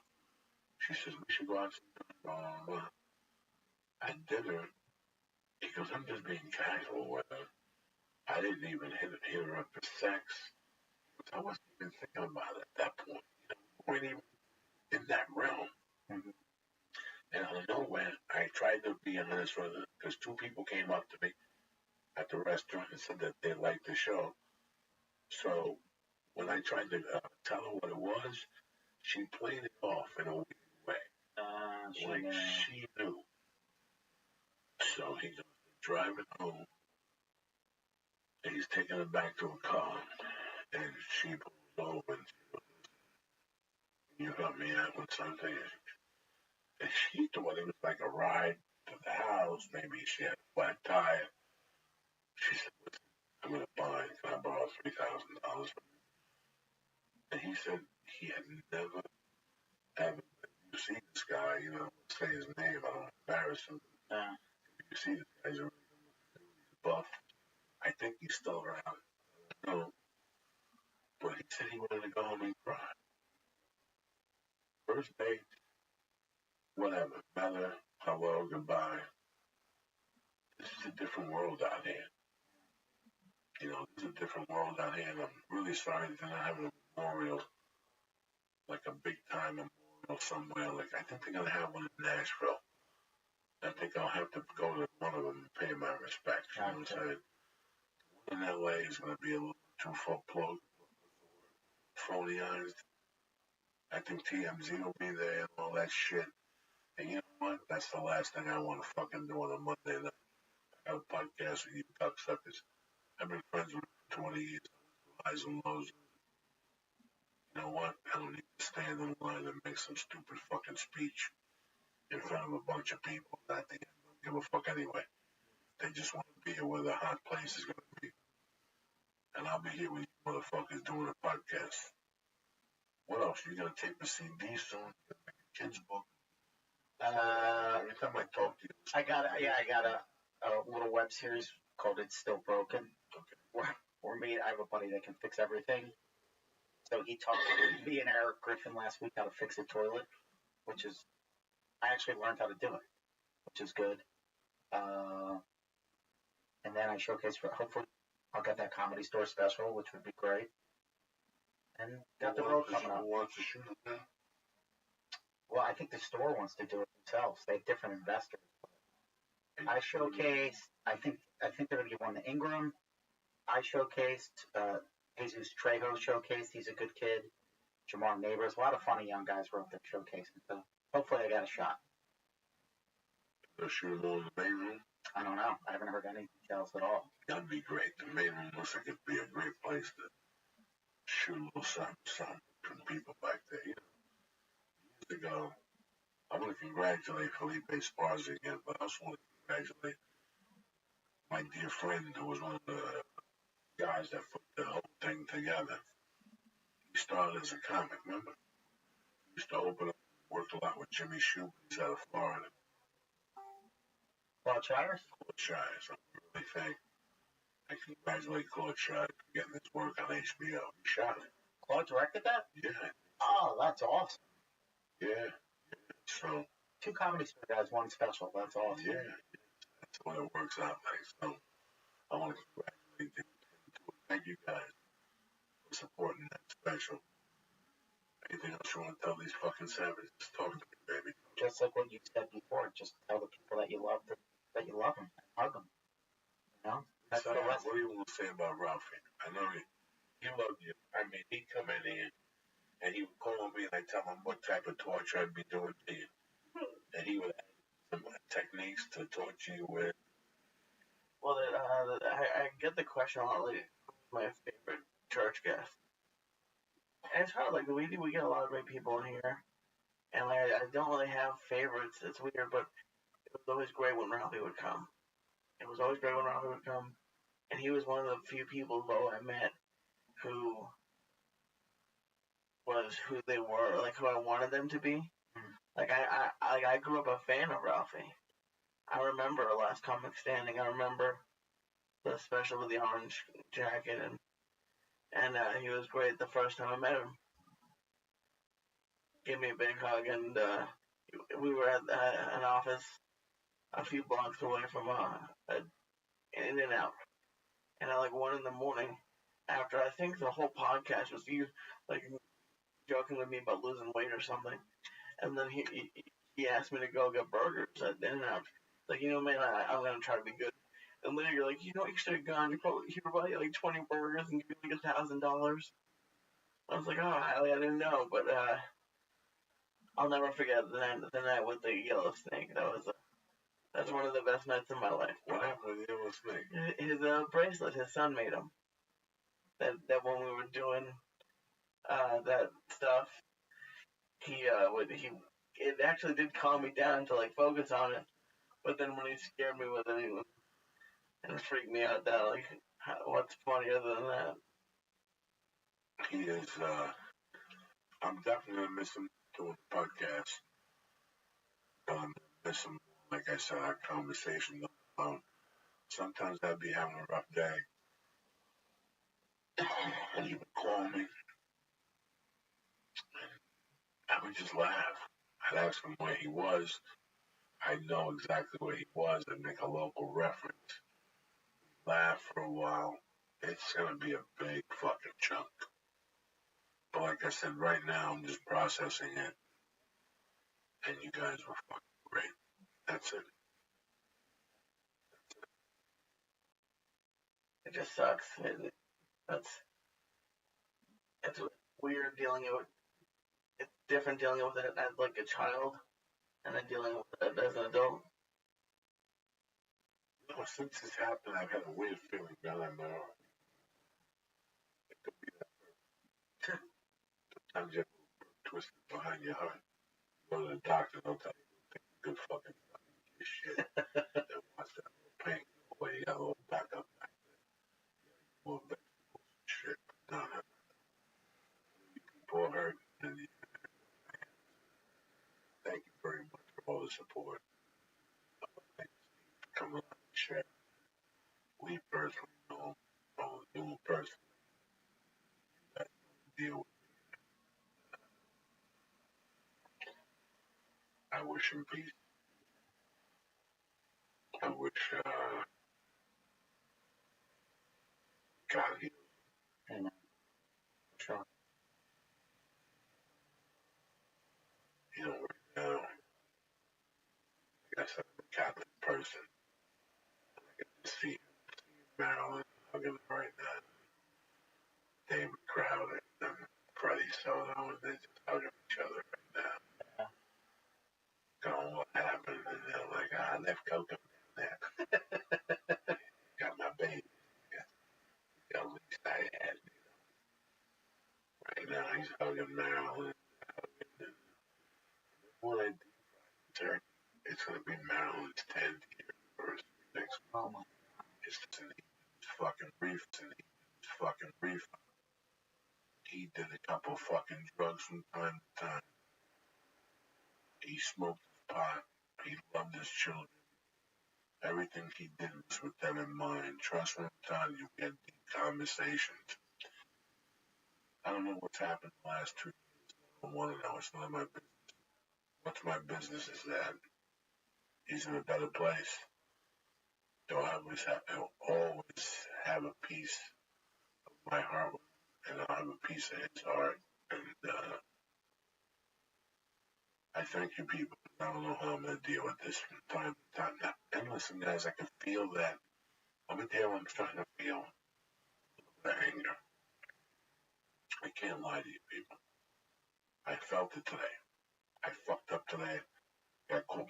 B: She says, we should go out sometime. At dinner, he goes, I'm just being casual with her. I didn't even hit her up for sex. I wasn't even thinking about it at that point. We weren't even in that realm.
D: Mm-hmm.
B: And out of nowhere, I tried to be honest with her because two people came up to me at the restaurant and said that they liked the show. So when I tried to tell her what it was, she played it off in a weird way. She knew. So he goes driving home. And he's taking her back to a car. And she pulls over and she goes, you help me out with something? And she thought it was like a ride to the house. Maybe she had a flat tire. She said, listen, I'm going to buy it. Can I borrow $3,000 from you? And he said he had never, ever, you see this guy, say his name, I don't embarrass him.
D: Yeah.
B: You see this guy's a really good, he's buff. I think he's still around. No. But he said he wanted to go home and cry. First date, whatever. Better, hello, goodbye. This is a different world out here. This is a different world out here, and I'm really sorry that they're not having a memorial, like a big time memorial somewhere. Like, I think they're going to have one in Nashville. I think I'll have to go to one of them and pay my respects. You know what I'm saying? In LA is going to be a little too phonyized. I think TMZ will be there and all that shit. And you know what? That's the last thing I want to fucking do on a Monday night. I have a podcast with you cocksuckers. I've been friends with you for 20 years. Highs and lows. You know what? I don't need to stand in line and make some stupid fucking speech in front of a bunch of people that they don't give a fuck anyway. They just want to be here where the hot place is going to be. And I'll be here with you motherfuckers doing a podcast. What else? You gonna tape a CD soon? You gonna make a kid's book? Every time I talk to you,
D: I got a little web series called It's Still Broken.
B: Okay.
D: I have a buddy that can fix everything. So he taught me and Eric Griffin last week how to fix a toilet, which is, I actually learned how to do it, which is good. And then I showcased for, hopefully, I'll get that Comedy Store special, which would be great. And got the road coming up.
B: Who wants to shoot it now?
D: Well, I think the store wants to do it themselves. They have different investors. I showcased. I think they're gonna give one to Ingram. I showcased. Jesus Trejo showcased. He's a good kid. Jamar Neighbors. A lot of funny young guys were up there showcasing. So hopefully I got a shot.
B: They'll shoot them in the main room.
D: I don't know. I haven't heard any details at all.
B: That'd be great. The main room looks like it'd be a great place to shoot a little something from people back there. You know, years ago, I want to congratulate Felipe Esparza again, but I also want to congratulate my dear friend who was one of the guys that put the whole thing together. He started as a comic, remember? He used to open up, worked a lot with Jimmy Shue. He's out of Florida.
D: Claude Shires?
B: Claude Shires. I really think I congratulate Claude Shires for getting his work on HBO. He shot it.
D: Claude directed that?
B: Yeah.
D: Oh, that's awesome.
B: Yeah. So
D: 2 Comedy Store guys, 1 special. That's awesome.
B: yeah, that's what it works out like. So I want to congratulate them. Thank you guys for supporting that special. Anything else you want to tell these fucking savages? Talk to me, baby.
D: Just like what you said before, just tell the people that you love them, hug them. You know? That's
B: So,
D: the rest.
B: what do you want to say about Ralphie? I know he loved you. I mean, he'd come in here and he would call me and I'd tell him what type of torture I'd be doing to you. And he would add some techniques to torture you with.
C: Well, I get the question a lot lately. My favorite church guest. And it's hard, like, we get a lot of great people in here. And like, I don't really have favorites. It's weird, but it was always great when Ralphie would come. It was always great when Ralphie would come. And he was one of the few people, though, I met who was who they were, like who I wanted them to be. Like I grew up a fan of Ralphie. I remember Last Comic Standing. I remember the special with the orange jacket, and he was great the first time I met him. Gave me a big hug, and we were at an office a few blocks away from an In-N-Out. And at like 1 in the morning, after I think the whole podcast was you like joking with me about losing weight or something, and then he asked me to go get burgers at In-N-Out. Like, man, I'm gonna try to be good. And later you're like, you should have gone. He would buy like 20 burgers and give me like $1,000. I was like, oh, I didn't know, but I'll never forget the night with the yellow snake. That's one of the best nights of my life.
B: What happened with the yellow snake?
C: His bracelet, his son made him. That when we were doing that stuff, it actually did calm me down to like focus on it. But then when he scared me with it, it freaked me out. That like, what's funnier than that?
B: He is. I'm definitely gonna miss him doing the podcast. Miss him, like I said, our conversation. Sometimes I'd be having a rough day, and he would call me. I would just laugh. I'd ask him where he was. I'd know exactly where he was and make a local reference. Laugh for a while. It's gonna be a big fucking chunk. But like I said, right now I'm just processing it. And you guys were fucking great. That's it.
C: It just sucks. It's weird dealing with. It's different dealing with it as like a child, and then dealing with it as an adult.
B: No, since this happened, I've had a weird feeling down in my heart. It could be that. Sometimes you have a twisted behind your heart. You go to the doctor, they'll tell you to take a good fucking shit. They watch that little pain. Boy, you got a little back up back there. More vegetables and shit. No. People hurt. And thank you very much for all the support. Thank you for coming on the share. We personally know the new person wish him peace. I wish God heals him.
D: Amen. Sure.
B: You know, right now, I guess I'm a Catholic person. I can just see Marilyn hugging her right now. David Crowder and Freddie Soto, and they're just hugging each other right now.
D: Yeah.
B: Going, what happened? And they're like, I left Coco down there. Got my baby. Yeah. At least I had, you know. Right now, he's hugging Marilyn. And when I do turn, it's going to be Marilyn's 10th year anniversary next week.
D: Oh my.
B: It's fucking brief. It's fucking brief. He did a couple fucking drugs from time to time. He smoked his pot. He loved his children. Everything he did was with them in mind. Trust me, I'm telling you, we had deep conversations. I don't know what's happened the last 2 years. I don't want to know. It's none of my business. What's my business is that he's in a better place. He'll always have a piece of my heart, and I'll have a piece of his heart. And I thank you, people. I don't know how I'm going to deal with this from time to time. Now, and listen, guys, I can feel that. I'm starting to feel the anger. I can't lie to you, people. I felt it today. I fucked up today.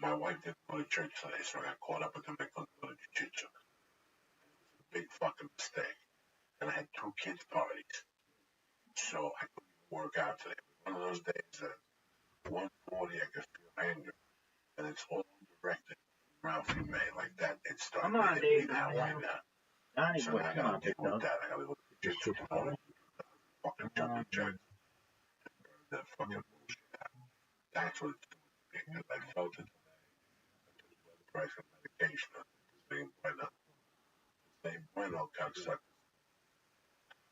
B: My wife didn't go to church today, so I got caught up with them. I couldn't go to jiu-jitsu. Big fucking mistake. And I had 2 kids' parties. So I couldn't work out today. One of those days at 1:40, I could feel anger. And it's all directed Ralphie May like that. It's starting to hit me now right now. So I gotta deal with that. I gotta go to jiu-jitsu tomorrow. Fucking jumping jacks. That fucking bullshit out. That's what it's doing. Because I felt it today. I took blood pressure medication. Same bueno, cocksucker.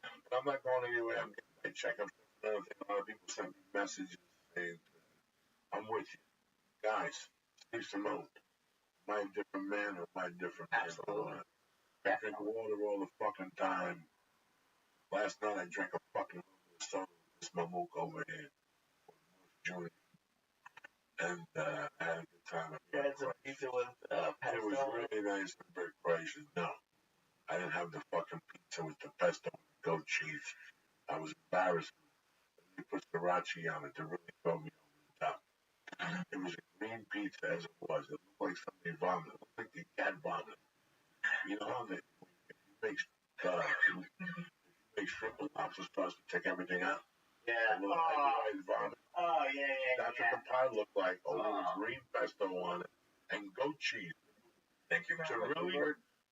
B: But I'm not going anywhere. I'm getting my checkup. Another thing, a lot of people send me messages saying, I'm with you. Guys, Steve Simone. Am I a different man or am I a different man?
D: Absolutely.
B: I drink water all the fucking time. Last night I drank a fucking soda with this mamook over here. Junior. And I had a good time.
C: You had some pizza with pesto.
B: It was really nice and very gracious. No, I didn't have the fucking pizza with the pesto and the goat cheese. I was embarrassed. They put sriracha on it to really throw me over the top. It was a green pizza as it was. It looked like somebody vomited. It looked like the cat vomited. You know how if you make shrimp and lobster sauce to take everything out?
C: Yeah.
B: It looked like white vomit.
C: Oh, yeah.
B: That's what the pie looked like. Green pesto on it and goat cheese.
C: Thank you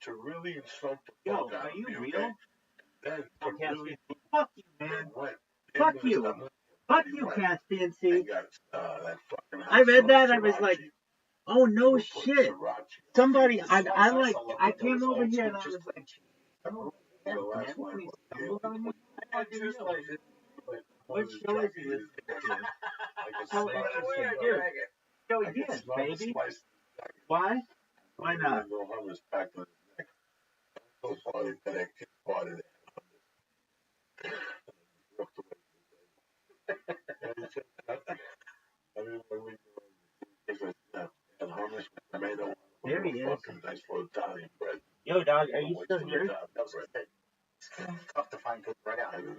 B: To really insult the
F: Yo,
B: fuck out
F: are
B: of
F: you
B: me,
F: real?
B: okay? Then to really
F: Fuck you, man.
B: went
F: Fuck
B: in the
F: you.
B: stomach,
F: Fuck
B: he
F: you,
B: went
F: Caspian
B: and
F: C.
B: got that fucking
F: I read
B: hot
F: that.
B: sauce
F: I was like,
B: sriracha.
F: oh no
B: Put
F: shit.
B: sriracha.
F: Somebody,
D: This
F: I
D: is why
F: I
D: love
F: came
D: those
F: over
D: old
F: here
D: school
F: and I was
D: just
F: like,
B: The
F: oh,
B: last
F: damn,
B: one
F: when he
B: was
F: stumbled on me.
B: I just like it.
F: What show is he listening to? So
C: Weird,
F: interesting,
C: dude.
F: dude. Show yes, baby. Why? Why not?
B: No hummus back to the neck. So party to that kid party there. I mean, when we and hummus with tomato.
F: There he is.
B: Fucking nice little Italian bread.
F: Yo, dog, are you still here?
D: It's tough to find good bread out here.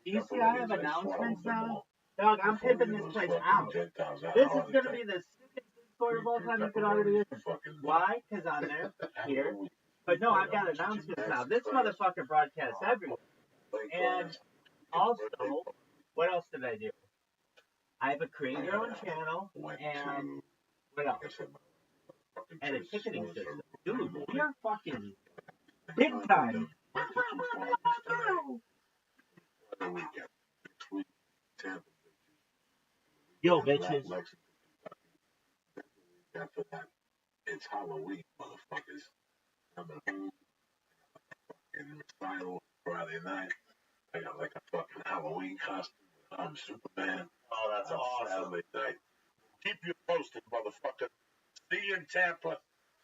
F: Do you see I have announcements now? Dog, I'm pimping this place out. This is gonna be the stupidest story of all time. You could already listen. Why? Because I'm there, here. But no, I've got announcements now. This motherfucker broadcasts everywhere. And also, what else did I do? I have a create your own channel and what else? And a ticketing system. Dude, we are fucking big time. Yo, bitches.
B: After that, it's Halloween, motherfuckers. I'm at home in recital Friday night. I got like a fucking Halloween costume. I'm Superman.
C: Oh, that's awesome.
B: Saturday night. Keep you posted, motherfucker. See you in Tampa.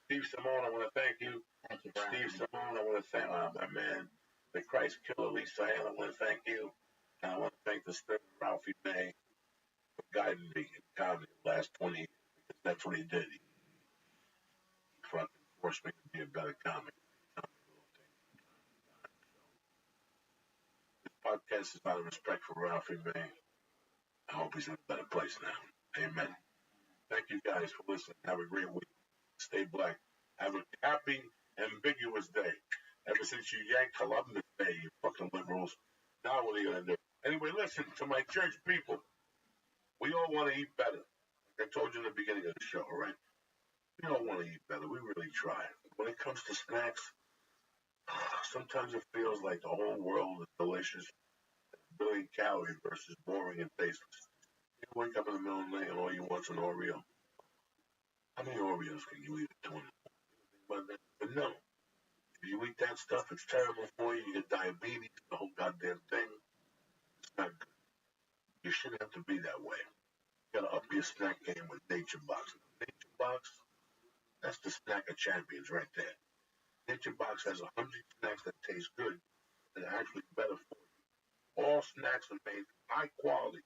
B: Steve Simone, I want to thank you.
D: Thank you,
B: Steve Simone, I want to thank my man, the Christ Killer, Lisa Ann, I want to thank you. And I want to thank the spirit of Ralphie May for guiding me in comedy the last 20 years. Because that's what he did. He fucking forced me to be a better comic. This podcast is out of respect for Ralphie May. I hope he's in a better place now. Amen. Thank you guys for listening. Have a great week. Stay black. Have a happy, ambiguous day. Ever since you yanked Columbus Day, you fucking liberals. Now what are you going to do? Anyway, listen to my church people. We all want to eat better. Like I told you in the beginning of the show, right? We all want to eat better. We really try. When it comes to snacks, sometimes it feels like the whole world is delicious. A billion calories versus boring and tasteless. You wake up in the middle of the night and all you want's an Oreo. How many Oreos can you eat at 20? But no. If you eat that stuff, it's terrible for you. You get diabetes, the whole goddamn thing. It's not good. You shouldn't have to be that way. You gotta up your snack game with Nature Box. Nature Box, that's the snack of champions right there. Nature Box has 100 snacks that taste good and are actually better for you. All snacks are made high quality,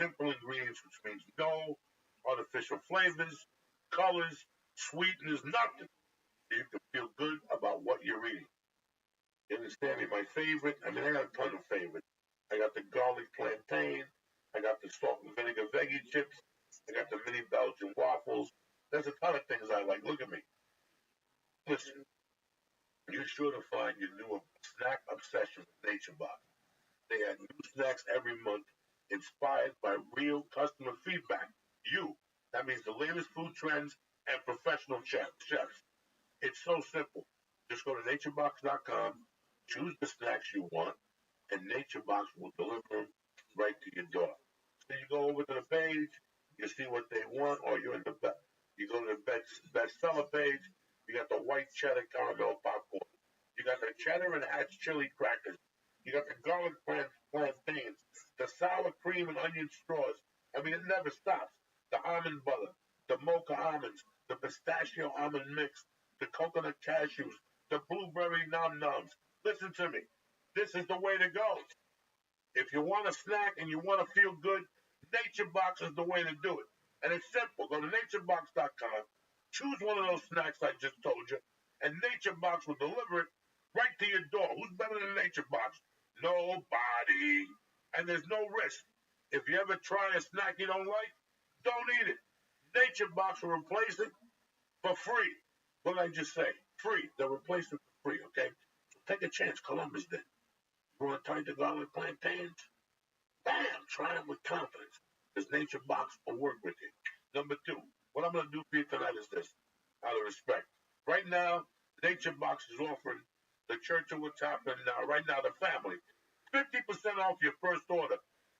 B: simple ingredients, which means no artificial flavors, colors, sweeteners, nothing. So you can feel good about what you're eating. You understand me? My favorite, I got a ton of favorites. I got the garlic plantain. I got the salt and vinegar veggie chips. I got the mini Belgian waffles. There's a ton of things I like. Look at me. Listen, you're sure to find your new snack obsession with Nature Box. They add new snacks every month inspired by real customer feedback. That means the latest food trends and professional chefs. It's so simple. Just go to naturebox.com, choose the snacks you want, and NatureBox will deliver them right to your door. So you go over to the page, you see what they want, or you go to the bestseller page, you got the white cheddar caramel popcorn. You got the cheddar and hatch chili crackers. You got the garlic plantains, the sour cream and onion straws. It never stops. The almond butter, the mocha almonds, the pistachio almond mix, the coconut cashews, the blueberry nom-noms. Listen to me. This is the way to go. If you want a snack and you want to feel good, NatureBox is the way to do it. And it's simple. Go to naturebox.com, choose one of those snacks I just told you, and NatureBox will deliver it right to your door. Who's better than NatureBox? Nobody. And there's no risk. If you ever try a snack you don't like, don't eat it. NatureBox will replace it for free. What did I just say? Free. They'll replace it for free, okay? So take a chance. Columbus did. You want to try the garlic plantains? Bam! Try them with confidence. Because NatureBox will work with you. Number 2, what I'm going to do for you tonight is this, out of respect. Right now, NatureBox is offering the church of what's happening now, right now, the family, 50% off your first order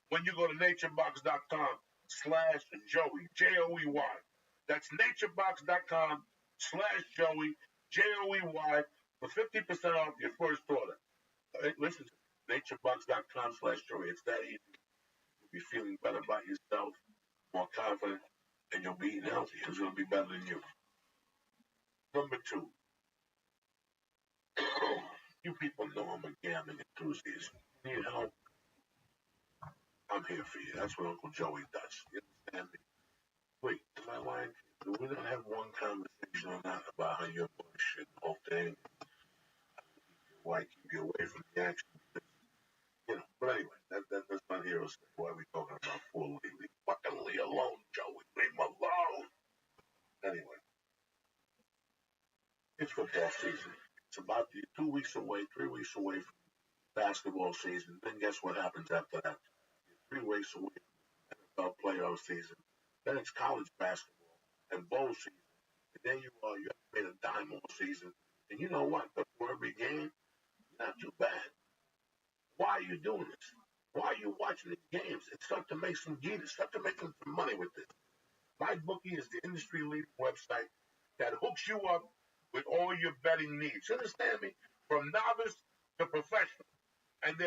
B: when you go to naturebox.com/Joey, Joey. That's naturebox.com/Joey, Joey, for 50% off your first order. Listen to me, naturebox.com/Joey. It's that easy. You'll be feeling better about yourself, more confident, and you'll be eating healthy. It's going to be better than you. Number 2. You people know I'm a gambling enthusiast. You need help? I'm here for you. That's what Uncle Joey does. You understand me? Wait, am I lying? We're going to have one conversation on that about how you're bullshit the whole thing. Why keep you away from the action? But anyway, that's not hero stuff. Why are we talking about poor Lee? Leave fucking Lee alone, Joey. Leave him alone. Anyway, it's football season. It's about 2 weeks away, 3 weeks away from basketball season. Then guess what happens after that? 3 weeks away from NFL playoff season. Then it's college basketball and bowl season. And then you haven't made a dime all season. And you know what? Before every game, not too bad. Why are you doing this? Why are you watching these games? It's start to make some gears. Start to make some money with this. MyBookie is the industry-leading website that hooks you up with all your betting needs. You understand me? From novice to professional. And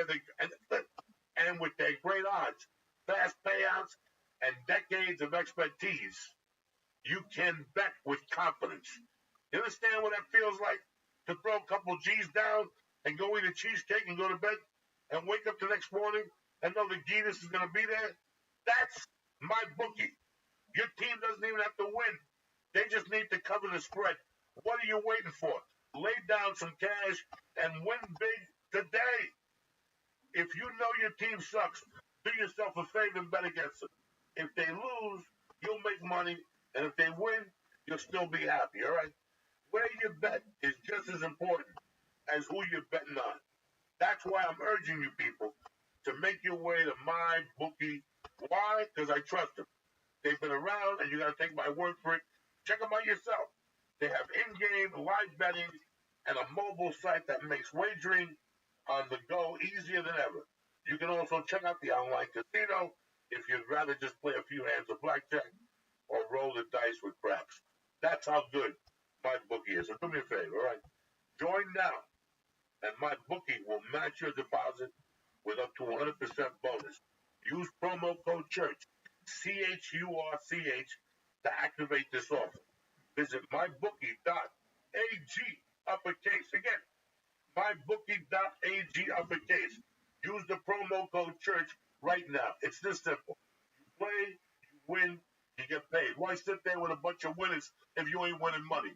B: with their great odds, fast payouts, and decades of expertise, you can bet with confidence. You understand what that feels like? To throw a couple G's down and go eat a cheesecake and go to bed and wake up the next morning and know the Guinness is going to be there? That's my bookie. Your team doesn't even have to win. They just need to cover the spread. What are you waiting for? Lay down some cash and win big today. If you know your team sucks, do yourself a favor and bet against them. If they lose, you'll make money, and if they win, you'll still be happy, all right? Where you bet is just as important as who you're betting on. That's why I'm urging you people to make your way to my bookie. Why? Because I trust them. They've been around, and you got to take my word for it. Check them out yourself. They have in-game live betting and a mobile site that makes wagering on the go easier than ever. You can also check out the online casino if you'd rather just play a few hands of blackjack or roll the dice with craps. That's how good my bookie is. So do me a favor, all right? Join now, and my bookie will match your deposit with up to 100% bonus. Use promo code CHURCH, CHURCH, to activate this offer. Visit mybookie.ag, uppercase. Again, mybookie.ag, uppercase. Use the promo code CHURCH right now. It's this simple. You play, you win, you get paid. Why sit there with a bunch of winners if you ain't winning money?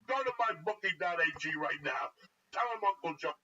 B: Go to mybookie.ag right now. Tell them Uncle Joe.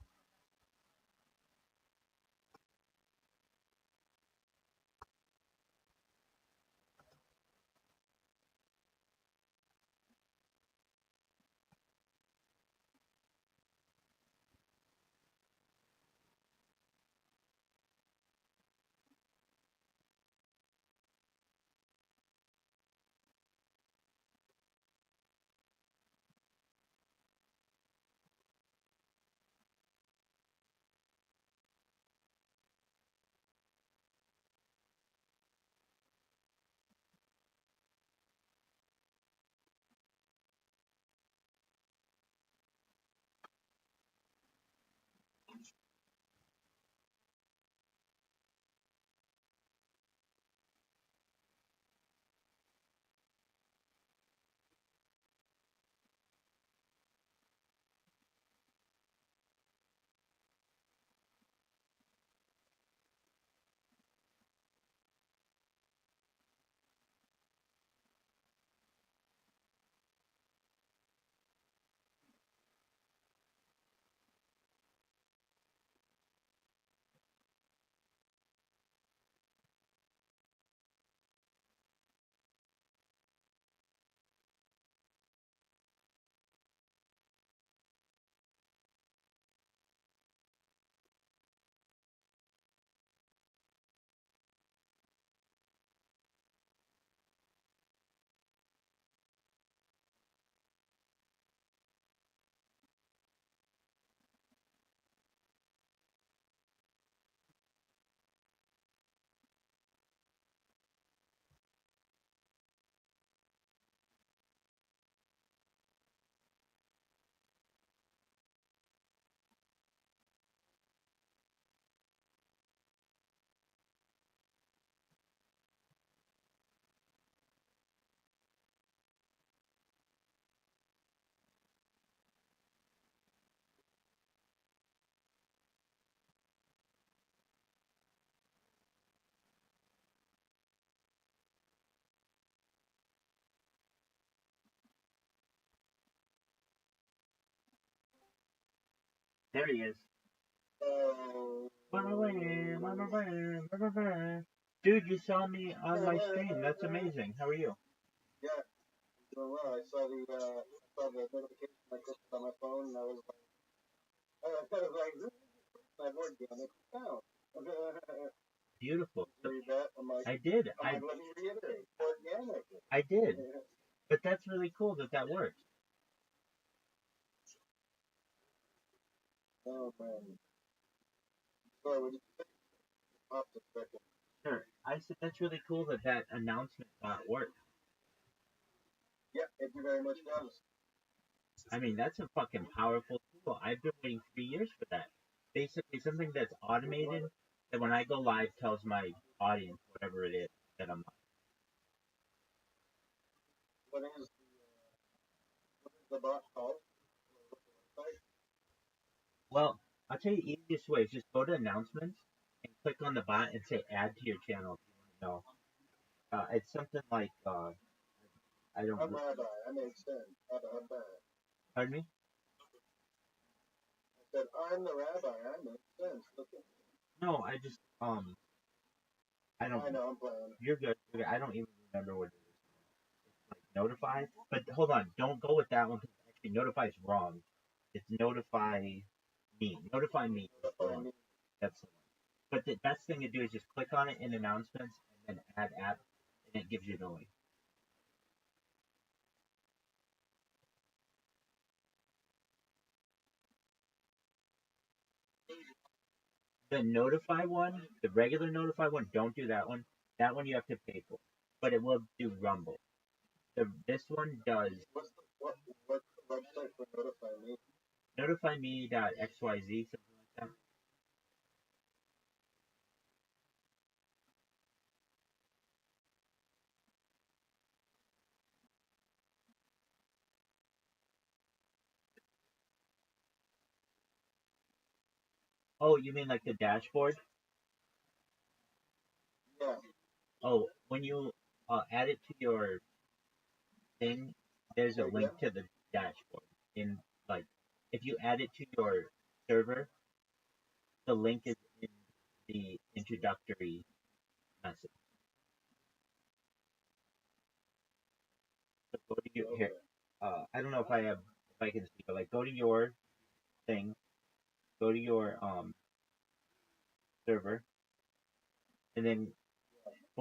F: There he is. Dude, you saw me on my stream. That's amazing. How are you?
G: Yeah, doing well. I saw the notification I clicked on my phone, and I was like, this is my board game. It's down.
F: Beautiful.
G: Read that. I'm like,
F: I did.
G: let me reiterate. Organic.
F: I did. But that's really cool that worked.
G: Oh man. Sorry, what did you say? Off a second.
F: Sure. I said that's really cool that announcement worked.
G: Yeah, it very much does.
F: I mean, that's a fucking powerful tool. I've been waiting 3 years for that. Basically, something that's automated that when I go live tells my audience, whatever it is, that I'm live.
G: what is the bot called?
F: Well, I'll tell you the easiest way is just go to announcements and click on the bot and say add to your channel if you want to know. It's something like I don't.
G: I'm Rabbi. I make sense. Rabbi.
F: Pardon me?
G: I said I'm the Rabbi. I make sense. Look at me.
F: No, I just I don't.
G: I know I'm playing.
F: You're good. I don't even remember what it is. It's like notify, but hold on, don't go with that one because actually notify is wrong. It's notify me. Notify me.
G: Notify me.
F: That's the one. But the best thing to do is just click on it in announcements and then add app, and it gives you the link. The notify one, the regular notify one, don't do that one. That one you have to pay for, but it will do Rumble. This one does.
G: What's the website for notify me?
F: Notifyme.xyz, something like that. Oh, you mean like the dashboard?
G: Yeah.
F: Oh, when you add it to your thing, there's a link to the dashboard. In like, if you add it to your server, the link is in the introductory message. So go to your here. I don't know if I can see, but like go to your thing, go to your server, and then /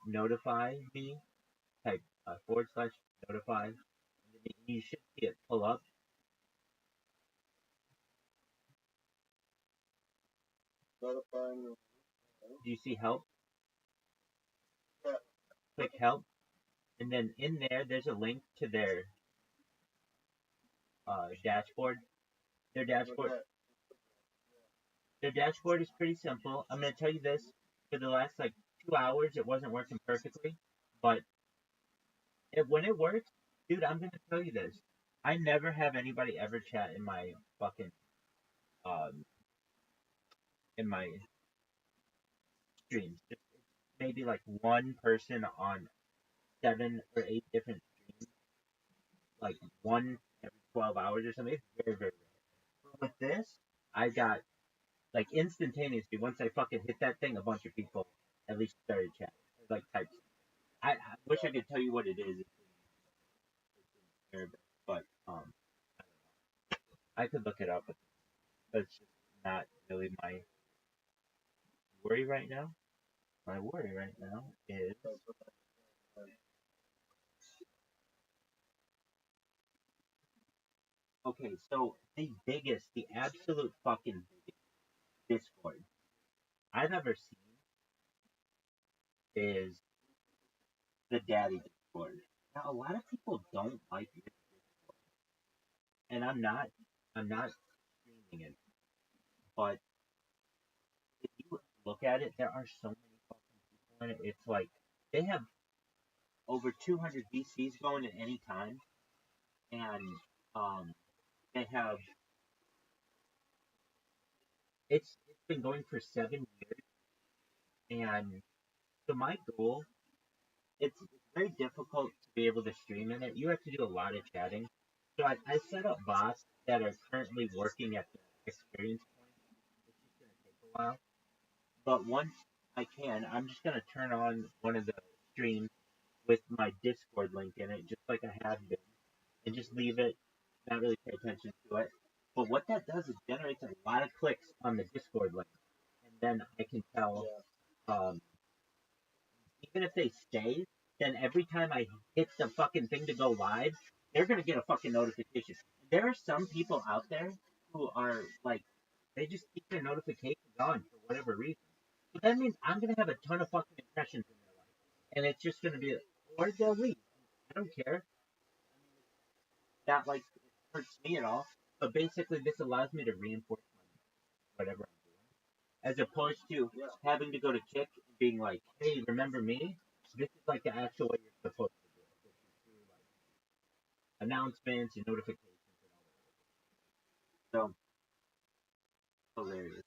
F: notify me. Type / notify. And then you should see it pull up.
G: Notifying me.
F: Do you see help?
G: Yeah.
F: Click help, and then in there, there's a link to their dashboard. Their dashboard. Their dashboard is pretty simple. I'm gonna tell you this: for the last like 2 hours, it wasn't working perfectly, but when it works, dude, I'm gonna tell you this: I never have anybody ever chat in my fucking in my streams. Just maybe like one person on 7 or 8 different streams, like one every 12 hours or something. It's very, very rare. But with this, I got like instantaneously once I fucking hit that thing, a bunch of people at least started chatting, like types. I wish I could tell you what it is. It's in Arabic, but I could look it up, but it's just not really my worry right now. My worry right now is okay. So the absolute fucking biggest Discord I've ever seen is the Daddy Discord. Now a lot of people don't like this Discord, and I'm not streaming it, but if you look at it, there are so many fucking people in it. It's like they have over 200 VCs going at any time, and they have it's been going for 7 years, and so my goal it's very difficult to be able to stream in it. You have to do a lot of chatting. So I set up bots that are currently working at the experience point. It's just gonna take a while. But once I can, I'm just gonna turn on one of the streams with my Discord link in it, just like I have been, and just leave it, not really pay attention to it. But what that does is generates a lot of clicks on the Discord link, and then I can tell, um, even if they stay, then every time I hit the fucking thing to go live, they're gonna get a fucking notification. There are some people out there who are like, they just keep their notifications on for whatever reason. But that means I'm gonna have a ton of fucking impressions in their life, and it's just gonna be, or they'll leave. I don't care. That like hurts me at all. But basically, this allows me to reinforce whatever I'm doing, as opposed to having to go to Kick and being like, "Hey, remember me?" This is like the actual way you're supposed to do it. announcements and notifications and all that. So hilarious.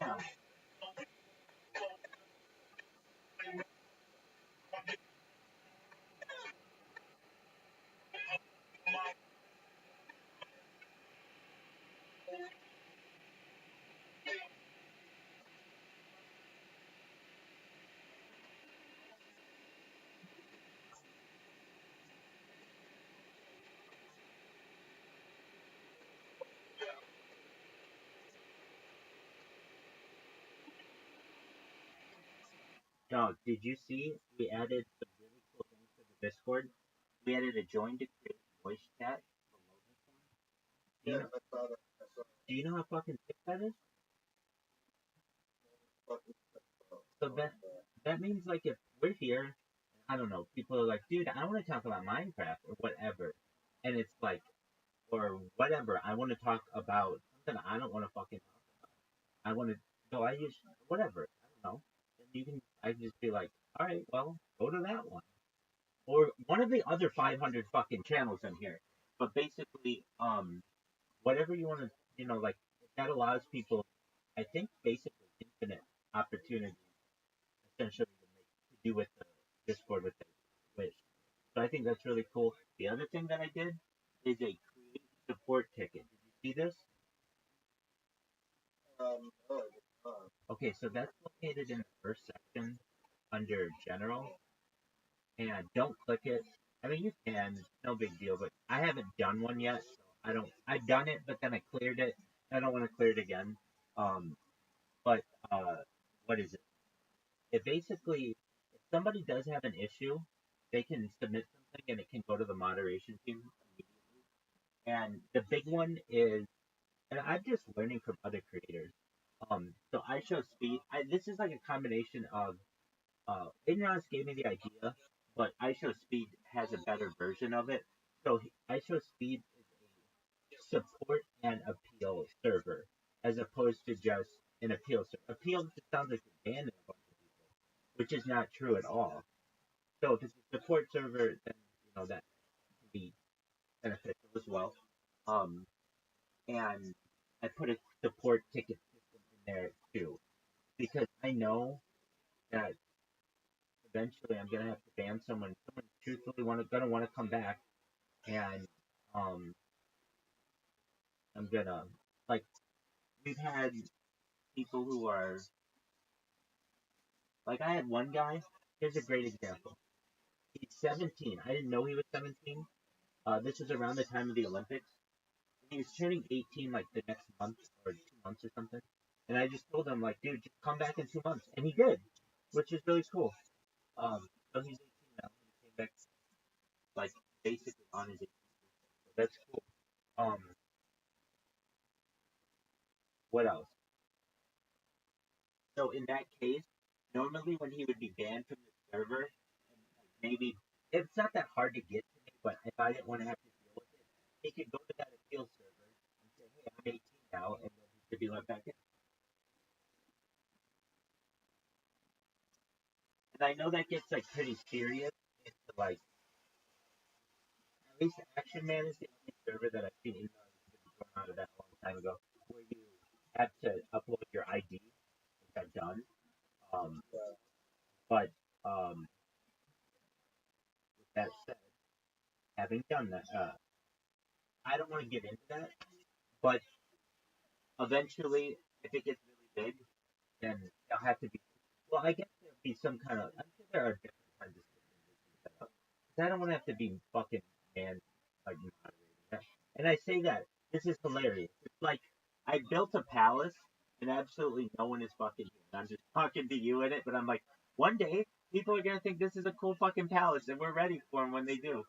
F: Yeah. Dog, did you see we added some really cool things to the Discord? We added a join to create voice chat. Do you
G: Yeah,
F: know,
G: I saw that. I saw
F: do you know how fucking sick that is?
G: fucking
F: So that means like if we're here, I don't know, people are like, dude, I want to talk about Minecraft or whatever, and it's like, or whatever, I want to talk about something I don't want to fucking talk about. I want to, so I just whatever, I don't know. And you can, I just be like, all right, well, go to that one or one of the other 500 fucking channels in here. But basically, whatever you want to, like that allows people, I think, basically infinite opportunity essentially to do with the Discord with the wish. So I think that's really cool. The other thing that I did is a create support ticket. Did you see this?
G: no, I did not.
F: Okay, so that's located in the first section under general, and don't click it. I mean, you can, no big deal, but I haven't done one yet. So I don't. I've done it, but then I cleared it. I don't want to clear it again. Um, but what is it? It basically, if somebody does have an issue, they can submit something and it can go to the moderation team immediately. And the big one is, and I'm just learning from other creators. So I show speed. This is like a combination of Ignorance gave me the idea, but I show speed has a better version of it. So I show speed is a support and appeal server, as opposed to just an appeal server. Appeal just sounds like you're banning a bunch of people, which is not true at all. So if it's a support server, then that can be beneficial as well. Um, and I put a support ticket system in there too, because I know that eventually I'm gonna have to ban someone. Someone truthfully gonna want to come back, and um, I'm gonna like we've had people who are like I had one guy. Here's a great example. He's 17. I didn't know he was 17. This was around the time of the Olympics. He was turning 18 like the next month or 2 months or something. And I just told him like, dude, just come back in 2 months, and he did, which is really cool. So he's 18 now. He came back like basically on his 18th. So that's cool. What else? So in that case, normally when he would be banned from the server, maybe it's not that hard to get to me, but if I didn't want to have to deal with it, he could go to that appeal server and say, "Hey, I'm 18 now," and then he could be let back in. And I know that gets like pretty serious. Into like at least Action Man is the only server that I've seen, even though it's been going out of that a long time ago, where you have to upload your ID, which I've done. Um, but with that said, having done that, I don't want to get into that. But eventually, if it gets really big, then there'll have to be. Well, I guess there'll be some kind of. I'm sure there are different kinds of systems set up. Because I don't want to have to be fucking man like moderating that. And I say that this is hilarious. It's like I built a palace and absolutely no one is fucking here. And I'm just talking to you in it, but I'm like, one day people are gonna think this is a cool fucking palace, and we're ready for them when they do.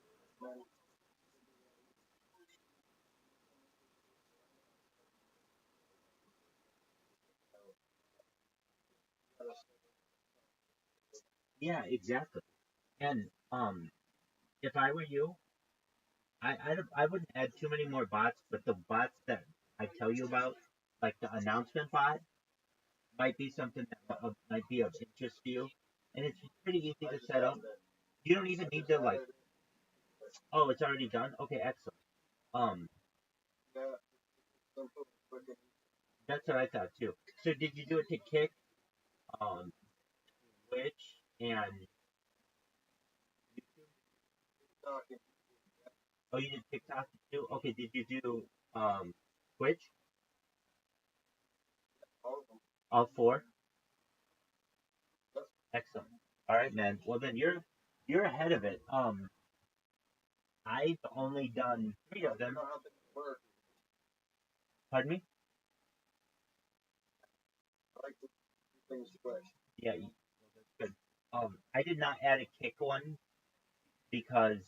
F: Yeah, exactly. And if I were you, I wouldn't add too many more bots, but the bots that I tell you about, like the announcement bot, might be something that might be of interest to you, and it's pretty easy to set up. You don't even need to like. Oh, it's already done. Okay, excellent. Um, that's what I thought too. So did you do it to Kick, um, Twitch, and YouTube? Oh, you did TikTok too. Okay, did you do Twitch? All four. Excellent. All right, man. Well, then you're ahead of it. I've only done three of them. Pardon me? Yeah, that's good. I did not add a kick one because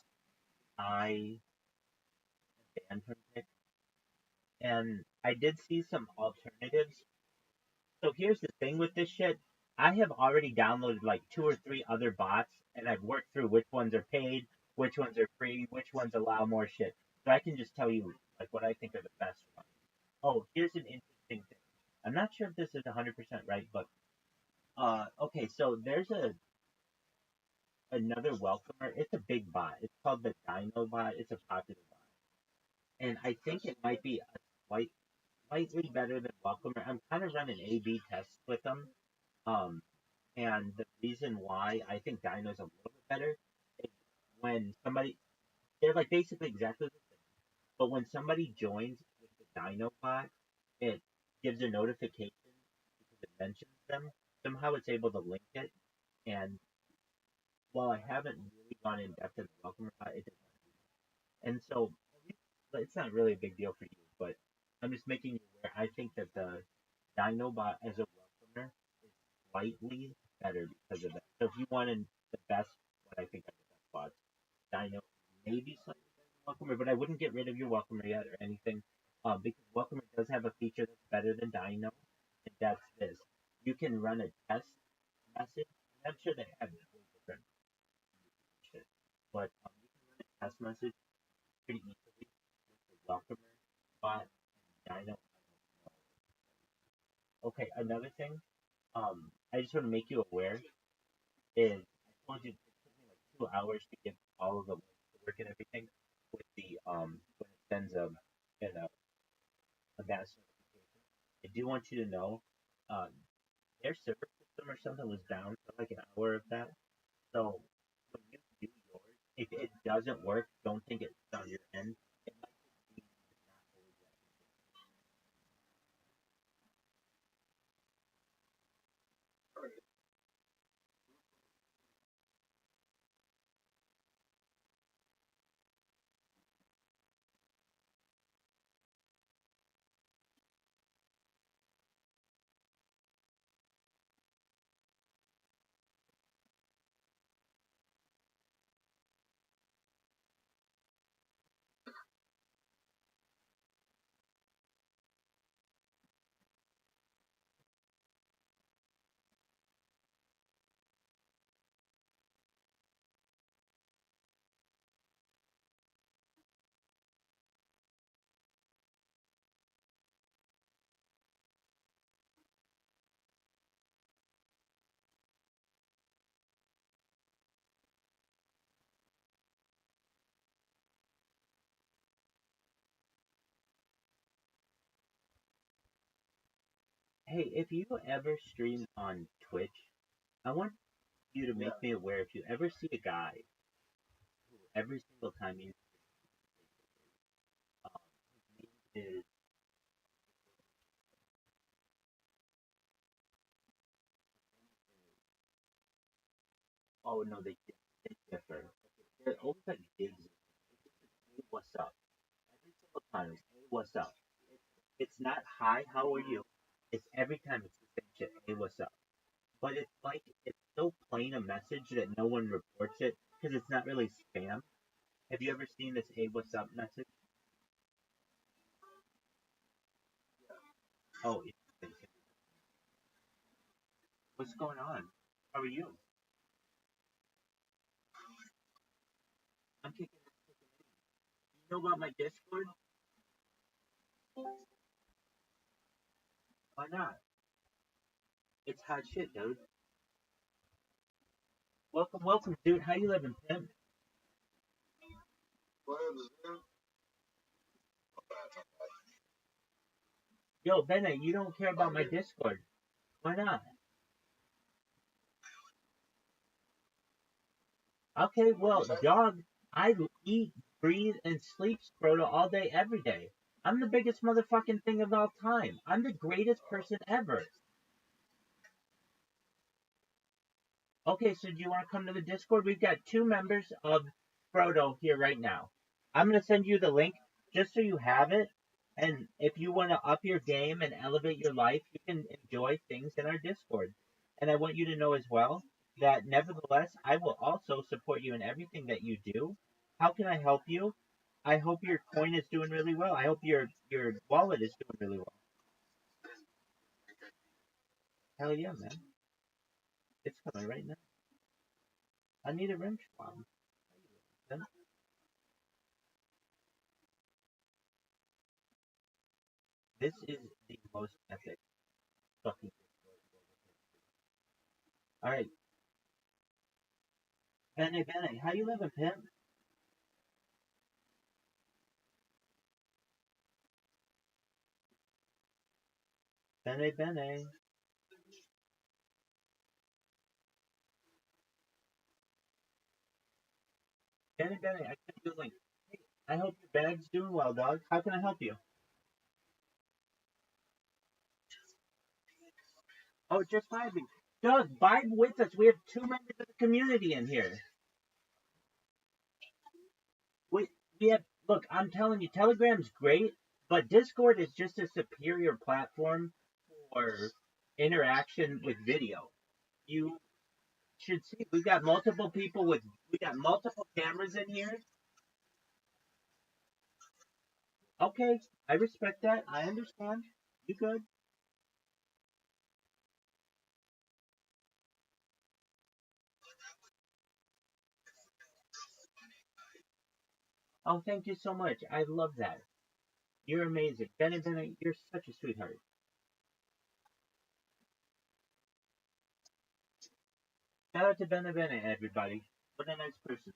F: I banned from kick, and I did see some alternatives. So here's the thing with this shit. I have already downloaded like two or three other bots, and I've worked through which ones are paid, which ones are free, which ones allow more shit. So I can just tell you like what I think are the best ones. Oh, here's an interesting thing. I'm not sure if this is 100% right, but okay, so there's another welcomer. It's a big bot. It's called the Dino bot. It's a popular bot, and I think it might be a slightly better than welcomer. I'm kind of running A/B tests with them. Um, and the reason why I think Dino's a little bit better is when somebody they're like basically exactly the same, but when somebody joins with the Dino bot, it gives a notification because it mentions them. Somehow it's able to link it, and while I haven't really gone in depth in the welcome reply, it doesn't. And so it's not really a big deal for you, but I'm just making you aware. I think that the Dinobot as a welcomer is slightly better because of that. So if you wanted the best, what I think are the best spots, Dino maybe slightly better than welcomer, but I wouldn't get rid of your welcomer yet or anything, because welcomer does have a feature that's better than Dino, and that's this: you can run a test message. I'm sure they have different shit. But you can run a test message pretty easily with the welcomer bot and Dino. Okay, another thing, I just want to make you aware is I told you it took me like 2 hours to get all of the links to work and everything with the when it sends a mass notification. I do want you to know, uh, their server system or something was down for like an hour of that. So when you do yours, if it doesn't work, don't think it's on your end. It might just be not fully Hey, if you ever stream on Twitch, I want you to make me aware if you ever see a guy who every single time you his name is oh no they differ. They're always like gigs. Hey, what's up? Every single time it's hey what's up? It's not hi, how are you? It's every time it's the same shit. Hey, what's up? But it's like it's so plain a message that no one reports it because it's not really spam. Have you ever seen this "Hey, what's up" message? Oh, what's going on? How are you? I'm kicking. You know about my Discord? Why not? It's hot shit, dude. Welcome, welcome, dude. How you living, pimp? Yo, Bennett, you don't care about my Discord. Why not? Okay, well, dog, I eat, breathe, and sleep Scroto all day, every day. I'm the biggest motherfucking thing of all time. I'm the greatest person ever. Okay, so do you want to come to the Discord? We've got 2 members of Frodo here right now. I'm going to send you the link just so you have it. And if you want to up your game and elevate your life, you can enjoy things in our Discord. And I want you to know as well that nevertheless, I will also support you in everything that you do. How can I help you? I hope your coin is doing really well. I hope your wallet is doing really well. Hell yeah, man. It's coming right now. I need a rim schwab. This is the most epic fucking. Alright, Bene Bene, how you living, pimp? Bene Bene. Bene Bene, I sent you a link. Hey, I hope your bag's doing well, dog. How can I help you? Oh, just vibing. Doug, vibe with us. We have 2 members of the community in here. We, we have, look, I'm telling you, Telegram's great, but Discord is just a superior platform for interaction with video. You should see, we got multiple cameras in here. Okay, I respect that. I understand. You good? Oh, thank you so much. I love that. You're amazing. Benny Benny, you're such a sweetheart. Shout out to Benny Benny, everybody. What a nice person.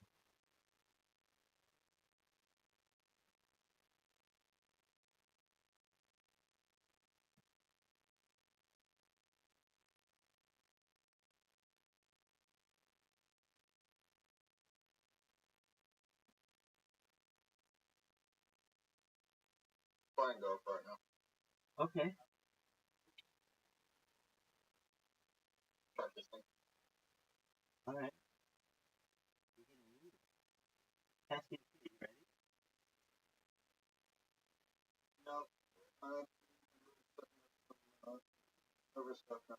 G: Fine, go for it now.
F: Okay.
G: Practicing.
F: Alright. Cassie, you ready?
G: No, uh, over stuff now.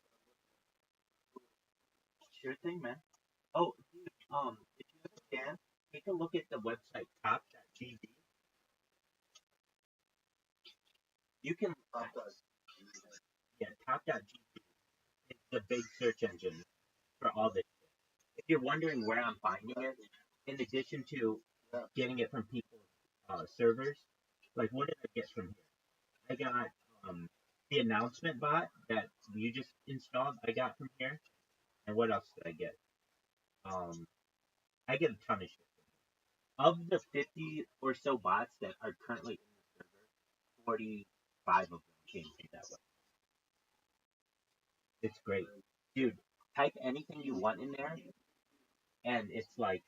F: Sure thing, man. Oh, dude, if you have a chance, take a look at the website top.gv. You can yeah, top.gv is the big search engine for all this. If you're wondering where I'm finding it, in addition to getting it from people's servers, like what did I get from here? I got the announcement bot that you just installed. I got from here, and what else did I get? I get a ton of shit. Of the 50 or so bots that are currently in the server, 45 of them came from that way. It's great. Dude, type anything you want in there, and it's like,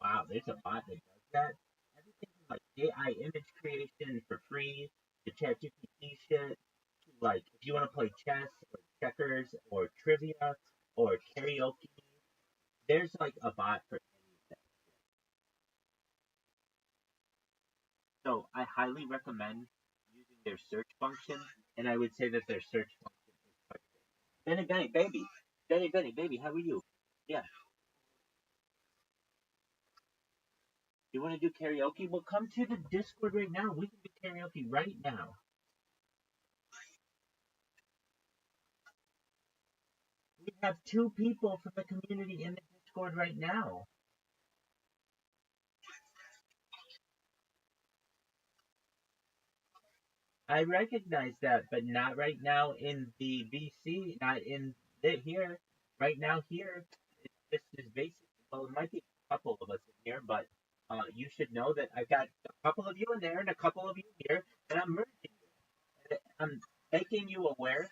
F: wow, there's a bot that does that. Everything from like AI image creation for free, to ChatGPT shit, to like if you want to play chess or checkers or trivia or karaoke, there's like a bot for anything. So I highly recommend using their search function, and I would say that their search function is quite good. Benny, baby. Benny, baby, how are you? Yeah. You want to do karaoke? Well, come to the Discord right now. We can do karaoke right now. We have 2 people from the community in the Discord right now. I recognize that, but not right now in the BC, not in here. Right now here, this is basically, well, it might be a couple of us in here, but you should know that I've got a couple of you in there and a couple of you here, and I'm merging you. I'm making you aware.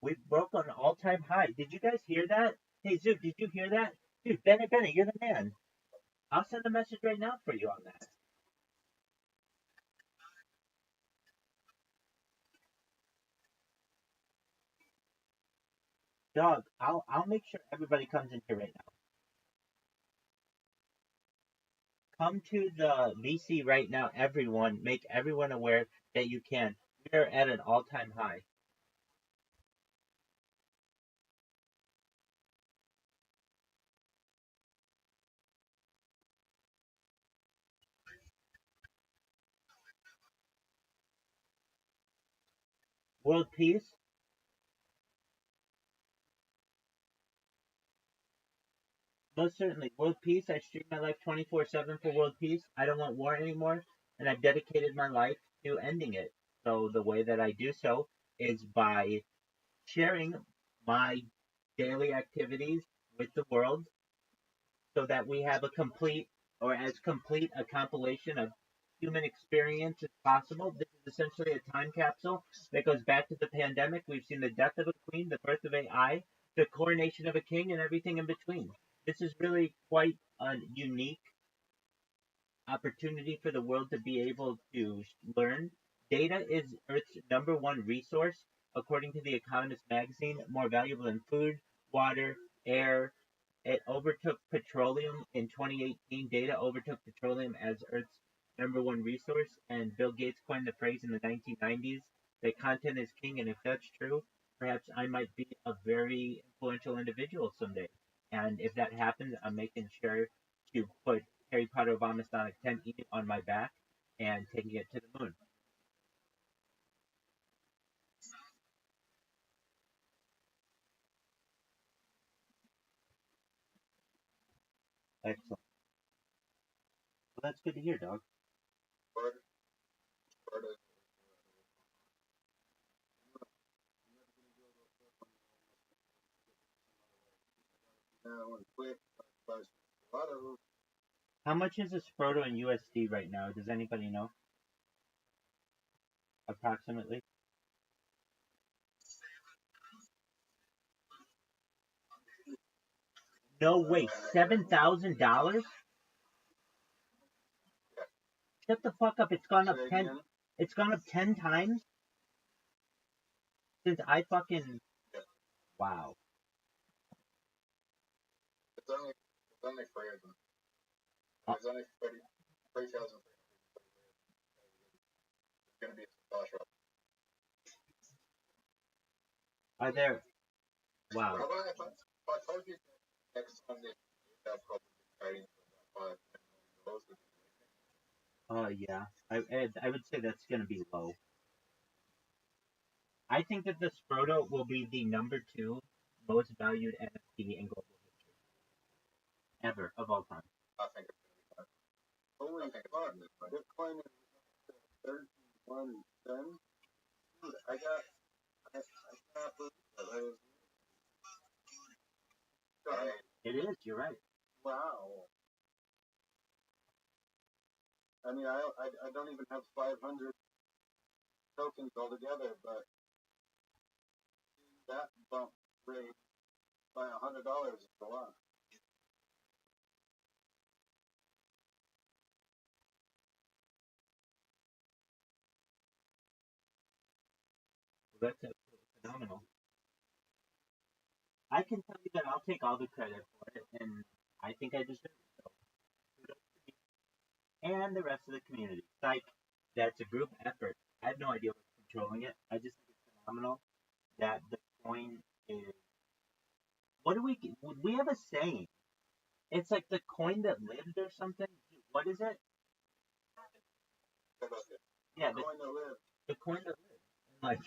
F: We broke an all-time high. Did you guys hear that? Hey, Zook, did you hear that? Dude, Benny, you're the man. I'll send a message right now for you on that. Dog, I'll make sure everybody comes in here right now. Come to the VC right now, everyone. Make everyone aware that you can. We are at an all-time high. World peace? Most certainly. World peace. I stream my life 24/7 for world peace. I don't want war anymore, and I've dedicated my life to ending it. So the way that I do so is by sharing my daily activities with the world so that we have a complete or as complete a compilation of human experience as possible. This is essentially a time capsule that goes back to the pandemic. We've seen the death of a queen, the birth of AI, the coronation of a king, and everything in between. This is really quite a unique opportunity for the world to be able to learn. Data is Earth's #1 resource, according to The Economist magazine, more valuable than food, water, air. It overtook petroleum in 2018. Data overtook petroleum as Earth's #1 resource, and Bill Gates coined the phrase in the 1990s that content is king, and if that's true, perhaps I might be a very influential individual someday. And if that happens, I'm making sure to put Harry Potter Vomastonic 10 on my back and taking it to the moon. Excellent. Well, that's good to hear, dog. How much is a Sproto in USD right now? Does anybody know? Approximately? No way, $7,000? Shut the fuck up! It's gone up 10. It's gone up 10 times since I fucking. Wow.
B: It's only free of them. There's only 3,000. It's going to be a splash up.
F: Are there? Wow.
B: If I told you next time they'll probably be trading for about $5 million.
F: Yeah. I would say that's gonna be low. I think that the Sproto will be the #2 most valued NFT in global history ever of all time.
B: I think it's going to be
G: Holy fuck. Bitcoin is 31 cents. Dude, I can't believe that.
F: It is. You're right.
G: Wow. I mean, I don't even have 500 tokens altogether, but that bump rate by $100 is a lot.
F: Well, that's absolutely phenomenal. I can tell you that I'll take all the credit for it, and I think I deserve it. So, kudos to me and the rest of the community. Like, that's a group effort. I have no idea what's controlling it. I just think it's phenomenal that the coin is. What do we? We have a saying. It's like the coin that lived or something. What is it?
G: How about that?
F: Yeah,
G: Coin that lives.
F: the coin that lived. Like,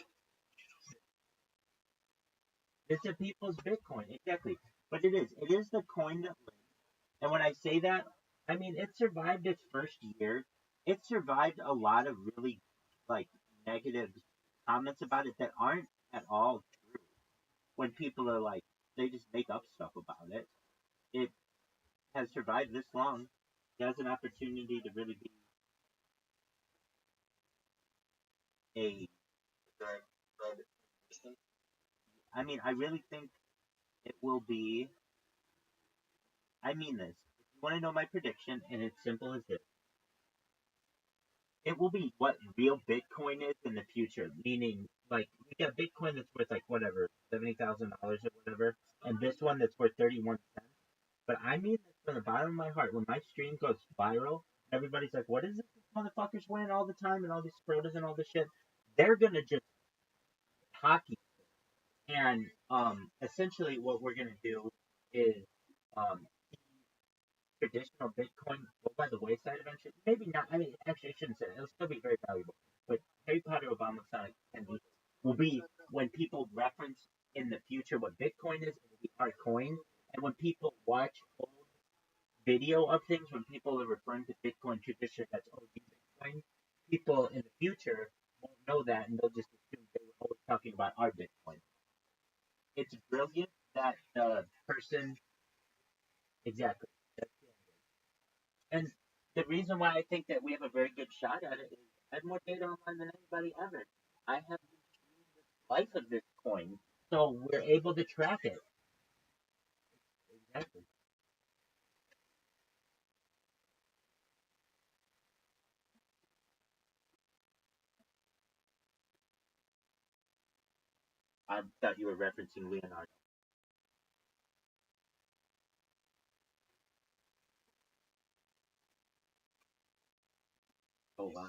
F: it's a people's Bitcoin, exactly. But it is. It is the coin that lived. And when I say that, I mean it survived its first year. It survived a lot of really like negative comments about it that aren't at all true. When people are like they just make up stuff about it. It has survived this long. It has an opportunity to really be a
G: Right.
F: I mean, I really think it will be I mean this. If you want to know my prediction, and it's simple as this, it will be what real Bitcoin is in the future. Meaning, like, we got Bitcoin that's worth like whatever $70,000 or whatever, and this one that's worth 31 cents. But I mean this from the bottom of my heart. When my stream goes viral, everybody's like, "What is this motherfuckers wearing all the time and all these photos and all this shit?" They're gonna just hockey. And essentially, what we're gonna do is um, traditional Bitcoin go by the wayside eventually. Maybe not. I mean, actually, I shouldn't say that. It'll still be very valuable. But Harry Potter, Obama, Sonic, and will be when people reference in the future what Bitcoin is, it will be our coin. And when people watch old video of things, when people are referring to Bitcoin tradition as OG Bitcoin, people in the future won't know that and they'll just assume they were always talking about our Bitcoin. It's brilliant that the person, exactly. And the reason why I think that we have a very good shot at it is I have more data online than anybody ever. I have the life of this coin, so we're able to track it. Exactly. I thought you were referencing Leonardo. Oh wow,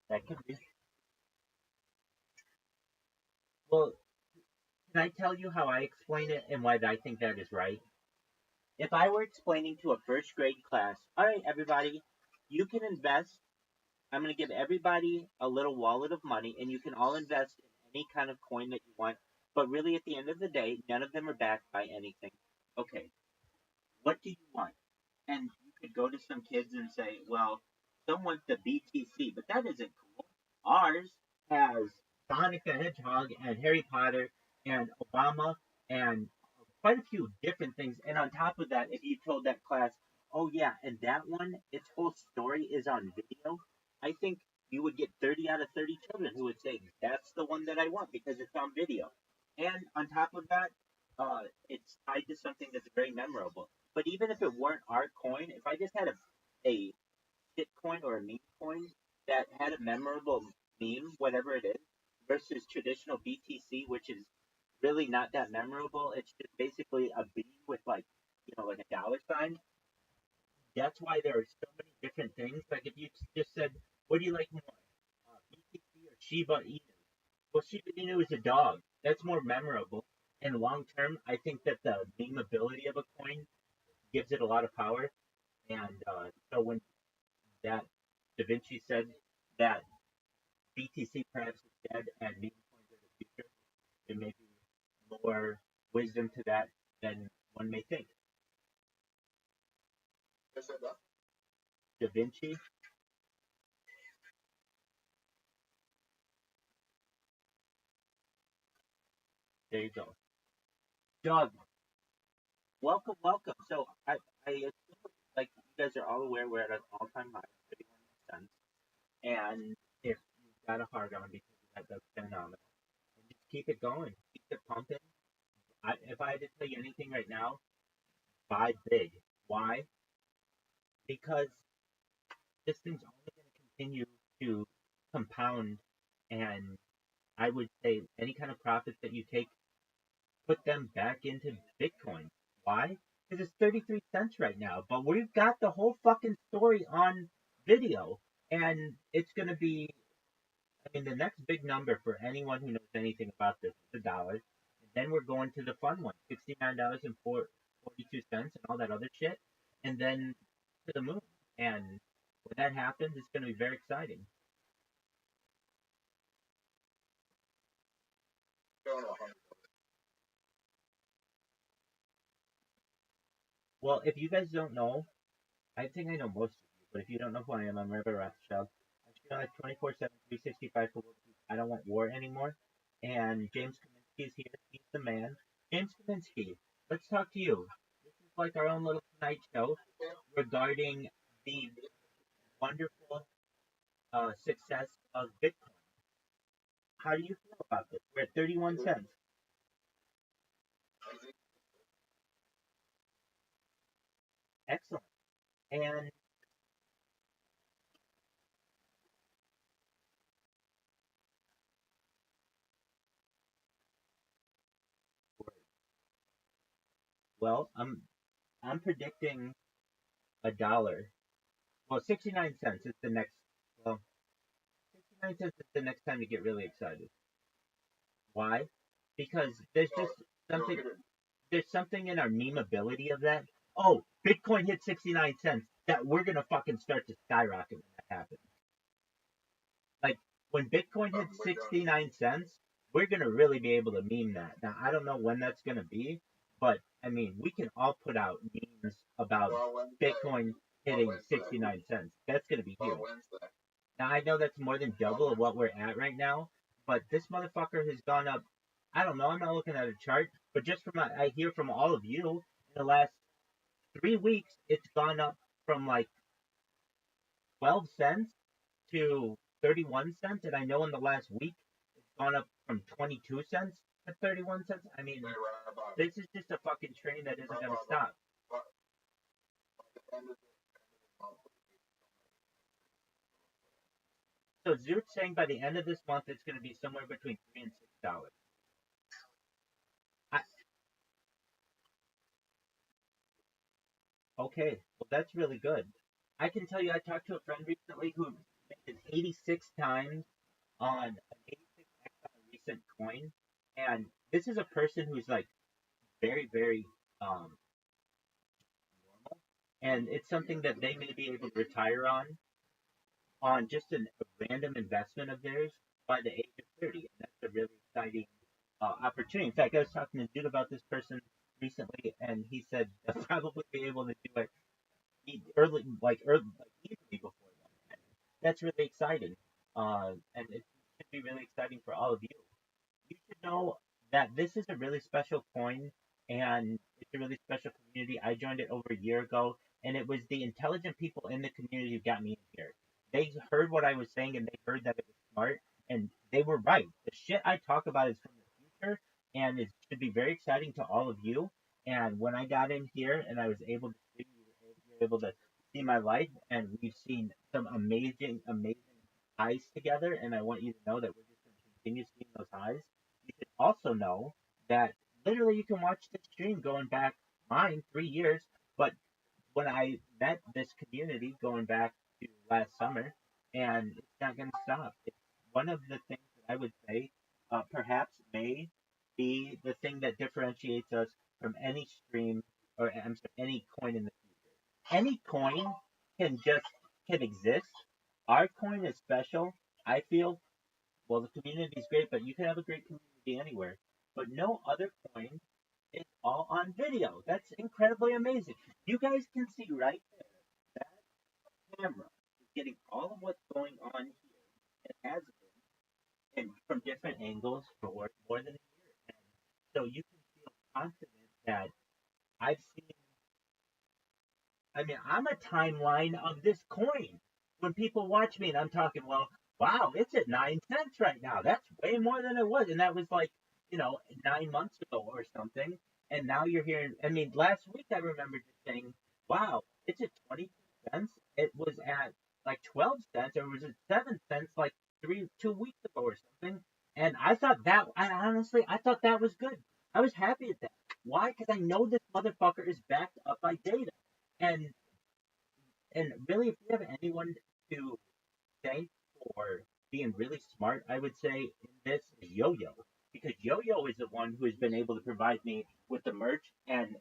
F: that could be. Well, can I tell you how I explain it and why I think that is right? If I were explaining to a first grade class, all right, everybody, you can invest. I'm going to give everybody a little wallet of money, and you can all invest in any kind of coin that you want. But really, at the end of the day, none of them are backed by anything. Okay, what do you want? And you could go to some kids and say, well, some want the BTC, but that isn't cool. Ours has Sonic the Hedgehog and Harry Potter and Obama and quite a few different things. And on top of that, if you told that class, oh yeah, and that one, its whole story is on video, I think you would get 30 out of 30 children who would say, that's the one that I want because it's on video. And on top of that, it's tied to something that's very memorable. But even if it weren't our coin, if I just had a shit coin or a meme coin that had a memorable meme, whatever it is, versus traditional BTC, which is really not that memorable. It's just basically a bean with like a dollar sign. That's why there are so many different things. Like if you just said, what do you like more, BTC or Shiba Inu? Well, Shiba Inu is a dog. That's more memorable. And long term, I think that the memeability of a coin gives it a lot of power. And so when that Da Vinci said that BTC perhaps is dead and meme coins are the future, there may be more wisdom to that than one may think.
G: Yes, I got.
F: Da Vinci, there you go. Doug, welcome, welcome. So we're at an all-time high, 31 cents. And if you've got a hard on because of that, that's phenomenal. And just keep it going, keep it pumping. If I had to tell you anything right now, buy big. Why? Because this thing's only going to continue to compound, and I would say any kind of profits that you take, put them back into Bitcoin. Why? Because it's 33 cents right now, but we've got the whole fucking story on video, and it's going to be, I mean, the next big number for anyone who knows anything about this is $1. And then we're going to the fun one, $69.42 and all that other shit, and then to the moon. And when that happens, it's going to be very exciting. Well, if you guys don't know, I think I know most of you, but if you don't know who I am, I'm Rabbi Rothschild. I'm streaming like 24/7, 365 for I don't want war anymore. And James Kaminsky is here. He's the man. James Kaminsky, let's talk to you. This is like our own little Tonight Show regarding the wonderful success of Bitcoin. How do you feel about this? We're at 31 cents. Excellent. And well, I'm predicting $1. Well, 69 cents is the next. Well, 69 cents is the next time to get really excited. Why? Because there's just something. There's something in our memeability of that. Oh, Bitcoin hit 69 cents. That we're gonna fucking start to skyrocket when that happens. Like when Bitcoin hits 69 cents, we're gonna really be able to meme that. Now I don't know when that's gonna be, but I mean we can all put out memes about Bitcoin hitting 69 cents. That's gonna be huge. Now I know that's more than double of what we're at right now, but this motherfucker has gone up. I don't know. I'm not looking at a chart, but just from what I hear from all of you in the last 3 weeks, it's gone up from like 12 cents to 31 cents, and I know in the last week it's gone up from 22 cents to 31 cents. I mean, this is just a fucking train that isn't gonna stop. So Zoot's saying by the end of this month it's gonna be somewhere between $3 and $6. Okay, well that's really good. I can tell you, I talked to a friend recently who made it 86 times on an 86x on a recent coin, and this is a person who's like very, very normal, and it's something that they may be able to retire on just a random investment of theirs by the age of 30, and that's a really exciting opportunity. In fact, I was talking to dude about this person recently, and he said they'll probably be able to do it early, like easily before that. That's really exciting, and it should be really exciting for all of you. You should know that this is a really special coin, and it's a really special community. I joined it over a year ago, and it was the intelligent people in the community who got me in here. They heard what I was saying, and they heard that it was smart, and they were right. The shit I talk about is from the future, and it should be very exciting to all of you. And when I got in here and I was able to see, you were able to see my life, and we've seen some amazing, amazing highs together. And I want you to know that we're just going to continue seeing those highs. You should also know that literally you can watch the stream going back mine 3 years, but when I met this community going back to last summer, and it's not going to stop. It's one of the things that I would say perhaps may be the thing that differentiates us from any stream or I'm sorry, any coin in the future. Any coin can exist. Our coin is special. I feel well, the community is great, but you can have a great community anywhere. But no other coin is all on video. That's incredibly amazing. You guys can see right there that camera is getting all of what's going on here. It has been and from different angles for more than a year. And so you can feel confident that I've seen I mean, I'm a timeline of this coin. When people watch me and I'm talking, well, wow, it's at 9 cents right now. That's way more than it was. And that was like, 9 months ago or something. And now you're hearing, I mean, last week I remember just saying, wow, it's at 22 cents. It was at like 12 cents or was it 7 cents like 2 weeks ago or something. And I thought that was good. I was happy at that. Why? Because I know this motherfucker is backed up by data. And and really, if you have anyone to thank for being really smart, I would say in this is Yo-Yo. Because Yo-Yo is the one who has been able to provide me with the merch. And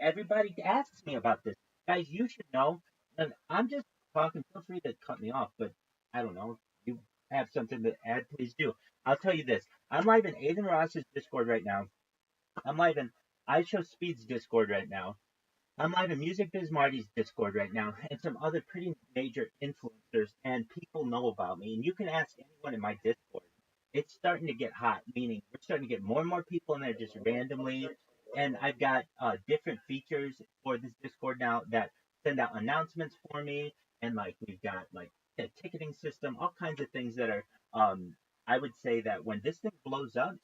F: everybody asks me about this. Guys, you should know. And I'm just talking. Feel free to cut me off. But I don't know. If you have something to add, please do. I'll tell you this. I'm live in Aiden Ross's Discord right now. I'm live in I Show Speed's Discord right now. I'm live in Music Biz Marty's Discord right now, and some other pretty major influencers, and people know about me. And you can ask anyone in my Discord. It's starting to get hot, meaning we're starting to get more and more people in there just randomly. And I've got different features for this Discord now that send out announcements for me, and like we've got like a ticketing system, all kinds of things that are. I would say that when this thing blows up,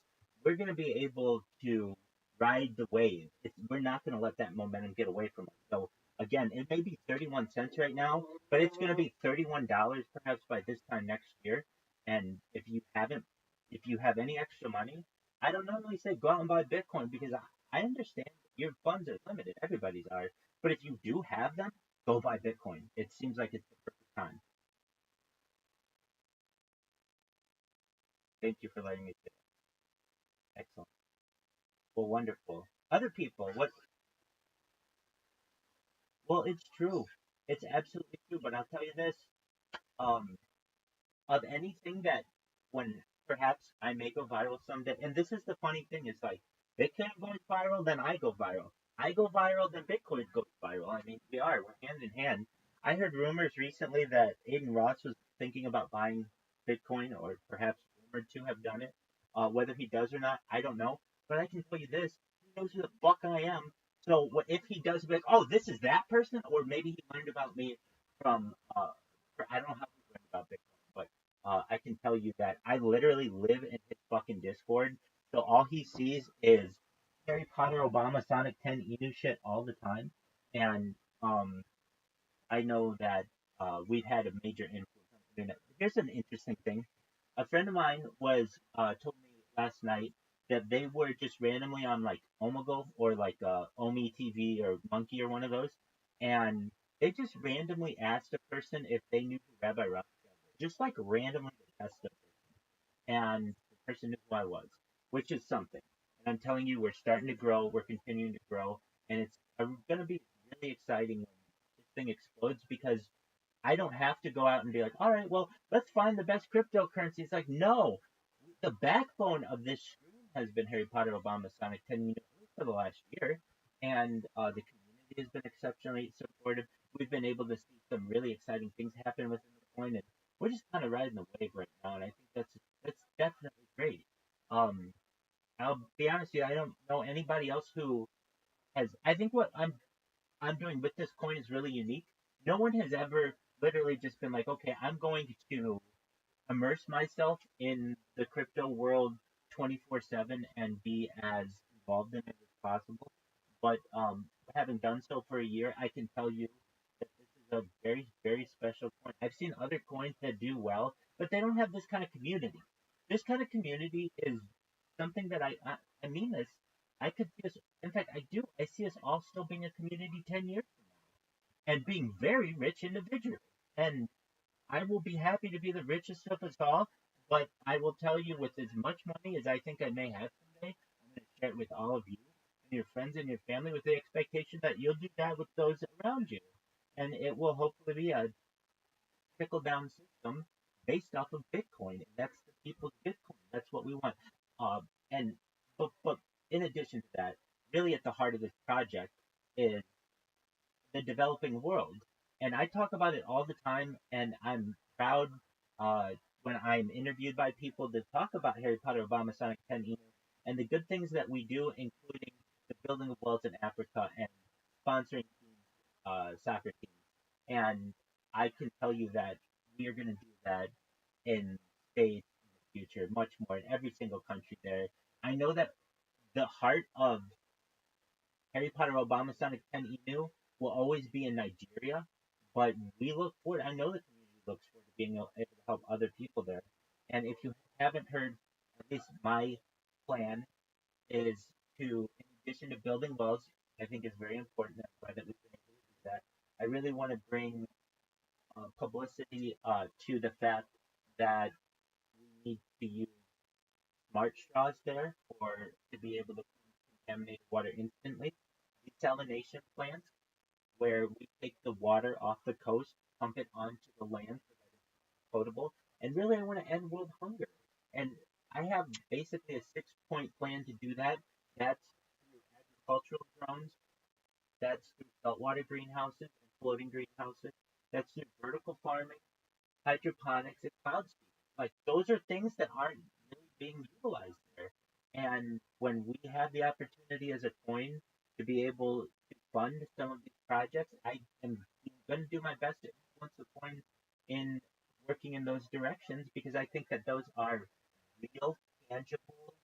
F: we're going to be able to ride the wave. We're not going to let that momentum get away from us. So again, it may be 31 cents right now, but it's going to be $31 perhaps by this time next year. And if you have any extra money, I don't normally say go out and buy Bitcoin because I understand your funds are limited. Everybody's are. But if you do have them, go buy Bitcoin. It seems like it's the perfect time. Thank you for letting me say that. Excellent. Well, wonderful. Other people, what? Well, it's true. It's absolutely true. But I'll tell you this: um, of anything that when perhaps I may go viral someday, and this is the funny thing: is like Bitcoin goes viral, then I go viral. I go viral, then Bitcoin goes viral. I mean, we're hand in hand. I heard rumors recently that Aiden Ross was thinking about buying Bitcoin, or perhaps rumored to have done it. Whether he does or not, I don't know. But I can tell you this: he knows who the fuck I am. So what if he does be like, oh, this is that person, or maybe he learned about me from I don't know how he learned about Bitcoin, but I can tell you that I literally live in his fucking Discord. So all he sees is Harry Potter, Obama, Sonic 10, Inu shit all the time, and I know that we've had a major influence on the internet. Here's an interesting thing. A friend of mine was told me last night that they were just randomly on like Omegle or like Omi TV or Monkey or one of those, and they just randomly asked a person if they knew who Rabbi Rothschild was, just like randomly asked them, and the person knew who I was, which is something. And I'm telling you, we're starting to grow, we're continuing to grow, and it's going to be really exciting when this thing explodes because I don't have to go out and be like, all right, well, let's find the best cryptocurrency. It's like, no, the backbone of this stream has been Harry Potter, Obama, Sonic 10 for the last year, and the community has been exceptionally supportive. We've been able to see some really exciting things happen within the coin, and we're just kind of riding the wave right now, and I think that's definitely great. I'll be honest with you, I don't know anybody else who has. I think what I'm doing with this coin is really unique. No one has ever literally just been like, okay, I'm going to immerse myself in the crypto world 24/7 and be as involved in it as possible. But having done so for a year, I can tell you that this is a very, very special coin. I've seen other coins that do well, but they don't have this kind of community. This kind of community is something that I mean this. I could see us, in fact, I do. I see us all still being a community 10 years and being very rich individually. And I will be happy to be the richest of us all, but I will tell you with as much money as I think I may have someday, I'm going to share it with all of you and your friends and your family with the expectation that you'll do that with those around you. And it will hopefully be a trickle down system based off of Bitcoin. And that's the people's Bitcoin. That's what we want. And but in addition to that, really at the heart of this project is the developing world. And I talk about it all the time, and I'm proud when I'm interviewed by people to talk about Harry Potter, Obama, Sonic 10, and the good things that we do, including the building of wells in Africa and sponsoring soccer team. And I can tell you that we are going to do that in states in the future, much more in every single country there. I know that the heart of Harry Potter Obama Sonic 10 Inu will always be in Nigeria, but we look forward, I know the community looks forward to being able to help other people there. And if you haven't heard, at least my plan is to, in addition to building wells, I think is very important. That's why that we've been able to do that. I really want to bring publicity to the fact that we need to use smart straws there for to be able to contaminate water instantly. Desalination plants where we take the water off the coast, pump it onto the land so that it's potable. And really, I want to end world hunger. And I have basically a 6-point plan to do that. That's through agricultural drones, that's through saltwater greenhouses and floating greenhouses, that's through vertical farming, hydroponics, and cloud seeding. Like those are things that aren't really being utilized there. And when we have the opportunity as a coin to be able to fund some of these projects, I am going to do my best to influence the coin in working in those directions because I think that those are real, tangible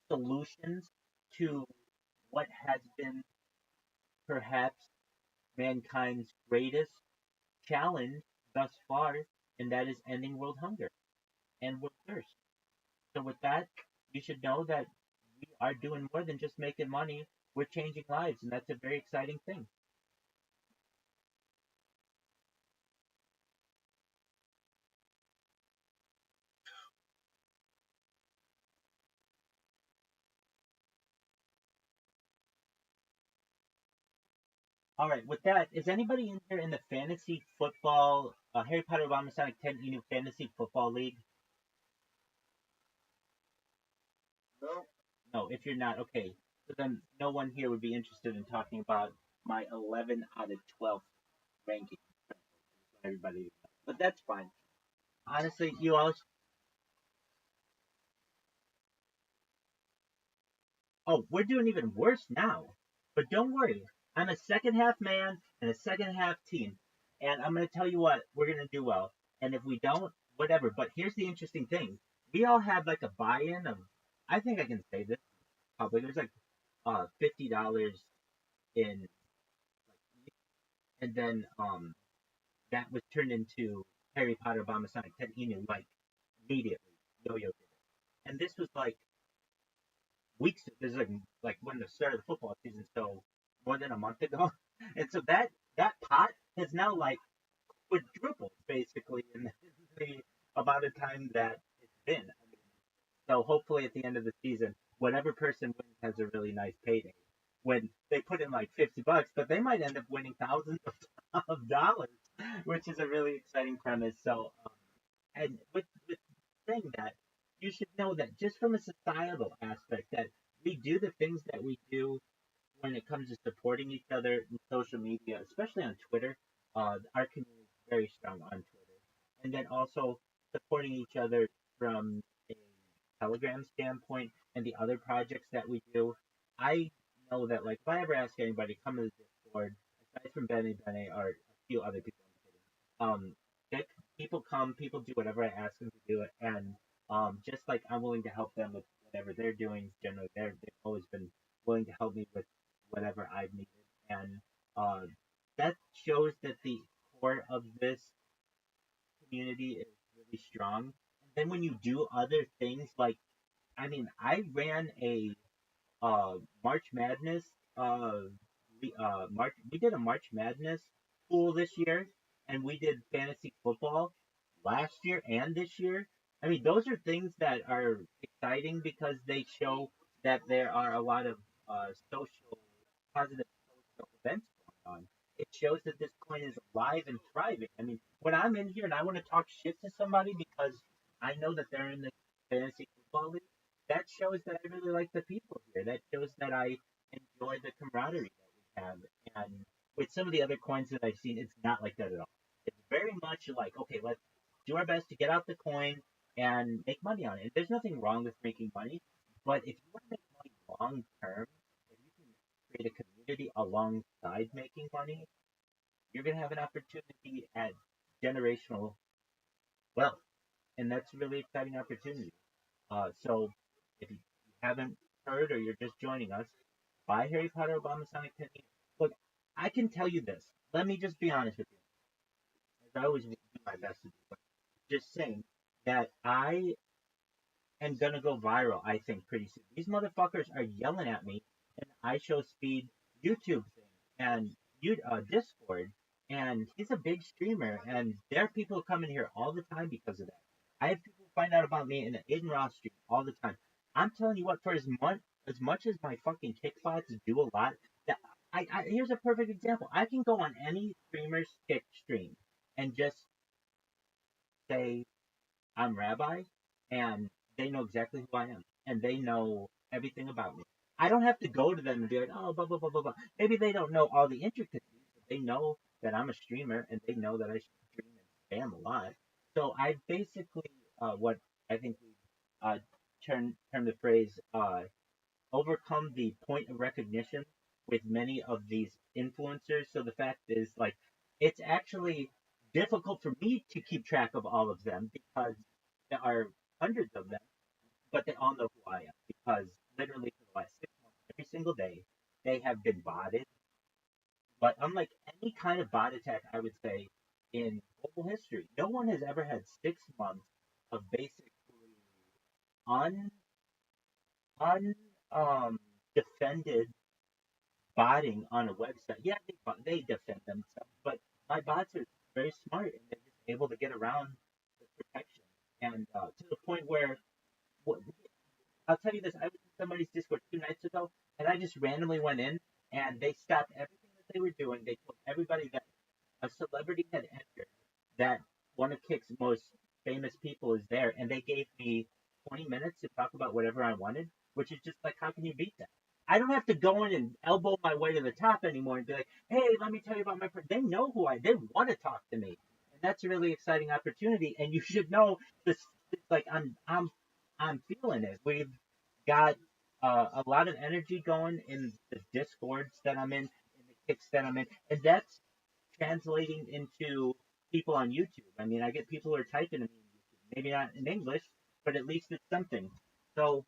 F: solutions to what has been perhaps mankind's greatest challenge thus far, and that is ending world hunger and world thirst. So with that, you should know that we are doing more than just making money. We're changing lives, and that's a very exciting thing. All right, with that, is anybody in here in the fantasy football, Harry Potter Obama Sonic 10 Enu Fantasy Football League?
G: No.
F: No, if you're not, okay. So then no one here would be interested in talking about my 11 out of 12 ranking. Everybody, but that's fine. Honestly, you all. Oh, we're doing even worse now. But don't worry, I'm a second half man and a second half team, and I'm gonna tell you what we're gonna do well. And if we don't, whatever. But here's the interesting thing: we all have like a buy-in of. I think I can say this public. There's like $50 in, and then that was turned into Harry Potter Obama Sonic 10 Enu like immediately. Yo-yo did it, and this was like weeks. This is like when the start of the football season, so more than a month ago. And so that pot has now like quadrupled basically in the amount of time that it's been. I mean, so hopefully at the end of the season, whatever person wins has a really nice payday. When they put in like $50, but they might end up winning thousands of dollars, which is a really exciting premise. So, and with saying that, you should know that just from a societal aspect, that we do the things that we do when it comes to supporting each other in social media, especially on Twitter. Our community is very strong on Twitter, and then also supporting each other from a Telegram standpoint and the other projects that we do. I know that like if I ever ask anybody come to the Discord, aside from Benny or a few other people, they, people come, people do whatever I ask them to do it, and just like I'm willing to help them with whatever they're doing. Generally, they've always been willing to help me with whatever I've needed, and uh, that shows that the core of this community is really strong. And then when you do other things, like I mean, I ran a March Madness. We did a March Madness pool this year, and we did fantasy football last year and this year. I mean, those are things that are exciting because they show that there are a lot of social, positive social events going on. It shows that this coin is alive and thriving. I mean, when I'm in here and I want to talk shit to somebody because I know that they're in the fantasy football league, that shows that I really like the people here. That shows that I enjoy the camaraderie that we have. And with some of the other coins that I've seen, it's not like that at all. It's very much like, okay, let's do our best to get out the coin and make money on it. There's nothing wrong with making money, but if you want to make money long term, if you can create a community alongside making money, you're going to have an opportunity at generational wealth. And that's a really exciting opportunity. So if you haven't heard or you're just joining us, buy Harry Potter Obama Sonic 10. Look, I can tell you this. Let me just be honest with you. As I always do my best to do, but just saying that I am gonna go viral, I think, pretty soon. These motherfuckers are yelling at me in the iShow Speed YouTube thing and Discord, and he's a big streamer, and there are people coming here all the time because of that. I have people find out about me in the Aiden Ross stream all the time. I'm telling you what, for as much as my fucking kickbots do a lot, that here's a perfect example. I can go on any streamer's kick stream and just say I'm Rabbi, and they know exactly who I am, and they know everything about me. I don't have to go to them and be like, oh, blah, blah, blah, blah, blah. Maybe they don't know all the intricacies, but they know that I'm a streamer, and they know that I stream and spam a lot. So I basically, what I think we term the phrase, overcome the point of recognition with many of these influencers. So the fact is, like, it's actually difficult for me to keep track of all of them because there are hundreds of them, but they all know who I am because literally for the last 6 months, every single day, they have been botted. But unlike any kind of bot attack, I would say in global history, no one has ever had 6 months of basically un defended botting on a website. Yeah, they defend themselves, but my bots are very smart and they're just able to get around the protection. And to the point where, what, I'll tell you this, I was in somebody's Discord 2 nights ago, and I just randomly went in, and they stopped everything that they were doing. They told everybody that a celebrity had entered, that one of Kick's most famous people is there, and they gave me 20 minutes to talk about whatever I wanted, which is just like, how can you beat that? I don't have to go in and elbow my way to the top anymore and be like, hey, let me tell you about my friend. They know they want to talk to me. And that's a really exciting opportunity. And you should know this, like, I'm feeling it. We've got a lot of energy going in the Discords that I'm in the Kicks that I'm in. And that's translating into people on YouTube. I mean, I get people who are typing to me on YouTube. Maybe not in English, but at least it's something. So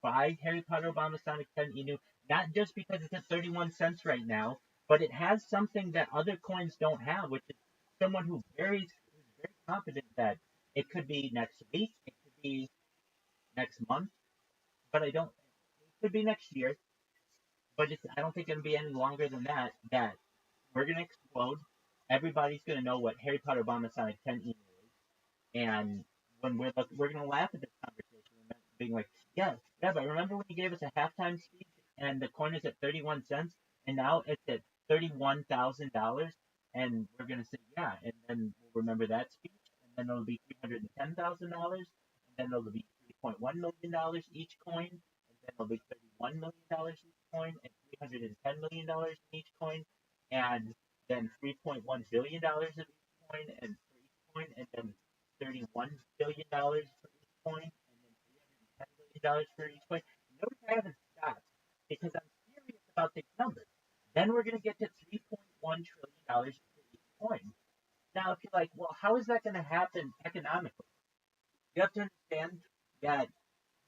F: buy Harry Potter Obama Sonic 10 Inu, not just because it's at 31 cents right now, but it has something that other coins don't have, which is someone who's very confident that it could be next week, it could be next month, but it could be next year, but I don't think it'll be any longer than that, that we're going to explode. Everybody's going to know what Harry Potter Obama Sonic 10 Inu is, and when we're going to laugh at this conversation, being like, yeah, but remember when you gave us a halftime speech and the coin is at 31 cents and now it's at $31,000, and we're going to say, yeah, and then we'll remember that speech, and then it'll be $310,000, and then it'll be $3.1 million each coin, and then it'll be $31 million each coin, and $310 million in each coin, and then $3.1 billion of each coin, and for each coin, and then $31 billion for each coin, and then $310 million for each coin. Notice I haven't stopped because I'm serious about these numbers. Then we're going to get to $3.1 trillion for each coin. Now, if you're like, well, how is that going to happen economically? You have to understand that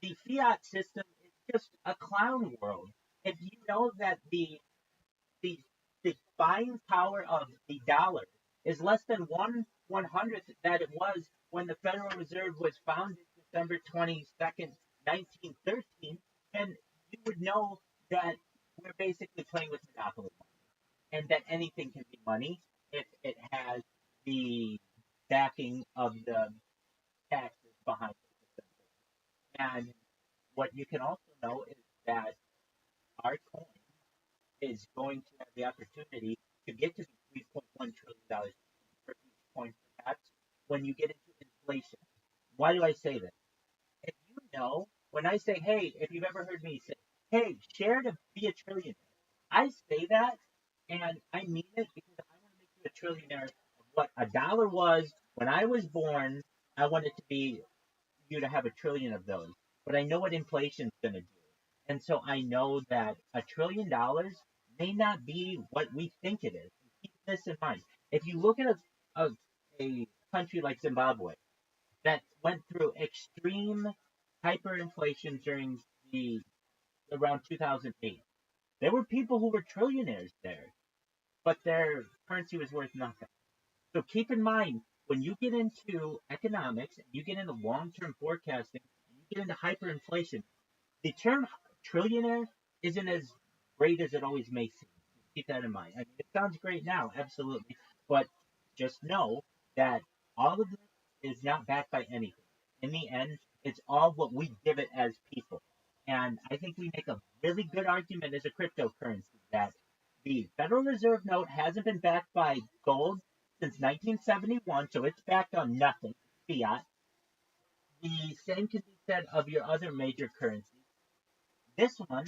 F: the fiat system is just a clown world. If you know that the buying power of the dollar is less than 1/100th that it was when the Federal Reserve was founded December 22nd, 1913, and you would know that we're basically playing with monopoly money, and that anything can be money if it has the backing of the taxes behind it. And what you can also know is that our coin is going to have the opportunity to get to the $3.1 trillion for each coin, perhaps, when you get into inflation. Why do I say this? If you know, when I say, hey, if you've ever heard me say, hey, share to be a trillionaire, I say that, and I mean it because I want to make you a trillionaire of what a dollar was when I was born. I want it to be you to have a trillion of those. But I know what inflation's going to do. And so I know that $1 trillion may not be what we think it is. We keep this in mind. If you look at a country like Zimbabwe that went through extreme hyperinflation during the around 2008, there were people who were trillionaires there, but their currency was worth nothing. So keep in mind when you get into economics, and you get into long-term forecasting, and you get into hyperinflation, the term trillionaire isn't as great as it always may seem. Keep that in mind. I mean, it sounds great now, absolutely, but just know that all of this is not backed by anything. In the end, it's all what we give it as people. And I think we make a really good argument as a cryptocurrency that the Federal Reserve note hasn't been backed by gold since 1971, so it's backed on nothing, fiat. The same can be said of your other major currencies. This one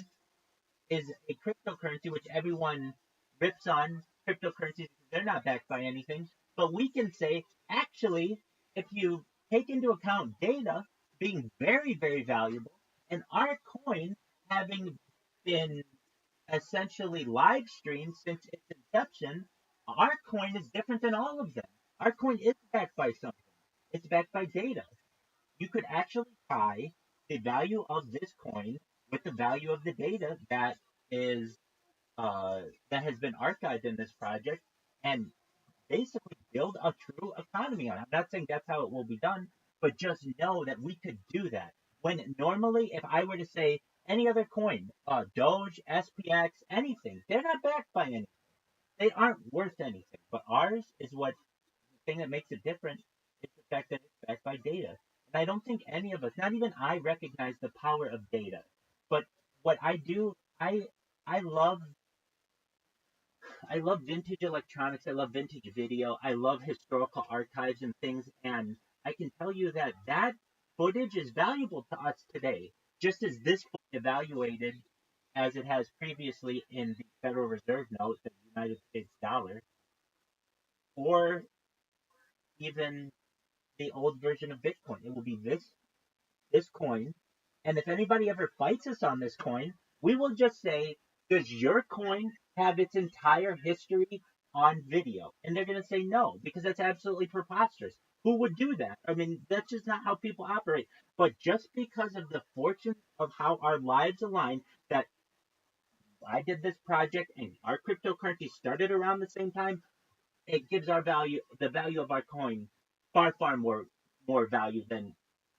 F: is a cryptocurrency which everyone rips on cryptocurrencies because they're not backed by anything. But we can say, actually, if you take into account data being very, very valuable, and our coin having been essentially live streamed since its inception, our coin is different than all of them. Our coin is backed by something. It's backed by data. You could actually tie the value of this coin with the value of the data is that has been archived in this project, and basically build a true economy on it. I'm not saying that's how it will be done, but just know that we could do that. When normally, if I were to say any other coin, Doge, SPX, anything, they're not backed by anything. They aren't worth anything. But ours is what the thing that makes it different is the fact that it's backed by data. And I don't think any of us, not even I, recognize the power of data. But what I do, I love vintage electronics. I love vintage video. I love historical archives and things. And I can tell you that that footage is valuable to us today, just as this footage evaluated as it has previously in the Federal Reserve note, the United States dollar, or even the old version of Bitcoin. It will be this coin. And if anybody ever fights us on this coin, we will just say, does your coin have its entire history on video? And they're going to say no, because that's absolutely preposterous. Who would do that? I mean, that's just not how people operate. But just because of the fortune of how our lives align, that I did this project and our cryptocurrency started around the same time, it gives our value, the value of our coin, far, far more value than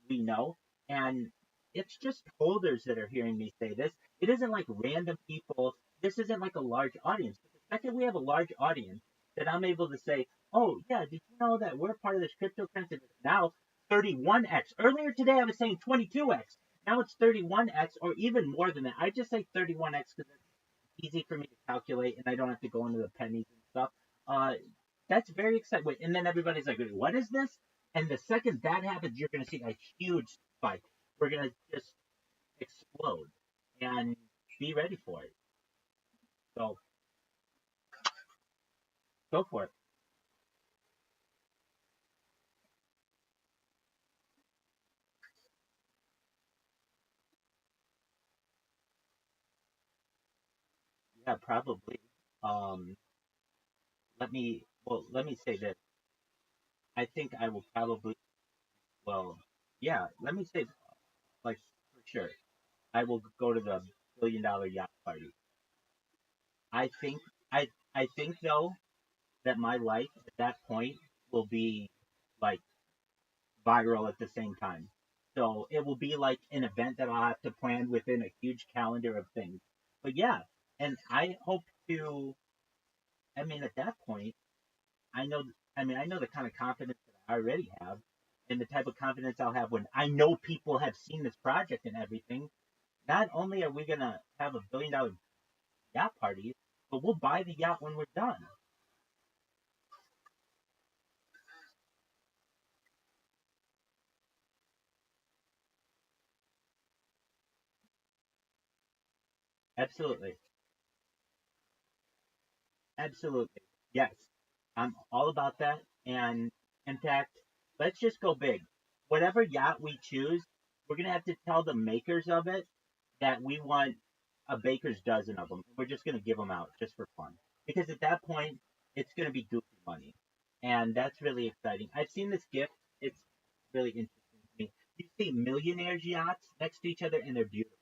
F: we know. And it's just holders that are hearing me say this. It isn't like random people. This isn't like a large audience. But the second we have a large audience, that I'm able to say, oh, yeah, did you know that we're part of this cryptocurrency now 31x? Earlier today, I was saying 22x. Now it's 31x or even more than that. I just say 31x because it's easy for me to calculate and I don't have to go into the pennies and stuff. Uh, that's very exciting. And then everybody's like, what is this? And the second that happens, you're going to see a huge spike. We're going to just explode and be ready for it. So go for it. Yeah, probably. Um, let me say this. I think I will probably, well, yeah, let me say, like, for sure, I will go to the $1 billion yacht party. I think, I, I think though, that my life at that point will be like viral at the same time. So it will be like an event that I'll have to plan within a huge calendar of things. But yeah, and I hope to, I mean, at that point, I know, I know the kind of confidence that I already have and the type of confidence I'll have when I know people have seen this project and everything. Not only are we going to have $1 billion yacht party, but we'll buy the yacht when we're done. Absolutely. Absolutely. Yes. I'm all about that. And in fact, let's just go big. Whatever yacht we choose, we're going to have to tell the makers of it that we want a baker's dozen of them. We're just going to give them out just for fun. Because at that point, it's going to be goofy money. And that's really exciting. I've seen this gift. It's really interesting to me. You see millionaires' yachts next to each other, and they're beautiful.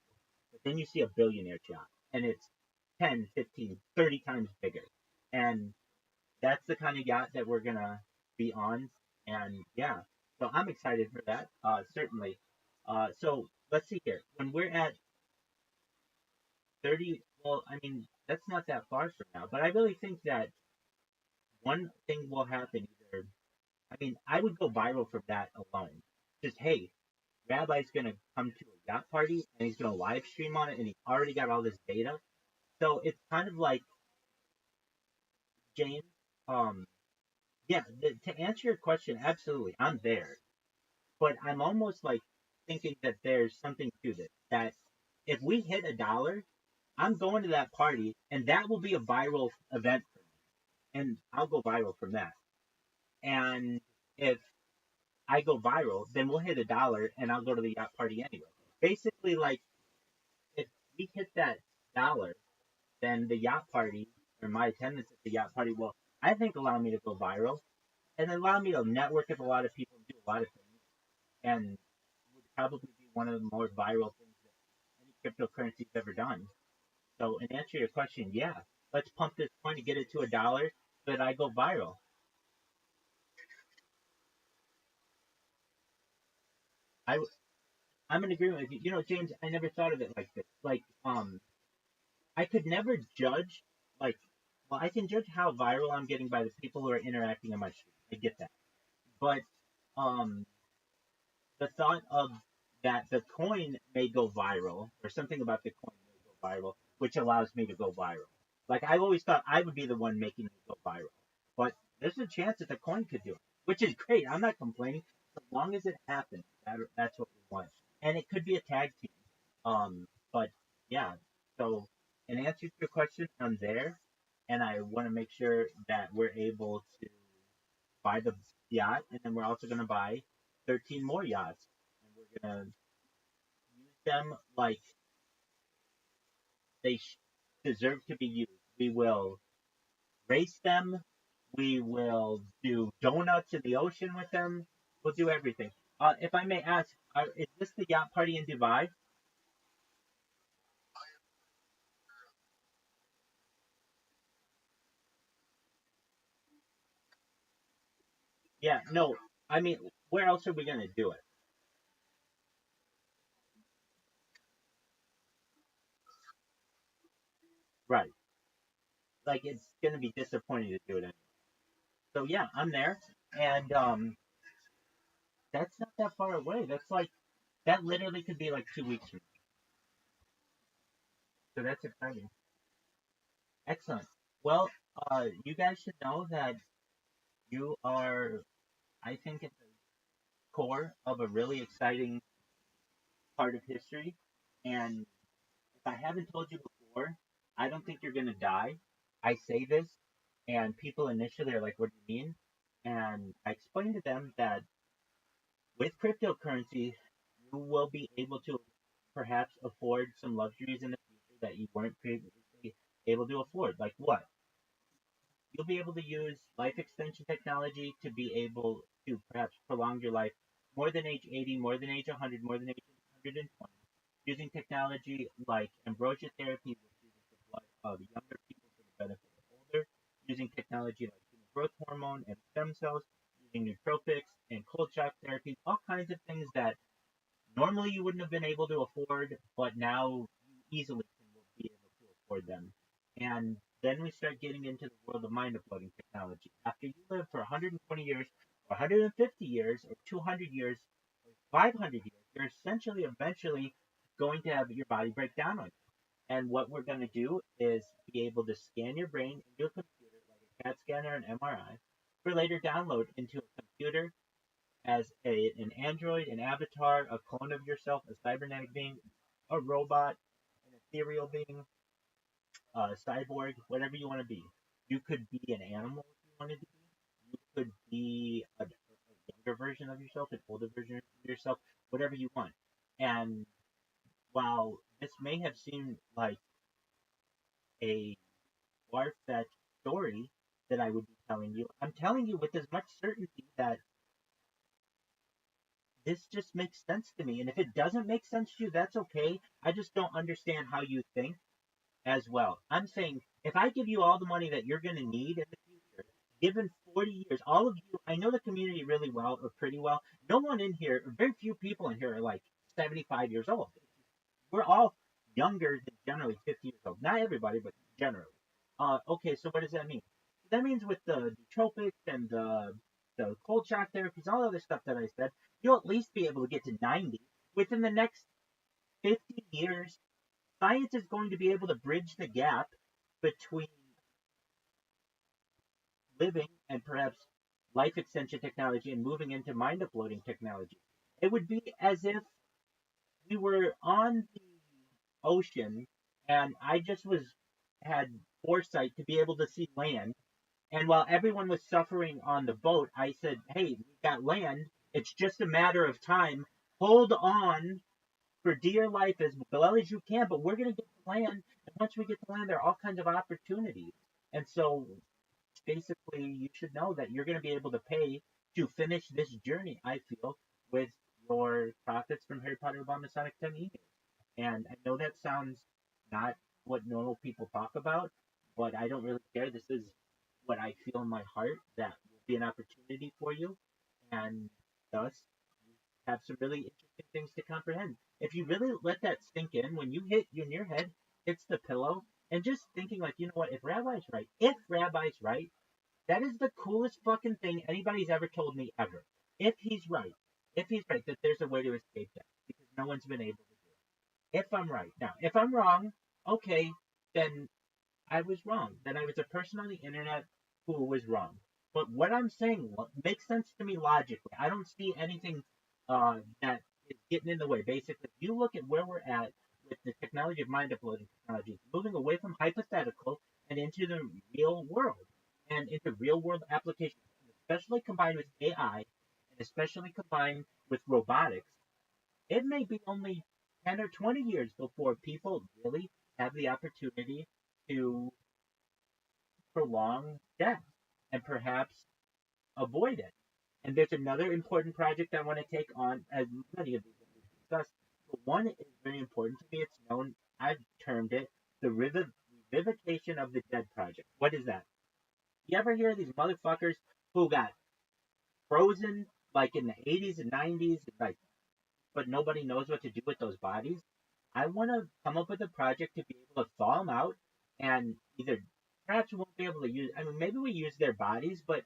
F: But then you see a billionaire yacht, and it's 10, 15, 30 times bigger. And that's the kind of yacht that we're going to be on. And yeah, so I'm excited for that, certainly. So let's see here. When we're at 30, well, I mean, that's not that far from now. But I really think that one thing will happen either. I mean, I would go viral from that alone. Just, hey, Rabbi's going to come to a yacht party and he's going to live stream on it and he's already got all this data. So it's kind of like, James, um, yeah, to answer your question, absolutely, I'm there. But I'm almost like thinking that there's something to this. That if we hit $1, I'm going to that party and that will be a viral event for me. And I'll go viral from that. And if I go viral, then we'll hit $1 and I'll go to the yacht party anyway. Basically, like, if we hit that dollar, then the yacht party, or my attendance at the yacht party, will, I think, allow me to go viral and allow me to network with a lot of people, do a lot of things, and would probably be one of the more viral things that any cryptocurrency's ever done. So, in answer to your question, yeah, let's pump this coin to get it to $1 so that I go viral. I, I'm in agreement with you. You know, James, I never thought of it like this. Like, I could never judge, like, well, I can judge how viral I'm getting by the people who are interacting on my stream. I get that. But, um, the thought of that the coin may go viral, or something about the coin may go viral, which allows me to go viral. Like, I always thought I would be the one making it go viral. But there's a chance that the coin could do it, which is great. I'm not complaining. As long as it happens, that's what we want. And it could be a tag team. But yeah, so in answer to your question, I'm there, and I want to make sure that we're able to buy the yacht, and then we're also going to buy 13 more yachts, and we're going to use them like they deserve to be used. We will race them. We will do donuts in the ocean with them. We'll do everything. If I may ask, is this the yacht party in Dubai? Yeah, no. I mean, where else are we going to do it? Right. Like, it's going to be disappointing to do it anyway. So yeah, I'm there, and that's not that far away. That's like that literally could be like 2 weeks from now. So that's exciting. Excellent. Well, you guys should know that you are, I think, at the core of a really exciting part of history. And if I haven't told you before, I don't think you're gonna die. I say this, and people initially are like, "What do you mean?" And I explain to them that with cryptocurrency, you will be able to perhaps afford some luxuries in the future that you weren't previously able to afford. Like what? You'll be able to use life extension technology to be able to perhaps prolong your life more than age 80, more than age 100, more than age 120, using technology like ambrosia therapy, which uses the blood of younger people for the benefit of older, using technology like human growth hormone and stem cells, using nootropics and cold shock therapy, all kinds of things that normally you wouldn't have been able to afford, but now you easily can be able to afford them. And then we start getting into the world of mind uploading technology. After you live for 120 years, or 150 years, or 200 years, or 500 years, you're essentially eventually going to have your body break down on you. And what we're going to do is be able to scan your brain into a computer, like a CAT scanner and MRI, for later download into a computer as an android, an avatar, a clone of yourself, a cybernetic being, a robot, an ethereal being, a cyborg, whatever you want to be. You could be an animal if you wanted to be. You could be a younger version of yourself, an older version of yourself, whatever you want. And while this may have seemed like a far-fetched story, that I would be telling you. I'm telling you with as much certainty that this just makes sense to me. And if it doesn't make sense to you, that's okay. I just don't understand how you think as well. I'm saying if I give you all the money that you're going to need in the future, given 40 years, all of you, I know the community really well or pretty well. No one in here, very few people in here are like 75 years old. We're all younger than generally 50 years old. Not everybody, but generally. Okay, so what does that mean? That means with the nootropics and the cold shock therapies, all other stuff that I said, you'll at least be able to get to 90 within the next 50 years. Science is going to be able to bridge the gap between living and perhaps life extension technology and moving into mind uploading technology. It would be as if we were on the ocean and I just had foresight to be able to see land. And while everyone was suffering on the boat, I said, hey, we got land. It's just a matter of time. Hold on for dear life as well as you can, but we're going to get the land. And once we get the land, there are all kinds of opportunities. And so basically, you should know that you're going to be able to pay to finish this journey, I feel, with your profits from Harry Potter Bomb and Sonic 10 emails. And I know that sounds not what normal people talk about, but I don't really care. This is what I feel in my heart that will be an opportunity for you. And thus, you have some really interesting things to comprehend. If you really let that sink in, when you hit in your head, hits the pillow, and just thinking like, you know what, if Rabbi's right, that is the coolest fucking thing anybody's ever told me ever. If he's right, that there's a way to escape that, because no one's been able to do it. If I'm right. Now, if I'm wrong, okay, then I was wrong. Then I was a person on the internet who was wrong. But what I'm saying makes sense to me logically. I don't see anything that is getting in the way. Basically, if you look at where we're at with the technology of mind uploading technology, moving away from hypothetical and into the real world and into real world applications, especially combined with AI and especially combined with robotics, it may be only 10 or 20 years before people really have the opportunity to prolong death and perhaps avoid it. And there's another important project I want to take on, as many of these that we've discussed. But one is very important to me. It's known, I've termed it, the Revivification of the Dead Project. What is that? You ever hear of these motherfuckers who got frozen like in the 80s and 90s, like, but nobody knows what to do with those bodies? I want to come up with a project to be able to thaw them out and either perhaps we won't be able to use. I mean, maybe we use their bodies, but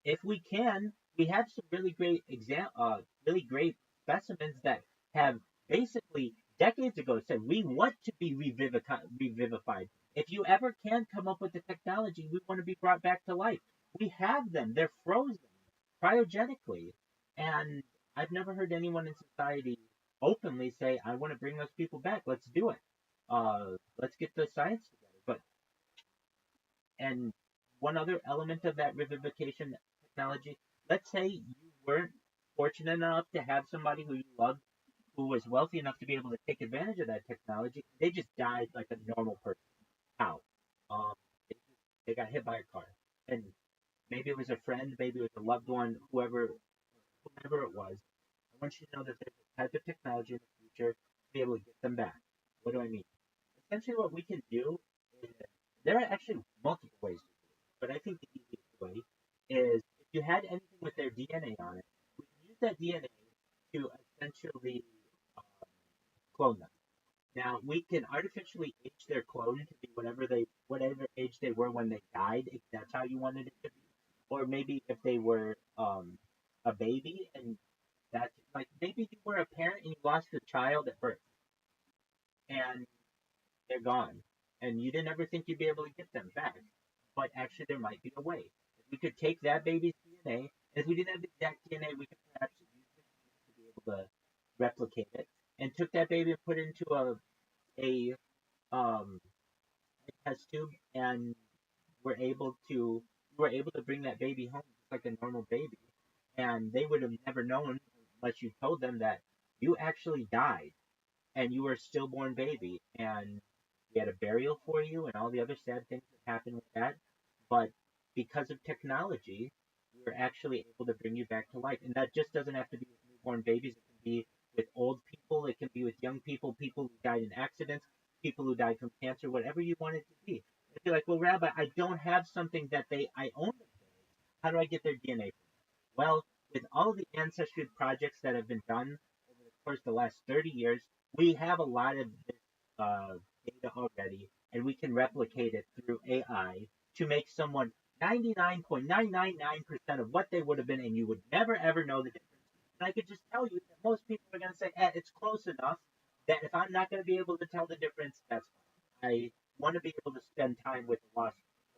F: if we can, we have some really really great specimens that have basically decades ago said we want to be revivified. If you ever can come up with the technology, we want to be brought back to life. We have them. They're frozen cryogenically, and I've never heard anyone in society openly say, "I want to bring those people back. Let's do it. Let's get the science together." But and one other element of that revivification technology, let's say you weren't fortunate enough to have somebody who you loved who was wealthy enough to be able to take advantage of that technology. They just died like a normal person. How? Um, they, they got hit by a car. And maybe it was a friend, maybe it was a loved one, whoever it was. I want you to know that there's a type of technology in the future to be able to get them back. What do I mean? Essentially what we can do is, there are actually multiple ways to do it, but I think the easiest way is if you had anything with their DNA on it, we can use that DNA to essentially clone them. Now we can artificially age their clone to be whatever age they were when they died, if that's how you wanted it to be. Or maybe if they were a baby and that's like maybe you were a parent and you lost your child at birth and they're gone. And you didn't ever think you'd be able to get them back. But actually there might be a way. If we could take that baby's DNA, and if we didn't have the exact DNA, we could perhaps use it to be able to replicate it. And took that baby and put it into a test tube and were able to bring that baby home just like a normal baby. And they would have never known unless you told them that you actually died and you were a stillborn baby and we had a burial for you and all the other sad things that happened with that. But because of technology, we're actually able to bring you back to life. And that just doesn't have to be with newborn babies. It can be with old people. It can be with young people, people who died in accidents, people who died from cancer, whatever you want it to be. If you're like, well, Rabbi, I don't have something that I own. How do I get their DNA? Well, with all of the ancestry projects that have been done over the course of the last 30 years, we have a lot of this data already, and we can replicate it through AI to make someone 99.999% of what they would have been, and you would never ever know the difference. And I could just tell you that most people are going to say, it's close enough that if I'm not going to be able to tell the difference, that's fine. I want to be able to spend time with a lost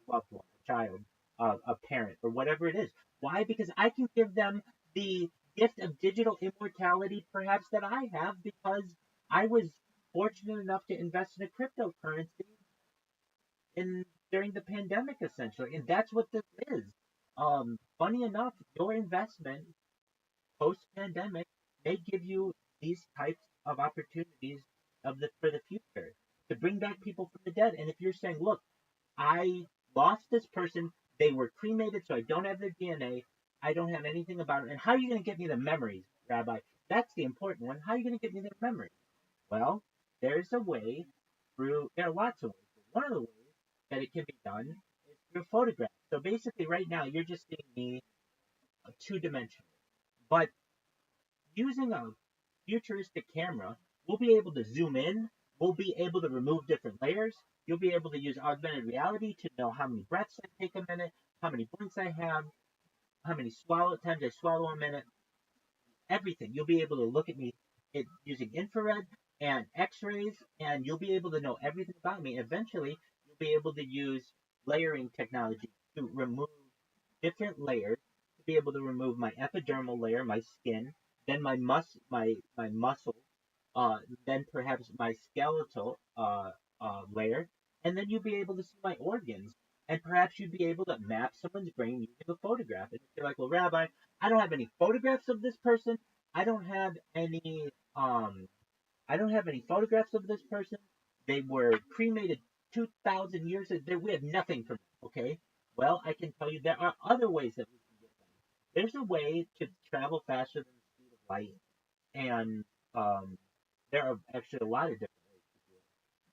F: loved one, a child, a parent, or whatever it is. Why? Because I can give them the gift of digital immortality, perhaps, that I have, because I was fortunate enough to invest in a cryptocurrency during the pandemic, essentially, and that's what this is. Funny enough, your investment post-pandemic may give you these types of opportunities for the future to bring back people from the dead. And if you're saying, look, I lost this person, they were cremated, so I don't have their DNA, I don't have anything about it, and how are you going to get me the memories, Rabbi? That's the important one. How are you going to get me their memories? Well, there's a way there are lots of ways. One of the ways that it can be done is through photographs. So basically, right now, you're just seeing me two-dimensional. But using a futuristic camera, we'll be able to zoom in, we'll be able to remove different layers, you'll be able to use augmented reality to know how many breaths I take a minute, how many blinks I have, how many times I swallow a minute, everything. You'll be able to look at me using infrared and x-rays, and you'll be able to know everything about me. Eventually, you'll be able to use layering technology to remove different layers, to be able to remove my epidermal layer, my skin, then my muscle, then perhaps my skeletal layer, and then you'll be able to see my organs. And perhaps you'd be able to map someone's brain using a photograph. And if you're like, well, Rabbi, I don't have any photographs of this person. I don't have any photographs of this person. They were cremated 2,000 years ago. We have nothing from them. Okay. Well, I can tell you there are other ways that we can get them. There's a way to travel faster than the speed of light, and there are actually a lot of different ways to do it.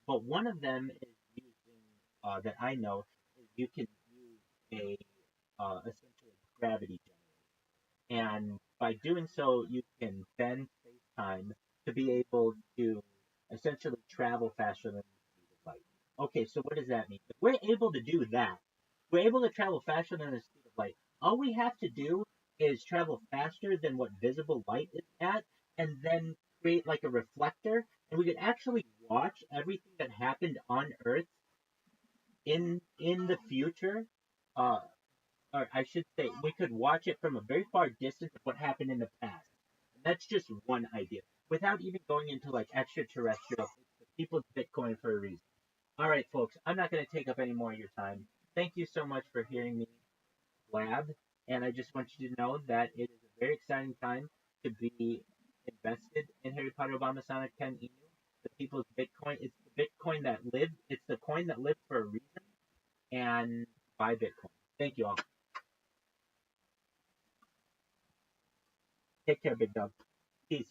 F: But one of them is using that I know is you can use essentially gravity generator, and by doing so, you can bend space time to be able to essentially travel faster than the speed of light. Okay, so what does that mean? If we're able to do that, we're able to travel faster than the speed of light. All we have to do is travel faster than what visible light is at, and then create like a reflector, and we could actually watch everything that happened on Earth in the future. Uh, or I should say, we could watch it from a very far distance of what happened in the past. And that's just one idea, without even going into like extraterrestrial. The people's Bitcoin for a reason. All right, folks, I'm not going to take up any more of your time. Thank you so much for hearing me blab, and I just want you to know that it is a very exciting time to be invested in Harry Potter Obama Sonic 10 Emu. The people's Bitcoin, it's the Bitcoin that lived, it's the coin that lived for a reason, and buy Bitcoin. Thank you all. Take care, big dog. Peace.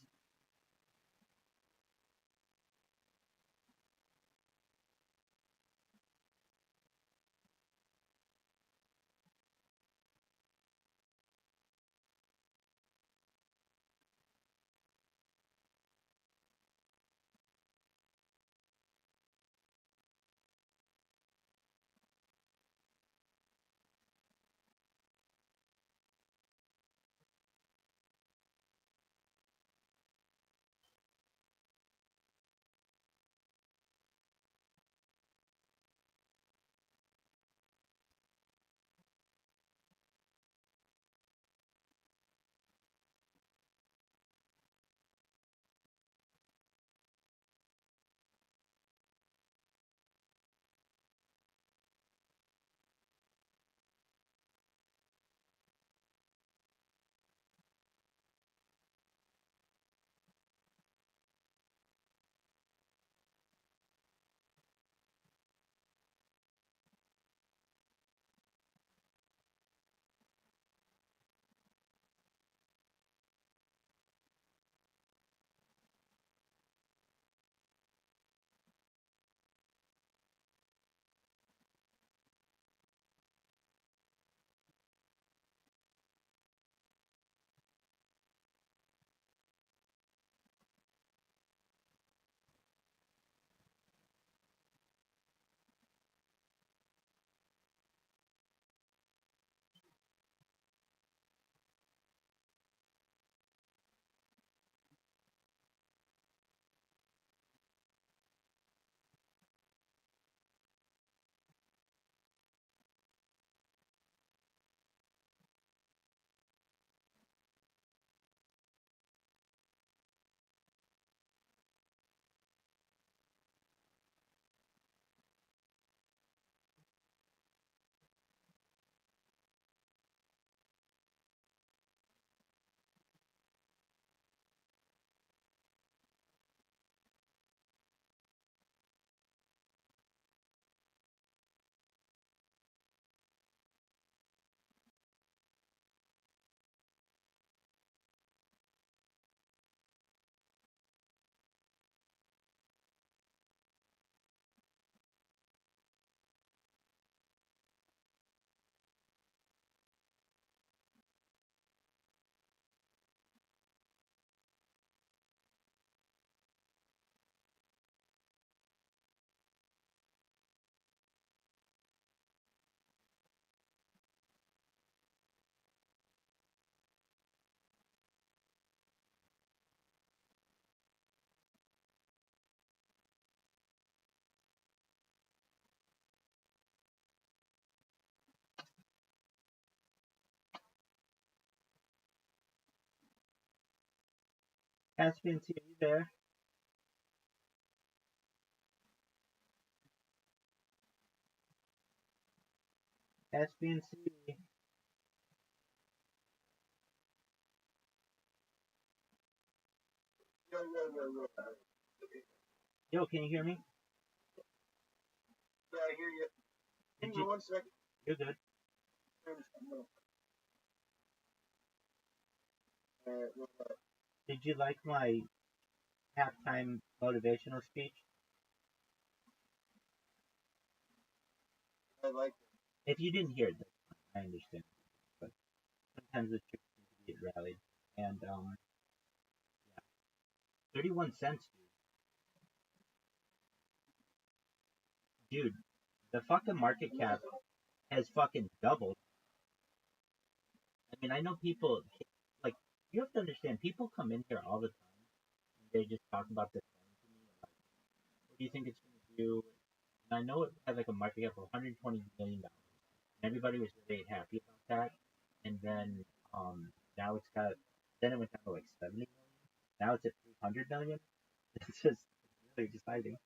F: Caspian Sea, are you there? Caspian Sea. Yo, can you hear me?
G: Yeah, I hear you.
F: Did
G: Hang on
F: you?
G: 1 second.
F: You're good. Did you like my halftime motivational speech?
G: I like it.
F: If you didn't hear it, I understand. But sometimes the troops need to get rallied. And, 31 cents, dude. Dude, the fucking market cap has fucking doubled. I mean, I know people, like, you have to understand, people come in here all the time, and they just talk about this thing to me, like, what do you think it's going to do? And I know it had, like, a market cap of $120 million. And everybody was really happy about that. And then, now it's got, then it went down to, like, 70 million. Now it's at 300 million. It's just really exciting.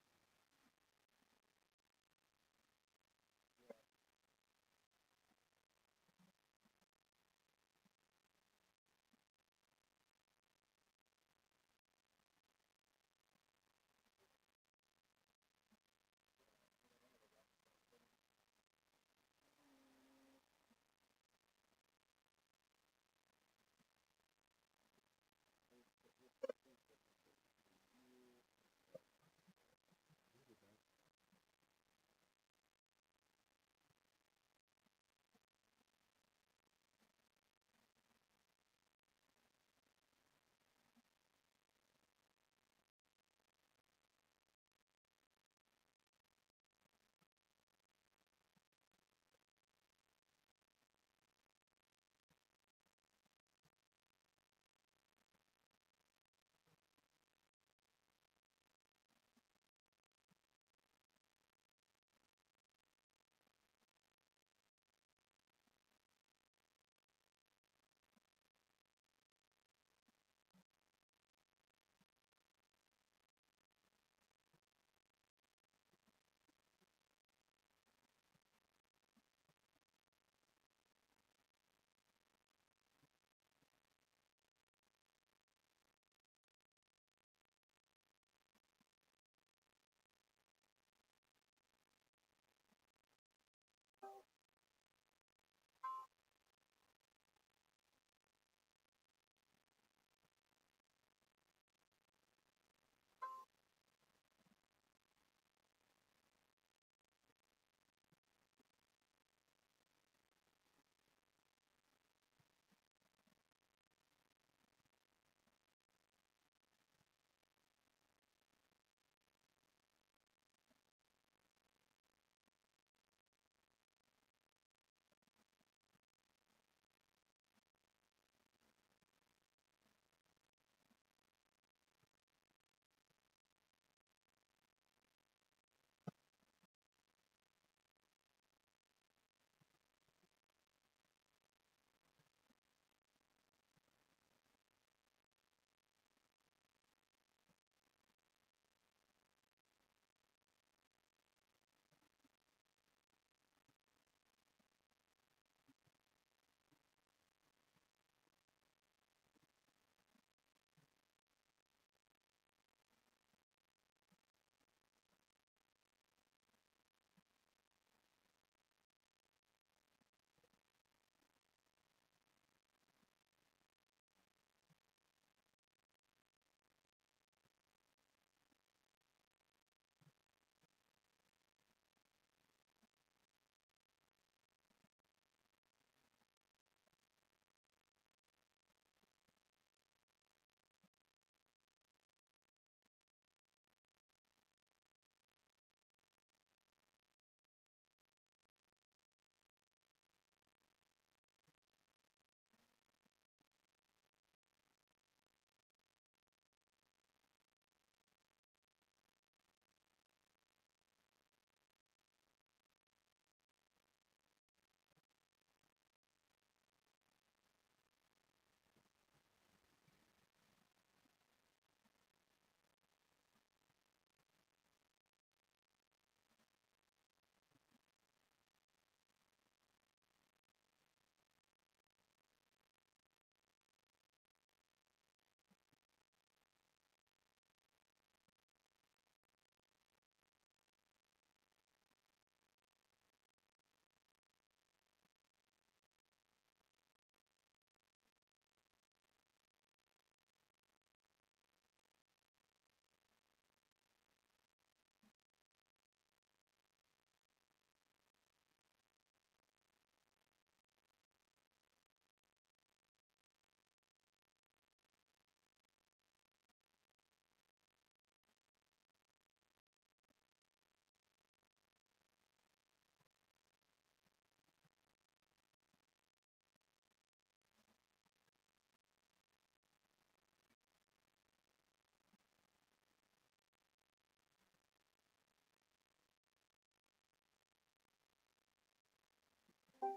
G: What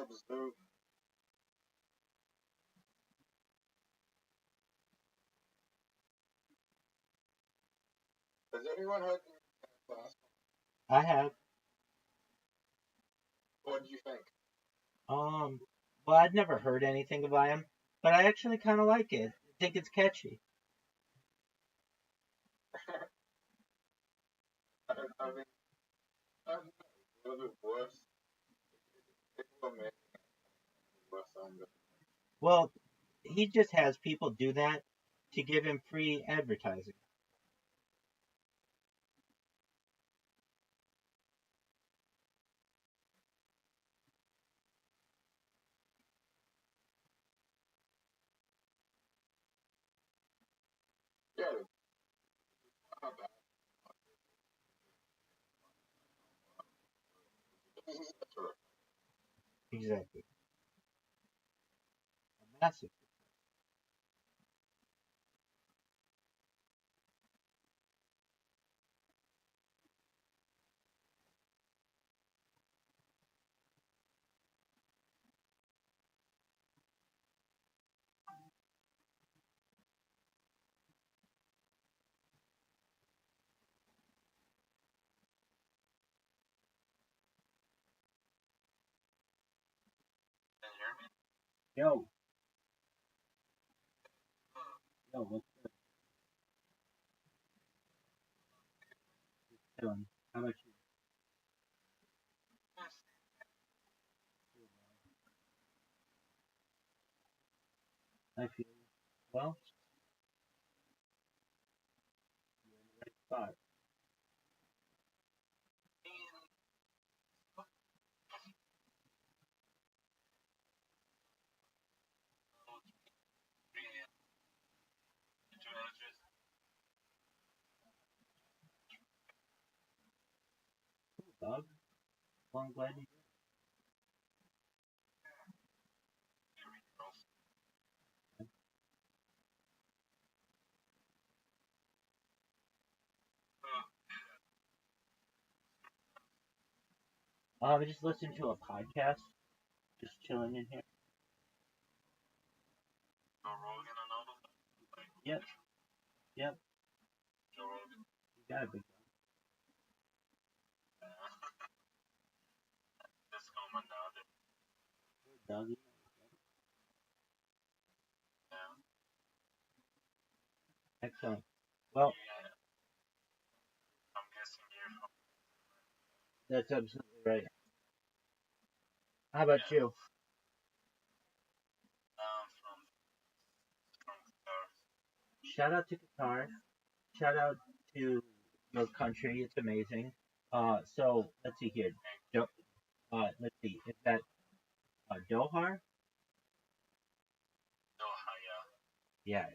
G: up, Stu? Has anyone heard the class?
F: I have.
G: What do you think?
F: Well, I'd never heard anything by him, but I actually kind of like it. I think it's catchy.
G: I mean, I don't know. Was it worse? People are making it worse on the.
F: Well, he just has people do that to give him free advertising.
G: Yeah, not bad.
F: Exactly. Massive. Yo, what's doing? How about you? I feel well. Right spot. Dog. Well, I'm glad you did. I just listened to a podcast. Just chilling in here. Yep, yep. You got a big doggy. Excellent. Well, that's absolutely right. How about you? Shout out to Qatar. Shout out to your country. It's amazing. So let's see here. Let's see. Is that Doha? Yeah.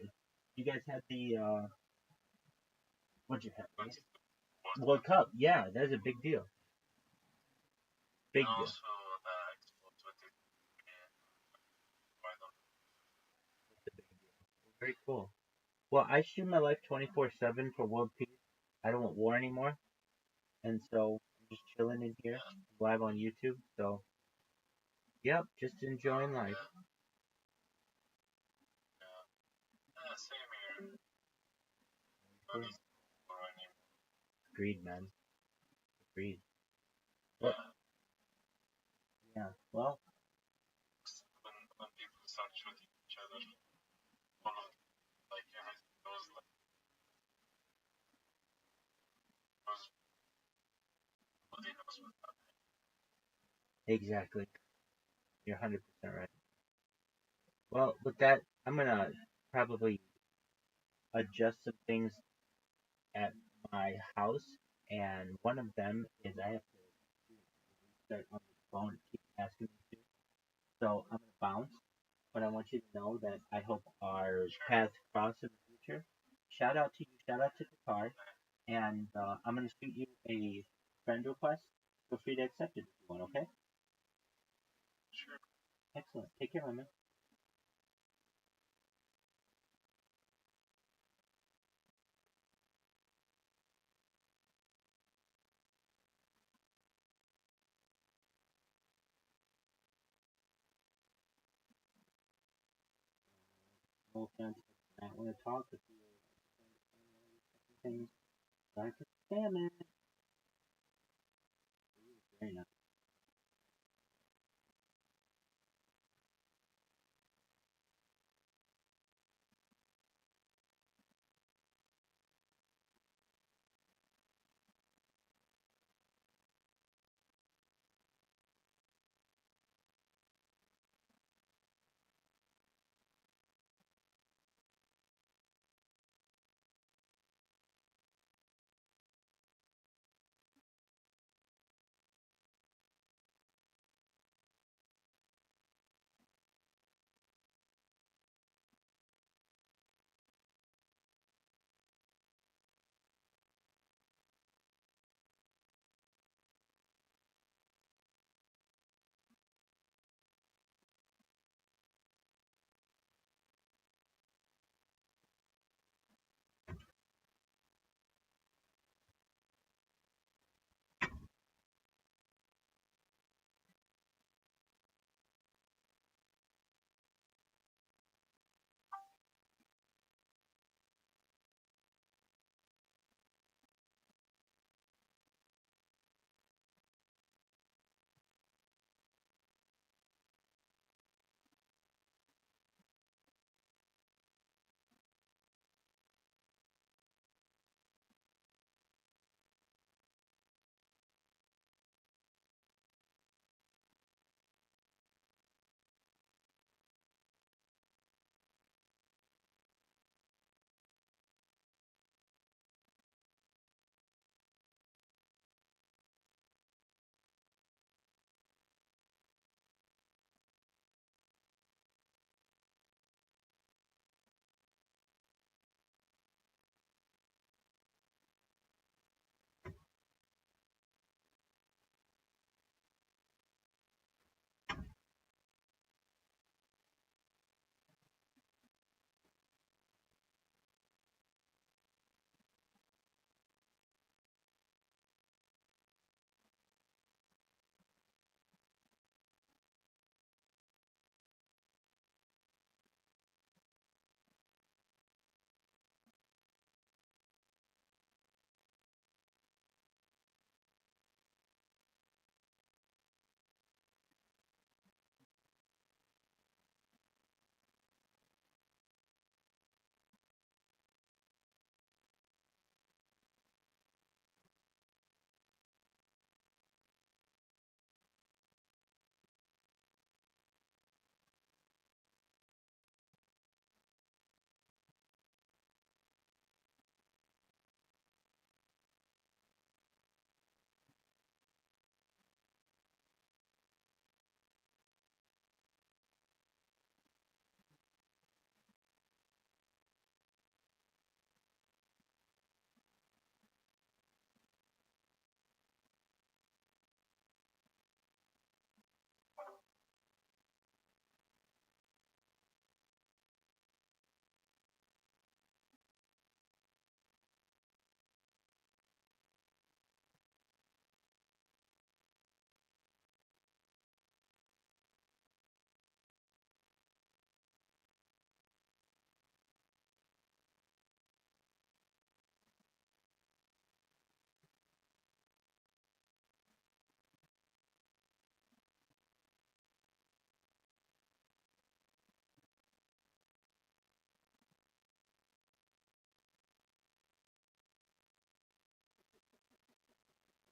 F: You guys had the what'd you have? Right? World Cup. Yeah, that's a big deal. Big deal. Very cool. Well, I stream my life 24/7 for world peace. I don't want war anymore, and so I'm just chilling in here, live on YouTube. So, yep, just enjoying life. Agreed, man. Agreed. Well, yeah. Well, exactly. You're 100% right. Well, with that, I'm gonna probably adjust some things at my house, and one of them is I have to start on the phone. It keeps asking me to, so I'm gonna bounce. But I want you to know that I hope our paths cross in the future. Shout out to you. Shout out to the car. And I'm gonna shoot you a friend request. Feel free to accept it if you want. Okay. Excellent. Take care, my man. no offense, I might want to talk with you. Things. Sorry for spamming. Very nice.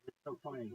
F: It's so funny.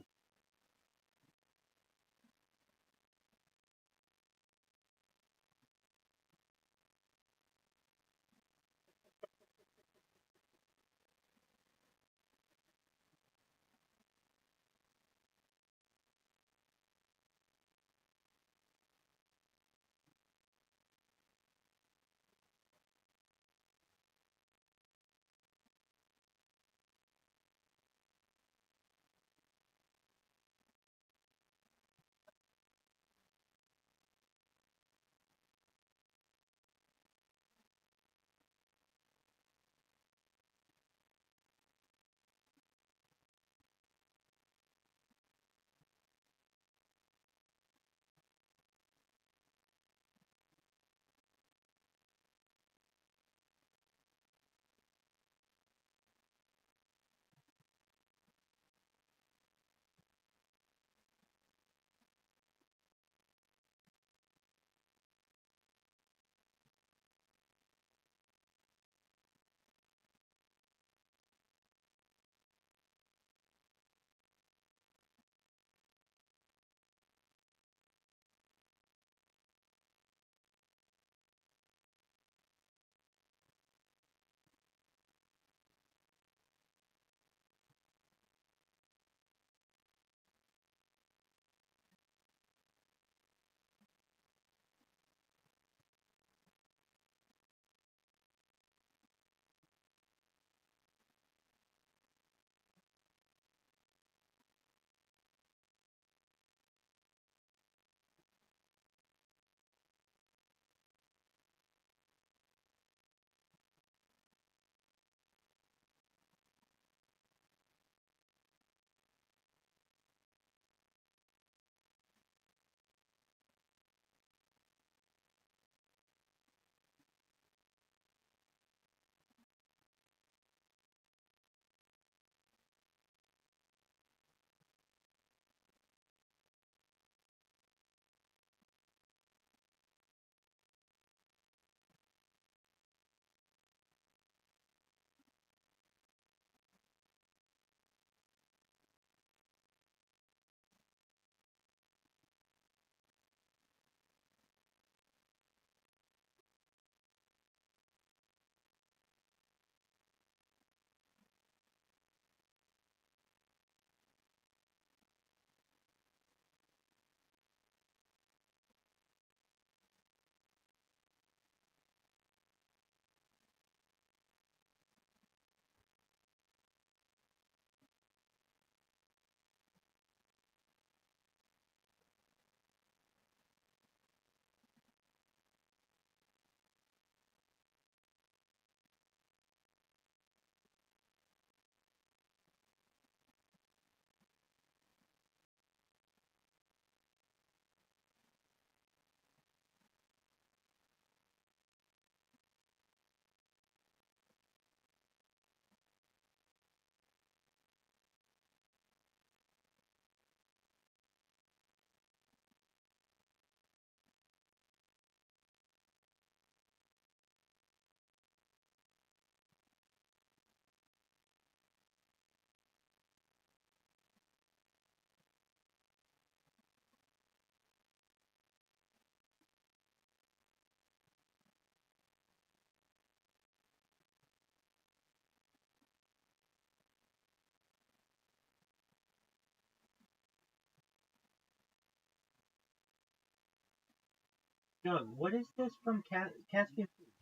F: Doug, what is this from Caspian Food?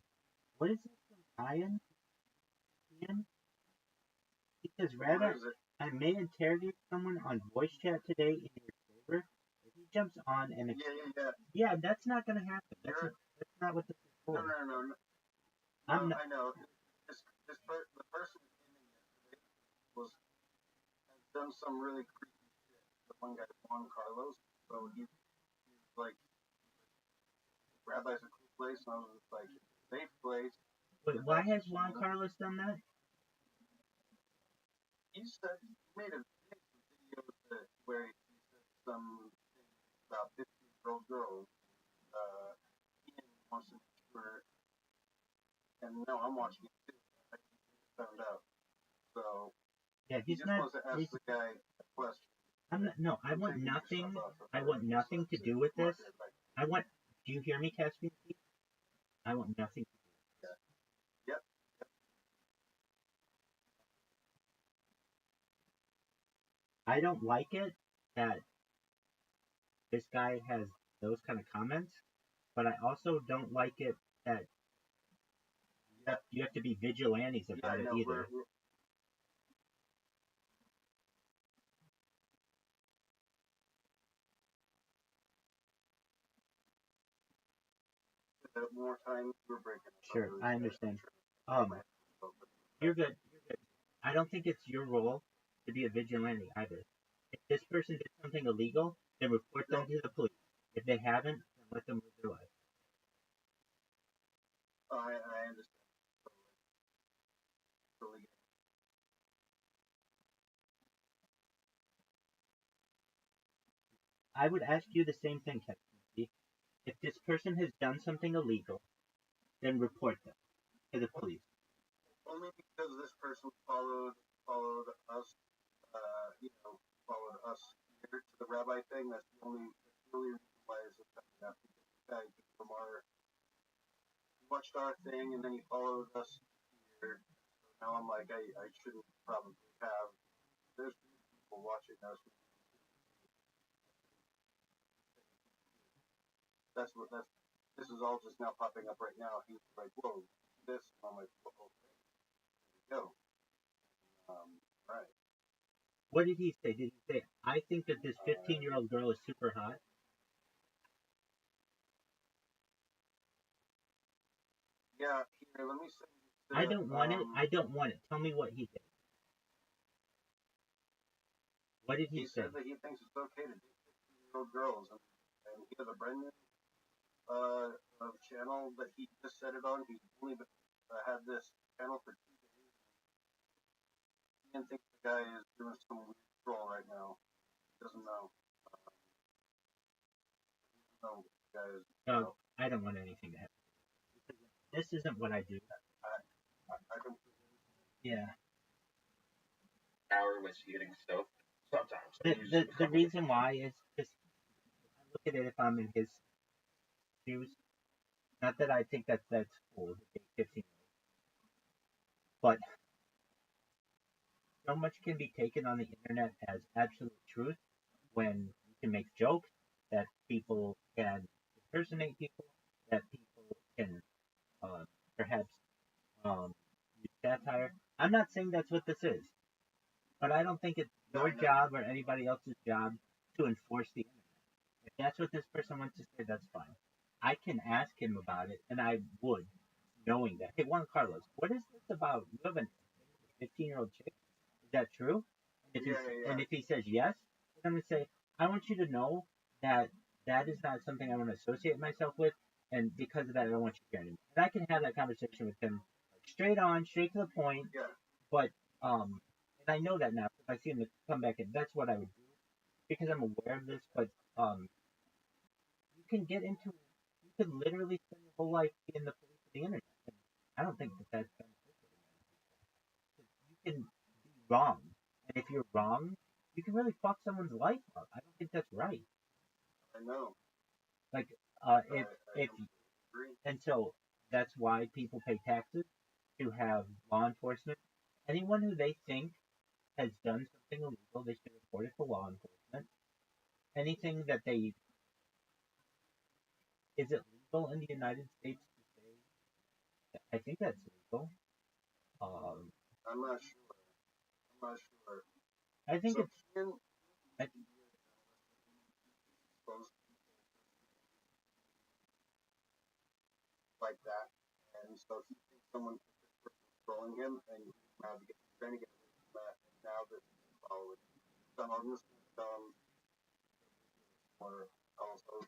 F: What is this from Ryan? Ian? He says, Rabbi,
G: What is it?
F: I may interrogate someone on voice chat today in your favor. If he jumps on and yeah, that's not gonna happen. That's not what this is for.
G: No.
F: I'm not.
G: I know. The person who came in yesterday has done some really creepy shit. The one guy, Juan Carlos. So he's like, Rabbi's a cool place, and I was just like, safe place.
F: Wait, why has Juan Carlos done that?
G: He said he made some videos where he said some things about 15-year-old girls. Ian wants to make sure, and no, I'm watching it too. I just found out. So
F: yeah,
G: he's not supposed to ask the guy a question.
F: I'm not. No, I want nothing. I want nothing to do with this. I want. Do you hear me, Caspian? I want nothing to do with this.
G: Yep.
F: I don't like it that this guy has those kind of comments, but I also don't like it that you have to be vigilantes about it either.
G: More time we're breaking.
F: Sure, I understand. You're good. You're good. I don't think it's your role to be a vigilante either. If this person did something illegal, then report them to the police. If they haven't, then let them live their life.
G: I understand.
F: I would ask you the same thing, Captain. If this person has done something illegal, then report them to the police.
G: Only because this person followed us, followed us here to the rabbi thing. That's the only reason why it's affecting us. Because from he watched our thing and then he followed us here. So now I'm like, I shouldn't probably have. There's people watching us. This is all just now popping up right now. He's like, whoa, this. And I'm like, whoa, okay. Here we go. Right.
F: What did he say? Did he say, I think that this 15-year-old girl is super hot?
G: Yeah, here, let me send you.
F: I don't want it. I don't want it. Tell me what he did. What did he say?
G: He said that he thinks it's okay to date 15-year-old girls. And he has a brand new channel that he just set it on. He's only had this channel for 2 days. He thinks the guy is doing some weird troll right now. He doesn't know. No, guys.
F: No, I don't want anything to happen. This isn't what I do.
G: I can.
F: Yeah.
B: Hour was getting stoked. Sometimes.
F: The reason why is just I look at it if I'm in his shoes. Not that I think that's cool, 15. But so much can be taken on the internet as absolute truth when you can make jokes, that people can impersonate people, that people can perhaps use satire. I'm not saying that's what this is, but I don't think it's your job or anybody else's job to enforce the internet. If that's what this person wants to say, that's fine. I can ask him about it, and I would, knowing that. Hey, Juan Carlos, what is this about? You have a 15-year-old chick? Is that true? And if he says yes, then I'm going to say, I want you to know that that is not something I want to associate myself with, and because of that, I don't want you here anymore. And I can have that conversation with him straight on, straight to the point.
G: Yeah.
F: But, and I know that now. If I see him come back, and that's what I would do, because I'm aware of this. But you can get into, you could literally spend your whole life in the police of the internet. And I don't think that that's beneficial. You can be wrong, and if you're wrong, you can really fuck someone's life up. I don't think that's right.
G: I know.
F: Like, if and so that's why people pay taxes, to have law enforcement. Anyone who they think has done something illegal, they should report it to law enforcement. Anything that they is it legal in the United States to say? I think that's legal. Um,
G: I'm not sure. I'm not sure.
F: I think
G: So
F: it's.
G: Ian
F: I,
G: exposed like that, and so he thinks someone is trolling him, and he's trying to get away from that. And now that he's following, so I'm just or also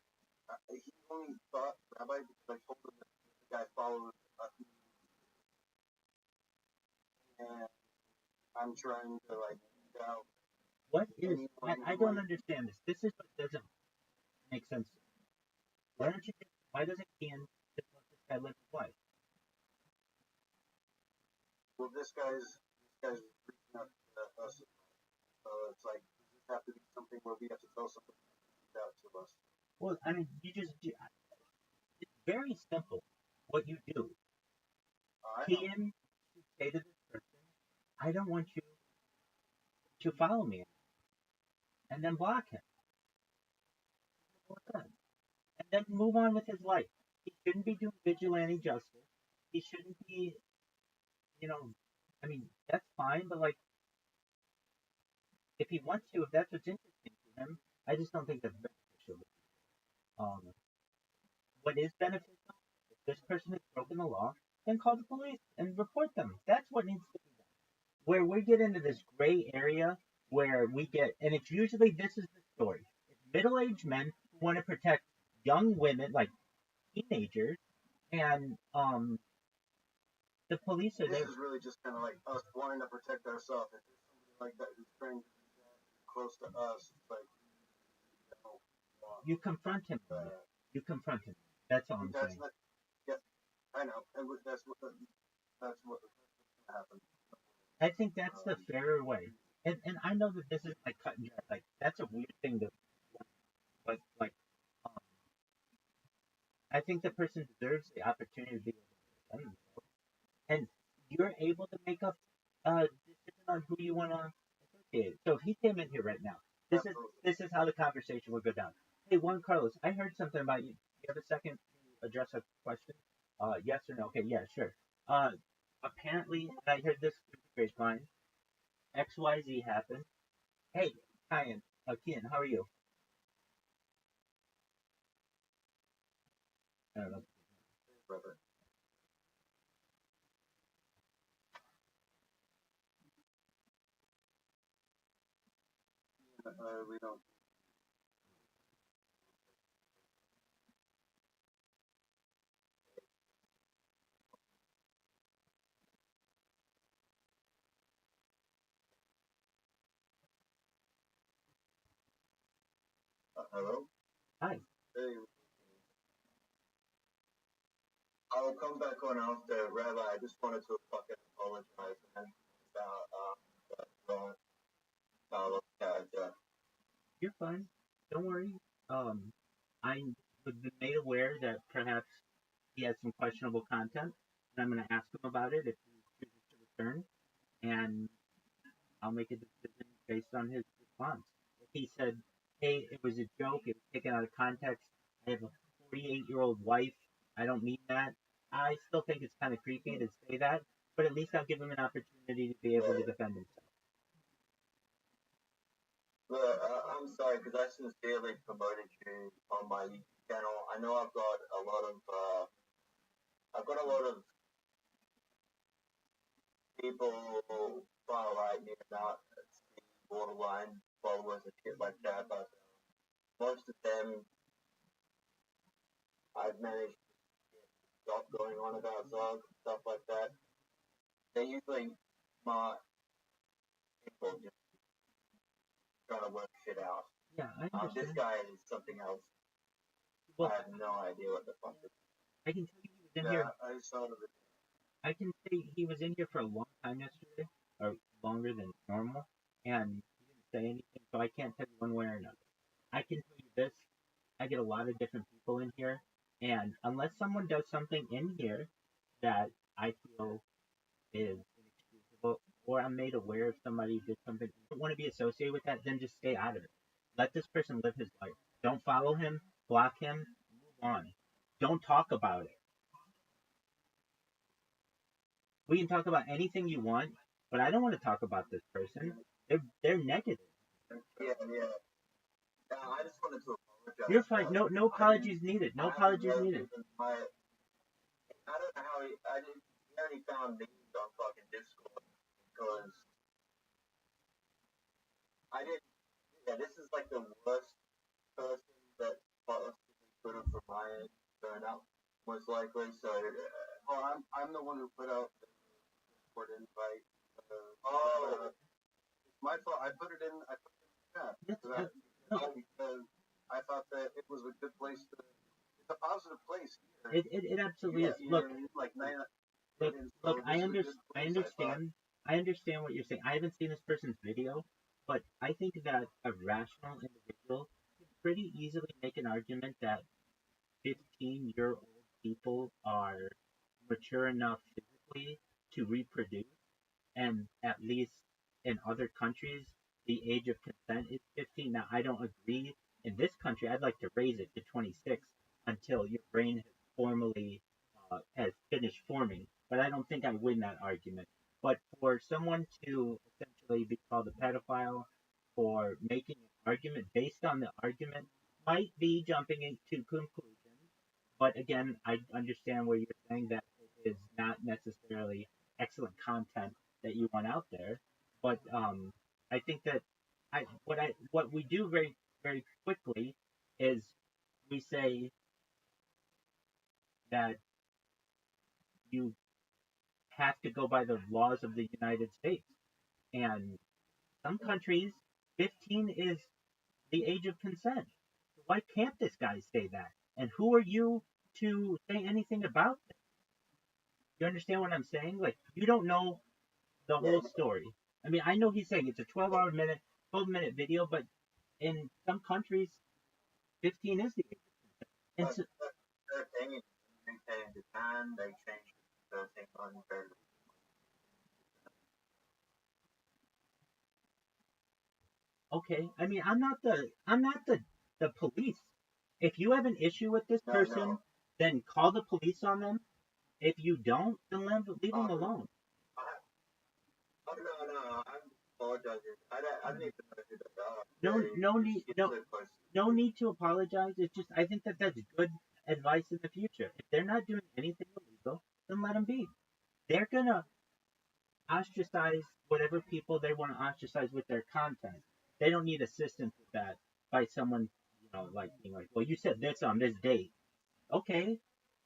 G: he only thought Rabbi because I told him that the guy followed us, and I'm trying to like weed out
F: what is?
G: anyone
F: I
G: who
F: don't
G: might.
F: understand this. This is what doesn't make sense. Why don't you? Why doesn't Ian just let this guy live his life?
G: Well, this guy's reaching out to us, so it's like does this have to be something where we have to tell somebody to reach out to us?
F: Well, I mean, it's very simple. What you do,
G: I
F: key
G: know.
F: in, say to this person, I don't want you to follow me, and then block him. And then move on with his life. He shouldn't be doing vigilante justice. He shouldn't be, you know, I mean, that's fine, but like, if he wants to, if that's what's interesting to him, I just don't think that's beneficial. Um, what is beneficial, if this person has broken the law, then call the police and report them. That's what needs to be done. Where we get into this gray area where we get, and it's usually this is the story. It's middle-aged men who want to protect young women, like teenagers, and the police are
G: This
F: there.
G: is really just kind of like us wanting to protect ourselves. If there's somebody like that who's trying to do that close to us, it's like you don't want
F: You confront him.
G: that.
F: You confront him. That's all I'm
G: That's
F: saying.
G: not. Yeah, I know, and that's what happened.
F: I think that's the fairer way. And I know that this is like cut and dry. Like that's a weird thing to, but like, um, I think the person deserves the opportunity to be able to defend themselves. And you're able to make a decision on who you want to associate. So if he came in here right now,
G: Absolutely.
F: this is how the conversation would go down. Hey, Juan Carlos, I heard something about you. You have a second to address a question? Yes or no? Okay, yeah, sure. Apparently, I heard this through the grapevine. XYZ happened. Hey, Kian, Kian, how are you? I don't know.
G: Brother. We don't. Hello.
F: Hi.
G: Hey. I'll come back on after Rabbi. I just wanted to fucking apologize, man, about Carlos character.
F: You're fine. Don't worry. I have been made aware that perhaps he has some questionable content, and I'm going to ask him about it if he chooses to return, and I'll make a decision based on his response. If he said, hey, it was a joke, it was taken out of context, I have a 48-year-old wife, I don't mean that, I still think it's kind of creepy to say that, but at least I'll give him an opportunity to be able to defend himself.
G: Look, I'm sorry because I sincerely promoted you on my YouTube channel. I know I've got a lot of people trying to write me about borderline followers and shit like that, but most of them I've managed to stop going on about stuff like that. They're usually smart people just trying to work shit out.
F: Yeah, I understand.
G: This guy is something else.
F: Well,
G: I have no idea what the fuck it is.
F: I can tell you he was in here.
G: I saw the video.
F: I can say he was in here for a long time yesterday, or longer than normal, and he didn't say anything, so I can't tell you one way or another. I can tell you this, I get a lot of different people in here, and unless someone does something in here that I feel is inexcusable, or I'm made aware of somebody did something, I don't want to be associated with that, then just stay out of it. Let this person live his life. Don't follow him, block him, move on. don't talk about it. We can talk about anything you want, but I don't want to talk about this person. They're negative.
G: Yeah. I just wanted to apologize.
F: You're fine. No apologies needed. No apologies needed.
G: I don't know how he already found names on fucking Discord because I didn't. Yeah, this is like the worst person that possibly could have from my end turned out most likely. So, well, I'm the one who put out the Discord invite. It's my fault. I put it in. Because I thought that it was a good place to. It's a positive place here.
F: It absolutely is. Look, I understand. I understand what you're saying. I haven't seen this person's video, but I think that a rational individual can pretty easily make an argument that 15-year-old people are mature enough physically to reproduce, and at least in other countries, the age of consent is 15. Now, I don't agree. In this country, I'd like to raise it to 26 until your brain has formally has finished forming. But I don't think I win that argument. But for someone to essentially be called a pedophile for making an argument based on the argument might be jumping into conclusions. But again, I understand where you're saying that it is not necessarily excellent content that you want out there. But I think that what we do very very quickly is we say that you have to go by the laws of the United States, and some countries 15 is the age of consent. Why can't this guy say that? And who are you to say anything about this? You understand what I'm saying? Like, you don't know the whole story. I mean, I know he's saying it's a 12-minute video, but in some countries, 15 is the age. And so,
G: in Japan, they changed the thing on very.
F: okay, I mean, I'm not the police. If you have an issue with this person, then call the police on them. If you don't, then leave them alone.
G: No, I'm apologizing. I didn't even
F: No need to apologize. It's just I think that that's good advice in the future. If they're not doing anything illegal, then let them be. They're gonna ostracize whatever people they want to ostracize with their content. They don't need assistance with that by someone, like being like, well, you said this on this date. Okay,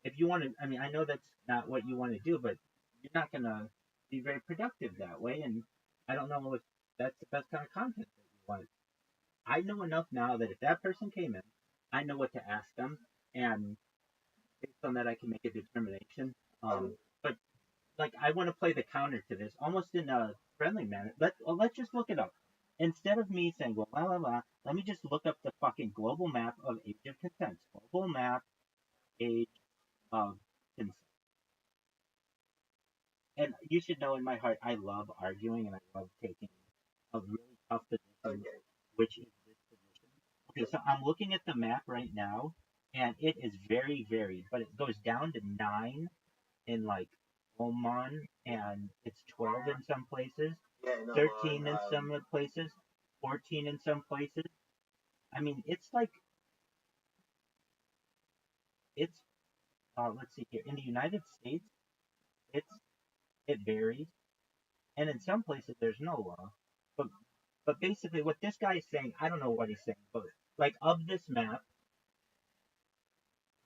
F: if you want to, I mean, I know that's not what you want to do, but you're not gonna be very productive that way. And I don't know if that's the best kind of content that you want. I know enough now that if that person came in, I know what to ask them, and based on that, I can make a determination. But like, I want to play the counter to this, almost in a friendly manner. Let's just look it up. Instead of me saying, well, blah, blah, blah, let me just look up the fucking global map of age of consent. Global map, age of consent. And you should know in my heart, I love arguing and I love taking a really tough position, which is this position. Okay, so I'm looking at the map right now, and it is very varied, but it goes down to 9 in like Oman, and it's 12 in some places, 13 in some places, 14 in some places. I mean, it's like, let's see here. In the United States, it varies, and in some places there's no law. But basically, what this guy is saying, I don't know what he's saying, but like of this map,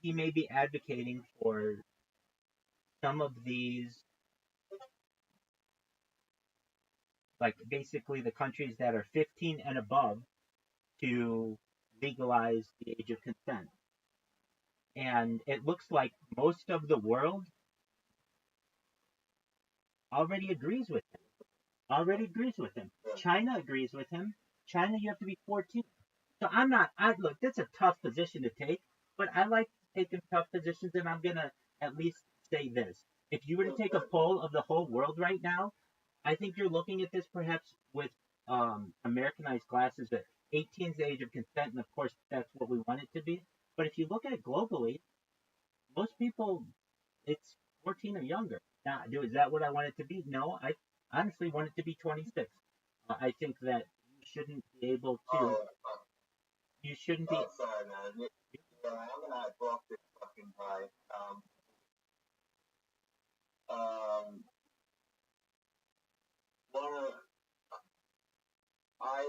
F: he may be advocating for some of these, like basically the countries that are 15 and above to legalize the age of consent. And it looks like most of the world already agrees with him. China agrees with him. China, you have to be 14. So look, that's a tough position to take, but I like taking tough positions, and I'm going to at least say this. If you were to take a poll of the whole world right now, I think you're looking at this perhaps with Americanized glasses, that 18 is the age of consent, and of course that's what we want it to be. But if you look at it globally, most people, it's 14 or younger. Now, is that what I want it to be? No, I honestly want it to be 26. I think that you shouldn't be able to.
G: Oh,
F: You shouldn't be.
G: oh, sorry, man. Yeah, I'm gonna block this fucking guy. Um, wanna, I,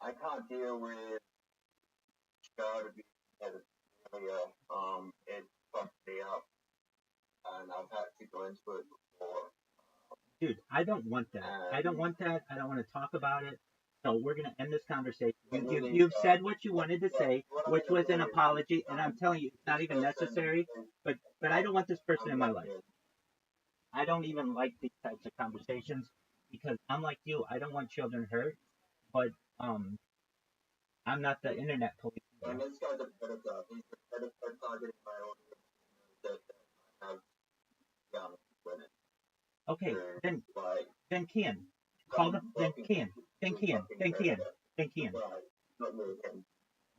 G: I can't deal with Chicago to be pedophilia. It fucked me up, and I've had to go into it before.
F: Dude, I don't want that. I don't want that. I don't want to talk about it. So we're gonna end this conversation. You've said what you wanted to say, which was an apology, and I'm telling you, it's not even necessary. But I don't want this person in my life. I don't even like these types of conversations because unlike you, I don't want children hurt. But I'm not the internet police.
G: And this guy's a pedophile. He's a pedophile targeting my audience that I have young women.
F: Okay, then
G: Like,
F: Kian, call the then Kian.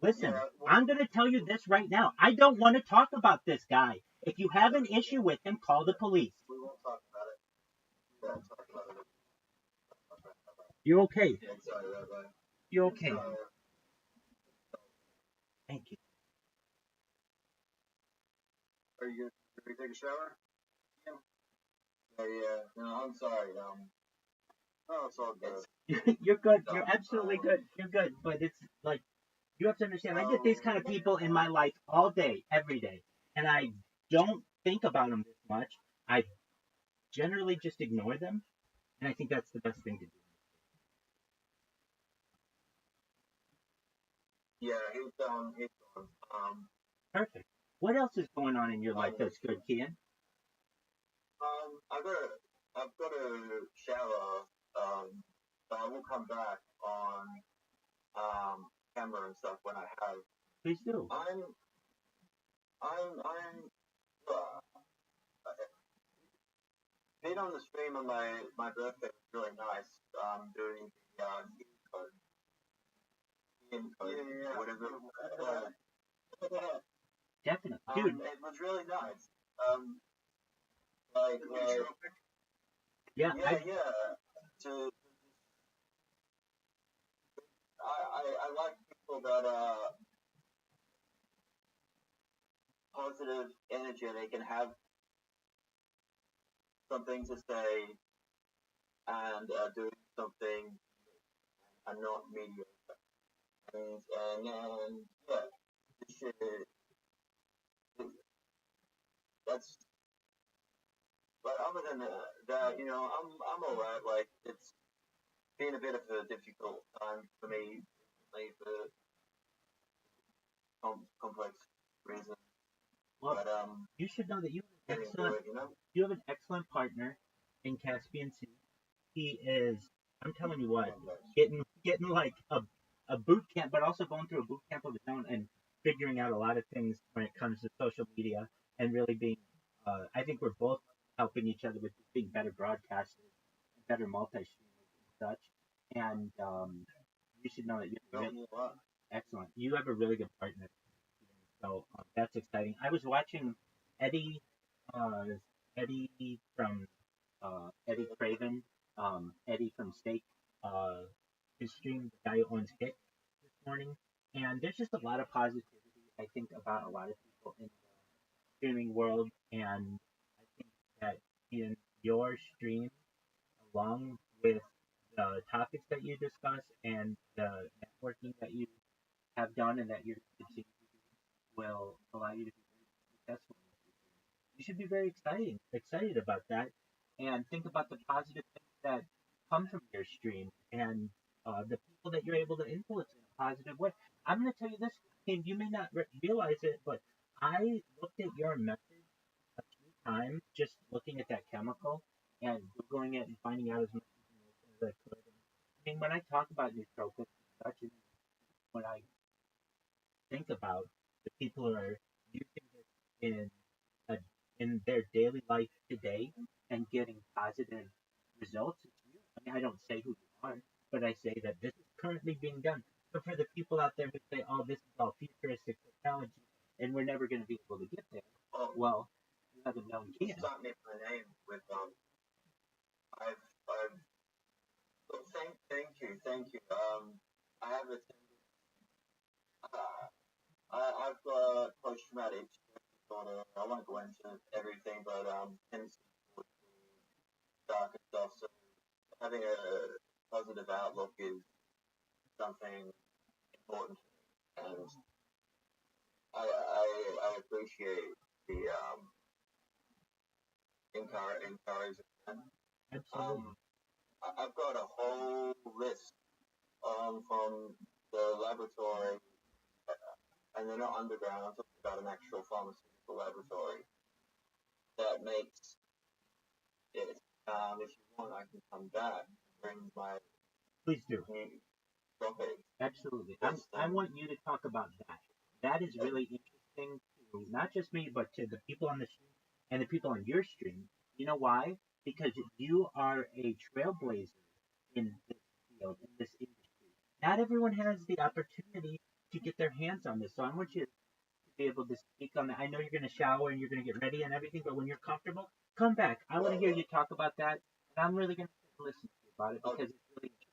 F: Listen, I'm gonna tell you this right now. I don't want to talk about this guy. If you have an issue with him, call the police.
G: We won't talk about it. We won't talk about it.
F: You're okay.
G: Yeah, sorry, Rabbi.
F: You're okay. Thank you.
G: Are you gonna take a shower? Yeah. No, I'm sorry. Oh, it's all good.
F: You're good. You're absolutely good. You're good. But it's like you have to understand. I get these kind of people in my life all day, every day, and I don't think about them this much. I generally just ignore them, and I think that's the best thing to do.
G: Yeah, he's gone.
F: Perfect. What else is going on in your life that's good, Kian?
G: I've got a shower. But I will come back on camera and stuff when I have.
F: Please do.
G: Being on the stream on my birthday was really nice. Doing the yeah, whatever.
F: Definitely, dude.
G: It was really nice.
F: Yeah.
G: To I like people that are positive energy. They can have something to say and doing something and not mediocre. And yeah, that's. But other than that, I'm alright. Like it's been a bit of a difficult time for me, like for complex reasons.
F: Well,
G: but
F: you should know that you have an
G: excellent,
F: you have an excellent partner in Caspian Sea. He is, I'm telling you what, getting like a boot camp, but also going through a boot camp of his own and figuring out a lot of things when it comes to social media and really being. I think we're both helping each other with being better broadcasters, better multi-streamers and such. And you should know that you're excellent. You have a really good partner. So that's exciting. I was watching Eddie from Eddie Craven, Eddie from Steak, his stream, the guy who owns Kick this morning, and there's just a lot of positivity I think about a lot of people in the streaming world, and I think that in your stream, along with the topics that you discuss and the networking that you have done and that you're continuing will allow you to be very successful. You should be very excited about that, and think about the positive things that come from your stream and the people that you're able to influence in a positive way. I'm going to tell you this, and you may not realize it, but I looked at your message a few times, just looking at that chemical and googling it and finding out as much information as I could. I mean, when I talk about nootropics and such, and when I think about the people who are using it in their daily life today and getting positive results. It's you. I mean, I don't say who you are, but I say that this is currently being done. But for the people out there who say, "Oh, this is all futuristic technology," and we're never going to be able to get there.
G: Oh,
F: Well, you haven't known
G: you
F: Kian.
G: stopped me at my name with I've well, thank you. I have attended. I've post-traumatic stress disorder. I won't go into everything, but tendency towards the darker stuff. So having a positive outlook is something important, and I appreciate the encouragement.
F: Absolutely.
G: I've got a whole list from the laboratory, and they're not underground. I'm talking about an actual pharmaceutical laboratory that makes it. If you want, I can come back and bring my
F: Please do.
G: new topic.
F: Absolutely. I want you to talk about that. That is really interesting to not just me, but to the people on the stream and the people on your stream. You know why? Because you are a trailblazer in this field, in this industry. Not everyone has the opportunity to get their hands on this. So I want you to be able to speak on that. I know you're going to shower and you're going to get ready and everything, but when you're comfortable, come back. I want to hear you talk about that, and I'm really going to listen to you about it because it's really interesting.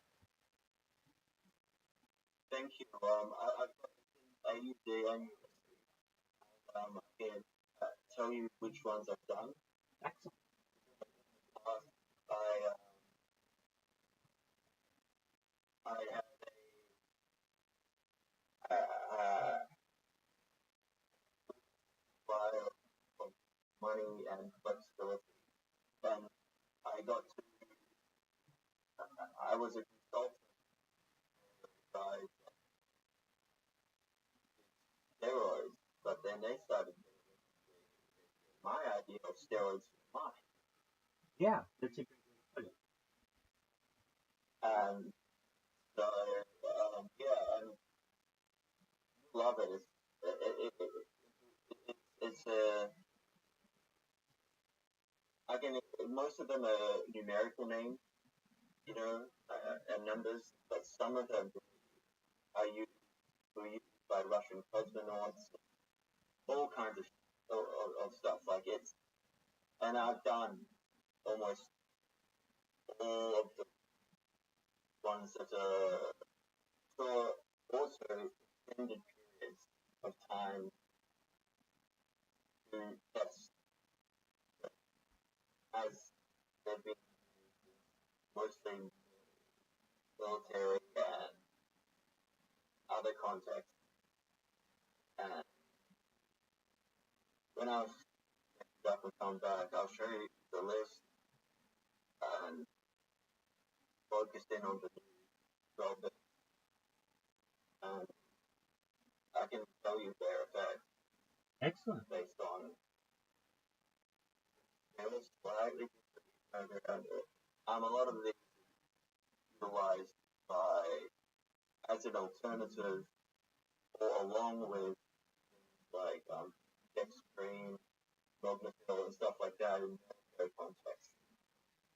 G: Thank you. I've got AUD and I can tell you which ones I've done.
F: Excellent.
G: I have a of money and flexibility. Then I got to, I was a consultant by steroids, but then they started my idea of steroids was mine.
F: Yeah, that's a great way to put it.
G: And so, yeah, and love it. It's I can, most of them are numerical names, you know, and numbers, but some of them are used by Russian cosmonauts, all kinds of stuff. Like it's, and I've done almost all of the ones that are for also extended periods of time to test as they've been mostly military and other contexts. And when I was up and come back, I'll show you the list and focus in on the job, and I can tell you their effects.
F: Excellent.
G: Based on it was slightly different. A lot of these utilized by as an alternative or along with like extreme Rognafil and stuff like that in military context.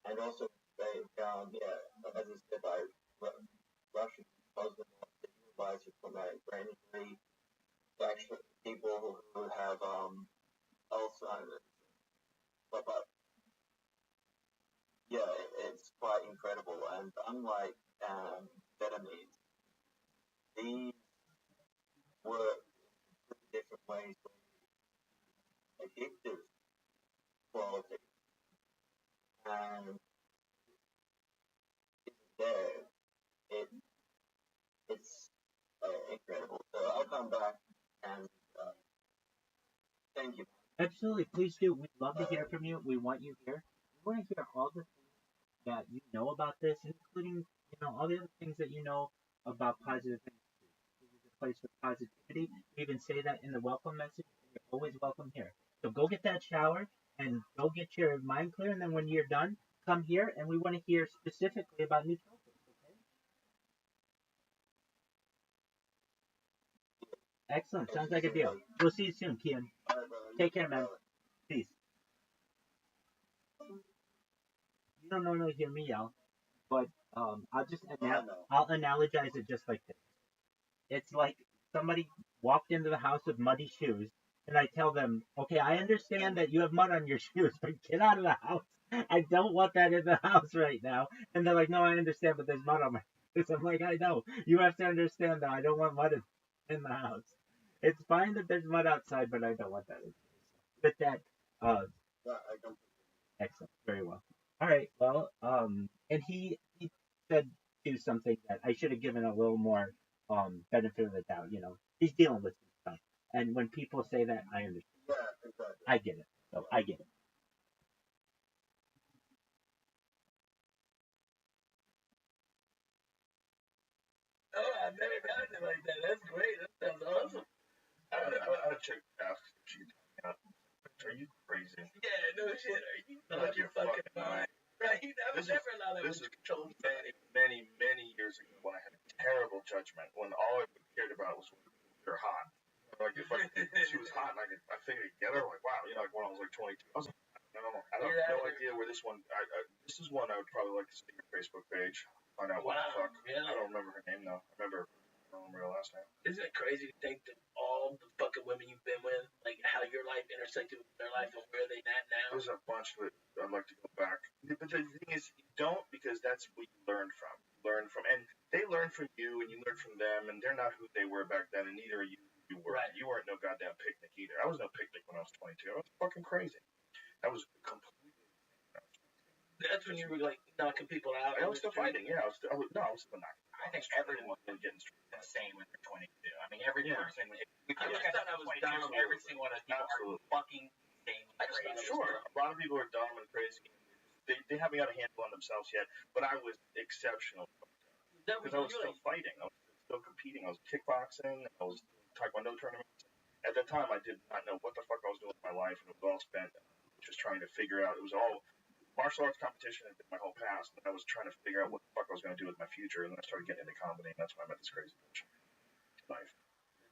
G: And also they found, yeah, as I said, by Russian cosmonauts that utilize it for brain injury, actually people who have Alzheimer's. But yeah, it's quite incredible. And unlike amphetamines, these work in different ways, addictive quality, and it's there. It's incredible. So I'll come back and thank you.
F: Absolutely. Please do. We'd love to hear from you. We want you here. We want to hear all the things that you know about this, including, all the other things that you know about positive things. This is a place for positivity. We even say that in the welcome message. You're always welcome here. So go get that shower and go get your mind clear. And then when you're done, come here and we want to hear specifically about nootropics. Okay? Excellent. Sounds like a deal. We'll see you soon, Kian. Take care, man. Peace. You don't normally hear me yell, but I'll analogize it just like this. It's like somebody walked into the house with muddy shoes and I tell them, okay, I understand that you have mud on your shoes, but get out of the house. I don't want that in the house right now. And they're like, no, I understand, but there's mud on my shoes. I'm like, I know. You have to understand that I don't want mud in the house. It's fine that there's mud outside, but I don't want that. With that,
G: Yeah, I don't.
F: excellent, very well. All right, well, and he said to something that I should have given a little more benefit of the doubt. You know, he's dealing with some stuff, and when people say that, I understand.
G: Yeah, exactly.
F: I get it. So I get it.
A: Oh, I've never gotten it like that. That's great. That sounds awesome.
B: I would check ask if she out. Are you crazy?
A: Yeah, no shit. Are you out your fucking mind? Right? I would never allow that.
B: This is many years ago when I had a terrible judgment when all I cared about was when they're hot. Like if she was hot and I figured I'd get her, like wow, you know, like when I was like 22. I was like, I don't have no idea where this one. This is one I would probably like to see your Facebook page. Find out what the fuck.
A: Really?
B: I don't remember her name though. I don't remember her last name.
A: Isn't it crazy to think that all the fucking women you've been with, like how your life intersected with their life and where they at now?
B: There's a bunch that I'd like to go back. But the thing is, you don't because that's what you learn from. And they learn from you, and you learn from them, and they're not who they were back then, and neither are you. You were.
A: Right.
B: You weren't no goddamn picnic either. I was no picnic when I was 22. I was fucking crazy. I was completely.
A: That's when you were like knocking people out.
B: I was still fighting. Yeah, I was still knocking.
D: I think everyone is getting the same when they're 22. I mean, every person. If you look at
A: I was
D: 22,
A: dumb.
D: every single one of these are fucking insane.
B: Sure, a lot of people are dumb and crazy. They haven't got a handle on themselves yet, but I was exceptional because I was still fighting. I was still competing. I was kickboxing. I was doing taekwondo tournaments. At that time, I did not know what the fuck I was doing with my life, and it was all spent just trying to figure out. It was all martial arts competition had been my whole past, and I was trying to figure out what the fuck I was going to do with my future, and then I started getting into comedy, and that's when I met this crazy bitch. Nice.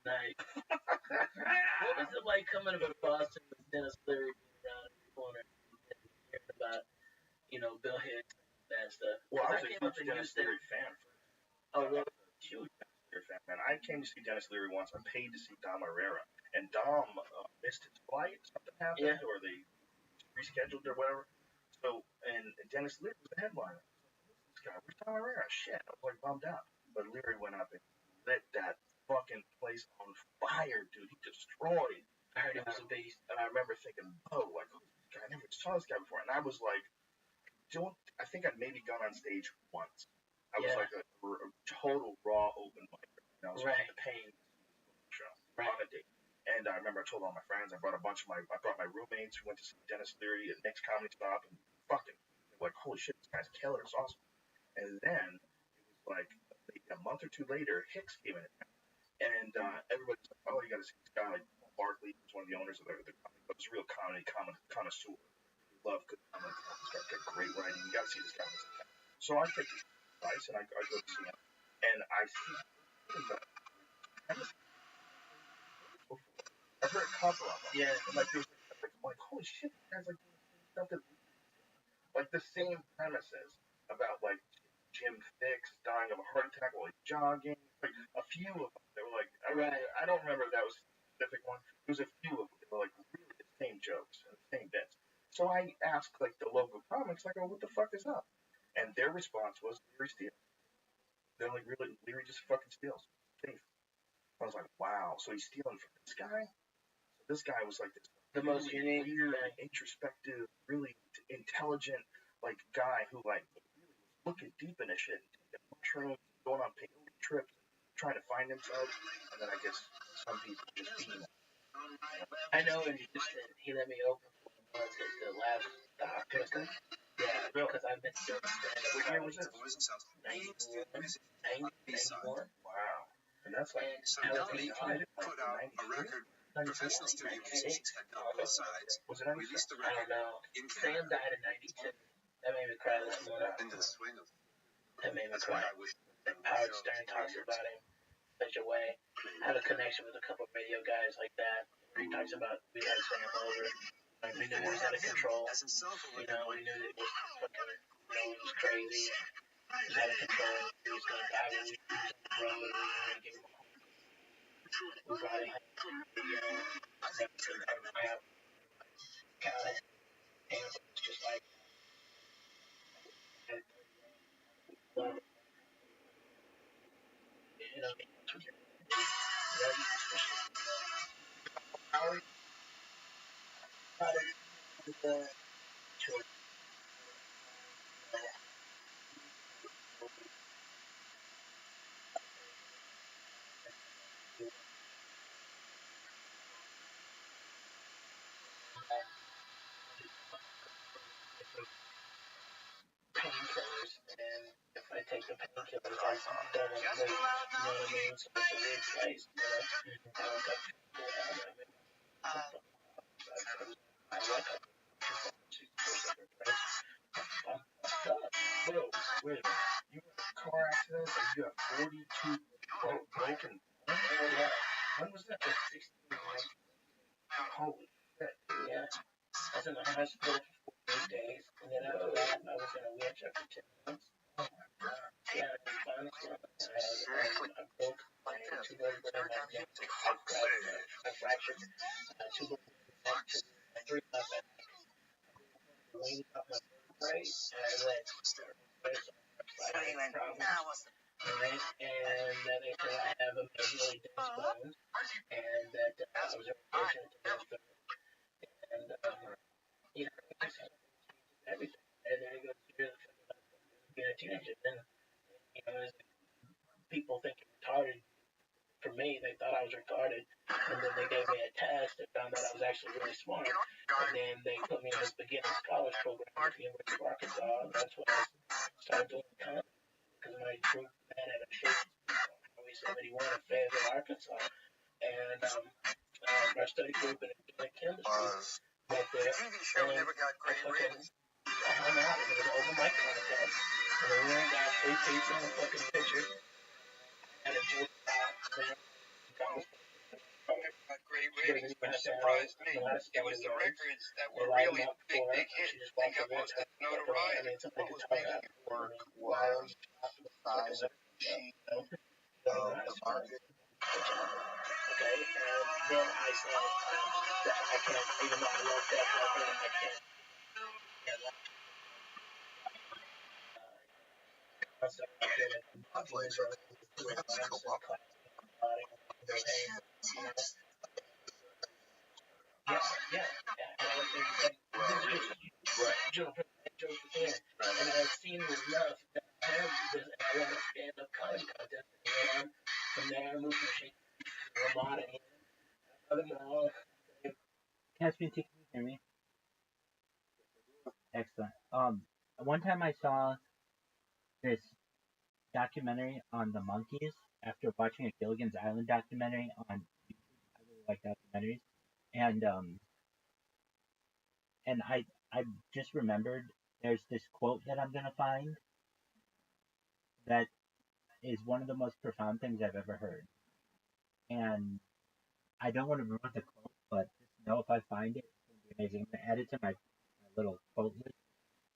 A: Nice. What was it like coming to Boston with Dennis Leary being around in the corner and hearing about, you know, Bill Hicks and that stuff?
B: Well, I was
A: I
B: a
A: came up
B: huge
A: in
B: Dennis
A: Houston.
B: Leary fan.
A: Oh, really?
B: Huge Dennis Leary fan, man. I came to see Dennis Leary once. I paid to see Dom Herrera, and Dom missed his flight. Something happened, or they rescheduled or whatever. So, and Dennis Leary was the headliner. This guy, where's Dom Herrera? Shit, I was like bummed out. But Leary went up and lit that fucking place on fire, dude. He destroyed.
A: I heard he was a beast.
B: And I remember thinking, oh, like, I never saw this guy before. And I was like, I think I'd maybe gone on stage once. I was like a total raw open mic. And I was paying show on a date. And I remember I told all my friends, I brought my roommates who went to see Dennis Leary at Nick's Comedy Stop, and fucking, like, holy shit, this guy's killer, it's awesome. And then, it was like, a month or two later, Hicks came in, and everybody's like, oh, you gotta see this guy, like, Barkley, who's one of the owners of the comedy, but he's a real comedy connoisseur. Love good comedy, he's got great writing, you gotta see this guy. So I take his advice, and I go to see him, and I see I've heard a couple of them. Yeah, and like there's like holy shit, guys like stuff that like the same premises about like Jim Fix dying of a heart attack while he's jogging. Like a few of them, they were like, I don't remember if that was a specific one. There was a few of them. They were like really the same jokes and the same bits. So I asked like the local comics, like, oh, what the fuck is up? And their response was Leary steals. They're like, really, Leary just fucking steals. Thief. I was like, wow. So he's stealing from this guy? This guy was like this
A: the most unique,
B: weird, introspective, really intelligent, like guy who like really was looking deep into shit, taking mushrooms, going on peyote trips, trying to find himself. And then I guess some people just being.
A: I know in Houston, he let me open for him once at the last doctor. Yeah, because I've been doing stand-up.
B: What year was this?
A: 91.
B: Wow. And that's like.
H: So Dominique put out a record. Professional studio musicians had done both sides.
B: Was it
H: released the
A: I
H: record
A: don't know.
H: in
A: Sam
H: Canada.
A: died in 92. That made me cry this morning.
H: Into the swing of
A: That made me
H: that's
A: cry.
H: why I wish
A: Howard Stern talks about him in such a way. I have a connection with a couple of radio guys like that. Where he talks about we had Sam over. Like we knew he was out of control. You know, we knew that it was fucking, you know, it was crazy. He was out of control. He was gonna die when we was on the road. We were gonna give him a home. We brought him home.
C: painkillers, and if I take the painkillers, I don't want to move. You know what I mean? So it's a weird place, you know. I look up people out of it. I like it.
B: Bro, wait a minute. You were in a car accident and you have 42 broken bones?
C: Yeah.
B: When was that?
C: 16.
B: Holy shit.
C: Yeah. I was in the hospital for 4 days, and then after that, I was in a wheelchair for 10 months.
B: Oh my god.
C: Yeah, and spinal cord. I broke my two vertebrae in my neck. I fractured two vertebrae, three of my back, leaning up my vertebrae, and I let spinal problems. Right? And then they said I have a majorly dense bones, and that I was very fortunate to live through it. And, you know, everything. And then it goes through being a teenager. Then, you know, as people think you're retarded, for me, they thought I was retarded. And then they gave me a test and found out I was actually really smart. And then they put me in this beginning scholars program at the University of Arkansas. And that's when I started doing comedy. Because my group met at a church in Highway 71 in Fayetteville, Arkansas. And our study group in organic chemistry met there. And
H: never got great ratings.
C: I hung out. It was an open mic contest. And we went and got free pizza and a fucking picture. And a joke out there.
H: Never got great ratings, which surprised me. It was the records that were really big hit. They got most of the notoriety.
G: What was making it work was the size of the machine, the market.
C: Okay, and then I said that I can't, even though I love that record, I can't and I've seen enough that I have this, and I want to stand up comedy contest. And from there, I moved from Shakespeare to Ramada. Furthermore,
F: Can you hear me? Excellent. One time I saw this documentary on the monkeys after watching a Gilligan's Island documentary on YouTube. I really like documentaries, and I just remembered there's this quote that I'm gonna find that is one of the most profound things I've ever heard, and I don't want to ruin the quote, but just know if I find it, it's gonna be amazing. I'm gonna add it to my little quote list.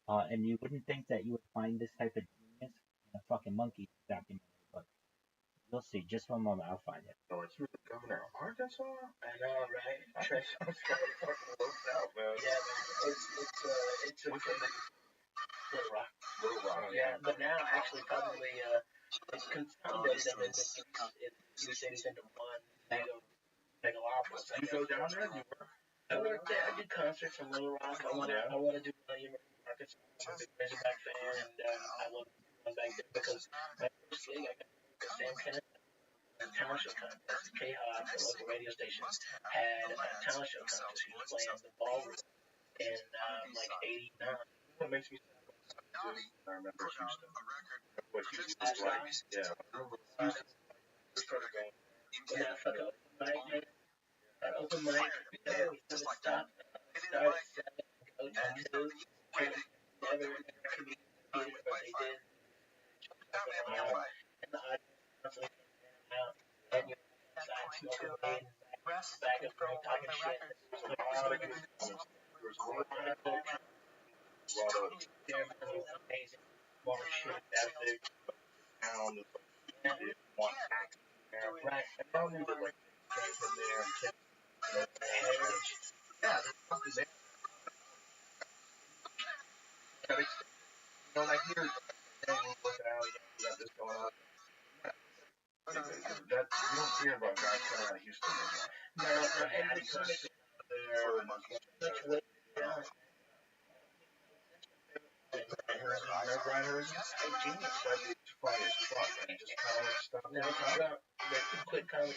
F: And you wouldn't think that you would find this type of genius in a fucking monkey documentary, but you'll see. Just one moment, I'll find it.
B: Oh, it's the governor of Arkansas?
C: I know, right?
B: That sounds kind of fucking worked out, man.
C: Yeah, man. It's a Little Rock.
B: Little Rock.
C: Yeah, but now actually probably it's consolidated them into two cities into one megalopolis.
B: You go down there? You work?
C: I work there. I do concerts in Little Rock. I want to do University of Arkansas. I'm a big Razorback fan, and I love going back there because my first gig I got the Sam Kennedy talent show contest. K-Hop, the local radio station, had a talent show contest. He was playing the ballroom in like '89.
B: What makes me I remember Houston. What Houston was like. Yeah. I remember Houston. Started going.
C: When that fucking open mic, we just stop, start at 7, go to 2, never communicated what they did. And the audience constantly came out, and you're outside smoking weed, back and forth talking shit.
B: There was a lot of
C: amazing. More shit ethic,
B: town, one tax. Right. I remember like came from there and that you don't hear about guys coming out of Houston anymore.
C: No, and there's so much
B: There,
C: much weight down.
B: Brian Hersey, genius. It's funny as fuck, man. Just college stuff.
C: No, the quick comedy.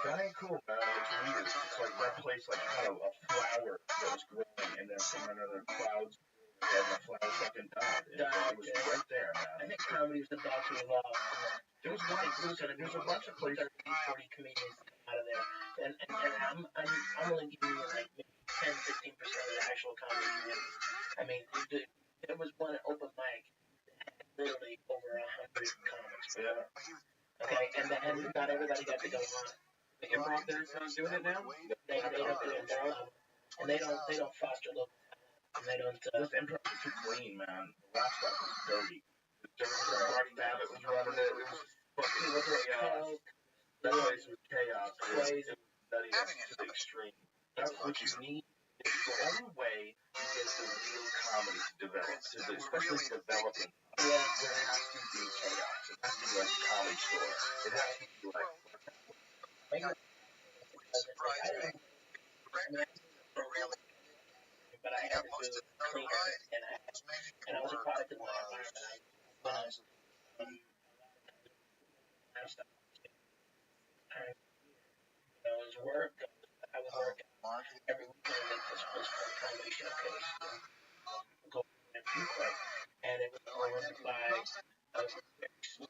B: That ain't cool, man. It's weird. It's like that place, like had a flower that was growing, and then from another clouds, and the flower fucking died. It was right there, man.
C: I think comedy was about to evolve.
B: There's a bunch of places.
C: 40 comedians out of there, and I'm only giving you like maybe 10-15% of the actual comedy communities. I mean, there was one open mic that had literally over 100 comics.
B: Yeah.
C: Okay, and not everybody got to go on.
F: The improv there's doing it now?
C: They don't do it their level, and they don't foster local talent, and they don't.
B: This improv is too clean, man. The last stuff was dirty. Marty Babbitt was running it. It was fucking chaos. That place was chaos. Crazy. Nutty to the extreme. That's what you need. It's the only way to get the real comedy to develop, especially developing.
C: Yeah.
B: There has to be chaos. It has to be like a comedy store. It has to be like.
C: But I had to do it cleaner, and I was a product of my environment. It was work. I was working every weekend at this place for a comedy showcase. Go and few quick, and it was owned by a very smooth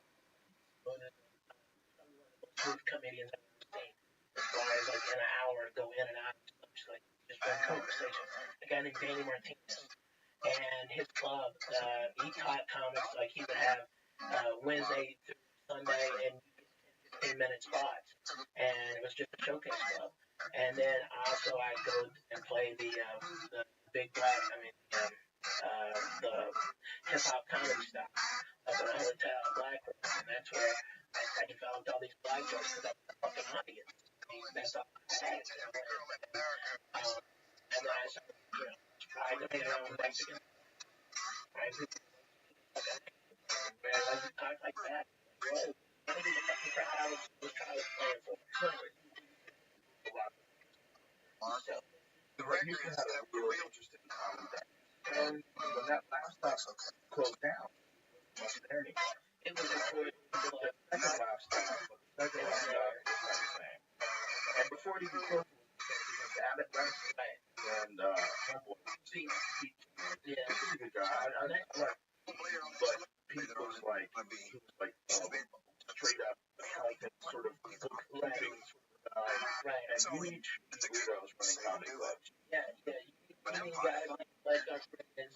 C: comedians I've ever seen. As far as like in an hour, go in and out, just one conversation. A guy named Danny Martinez, and his club, he taught comics like he would have Wednesday through Sunday and 15-minute spots, and it was just a showcase club. And then also I'd go and play the big black, the hip hop comedy style up at a hotel, Black Room, and that's where I developed all these black jokes because I was a fucking audience. That's all I had. And then I started, tried to make it on Mexican. I like to talk like that. Whoa. I think the fucking crowd I was playing for. So,
B: Houston had a real interesting comedy back. And when that last stop closed down, it wasn't there anymore.
C: it was important.
B: The second last stop, but the second last stop was not the same. And before it even closed, it was Abbott West and Homeboy. Pete.
C: Yeah.
B: He was a good guy. I like, but Pete was like, straight up content sort of book-looking sort of guy.
C: Right.
B: And you need weirdos running comedy clubs.
C: Yeah. You need guys like our friends and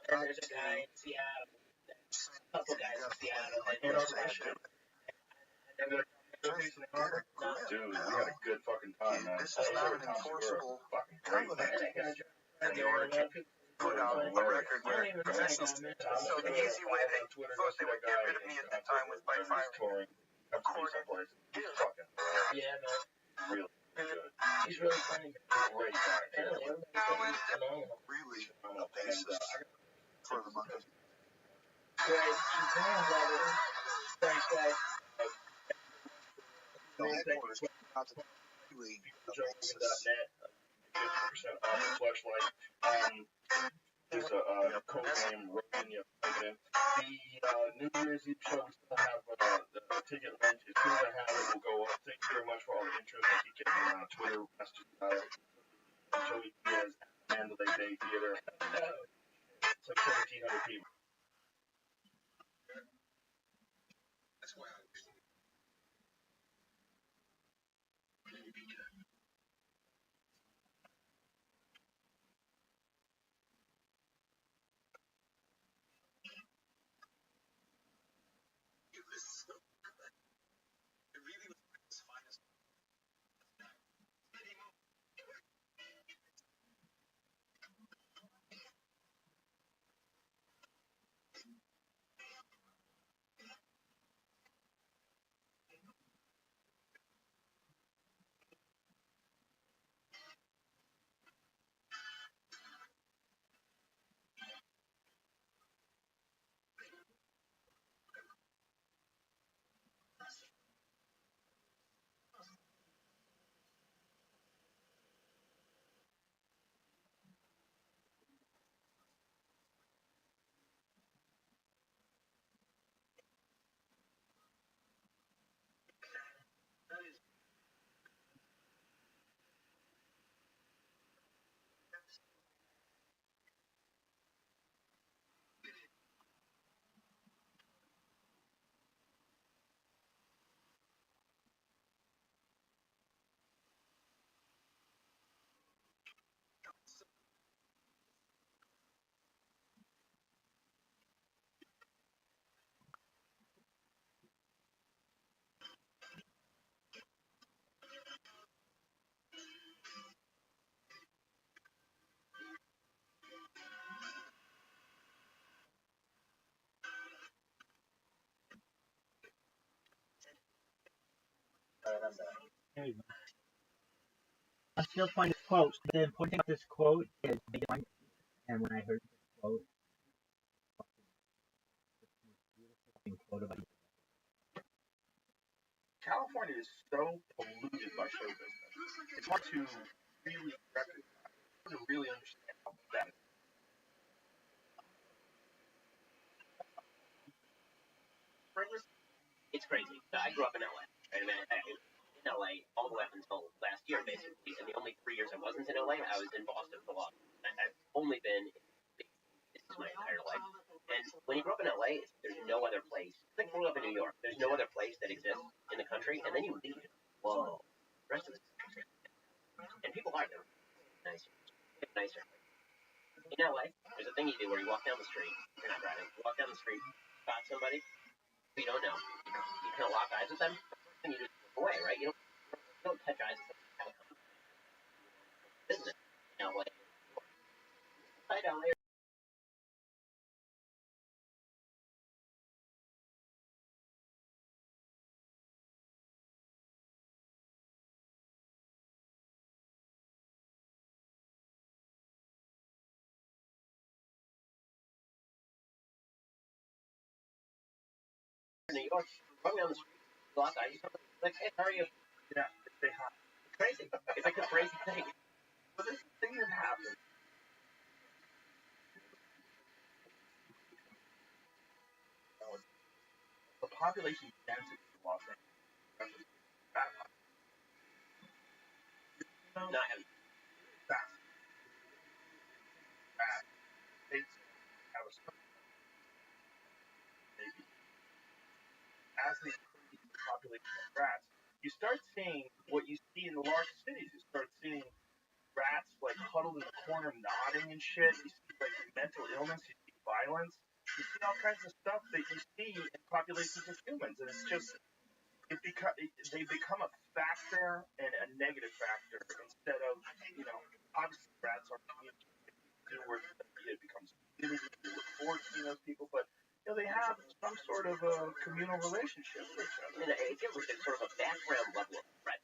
C: and there's a guy in Seattle, a couple guys in Seattle, and also
B: Dude, we had a good fucking time, man.
H: This is not an enforceable
B: fucking great, man.
H: in the order to put out a record where professionals. So the easy way they thought they would get rid of me at the time was by firing.
C: Yeah, man.
B: Really good.
C: He's really funny.
B: Great guy.
H: Really
B: And,
H: for the money.
C: Great. Love it. Thanks, guys.
H: The headquarters not to really
B: Jones.net, 50% off the Fleshlight. There's a code name, Rogan, The New Year's Eve show, we still have the ticket link. As soon as I have it, will go up. Thank you very much for all the interest. I keep getting Twitter messages about it. Joey Diaz, Mandalay Bay Theater. It's like 1,700 people.
H: That's why I
F: There you go. I'm still finding this quote. The important thing about this quote is and when I heard this quote, quote about
D: California is so polluted by show business. It's hard to really recognize, to really understand how bad it is.
I: It's crazy. I grew up in LA. Right? I mean, in LA all the way up until last year, basically. And the only 3 years I wasn't in LA, I was in Boston for a lot. I've only been in big cities my entire life. And when you grow up in LA, there's no other place. It's like growing up in New York. There's no other place that exists in the country. And then you leave. Whoa. The rest of the country. And people are there. Nicer. Nicer. In LA, there's a thing you do where you walk down the street. You're not driving. You walk down the street, spot somebody you don't know. You kind of lock eyes with them. And you just move away, right? You don't touch eyes with them. Kind of business. In LA. I know. New York, walking down the street, lock eyes, like, hey, how are you?
D: Yeah, they have.
I: It's crazy. It's like a crazy thing.
D: But this thing that happens. The population density of Los Angeles is that high.
I: Not having
D: Fast. States have a certain maybe. As they increase the population of rats, you start seeing what you see in the large cities. You start seeing rats like huddled in the corner nodding and shit. You see like mental illness, you see violence, you see all kinds of stuff that you see in populations of humans, and it's just they become a factor and a negative factor instead of obviously rats are community where it becomes community. You look forward to seeing those people, but they have some sort of a communal relationship with each other.
I: I mean, it feels like there's sort of a background level of threat.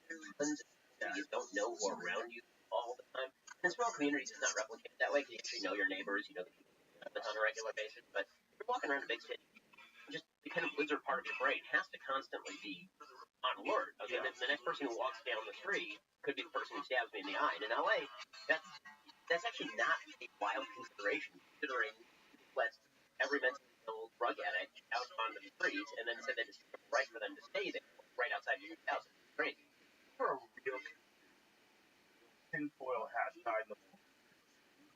I: You don't know who are around you all the time. In small communities, it's not replicated that way because you actually know your neighbors, you know the people on a regular basis. But if you're walking around a big city, just the kind of lizard part of your brain has to constantly be on alert. I mean, the next person who walks down the street could be the person who stabs me in the eye. And in LA, that's actually not a wild consideration, considering lets every mentally ill drug addict out onto the streets and then said that it's right for them to stay there, right outside your house. It's crazy.
D: For a real tinfoil hat guy in the world,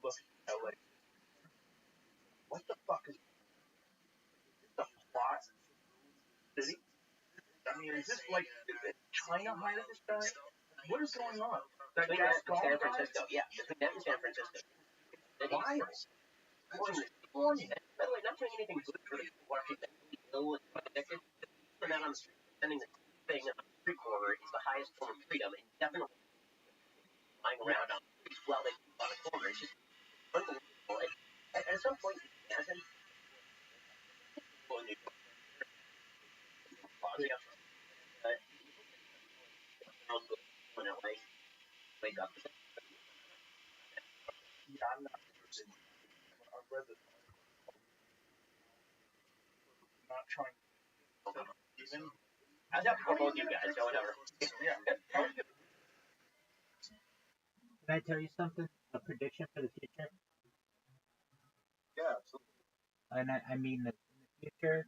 D: look at LA. What the fuck is the plot city? I mean, is this like China hired this guy? What is going on? That
I: Between that and San Francisco, yeah. Between that and San Francisco.
D: Wild.
I: By the way, not doing anything good for the people watching that ill and addicted. They're not on the street. Sending the thing on the street corner is the highest form of freedom, and definitely lying around on the streets while they keep on a corner. It's just unbelievable. And at some point, you can imagine people in New York, in LA, wake up.
D: Yeah, I'm not interested. I've read this. Not trying to even.
I: I was happy for both you guys, so whatever.
D: Yeah.
F: Can I tell you something? A prediction for the future?
G: Yeah, absolutely.
F: And I mean that in the future.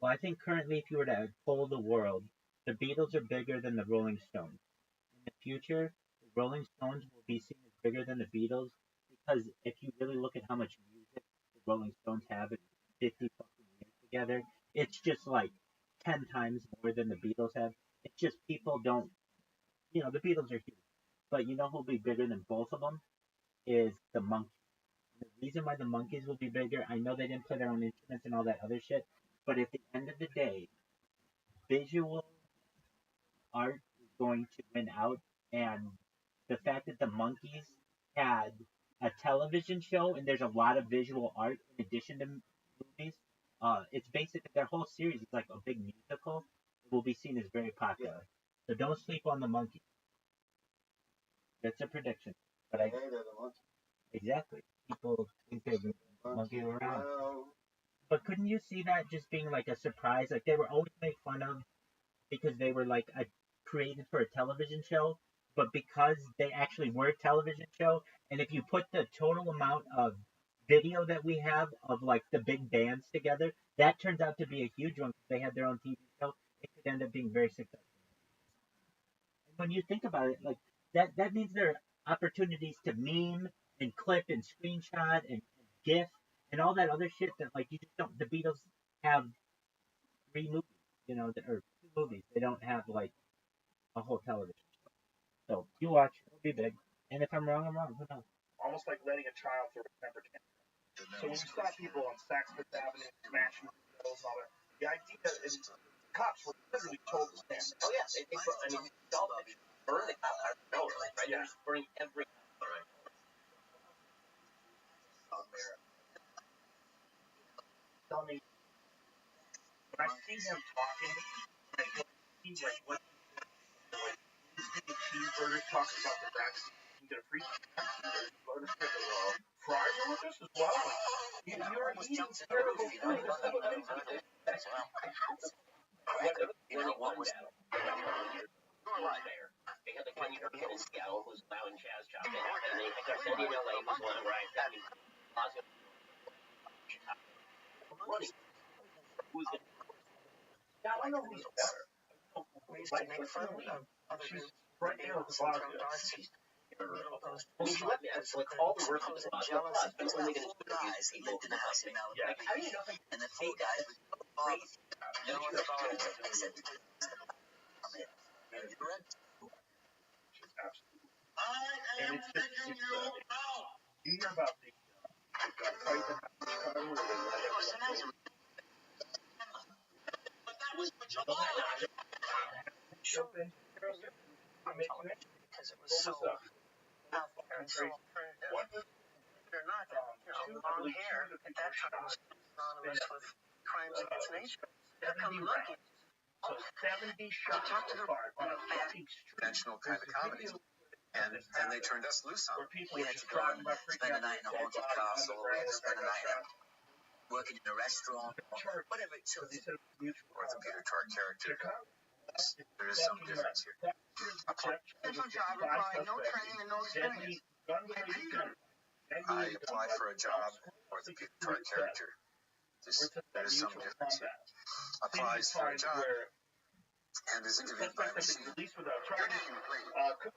F: Well, I think currently, if you were to poll the world, the Beatles are bigger than the Rolling Stones. In the future, the Rolling Stones will be seen as bigger than the Beatles because if you really look at how much music the Rolling Stones have in 50 fucking years together, it's just like 10 times more than the Beatles have. It's just people don't, the Beatles are huge. But you know who'll be bigger than both of them? Is the Monkees. The reason why the Monkees will be bigger, I know they didn't play their own instruments and all that other shit, but at the end of the day, visual art is going to win out, and the fact that the Monkees had a television show and there's a lot of visual art in addition to movies, it's basically their whole series is like a big musical. will be seen as very popular. So don't sleep on the monkey. That's a prediction. But exactly. People think they're monkeying around. But couldn't you see that just being like a surprise? Like they were always made fun of because they were like created for a television show, but because they actually were a television show, and if you put the total amount of video that we have of like the big bands together, that turns out to be a huge one. They had their own TV show. It could end up being very successful. And when you think about it, like that means there are opportunities to meme and clip and screenshot and GIF and all that other shit that like you just don't. The Beatles have 3 movies, or 2 movies. They don't have like a whole television show. So you watch, it'll be big. And if I'm wrong, I'm wrong. Who knows?
J: Almost like letting a child through a temper tantrum. So when you saw people on Saks Fifth Avenue smashing windows and all that, the idea is cops were literally told to stand.
I: Oh yeah, they all burn the cop car over, right? They're just burning every car.
J: Tell me, when I see him talking, he's like, what? Cheeseburgers talking about the vaccine. You can get a free cheeseburger. Fries are with us as well. You're eating terrible food.
I: When he won battle, they had like 1 year in Seattle who was loud and jazz chopping, and they said in LA was one where I mean, running. Who's it?
J: Yeah, I know who's better. We used to make fun of she's right there with the bottom.
I: Well, she let me. It's like all the work was about plus. I'm only going to do guys. He lived in the house in Malibu.
J: Yeah.
I: How do you know? And the 4 guys was crazy. No one followed except the
J: she's absolutely. And it's just, you hear about the fight that happened in Chicago.
H: But that was what you wanted.
J: Because it was so out there and so alternative. Or not, long hair at that time was synonymous with crimes against nature. 70 rounds. So 70 shots apart on a fucking street.
H: Conventional kind of comedy. And they turned us loose on it.
D: We had to go and spend a night in a haunted castle, spend a night working in a restaurant, or whatever. So
H: orthopedic to our character. There is some difference here.
J: Potential job requiring no training and no experience.
H: I applied for a job, orthopedic to our character. There is some difference here. Applies for a job and is interviewed by a machine.
J: Cook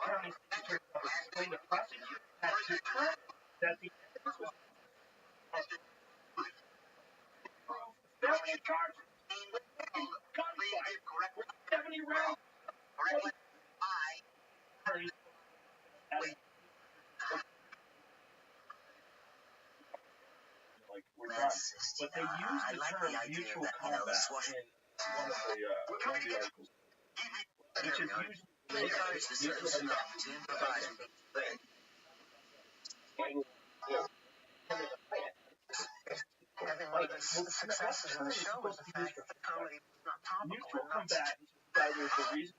J: County explained to prosecutors that the evidence was felony charges. Gunfight. 70 rounds. But they used the term mutual combat in one of the articles, which is usually
C: I think one of the successes of the show was the fact that the comedy was not topical.
J: Mutual combatants was the reason.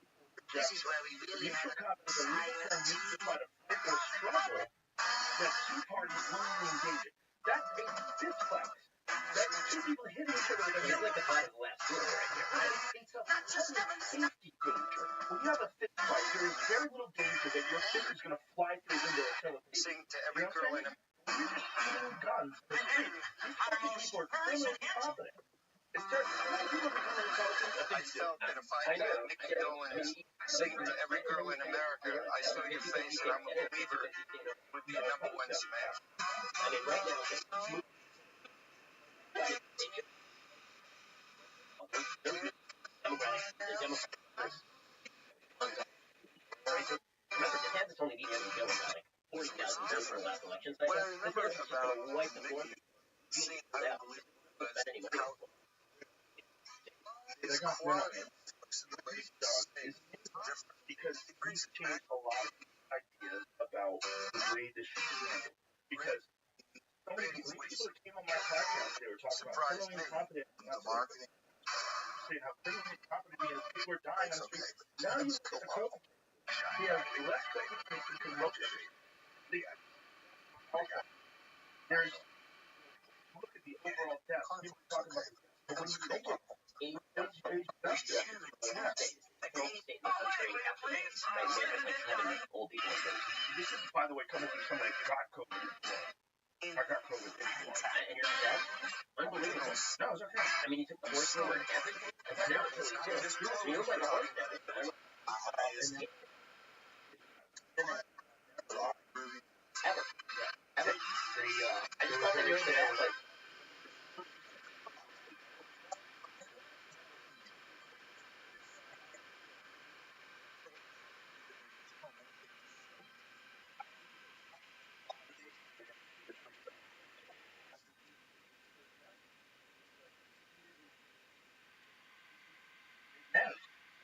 D: this is where we really had
J: Mutual combat is a term used to try to fight or struggle that 2 parties willingly engage in. That's a fist fight. That's 2 people hitting each other with a
I: It's like the fight of the last duel right here.
J: It's a safety danger. When you have a fist fight, there is very little danger that your fist is going to fly through the window and kill a person.
H: Sing to every girl in a
J: You're just shooting guns. These fucking people are criminally incompetent.
H: I felt that if I had Nicky Dolan's singing to every girl in America, I saw your face and I'm a believer, would be #1 smash.
I: I mean, right now, remember, the Tabs only needed to go about 40,000 votes for the last election cycle.
H: What I remember about
I: wipe the board.
H: seeing unbelievable was how his
J: They're
H: quality looks in the way he says different.
J: because he's changed a lot of ideas about the way this should be handled. Because so many people that came on my podcast, they were talking about criminally incompetent.
H: The marketing,
K: saying how critically incompetent he is. People are dying on the street. Now you look at the COVID. He has less COVID cases than most states. There's look at the overall deaths. People are talking about the deaths. But when you make it this is, by the way, coming from somebody who got COVID. I got COVID.
I: And you're dead? Unbelievable.
K: No, it's okay.
I: I mean, you took the horse for everything. You look like a horse now. Ever. Ever. I just thought that you were into that, like,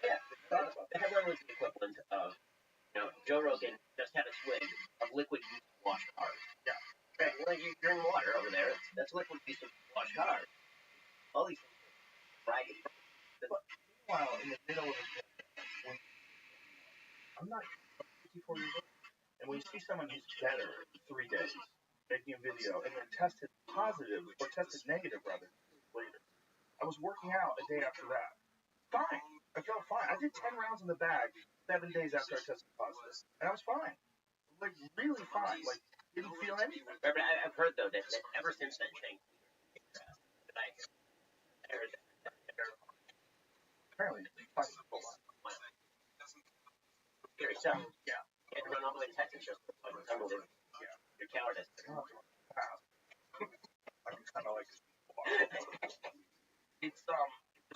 I: yeah. The headline was the equivalent of, Joe Rogan just had a swig of liquid used to wash cars.
K: Yeah.
I: Right, well, you drink water over there. That's liquid used to wash cars. All these things bragging.
K: Meanwhile, in the middle of the when I'm not 54 years old, and when you see someone who's better in 3 days, making a video, and then tested positive, or tested negative rather, later. I was working out a day after that. Fine. I felt fine. I did 10 rounds in the bag 7 days after I tested positive. And I was fine. Like, really fine. Like, didn't feel anything.
I: But I've heard, though, that ever since then, Shane, I heard that.
K: Apparently, it's
I: Scary stuff. Yeah. You had to run all the way to Texas just to unbelievable.
K: Yeah.
I: Your cowardice.
K: I kind of like this. It's a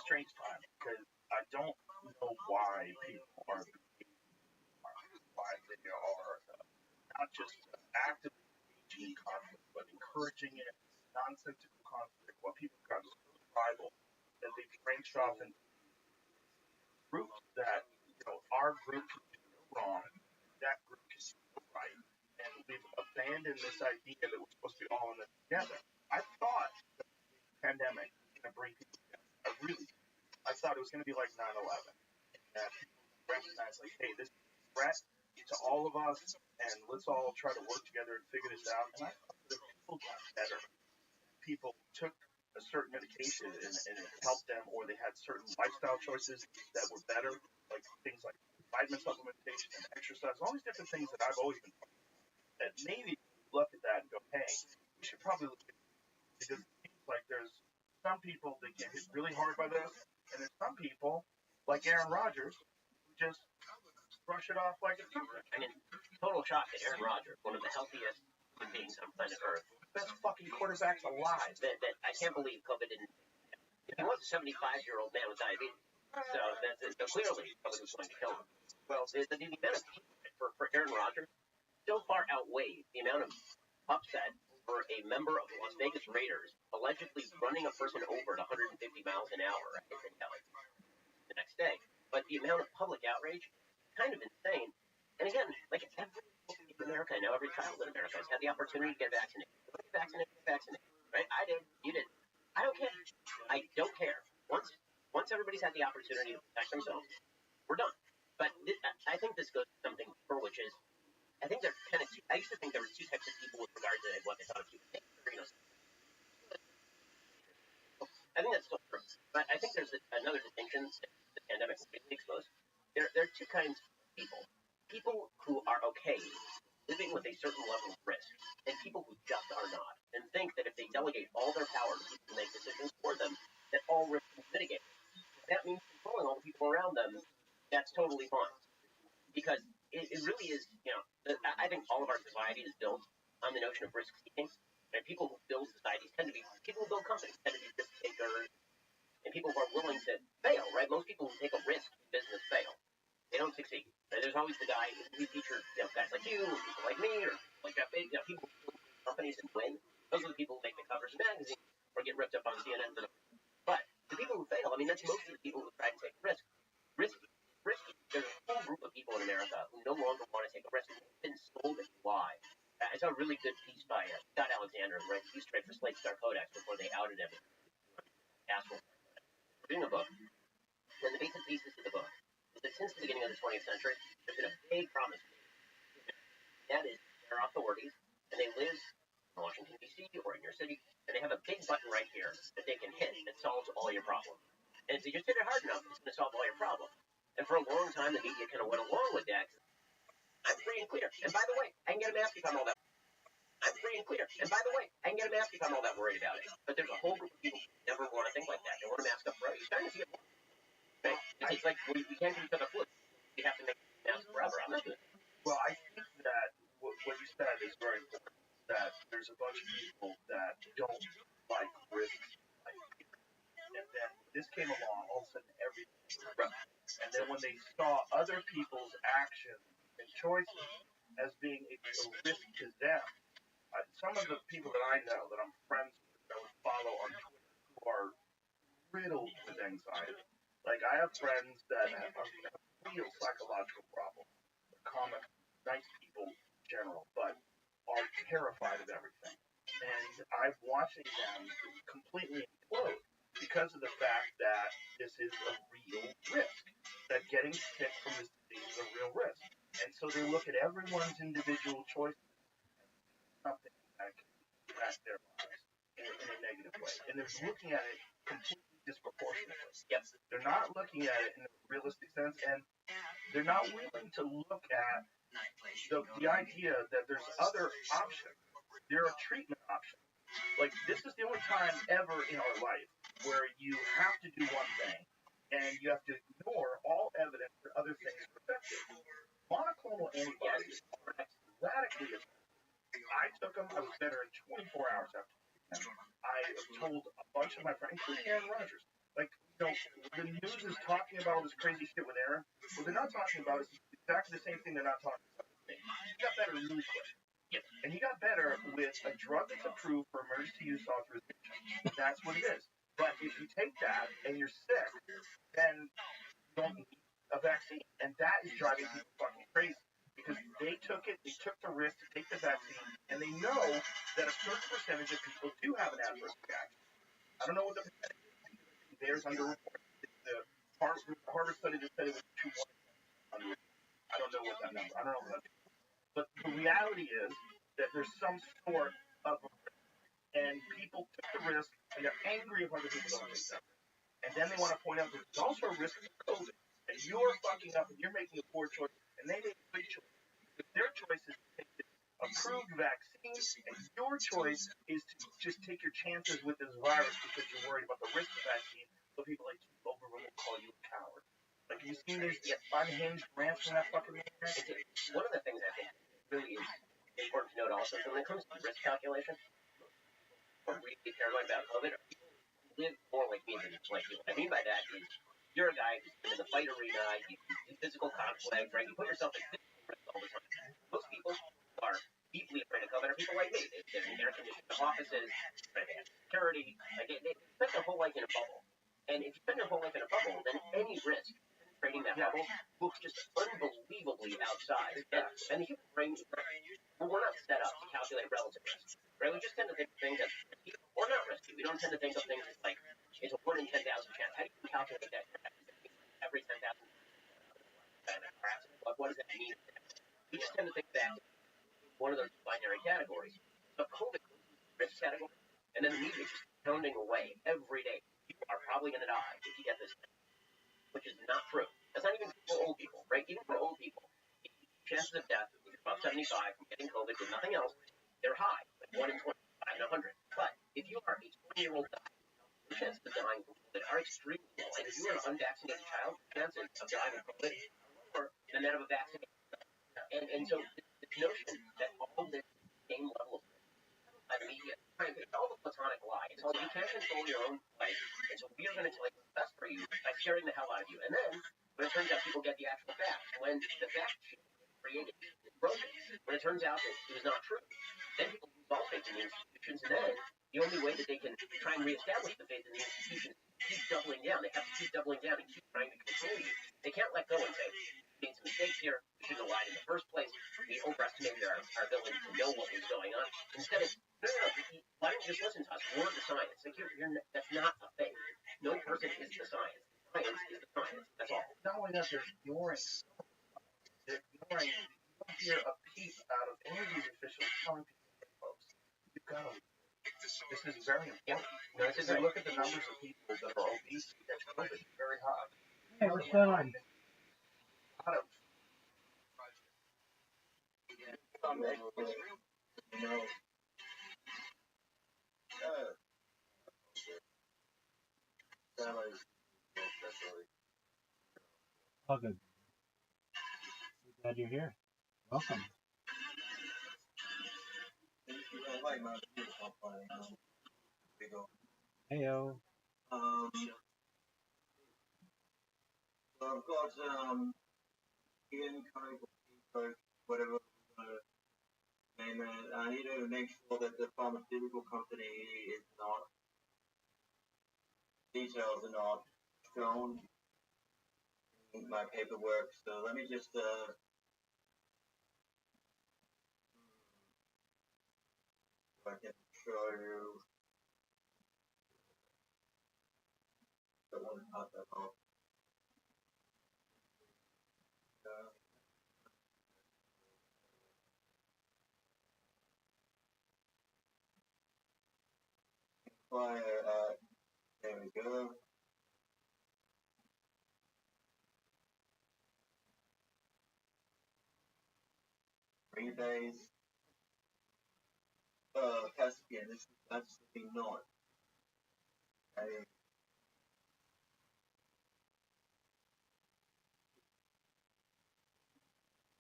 K: strange time because I don't know why people are why they are not just actively engaging in conflict, but encouraging it, nonsensical conflict, while people got so tribal that they branched off into groups that, our group can do no wrong, that group can do no right, and we've abandoned this idea that we're supposed to be all in this together. I thought the pandemic was going to bring people together. I really did. I thought it was going to be like 9/11, that people recognize, like, hey, this is a threat to all of us, and let's all try to work together and figure this out. And I thought that people got better. People took a certain medication and it helped them, or they had certain lifestyle choices that were better, like things like vitamin supplementation and exercise, all these different things that I've always been talking about. That maybe look at that and go, hey, we should probably look at it. Because it seems like there's some people that get hit really hard by this, and there's some people, like Aaron Rodgers, who just brush it off like it's nothing.
I: I mean, total shock that Aaron Rodgers, one of the healthiest human beings on planet Earth,
K: best fucking quarterbacks alive.
I: That I can't believe COVID didn't. He was a 75-year-old man with diabetes, so clearly COVID was going to kill him. Well, the amount of for Aaron Rodgers so far outweighed the amount of upset for a member of the Las Vegas Raiders allegedly running a person over at 150 miles an hour the next day. But the amount of public outrage, kind of insane. And again, like every in America, I know every child in America has had the opportunity to get vaccinated. Get vaccinated, right? I did. You did. I don't care. I don't care. Once everybody's had the opportunity to protect themselves, we're done. But I think this goes to something deeper, which is, I think there's kind of two. I used to think there were two types of people with regard to what they thought of human nature. I think that's still true. But I think there's another distinction that the pandemic really exposed. There are two kinds of people. People who are okay living with a certain level of risk, and people who just are not, and think that if they delegate all their power to people who make decisions for them, that all risk is mitigated. That means controlling all the people around them. That's totally fine. Because it really is, I think all of our society is built on the notion of risk taking. And people who build societies tend to be, people who build companies tend to be risk takers, and people who are willing to fail, right? Most people who take a risk in business fail. They don't succeed. Right? There's always the guy who features, guys like you, people like me, or like Jeff Bezos, people who build companies and win. Those are the people who make the covers of magazines or get ripped up on CNN for the. But the people who fail, I mean, that's most of the people who try to take a risk. Risky. There's a whole group of people in America who no longer want to take a risk. They've been sold a lie. I saw a really good piece by Scott Alexander, who writes piece straight for Slate Star Codex before they outed everything. Asshole. Reading a book. since the beginning of the 20th century, there's been a big problem. That is, there are authorities, and they live in Washington, D.C., or in your city, and they have a big button right here that they can hit that solves all your problems. And if you just hit it hard enough, it's going to solve all your problems. And for a long time, the media kind of went along with that. I'm free and clear. And by the way, I can get a mask if I'm all that. I'm free and clear. And by the way, I can get a mask if I'm all that worried about it. But there's a whole group of people who never want to think like that. They want to mask up forever. You're starting to see it more. Okay? It's like we can't give each other flu. We have to make masks forever. I'm not doing it.
K: Well, I think that what you said is very important. That there's a bunch of people that don't like risks. And then this came along, all of a sudden everything was right. And then when they saw other people's actions and choices as being a risk to them, some of the people that I know that I'm friends with, that would follow on Twitter, who are riddled with anxiety. Like, I have friends that have real psychological problems. They're common, nice people in general, but are terrified of everything. And I'm watching them completely implode because of the fact that this is a real risk. That getting sick from this disease is a real risk. And so they look at everyone's individual choices as something that can impact their lives in a negative way. And they're looking at it completely disproportionately.
I: Yes.
K: They're not looking at it in a realistic sense, and they're not willing to look at the idea that there's other options. There are treatment options. Like, this is the only time ever in our life where you have to do one thing, and you have to ignore all evidence that other things are effective. Monoclonal antibodies are radically effective. I took them. I was better in 24 hours after taking them. I told a bunch of my friends, including Aaron Rodgers, like, the news is talking about all this crazy shit with Aaron. What they're not talking about is exactly the same thing they're not talking about with me. He got better really quick.
I: Yep.
K: And he got better with a drug that's approved for emergency use authorization. That's what it is. But if you take that and you're sick, then you don't need a vaccine. And that is driving people fucking crazy. Because they took the risk to take the vaccine, and they know that a certain percentage of people do have an adverse reaction. I don't know what the percentage is. There's underreported. The Harvard study that said it was 2 1. I don't know what that number. I don't know what that is. But the reality is that there's some sort of a risk. And people took the risk, and they're angry if other people don't take that risk. And then they want to point out that there's also a risk of COVID. And you're fucking up, and you're making a poor choice, and they make a good choice. Because their choice is to take this approved vaccine, and your choice is to just take your chances with this virus because you're worried about the risk of the vaccine. So people like Oberman will call you a coward. Like, have you seen these unhinged rants from that fucking man?
I: One of the things I think really is important to note also, so when it comes to risk calculation, we're really paranoid about COVID. People live more like me than like you. What I mean by that is, you're a guy who's been in the fight arena, you do physical conflict, right? You put yourself in physical risk all the time. Most people are deeply afraid of COVID are people like me. They're in air-conditioned offices, they have security, like they spend their whole life in a bubble. And if you spend your whole life in a bubble, then any risk creating that bubble looks just unbelievably outside. And the human brain, we're not set up to calculate relative risk, right? We just tend to think of things as risky or not risky. We don't tend to think of things as like, it's a 1 in 10,000 chance. How do you calculate that? Every 10,000 what does that mean? We just tend to think that one of those binary categories. So COVID risk category, and then the media is just pounding away every day. You are probably going to die if you get this thing, which is not true. That's not even for old people, right? Even for old people, chances of death, if you're above 75 from getting COVID with nothing else, they're high, like 1 in 25 in 100. But if you are a 20-year-old guy, the chances of dying from COVID are extremely low. And if you are an unvaccinated child, the chances of dying from COVID are lower than that of a vaccinated. And so this notion that all this same level of by the media, it's all a platonic lie. It's all you can't control your own life, and so we are going to tell you what's best for you by scaring the hell out of you. And then, when it turns out people get the actual facts, when the fact created is broken, when it turns out that it was not true, then people lose all faith in the institutions, and then the only way that they can try and reestablish the faith in the institutions is keep doubling down. They have to keep doubling down and keep trying to control you. They can't let go and say, we made some mistakes here, we shouldn't have lied in the first place, we overestimated our ability to know what was going on. Instead of, no, why don't you just listen to us? We're the science. Like, that's not a thing. No person is the science. Science is the science. That's all.
K: Not not only that, they're ignoring, you don't hear a peep out of any of these officials telling people, hey, folks, you've got to. This is very important.
I: No,
K: If you look at the numbers of people that are obese who catch COVID, it's very high.
F: Hey, what's going on?
K: Out of
F: All good. Glad you're here. Welcome. Heyo.
G: So I've got Ian Coke, whatever we're gonna name it. I need to make sure that the pharmaceutical company is not details are not shown in my paperwork. So let me just I can show you the one part that I'll inquire there we go. Rebates. Caspian, this is absolutely not a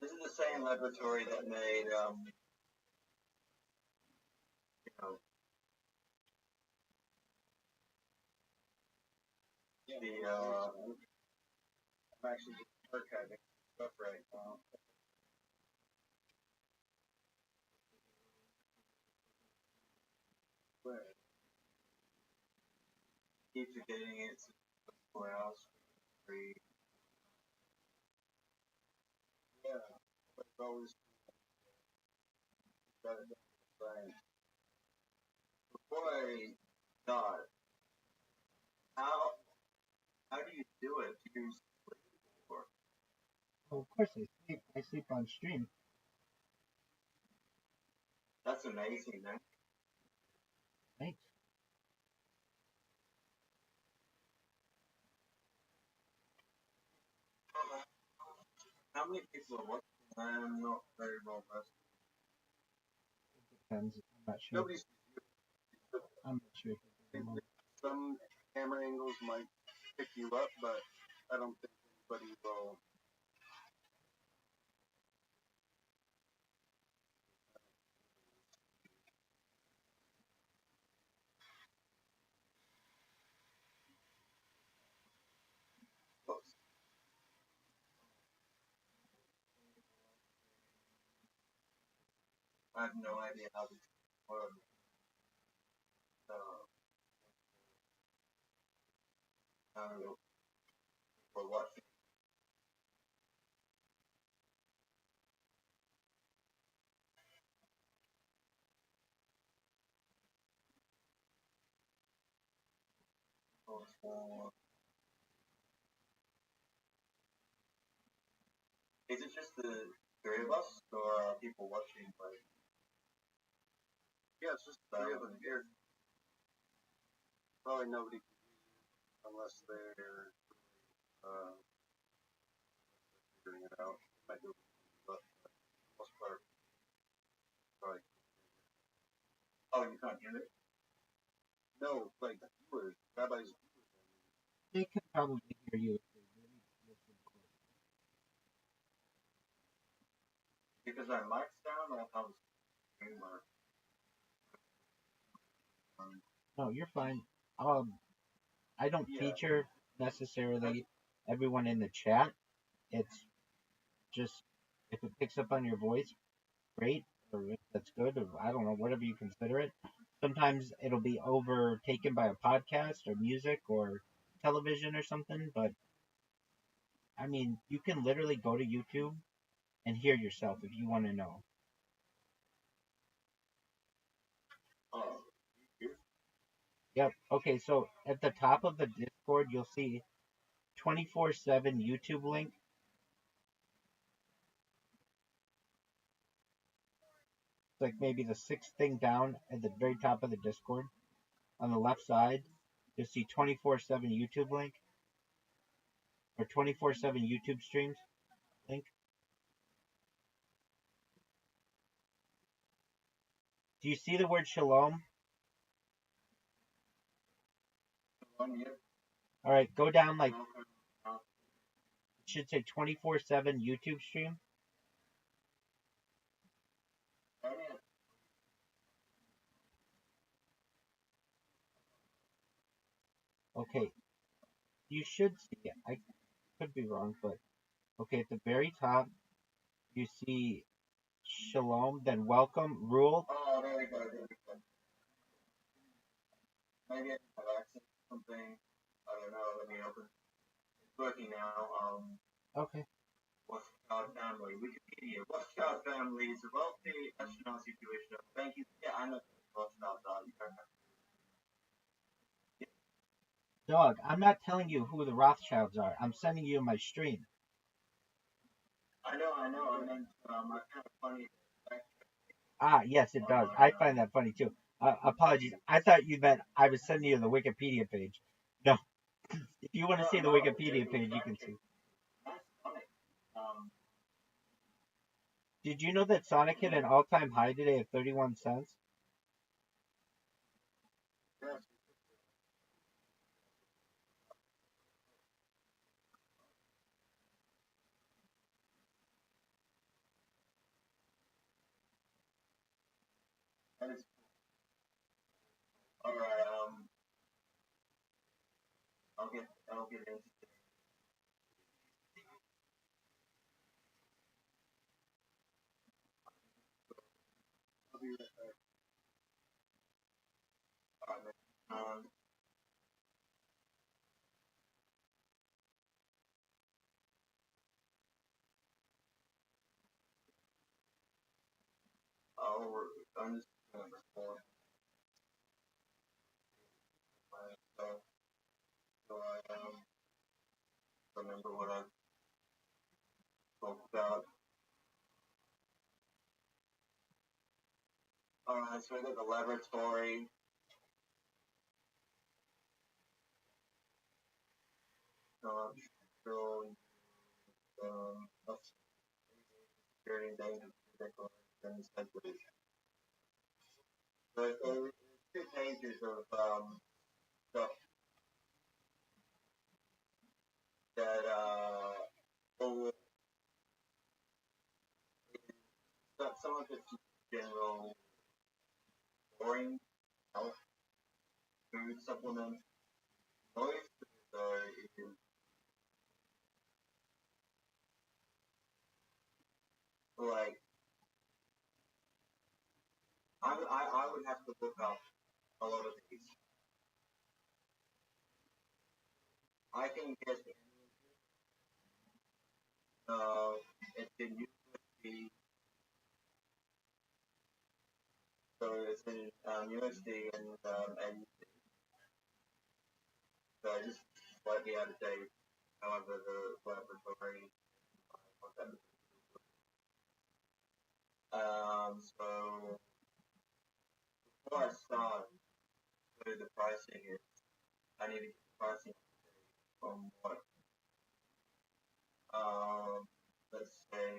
G: this is the same laboratory that made you know the I'm actually archiving stuff right now. Where? Keep forgetting it somewhere else. Free. Yeah, but it's always got it right. Before I start, how do you do it? Do you sleep or?
F: Well, of course I sleep. I sleep on stream.
G: That's amazing, man.
F: Thanks.
G: How many people are watching? I am not very well versed.
F: Depends. I'm not sure.
G: Nobody's.
F: I'm not sure.
G: Some camera angles might pick you up, but I don't think anybody will. I have no idea how this works. For watching. Is it just the three of us, or are people watching? Like, yeah, it's just the three of us here. Probably nobody, unless they're figuring it out. Might do, but for the most part, probably. Oh, you can't hear it? No, like viewers, rabbis.
F: They can probably hear you if they really listen close.
G: Because our mic's down, or how the stream works.
F: No, you're fine. I don't feature necessarily everyone in the chat. It's just if it picks up on your voice, great, or if that's good, or I don't know, whatever you consider it. Sometimes it'll be overtaken by a podcast or music or television or something, but I mean, you can literally go to YouTube and hear yourself if you want to know. Yep. Okay, so at the top of the Discord, you'll see 24/7 YouTube link. It's like maybe the sixth thing down at the very top of the Discord. On the left side, you'll see 24/7 YouTube link or 24/7 YouTube streams link. Do you see the word shalom? All right, go down like it should say 24/7 YouTube stream. Okay, you should see it. I could be wrong, but okay, at the very top, you see shalom, then welcome, rule.
G: Oh, there we go. Maybe I have access to something. I don't know. Let me open. It's working now.
F: Okay.
G: Rothschild family. Wikipedia. Rothschild family is a wealthy Ashkenazi Jewish noble. Thank you. Yeah, I know Rothschild.
F: Dog, I'm not telling you who the Rothschilds are. I'm sending you my stream.
G: I know. I mean, I kind of funny.
F: Ah, yes, it does. I find that funny too. Apologies. I thought you meant I was sending you the Wikipedia page. No. If you want to see the Wikipedia page, you can see. Did you know that Sonic hit an all-time high today of 31 cents?
G: All right. I'll get into it. I'll be right back. All right. I'm just going to record myself so I remember what I spoke about. Alright, so I got the laboratory. Security and data declaration speculation. So there's 2 pages of stuff that some of it's general boring health food supplements. Most is like I would have to look up a lot of these. I can get it's in USD, so it's in USD and so I just slightly out of date. However, the laboratory so before I start with the pricing is I need to get the pricing from what let's say,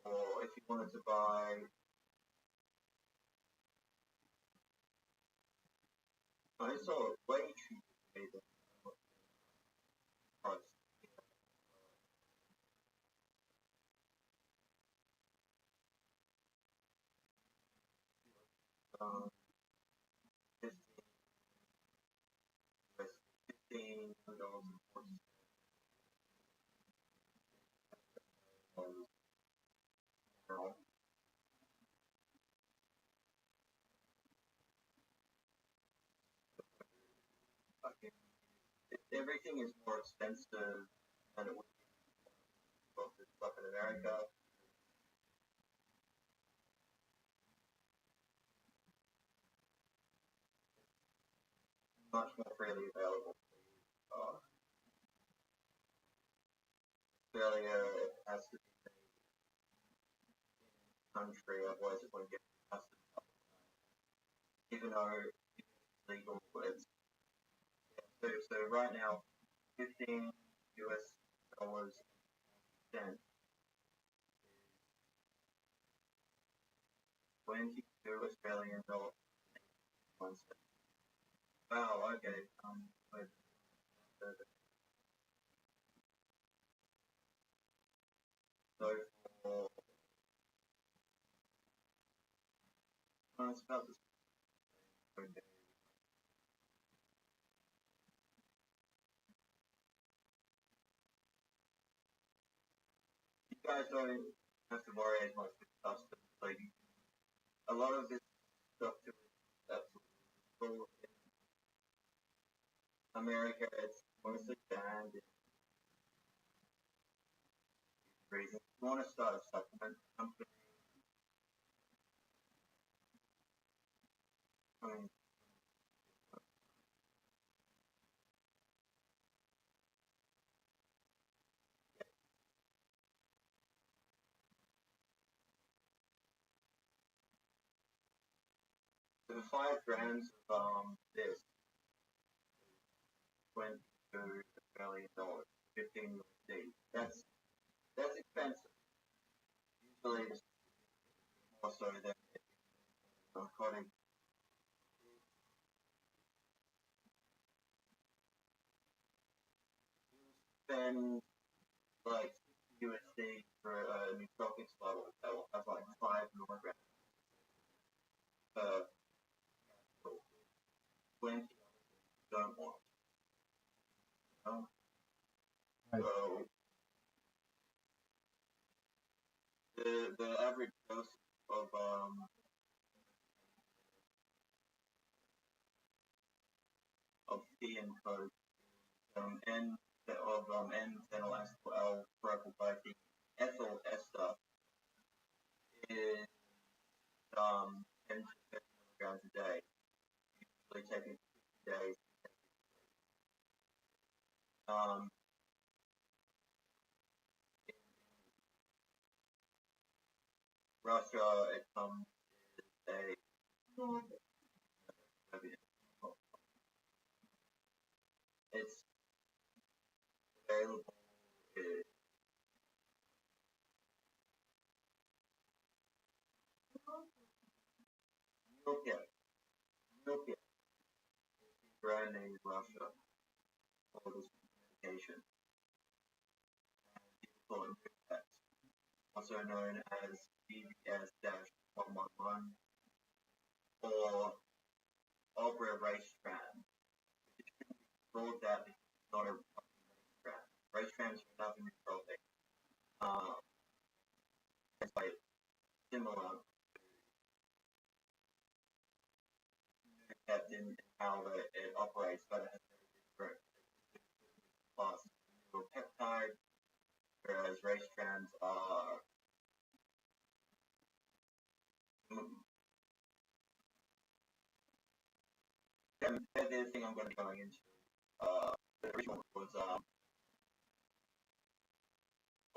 G: or if you wanted to buy, I saw it way cheaper than price. 15 $15 everything is more expensive than it would be for stuff in America. Much more freely available. Australia has to be made in the country, otherwise it won't get customs. Even though it's legal, it's so right now, $15 cents, 22 Australian dollars. Wow, okay. Wait, so for it's about this. You guys don't have to worry as much with customs. Like a lot of this stuff to absolutely in America, it's mostly banned. Reason. If you want to start a supplement company, I mean, the 5 grams of this went to $1 million, 15 USD. That's expensive. Usually it's more so than narcotic. Spend like $60 for a nootropics bottle that will have like 5 milligrams. 20 don't want.
F: Right.
G: So the average dose of tea and coke N-phenylacetyl propylglycine ethyl ester is 10 to 50 milligrams a day. Usually taking 50 days. In Russia, it comes as a it's available. Milk brand name in Russia for this medication. Also known as DVS-111 or RabbiRothschild. It should be called that because it's not a racetrack. Racetracks are nothing nootropic. It's like similar in how it operates, but it has very different classes. Peptide, whereas race trans are the other thing I'm going to be going into. The original was oh,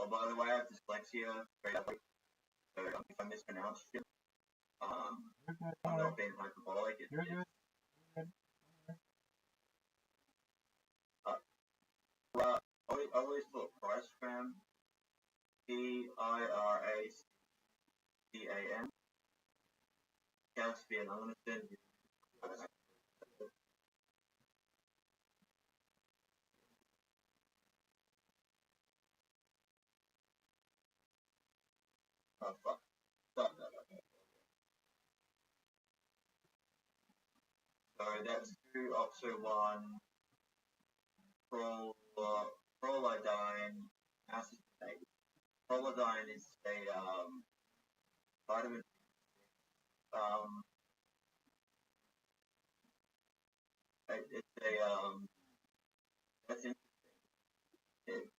G: by the way, I have dyslexia, very badly, so if I mispronounce shit, I'm not being hyperbolic.
F: You're good.
G: I always thought price gram, Piracan, Caspian. I'm going to send you. Oh, fuck. Stop that. So that's 2-oxo-1 prolidine acetate. Prolidine is a vitamin. It's a that's interesting. It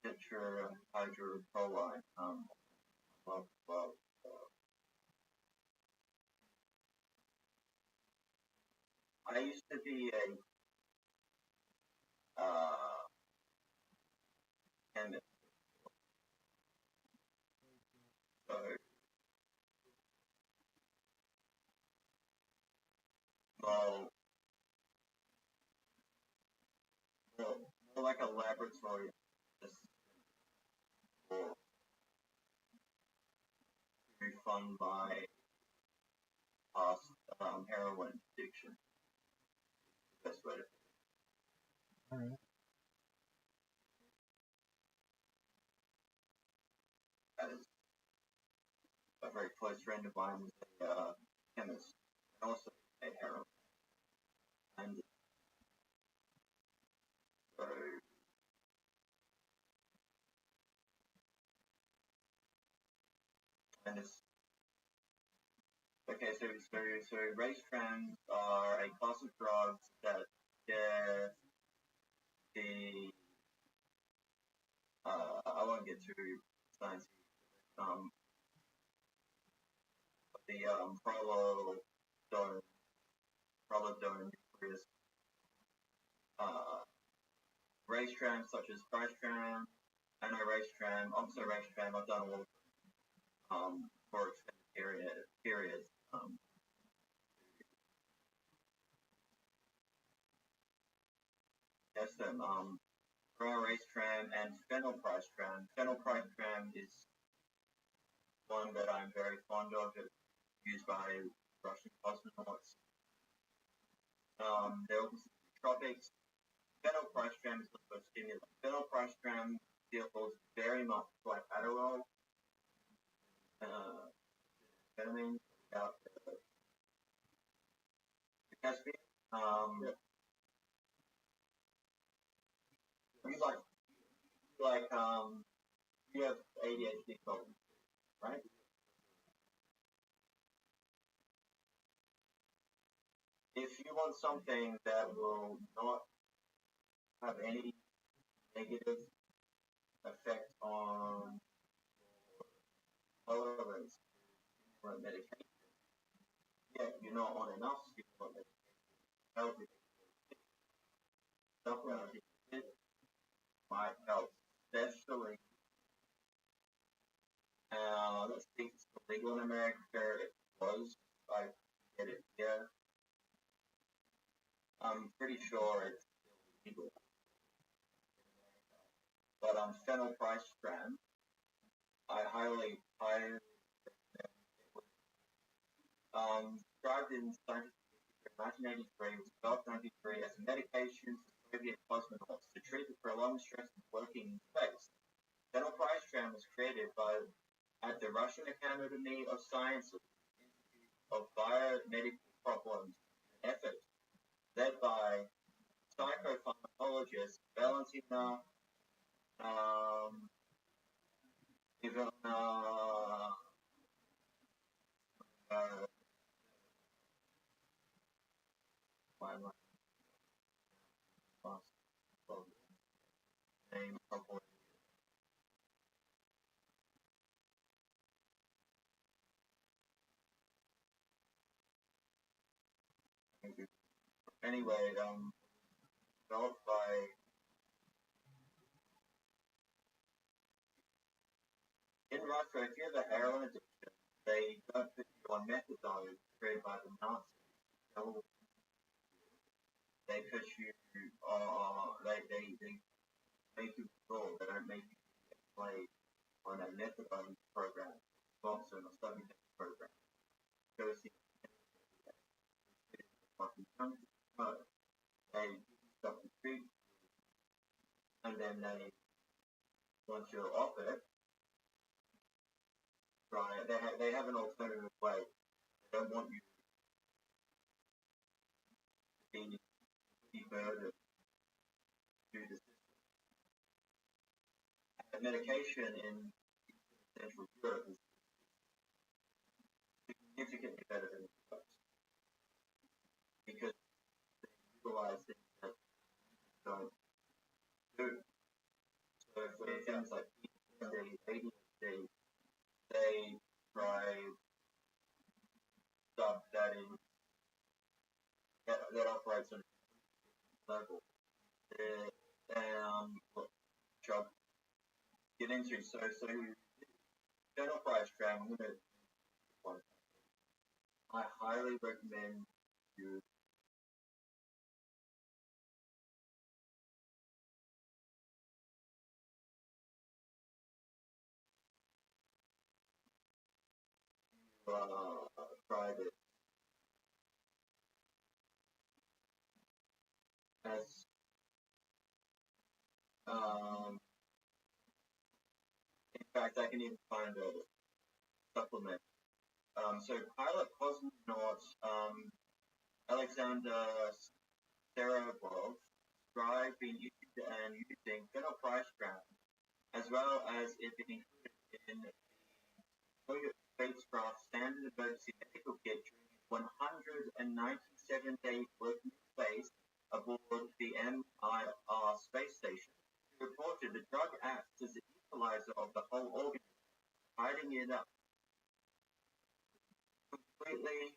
G: tetrahydroproline. Well, I used to be a
L: chemist. So, well, more like a laboratory for to fund my past heroin addiction. Best way to
F: Alright.
L: as a very close friend of mine was a chemist and also a heroin. And so and it's okay, so race trams are a class of drugs that share the I won't get too science the prolodone nucleus race trams such as price tram, ano race tram, oxo race tram. I've done all for extended periods. Yes, them Pro race tram and phenol price tram. Phenol price tram is one that I'm very fond of. It's used by Russian cosmonauts. There are also tropics. Phenol price tram is also a stimulant. Phenol price tram feels very much like Adderall. Amphetamine without the caffeine. You have ADHD problem, right? If you want something that will not have any negative effect on tolerance for medication, yet you're not on enough stimulant medication, healthy supplement might help, especially let's think it's legal in America. It was. I get it here. I'm pretty sure it's illegal. But phenol price tram, I highly recommend it. Described in scientific 1983, was developed 1993 as a medication for Soviet cosmonauts to treat the prolonged stress of working in space. Phenol price tram was created at the Russian Academy of Sciences Institute of Biomedical Problems, an effort led by psychopharmacologist Valentina Ivana name probably. Anyway, developed by in Russia, if you have a heroin addiction, they don't put you on methadone created by the Nazis. They put you they make you withdraw. They don't make you get played on a methadone program, sponsor or study program. Go see they stuff to treat, and then once you're off it, try it. They have an alternative way. They don't want you to be murdered through the system. And medication in Central Europe is significantly better than drugs because they utilize things that don't do. So for things like ADHD, they try stuff that operates on a level. Drug get into. So general price tram, I'm gonna one. I highly recommend you try this. As in fact, I can even find a supplement. So pilot cosmonaut Alexander Serabov described being issued and using federal price tram, as well as it being included in the Soviet spacecraft standard emergency medical kit during its 197-day working space aboard the MIR space station. He reported the drug acts as an equalizer of the whole organism, hiding it up completely,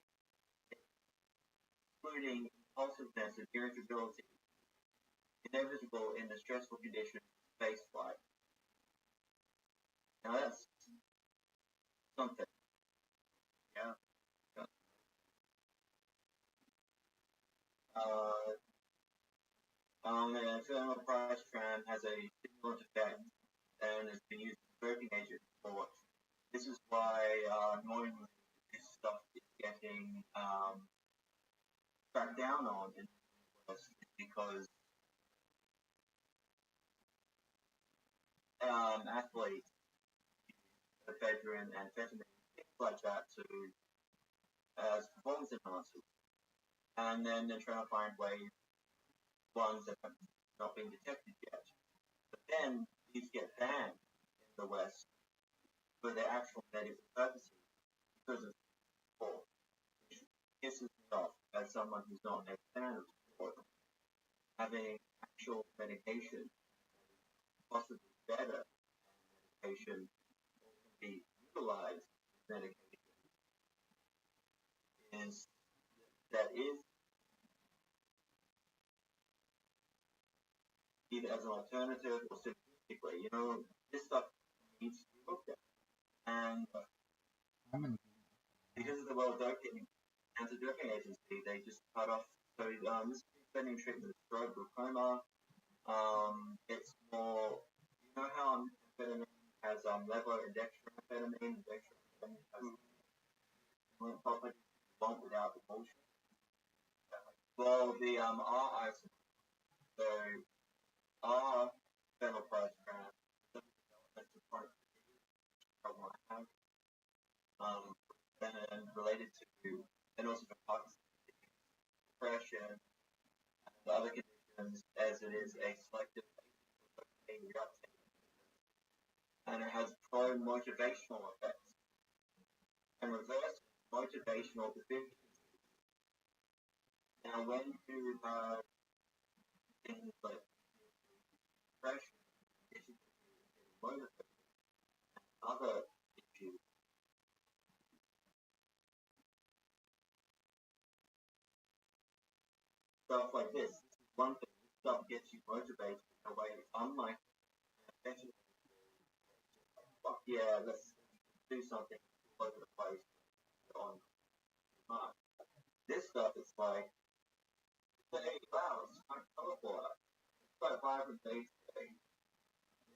L: including impulsiveness and irritability, inevitable in the stressful conditions of space flight. Now that's something. Yeah. The thermal price tram has a stimulant effect and has been used as a doping agent before. This is why normally this stuff is getting cracked down on in the US, because athletes, ephedrine and amphetamine, things like that, to as performance enhancers, and then they're trying to find ways, ones that have not been detected yet. But then these get banned in the West for their actual medical purposes because of sport, which pisses me off as someone who's not a fan of sport. Having actual medication, possibly better medication, can be utilized medication is either as an alternative or simplistically. This stuff needs to be looked at. And because of the World Anti-Doping Agency, they just cut off. So this is spending treatment of stroke glaucoma. It's more, how amphetamine has levo and dextroamphetamine. Dextroamphetamine has properties you want without the bullshit. Well, the R isomer, so R federal price tram, that's the part problem I have. And related to, and also for Parkinson's, depression, and other conditions, as it is a selective reuptake, and it has pro-motivational effects and reverse motivational deficiency. Now, when you have things like depression, issues motivated, other issues, stuff like this is one thing. This stuff gets you motivated in a way unlike fuck yeah, let's do something all over the place on March. This stuff is like, hey, wow, it's kind of colorful. It's quite vibrant day today.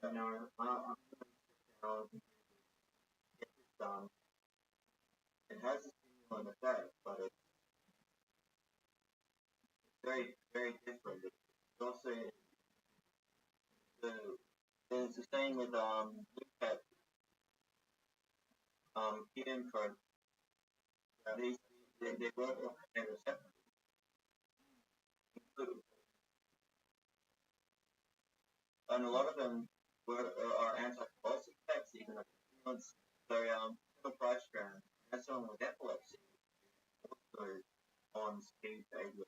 L: I'm going to sit down and get this done. It has a stimulant effect, but it's very, very different. It's also it's the same with Lucas, Ian for they work on the receptor, and a lot of them are anticonvulsive effects, even like stimulants. So the price tram, that's someone with epilepsy, also on speed failure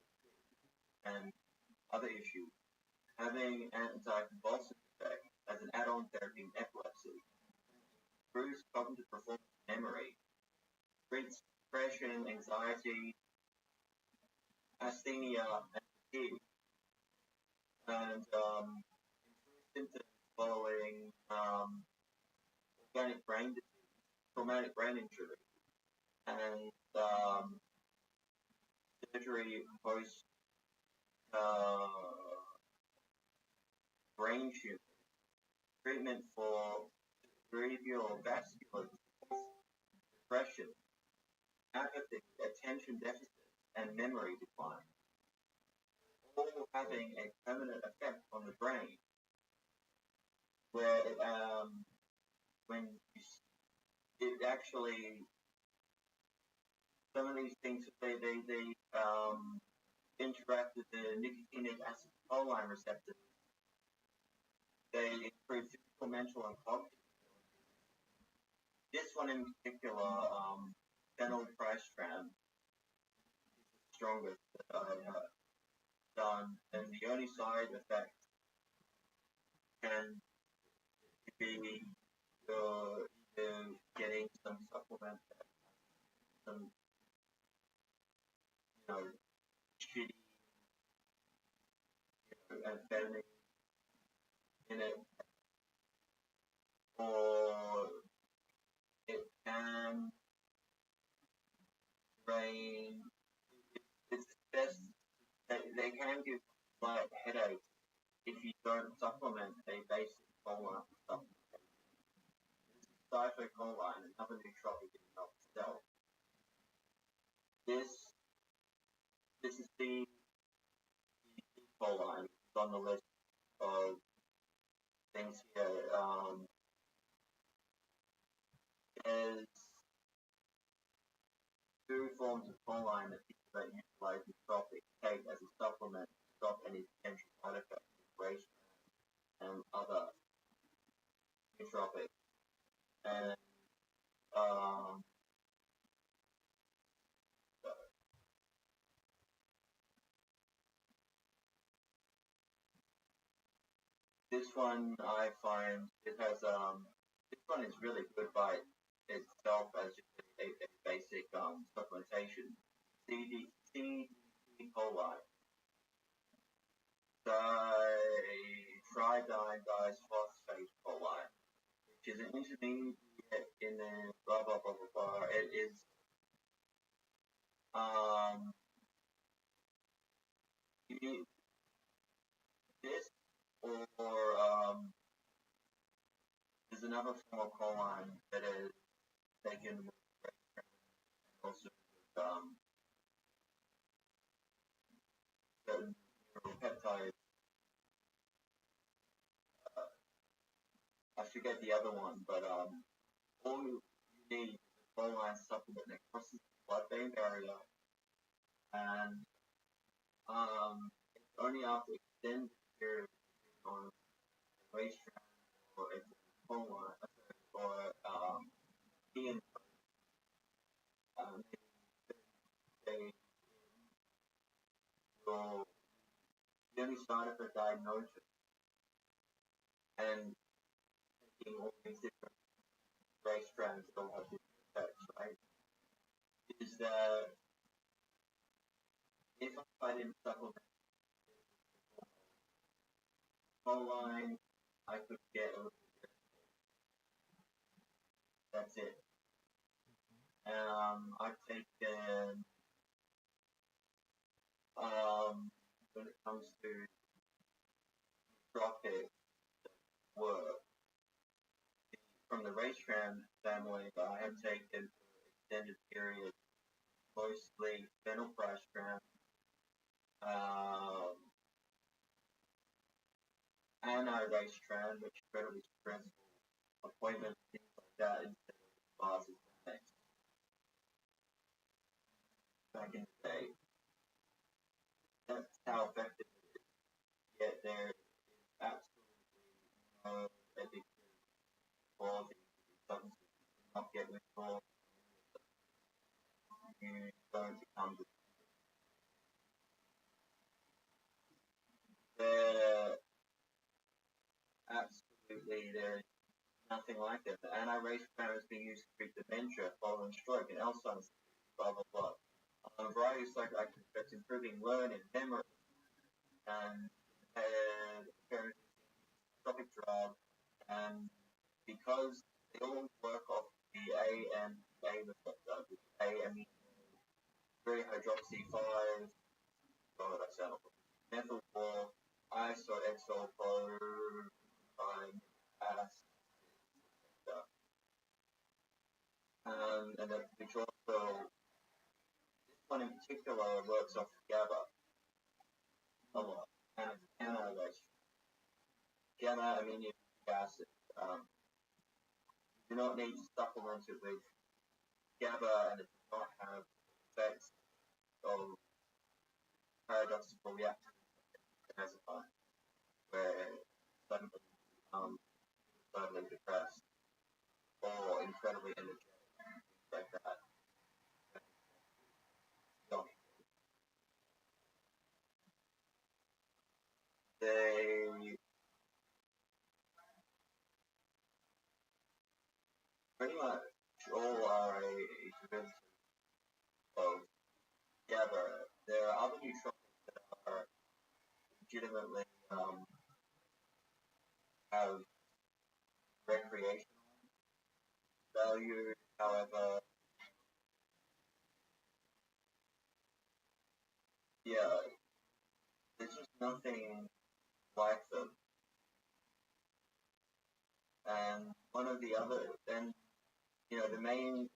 L: and other issues. Having anticonvulsive effect as an add-on therapy in epilepsy improves cognitive performance and memory, treats depression, anxiety, asthenia, and fatigue, and improves symptoms following organic brain disease, traumatic brain injury, and surgery post brain tumor, treatment for cerebral vascular disease, depression, apathy, attention deficit, and memory decline, all having a permanent effect on the brain, where when it actually, some of these things, they interact with the nicotinic acetylcholine receptors. They improve physical, mental, and cognitive. This one in particular, phenylprastran, is the strongest that I've done, and the only side effect can be either getting some supplement, some shitty amphetamine in it, or it can drain. It's best that they can give slight headaches if you don't supplement a basic choline supplement. Diethycholine, another nootropic in and of itself. This is the choline on the list of things here. There's two forms of choline that people that utilize nootropic take as a supplement to stop any potential side effects of race and other nootropics. And this one I find it has this one is really good by itself as just a basic supplementation. CD choline, tridine diphosphate choline, which is an intermediate in the blah blah blah blah blah. It is this or there's another form of choline that is taken with and also with certain neuropeptides. I forget the other one, but all you need is a choline supplement that crosses the blood-brain barrier, and it's only after extended period on racetrack or a choline or Ian, they will the only side of the diagnosis and taking all these different race strands that all have different effects, right? Is that if I didn't supplement choline, I could get a little bit. That's it. I've taken when it comes to nootropic work from the racetrack family, I have taken for extended period mostly phenylprastran, anti-racetran, which is incredibly stressful, appointments, things like that, instead of bars and things. Back in the day, that's how effective it is. Yet there is absolutely no addictive quality to these substances. You not get withdrawal. You don't become absolutely there is nothing like it. The anti-racetran is being used to treat dementia following stroke and Alzheimer's, blah blah blah. A variety of psychoactive effects, improving learning, memory, and nootropic drug and because they all work off the AMA receptor, the AME 3 hydroxy 5, oh, that's out. Methyl 4, isoxyl prime acid, and then which also, this one in particular works off GABA a lot, and it's anaerobic. Gamma amino acid. You do not need to supplement it with GABA, and it does not have effects of paradoxical reactions as a fine, where suddenly suddenly depressed or incredibly energetic, like that. So they pretty much all are a derivative of GABA. There are other nootropics that are legitimately have recreational value. However, yeah, there's just nothing like them. And one of the other, then, you know, the main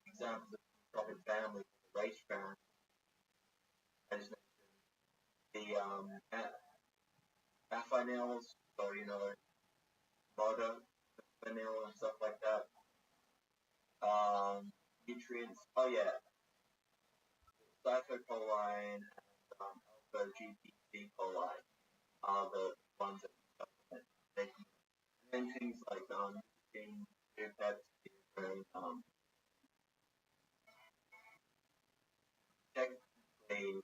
L: examples of the nootropic family, the race trans, I just mentioned the affinils, or, you know, modafinil and stuff like that. Nutrients, oh yeah, cyphocholine and alpha GPC choline are the ones that supplement. They can, and things like Pepsi, technically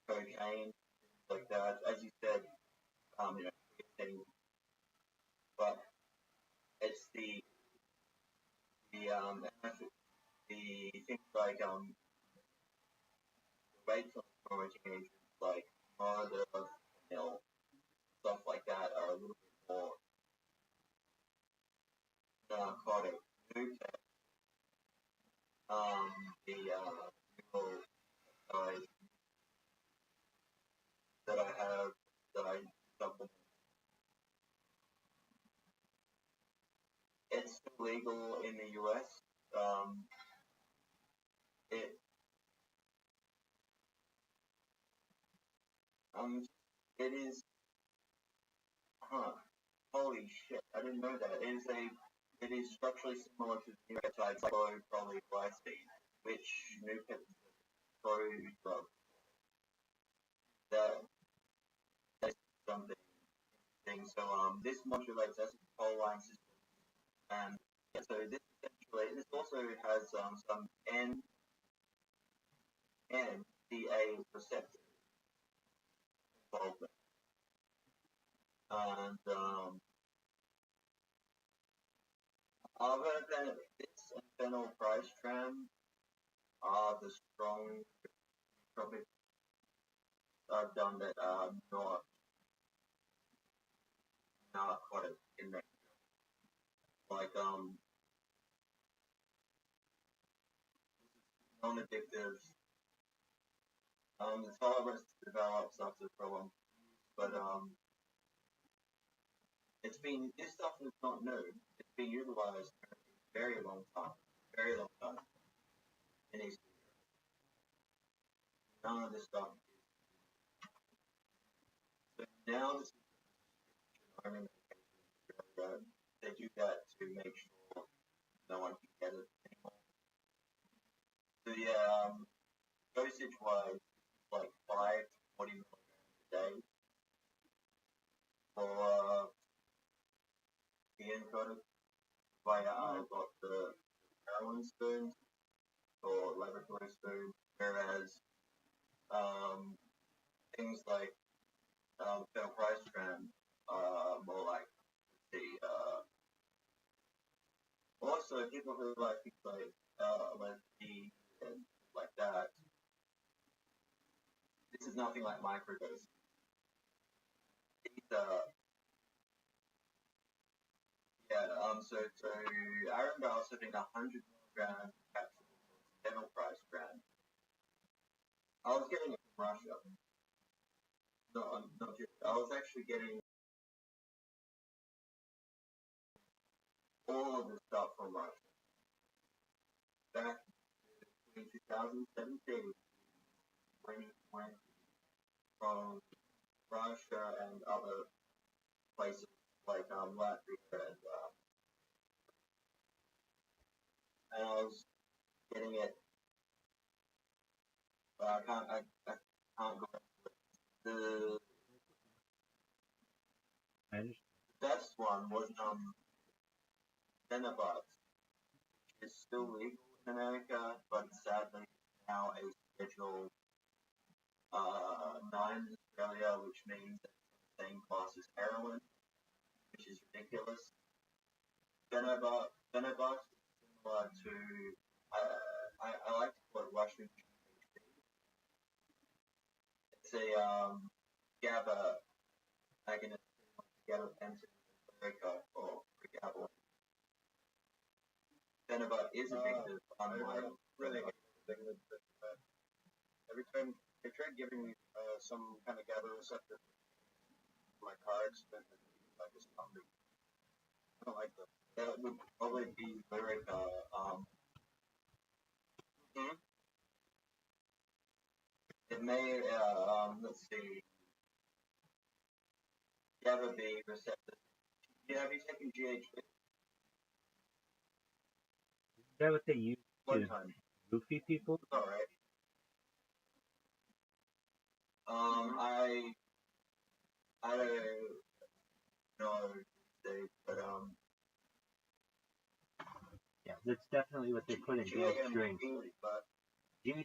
L: cocaine, things like that. As you said, you know, creatine, but it's the things like weight storage agents like modafinil, stuff like that are a little bit more narcotic. Nutex, the neuro guys that I have that I supplement. It's still legal in the US. It it is, holy shit, I didn't know that. It is structurally similar to the nucleotide cyclopolyglycine, which Newport drug. That is something interesting. So this modulates acetylcholine system, and yeah, so this also has some NMDA receptor involvement, and other than this and phenylpristram are the strong tropic I've done that are not narcotic in nature. Like non-addictive. The tolerance develops after prolonged use, but this stuff is not new. It's been utilized for a very long time. In these none of this stuff. So now this is only they do that to make sure no one can get it anymore. So yeah, dosage wise, like 5 to 40 milligrams a day for the encoded via I got the heroin spoons or laboratory spoons, whereas things like phenylpristram more like the also people who like things like LSD and like that. This is nothing like microdosing. So I remember I was having 100 milligram capsule dental price brand. I was getting it from Russia. No, not just, I was actually getting all of the stuff from Russia. Back in 2017, when it went from Russia and other places like Latvia and I was getting it. I can't go. The best one was Denabot. It's still legal in America, but sadly now a Schedule 9 in Australia, which means that it's the same class as heroin, which is ridiculous. Denabot is similar to I like to call it Russian GHB. It's a GABA agonist, gabapentin in America, or GABA. Denabot is addictive, unlike
G: really addictive. Every time they tried giving me some kind of GABA receptor for my cards, then I just I don't like them.
L: That would probably be Lyrica. It may, let's see, GABA B receptor. Have you taken GHB?
F: Is that what they use to roofie people?
L: Alright. I don't know, but
F: yeah, that's definitely what they put in girls' drinks. GHB,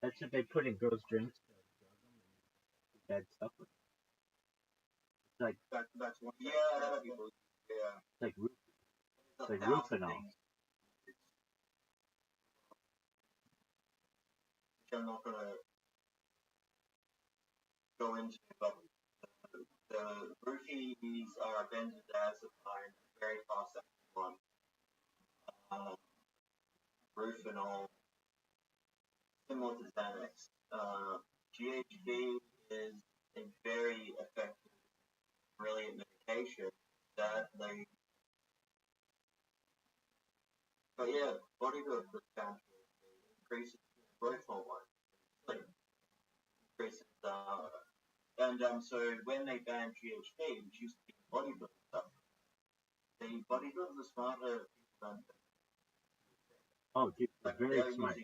F: that's what they put in girls' drinks to drug them and do bad stuff with them. It's like
G: that's one.
L: Yeah.
F: It's like roofie. It's like roofenol.
L: Which I'm not gonna go into, but the roofies are benzodiazepine, very fast acting one. Rufinol, similar to Xanax. GHB is a very effective, brilliant medication that they. But yeah, bodybuilders found increases growth hormone, increases and so when they banned GHB, which used to be bodybuilding stuff, the bodybuilders are smarter than.
F: Oh, dude, they're very smart.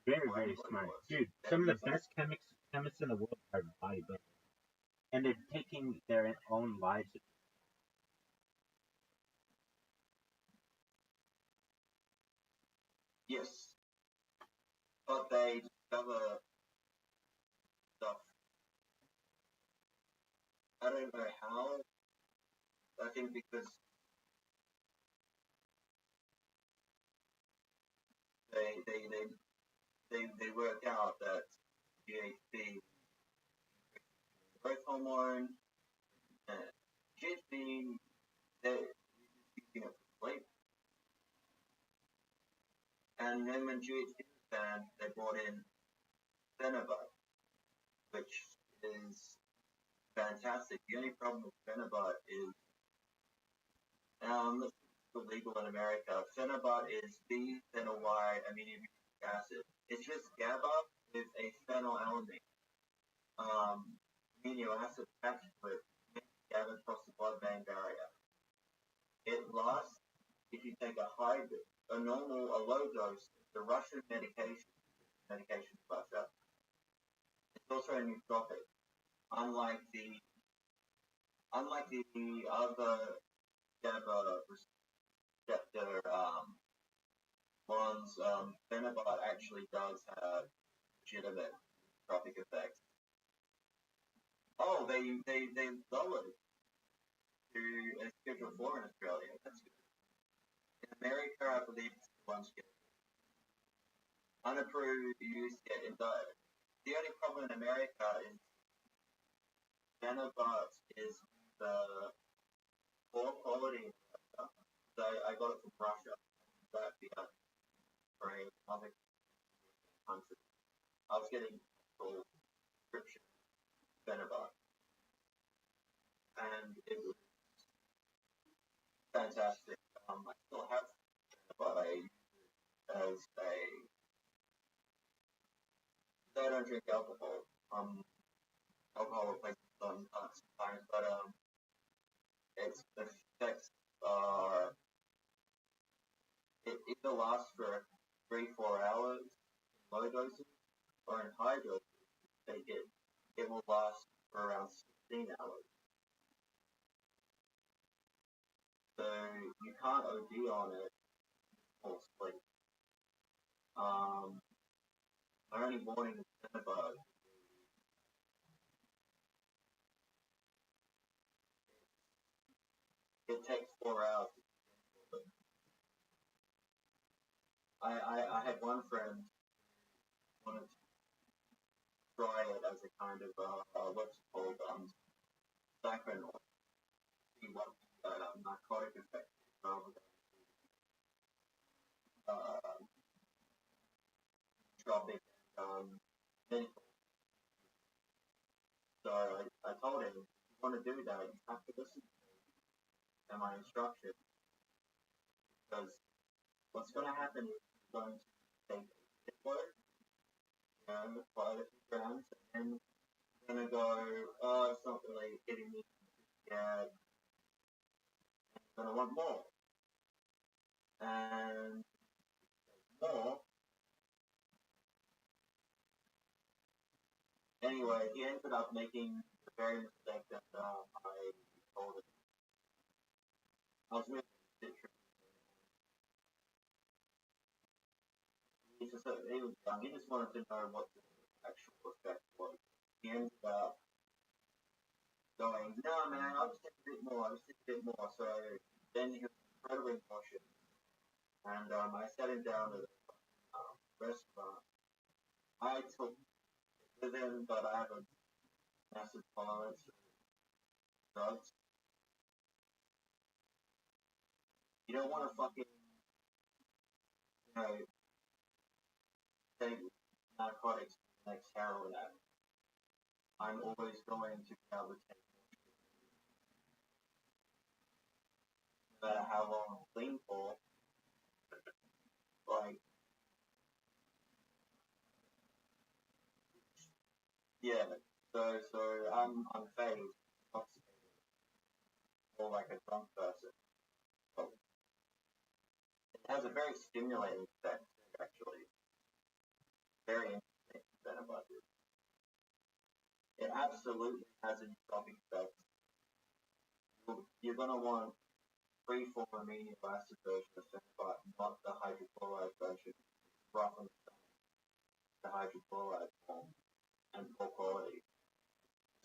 F: Very, very smart. Dude, some of the best chemists in the world are bodybuilders. And they're taking their own lives.
L: Yes. But they discover stuff. I don't know how. I think because they work out that GHB growth hormone and GHB they're using it for sleep. And then when GHB was banned, they brought in Phenibut, which is fantastic. The only problem with Phenibut is it's illegal in America. Phenibut is B-phenyl Y-aminobutyric acid. It's just GABA with a phenylalanine amino acid attached to it, makes GABA across the blood-brain barrier. It lasts if you take a low dose. The Russian medication Russia. It's also a nootropic, unlike the other GABA receptor ones. Phenibut actually does have legitimate nootropic effects. Oh, they lowered it to a Schedule 4 in Australia. That's good. In America, I believe it's one Schedule. Unapproved use yet in diet. The only problem in America is Phenibut is poor quality. So I got it from Russia. That yeah, Ukraine, other countries. I was getting full prescription Benevite, and it was fantastic. I still have Benevite. I use it as a. I don't drink alcohol. Alcohol replaces sometimes, but its effects are. It either lasts for 3-4 hours in low doses, or in high doses, take it will last for around 16 hours. So you can't OD on it or sleep. My only warning is Cinnabon. It takes 4 hours. I had one friend who wanted to try it as a kind of what's it called saccharin or see what narcotic effect rather than tropic medical. So I told him, if you want to do that, you have to listen to my instructions, because what's going to happen is you're going to take a word, quite a few grams, and you're going to go, oh, it's not really getting me scared. You're going to want more. And more. Anyway, he ended up making the very mistake that I told him. I was with him. He was young. He just wanted to know what the actual effect was. He ended up going, no, man, I'll just take a bit more. So then he was incredibly cautious. And I sat him down at a restaurant. I took with him, but I have a massive tolerance for drugs. You don't want to fucking, take narcotics next heroin addict. I'm always going to be able to take no matter how long I'm clean for. Like, yeah, so I'm unfazed, intoxicated, or like a drunk person. So it has a very stimulating effect, actually. Very interesting Benevite. It absolutely has a nootropic effect. You're going to want free-form amino acid version of Benevite, not the hydrochloride version. Rough on the hydrochloride form and poor quality.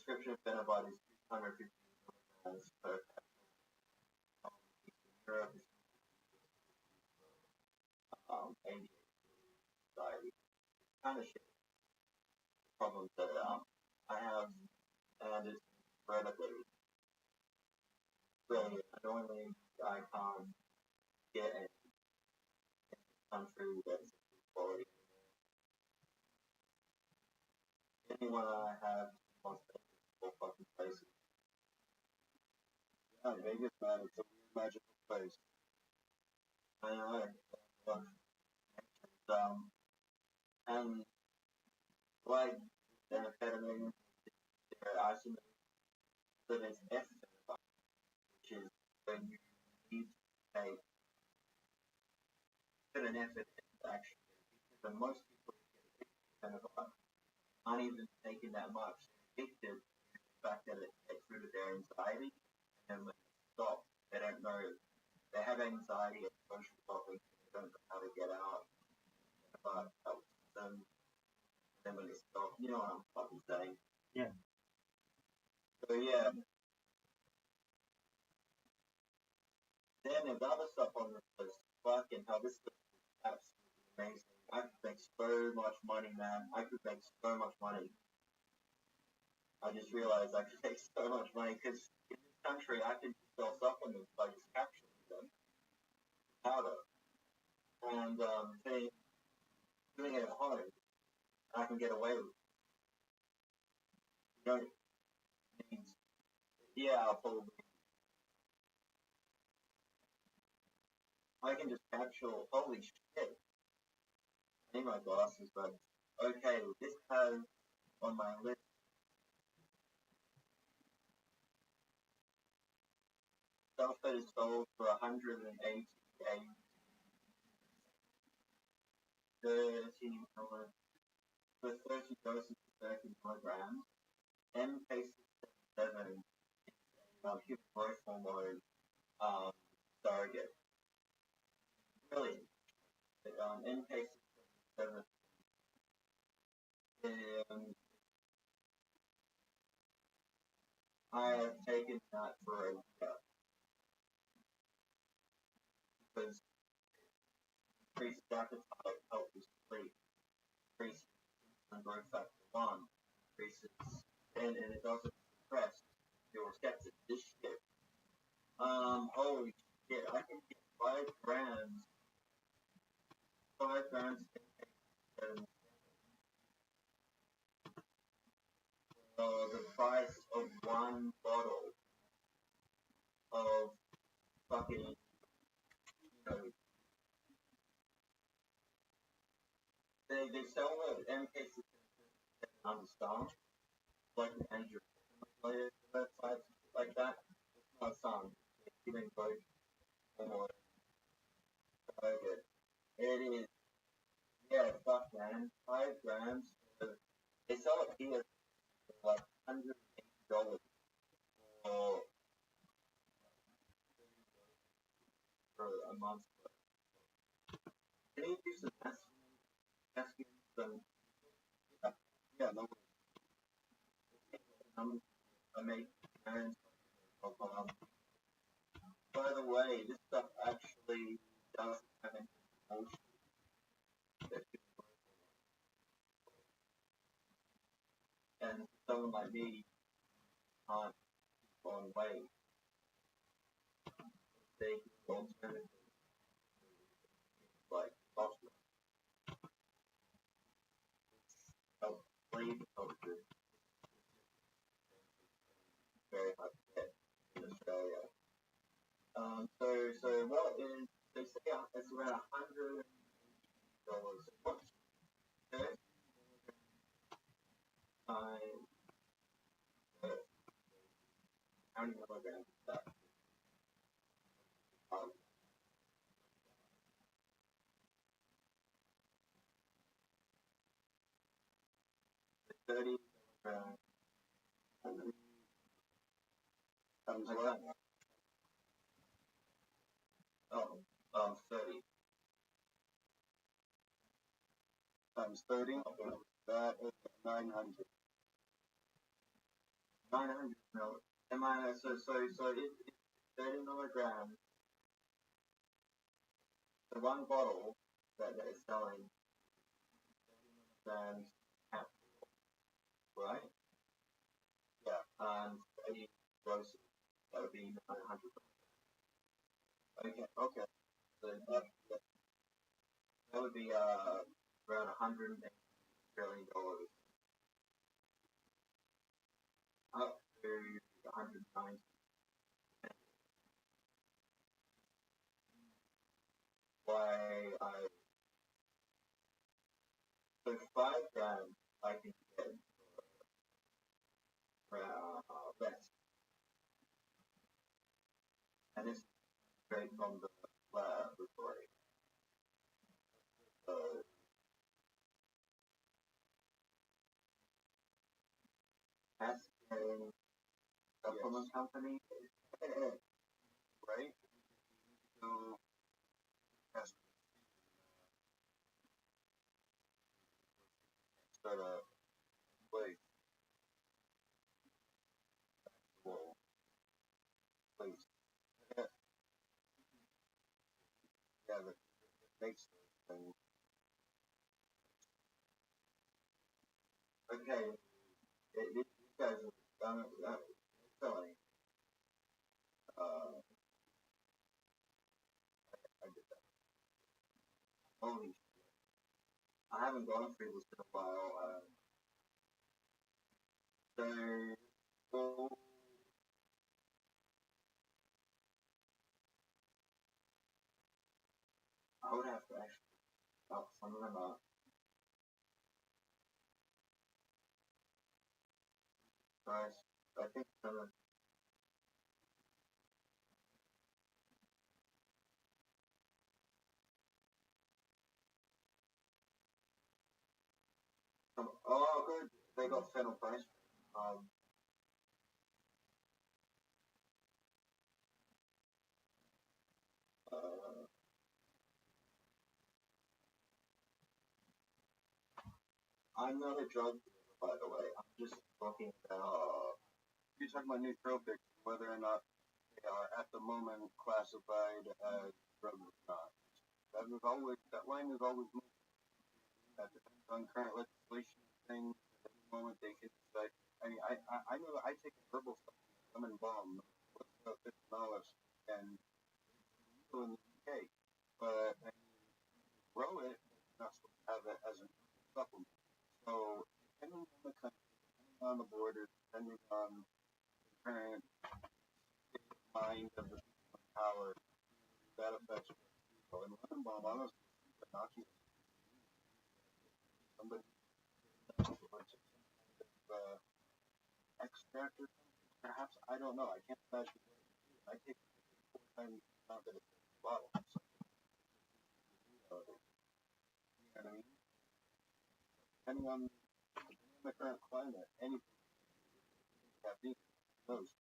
L: Prescription of Benevite is 250 milligrams per capsule. Europe is 88 anxiety. Kind of shit problems that I have, and it's incredibly, really annoyingly, I can't get any country that's quality. Anyone I have wants to go fucking places. Yeah, Vegas, man, it's a weird magical place. I know. And like amphetamine, there are some that is F-benefit, which is when you need to take put an effort into actually, because most people who get benefit aren't even taking that much. They're addicted to the fact that it gets rid of their anxiety, and then when they stop, they don't know. They have anxiety and social problems, they don't know how to get out. But helps them. Then when they stop, you know what I'm fucking saying.
F: Yeah.
L: So yeah. Then there's other stuff on this list. Fucking hell, this list is absolutely amazing. I could make so much money, man. I could make so much money. I just realized I could make so much money because in this country, I can sell supplements by just capturing them, powder, and doing it at home. I can get away with it. You know, it means, yeah, I'll probably. I can just capture, holy shit. I need my glasses, but okay, this has on my list. Stuff that is sold for 188 $30 for 30 doses of 30 milligrams. MK67 human growth hormone surrogate. Brilliant. MK67 I have taken that for a year because increased appetite helps you sleep, increases growth factor 1, increases, and it doesn't suppress your receptors. This shit. Holy shit, I can get 5 grams for the price of one bottle of fucking, they sell the MK on the song, like an Andrew website, like that. It's not a song. It's even both or good. It is, yeah, fuck man, 5 grams. They sell it here for like $180 for a month. Can you use the asking some? Yeah, no. I make parents. By the way, this stuff actually does have an emotion. And someone like me can't keep on weight. They alternative like software. Sleep culture very hard to get in Australia. So what is they say it's around $100. What's time? How many milligrams is that? 30 times what? Oh, 30 times 30. That is 900. 900 milligrams. So it's 30 milligrams. The one bottle that they're selling, 30 milligrams capsule, right? Yeah. 80 doses. That would be 900. Okay. So that would be around $180 Australian. Up to 190. Why so 5 grams I can get for less. And this is straight from the laboratory. Asking supplement company, right? So start a place. Place. Yeah, that makes sense. Okay, these guys have done it. Selling. I haven't gone through this in a while. Well, I would have to actually help some of them out. Guys, I think some of oh, good. They got final price. Um, uh, I'm not a drug dealer, by the way. I'm just talking about. You're talking about nootropics, whether or not they are at the moment classified as drugs or not. That line is always moving. That depends on current legislation and things. At any moment they can decide. I mean, I know that I take a herbal supplement, lemon balm, what's about $50, and it's legal in the UK. But I mean, grow it, you're not supposed to have it as a supplement. So depending on the country, depending on the border, depending on the current state of mind of the people in power, that affects people. And lemon balm, honestly, is innocuous. Somebody extract or something, perhaps, I don't know. I can't imagine what it is. I take 4 times the amount that it's in the bottle. So, you know what I mean? Depending on the current climate, anything caffeine knows.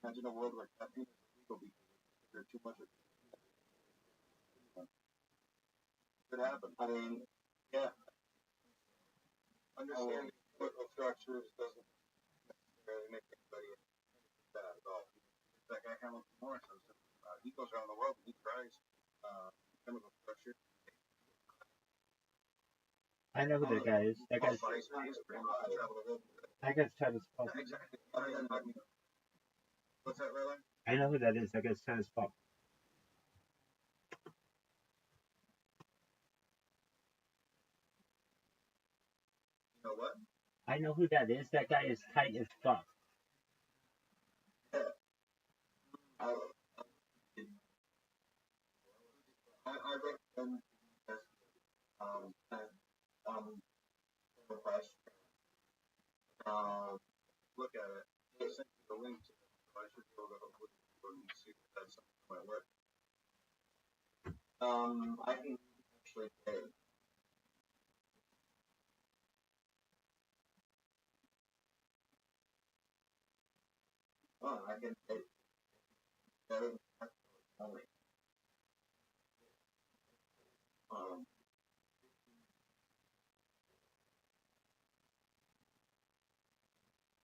L: Imagine a world where caffeine is illegal because there's too much of it. Could happen. I mean, yeah. Understanding political structures doesn't necessarily make anybody bad at all. That guy Hamilton Morrison, he goes around the world and he tries chemical structure.
F: I know who that guy is. That guy's Travis Pop.
L: Exactly. What's that, Ray?
F: I know who that is. That guy's Travis Pop.
L: You know what?
F: I know who that is. That guy is tight as fuck.
L: I recommend price. Look at it. I sent you the link to it, so I should be able to hopefully go and see if that's something that might work. I can actually pay. Oh, I can pay. That is only.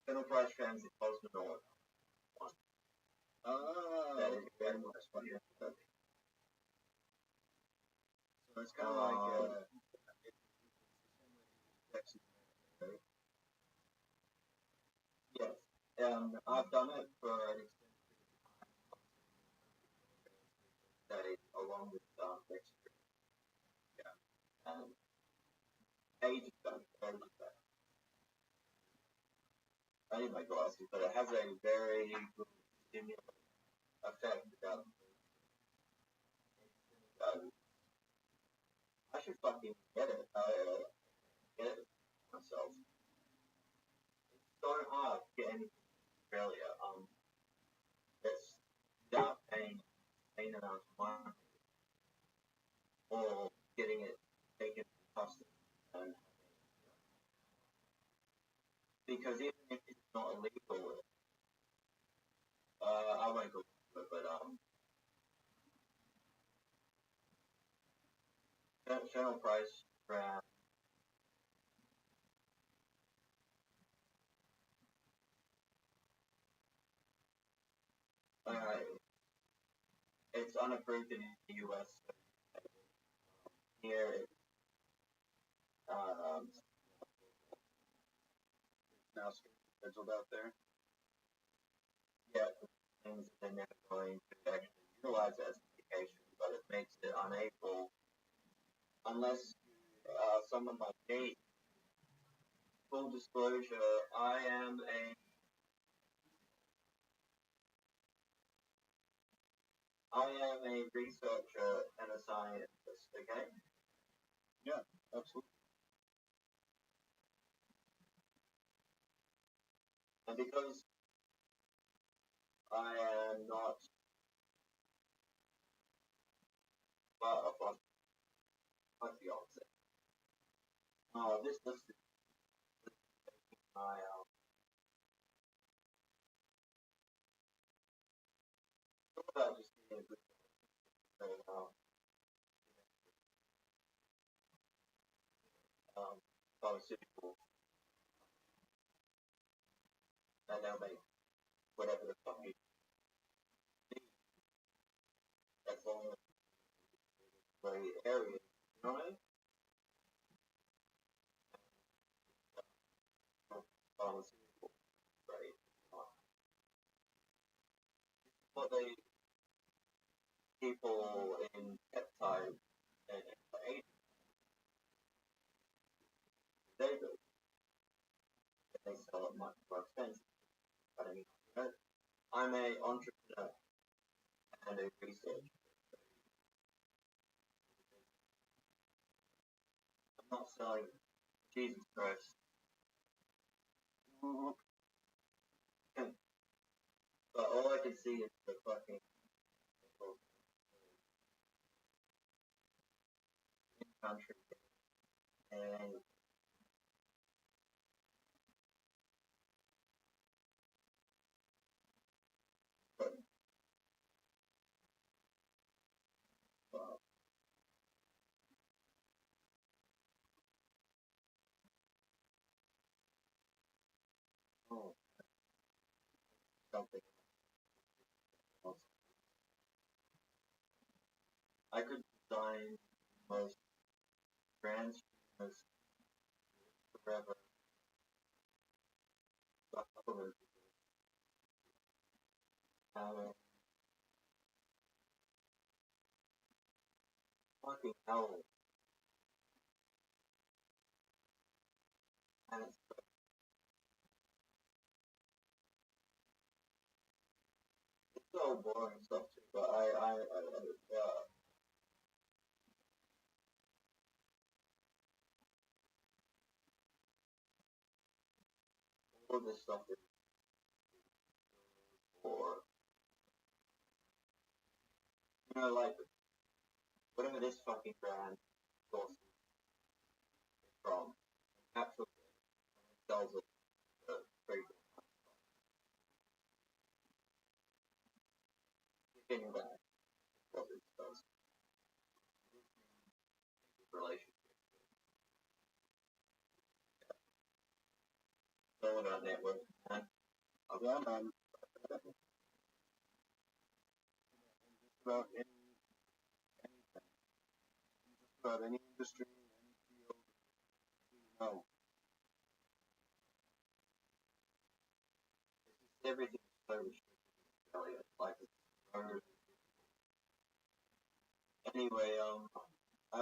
L: Enterprise transit close to door. That is very much funny. So it's kind of like yes, I've done it for an extended study along with experience. Yeah, ages ago. I need my glasses, but it has a very good stimulant effect. I should fucking get it. Get it myself. It's so hard to get anything in Australia. That's without paying insane amounts of money or getting it taken to customs. And because even if it's not illegal, I won't go into it, but general price around. It's unapproved in the U.S. Here, it's now scheduled out there. Yeah, things they're never going to actually utilize as medication, but it makes it unable unless you some of my dates. Full disclosure, I am a researcher and a scientist, okay?
G: Yeah, absolutely.
L: And because I am not my fiance. This is my about just being a good pharmaceutical, and they'll make whatever the fuck you need, as long as it's very area, you know what I mean? Pharmaceutical, right? What they people in peptide and agents, they do, and they sell it much more expensive. But I mean, you know, I'm a entrepreneur and a researcher. I'm not selling Jesus Christ. But all I can see is the fucking country and but oh, something else. I could design the most transhumanist forever supplement fucking hell, and it's so boring stuff too. But all this stuff is for like whatever this fucking brand source is from, captures it and sells it to very good getting back what it does. Relationship. It's all about network, man.
G: Yeah, man. Just about anything. Just about any industry, any field, you know.
L: Everything is so restricted, Elliot. Like it's so anyway, I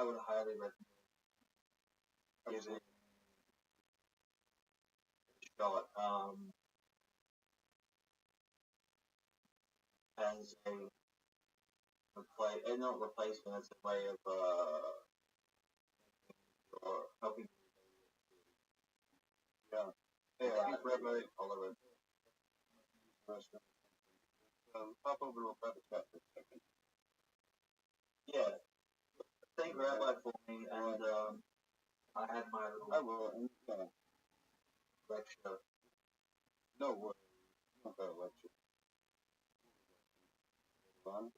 L: would highly recommend giving it a shot. As a not replacement, as a way of or helping.
G: Yeah.
L: Yeah,
G: I think Rabbi
L: tolerant.
G: Pop over to Rabbi chat for a second.
L: Yeah. Thank Rabbi for me, and I had my little
G: I will, and
L: lecture.
G: no worries. Not that lecture. Fun.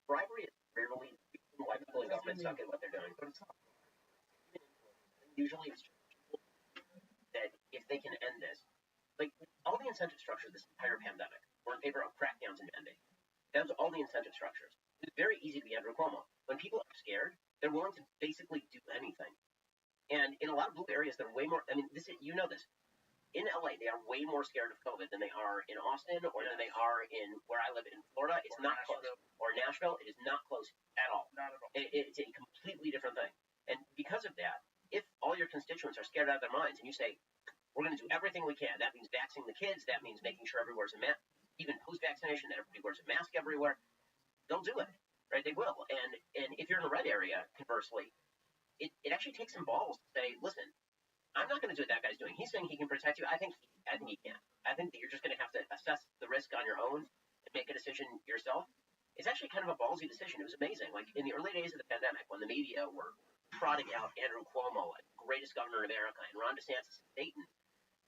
I: bribery is rarely why people in government suck at what they're doing. But it's not. Usually it's people that if they can end this, like all the incentive structure this entire pandemic were in favor of crackdowns and mandates. That was all the incentive structures. It's very easy to be Andrew Cuomo. When people are scared, they're willing to basically do anything. And in a lot of blue areas, they're way more. I mean, this you know this. In LA, they are way more scared of COVID than they are in Austin or than they are in where I live in Florida. It's not close. Or Nashville, it is not close at all.
K: Not at all.
I: It's a completely different thing. And because of that, if all your constituents are scared out of their minds and you say, we're going to do everything we can, that means vaccinating the kids, that means making sure everywhere's a mask, even post-vaccination, that everybody wears a mask everywhere, they'll do it, right? They will. And if you're in a red area, conversely, it actually takes some balls to say, listen, I'm not going to do what that guy's doing. He's saying he can protect you. I think he can't. I think that you're just going to have to assess the risk on your own and make a decision yourself. It's actually kind of a ballsy decision. It was amazing. Like in the early days of the pandemic, when the media were prodding out Andrew Cuomo, the greatest governor in America, and Ron DeSantis in Dayton,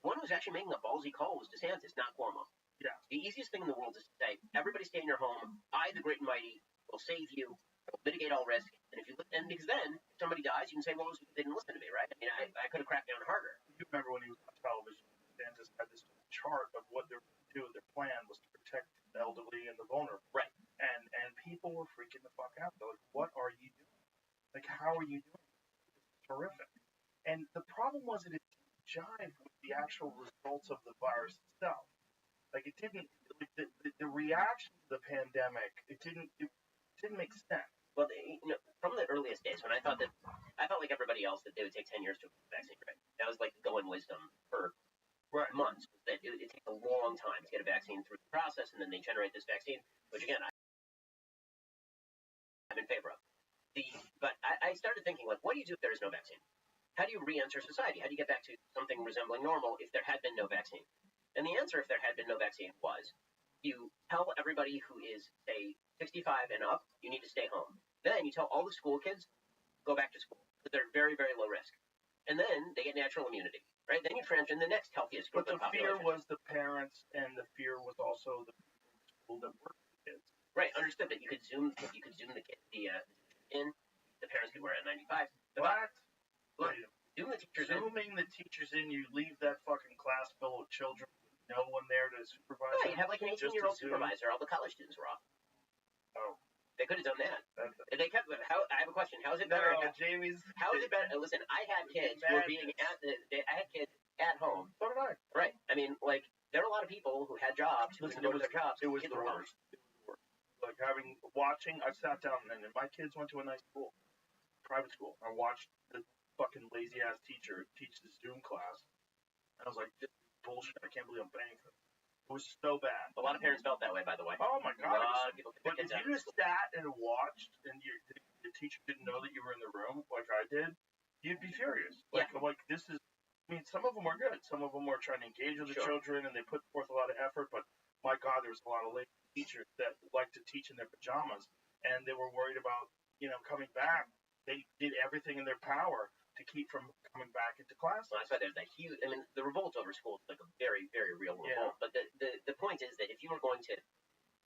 I: one who was actually making a ballsy call was DeSantis, not Cuomo.
K: Yeah.
I: The easiest thing in the world is to say, everybody stay in your home. I, the great and mighty, will save you. Will mitigate all risk. And because then, if somebody dies, you can say, well, they didn't listen to me, right? I mean, I could have cracked down harder.
K: You remember when he was on television, DeSantis had this chart of what they were going to do. Their plan was to protect the elderly and the vulnerable.
I: Right.
K: And people were freaking the fuck out. They're like, what are you doing? Like, how are you doing this? It's horrific. And the problem was that it didn't jive with the actual results of the virus itself. Like, it didn't, like, the reaction to the pandemic, it didn't make sense.
I: Well, from the earliest days, when I felt like everybody else that they would take 10 years to get the vaccine, right? That was like the going wisdom for months. That it takes a long time to get a vaccine through the process, and then they generate this vaccine, which again, I'm in favor of. But I started thinking, like, what do you do if there is no vaccine? How do you re-enter society? How do you get back to something resembling normal if there had been no vaccine? And the answer, if there had been no vaccine, was you tell everybody who is, say, 65 and up, you need to stay home. Then you tell all the school kids, go back to school. They're very, very low risk. And then they get natural immunity, right? Then you transfer in the next healthiest group of the population.
K: But the fear was the parents, and the fear was also the people that work with the kids.
I: Right, understood. But you could zoom the kid, in. The parents could wear N95.
K: What?
I: Zoom the teachers
K: Zooming the teachers in, you leave that fucking class full of children, no one there to supervise.
I: Yeah, you have like an 18-year-old supervisor. All the college students were off.
K: Oh.
I: They could have done that. They kept. I have a question. How is it better?
K: Jamie's.
I: How is it better? Listen, I had kids who were being I had kids at home.
K: So did I.
I: Right. I mean, like, there are a lot of people who had jobs.
K: Listen,
I: it was their jobs.
K: It was the worst. Like I sat down and my kids went to a nice school, private school. I watched the fucking lazy ass teacher teach the Zoom class, and I was like, this is bullshit. I can't believe I'm paying for it. It was so bad.
I: A lot of parents felt that way, by the way.
K: Oh my god!
I: But
K: if you just sat and watched, and the teacher didn't know that you were in the room, like I did, you'd be furious. Like this is. I mean, some of them were good. Some of them were trying to engage with the children, and they put forth a lot of effort. But my god, there was a lot of late teachers that liked to teach in their pajamas, and they were worried about coming back. They did everything in their power to keep from coming back into class.
I: Well, that's why there's that huge. I mean, the revolt over school is like a very, very real revolt. But the point is that if you were going to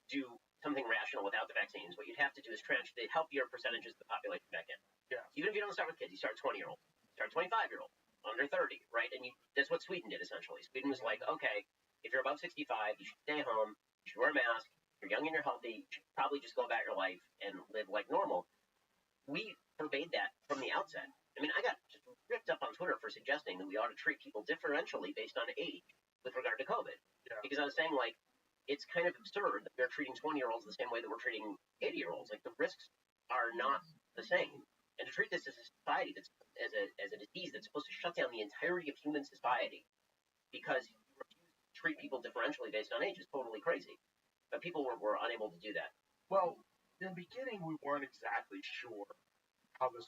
I: do something rational without the vaccines, what you'd have to do is help your percentages of the population back in.
K: Yeah.
I: Even if you don't start with kids, you start 20-year-olds, start 25-year-olds, under 30, right? And that's what Sweden did essentially. Sweden was like, okay, if you're above 65, you should stay home, you should wear a mask, you're young and you're healthy, you should probably just go about your life and live like normal. We forbade that from the outset. I mean, I got just ripped up on Twitter for suggesting that we ought to treat people differentially based on age with regard to COVID.
K: Yeah.
I: Because I was saying, like, it's kind of absurd that we're treating 20-year-olds the same way that we're treating 80-year-olds. Like, the risks are not the same. And to treat this as a society that's as a disease that's supposed to shut down the entirety of human society because you refuse to treat people differentially based on age is totally crazy. But people were unable to do that.
K: Well, in the beginning, we weren't exactly sure how this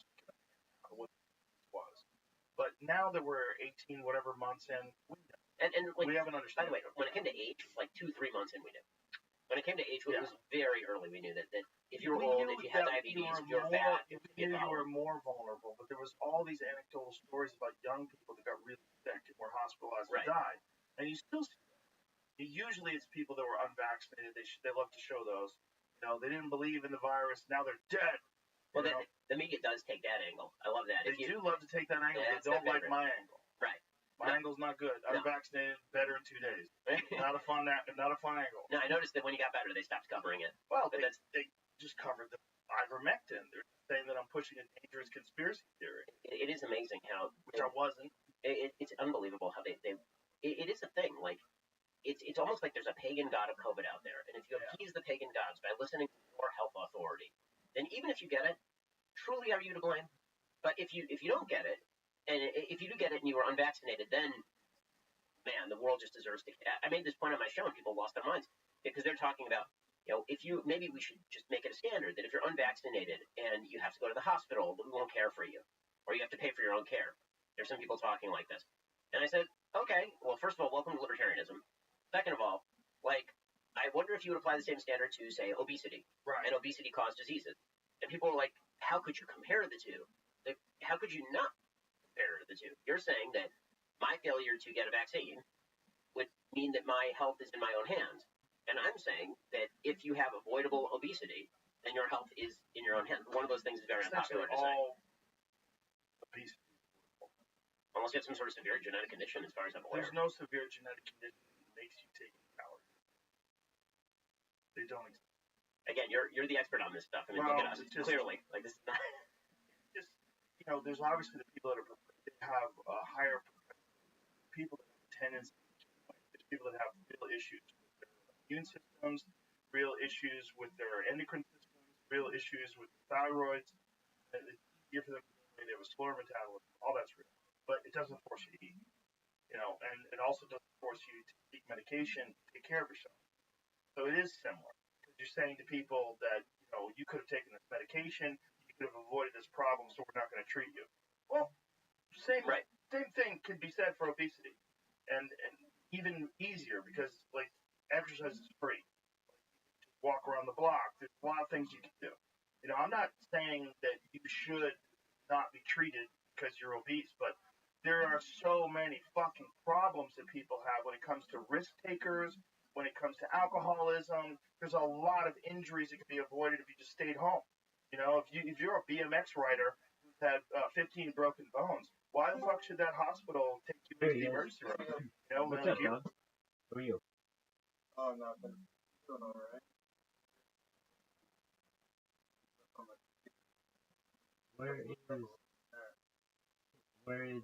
K: was. But now that we're 18 whatever months in, we know.
I: And like,
K: we have an understanding.
I: By the way, when it came to age, like 2-3 months in, we knew. When it came to age, it was very early. We knew that if you were old, if you had diabetes, if you were fat,
K: you knew you were more vulnerable. But there was all these anecdotal stories about young people that got really sick and were hospitalized and died. And you still see that. Usually it's people that were unvaccinated. They love to show those. know, they didn't believe in the virus. Now they're dead.
I: Well, the media does take that angle. I love that.
K: They do love to take that angle.
I: Yeah,
K: they don't like my angle.
I: Right.
K: My angle's not good. I'm vaccinated, better in 2 days. Not a fun angle.
I: No, I noticed that when you got better, they stopped covering it.
K: Well, they just covered the ivermectin. They're saying that I'm pushing a dangerous conspiracy theory.
I: It is amazing how...
K: Which I wasn't.
I: It's unbelievable how it is a thing. Like, it's almost like there's a pagan god of COVID out there. And if you appease the pagan gods by listening to your health authority, then even if you get it, truly are you to blame? But if you don't get it, and if you do get it and you were unvaccinated, then, man, the world just deserves to... I made this point on my show and people lost their minds because they're talking about, maybe we should just make it a standard that if you're unvaccinated and you have to go to the hospital, we won't care for you, or you have to pay for your own care. There's some people talking like this. And I said, okay, well, first of all, welcome to libertarianism. Second of all, I wonder if you would apply the same standard to, say, obesity.
K: Right.
I: And obesity-caused diseases. And people were like, how could you compare the two? Like, how could you not compare the two? You're saying that my failure to get a vaccine would mean that my health is in my own hands. And I'm saying that if you have avoidable obesity, then your health is in your own hands. One of those things is very unpopular to say.
K: Obesity.
I: Unless you have some sort of severe genetic condition, as far as I'm aware.
K: There's no severe genetic condition that makes you take calories. They don't exist.
I: Again, you're the expert on this stuff. I mean, look at us. Clearly. Like, this is not...
K: Just, there's obviously the people that have a higher... People that have tendency... There's people that have real issues with their immune systems, real issues with their endocrine systems, real issues with thyroids. It's easier for them to they have a slower metabolism. All that's real. But it doesn't force you to eat. And it also doesn't force you to take medication, take care of yourself. So it is similar. You're saying to people that, you could have taken this medication, you could have avoided this problem, so we're not going to treat you. Well, same thing could be said for obesity. And even easier because, exercise is free. Just walk around the block. There's a lot of things you can do. I'm not saying that you should not be treated because you're obese, but there are so many fucking problems that people have when it comes to risk takers, when it comes to alcoholism. There's a lot of injuries that could be avoided if you just stayed home. If you're a BMX rider who's had 15 broken bones, why the fuck should that hospital take you into the emergency room?
F: What's up, Doug? Who are you?
G: Oh, nothing. Doing all right.
F: Where is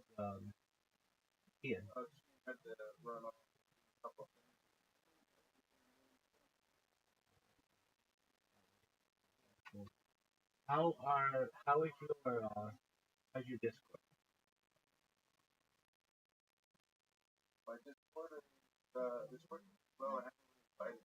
F: Ian?
G: I had to run off a couple.
F: How's your Discord?
G: My Discord is working well. I haven't really invited.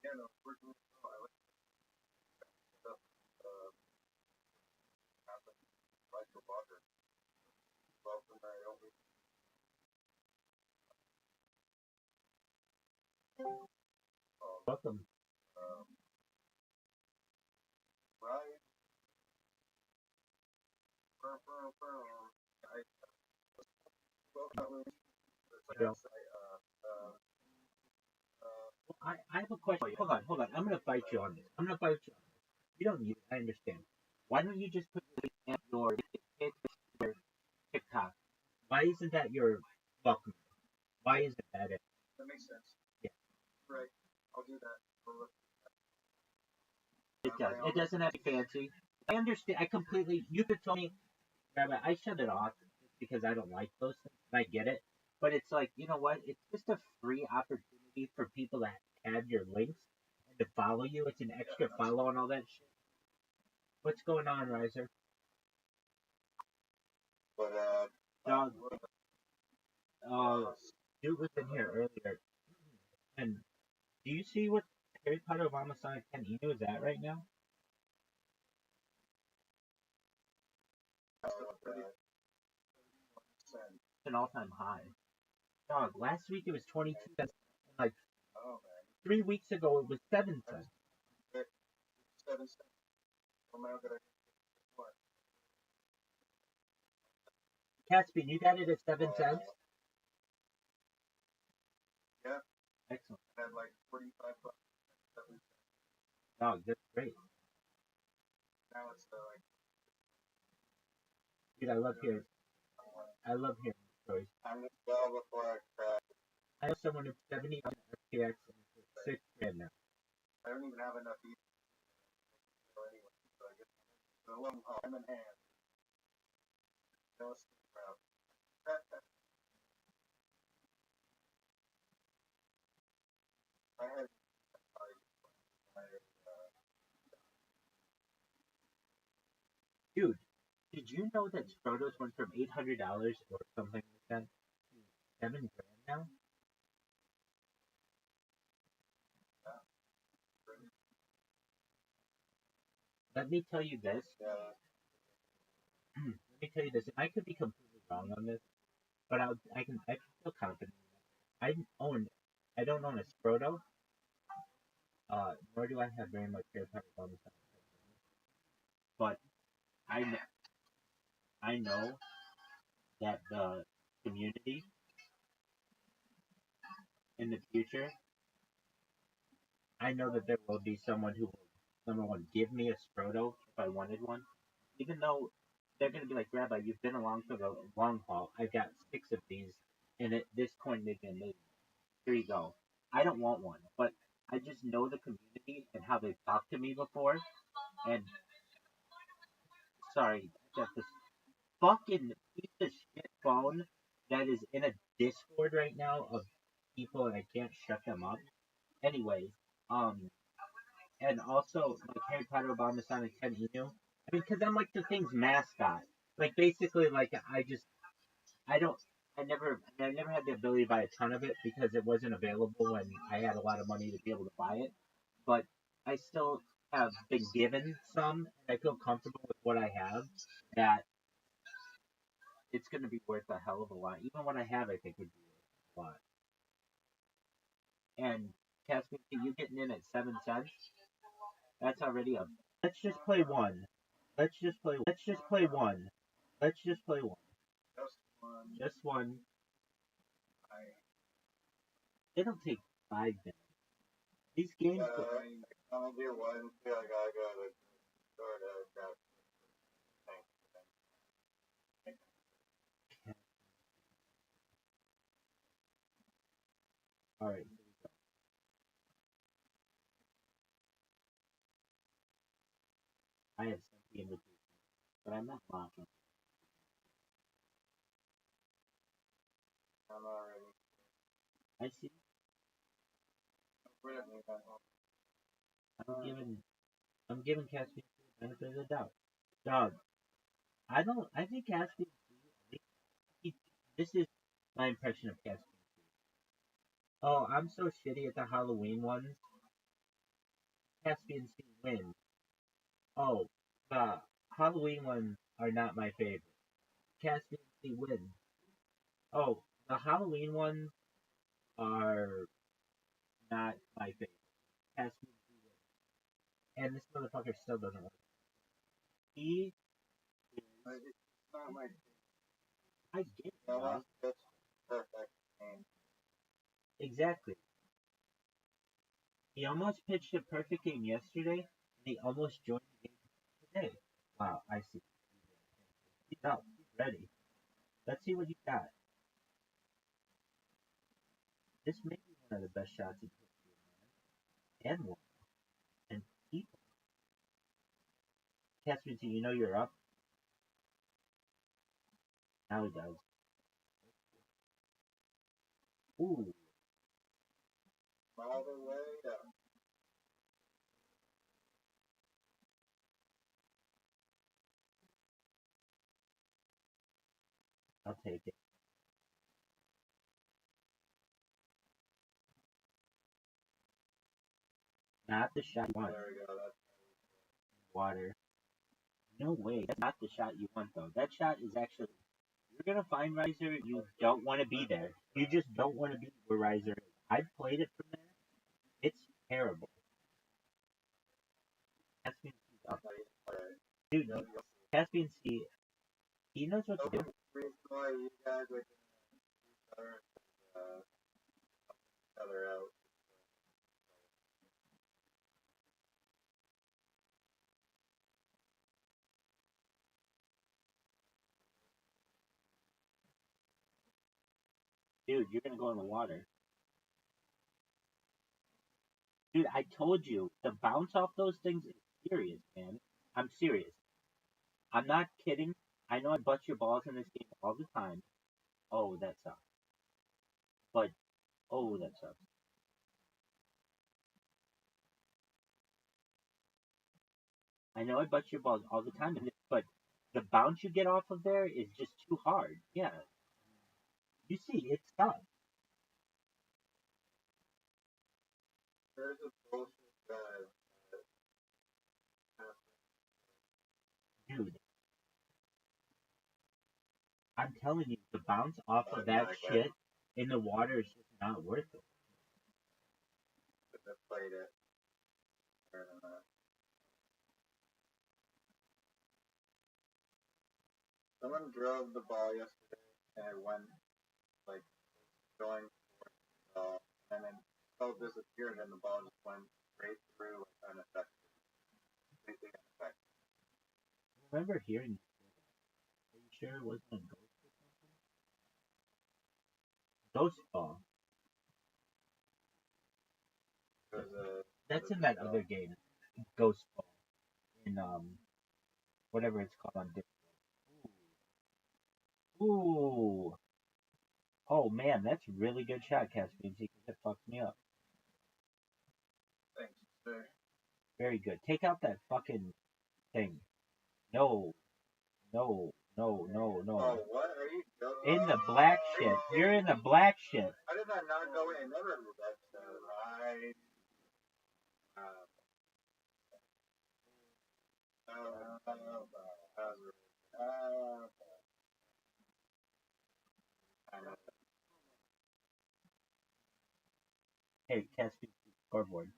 G: Yeah, no, it's working well. I like stuff. Like the water. Well, from there, I don't really.
F: Welcome.
G: Right.
F: I have a question. Hold on. I'm going to fight you on this. You don't need it. I understand. Why don't you just put your TikTok? Why isn't that your welcome? Why isn't that it?
G: That makes sense.
F: Yeah.
G: Right. I'll do that.
F: It does. It doesn't have to be fancy. I understand. I completely. You could tell me, Rabbi, I shut it off because I don't like those things. I get it. But it's like, you know what? It's just a free opportunity for people to have your links and to follow you. It's an extra follow and all that shit. What's going on, Riser?
G: But,
F: Dog. Dude was in here earlier. And do you see what Harry Potter Obama Sonic 10 Eno is at right now? It's an all-time high. Dog, last week it was 22 cents. Like, 3 weeks ago it was 7 cents.
G: 7 cents.
F: Caspian, you got it at 7 cents?
G: Yeah.
F: Excellent.
G: I had like 45 bucks.
F: Dog, that's great.
G: Now it's like.
F: Dude, I love hearing stories.
G: I'm gonna go before I crash.
F: I know someone who's 70 on FTX and it's $6 grand now.
G: I don't even have enough eat. So anyway, so I guess I'm in hand. No sleep around. I had
F: Dude, did you know that Sprotos went from $800 or something like that to $7 grand now? Let me tell you this. Let me tell you this. I could be completely wrong on this, but I can feel confident. I don't own a Sproto. Nor do I have very much airtime on the side. But I know that the community in the future, I know that there will be someone who will, number one, give me a Sproto if I wanted one. Even though they're going to be like, Rabbi, you've been along for the long haul. I've got 6 of these, and this coin they've been made. Here you go. I don't want one, but I just know the community and how they've talked to me before. And sorry, I got this fucking piece of shit phone that is in a Discord right now of people, and I can't shut them up. Anyways, and also like Harry Potter, Obama, Sonic 10 Inu. I mean, because I'm like the thing's mascot. Like basically, like I never had the ability to buy a ton of it because it wasn't available when I had a lot of money to be able to buy it. But I still have been given some, and I feel comfortable with what I have. That it's going to be worth a hell of a lot. Even what I have, I think would be worth a lot. And Caspian, you getting in at 7 cents? That's already a. Let's just play one. Let's just play one. Let's just play one. Let's just play one. Just one. It'll take 5 minutes. These games.
G: I'll do one. I gotta start a
F: All right. I have sent the invitation, but I'm not blocking.
G: I'm already.
F: I see. I'm giving Caspian the benefit of the doubt. Dog. I think Caspian. This is my impression of Caspian. Oh, I'm so shitty at the Halloween ones. Caspian C wins. Oh, the Halloween ones are not my favorite. Caspian C wins. Oh, the Halloween ones are not my favorite. Caspian C wins. And this motherfucker still doesn't win. He is.
G: It's not my.
F: I get it.
G: That's perfect.
F: Exactly. He almost pitched a perfect game yesterday, and he almost joined the game today. Wow, I see. He's up. He's ready. Let's see what you got. This may be one of the best shots in history, man. And one. And people. Caspian, you know you're up. Now he does. Ooh.
G: All the way up.
F: I'll take it. Not the shot you want.
G: There we go.
F: Water. No way. That's not the shot you want, though. That shot is actually. You're gonna find Riser. You don't want to be there. You just don't want to be where Riser is. I've played it from there. It's terrible. Caspian C. Dude, Caspian C. He knows what to do.
G: reason why you guys are each other out.
F: Dude, you're gonna go in the water. Dude, I told you, the bounce off those things is serious, man. I'm serious. I'm not kidding. I know I bust your balls in this game all the time. Oh, that sucks. But, oh, that sucks. I know I bust your balls all the time, but the bounce you get off of there is just too hard. Yeah. You see, it sucks.
G: There's a bullshit
F: Dude. I'm telling you, the bounce off of that shit in the water is just not worth it.
G: I played it. Someone drove the ball yesterday and it went like going towards the ball and then the ball disappeared and the ball just went straight through unaffected. Completely unaffected.
F: I remember hearing this. Are you sure it wasn't a ghost or something? Ghost ball. That's in that other game. Ghost ball. In whatever it's called on Discord. Ooh. Oh man, that's a really good shot, Caspian, because it fucked me up.
G: Thanks, sir.
F: Very good. Take out that fucking thing. No. No. No, no, no.
G: Oh, what? Are you joking?
F: In the black shit. You're in the black shit.
G: How did that not go in? Never did that right.
F: Hey, Caspian, scoreboard.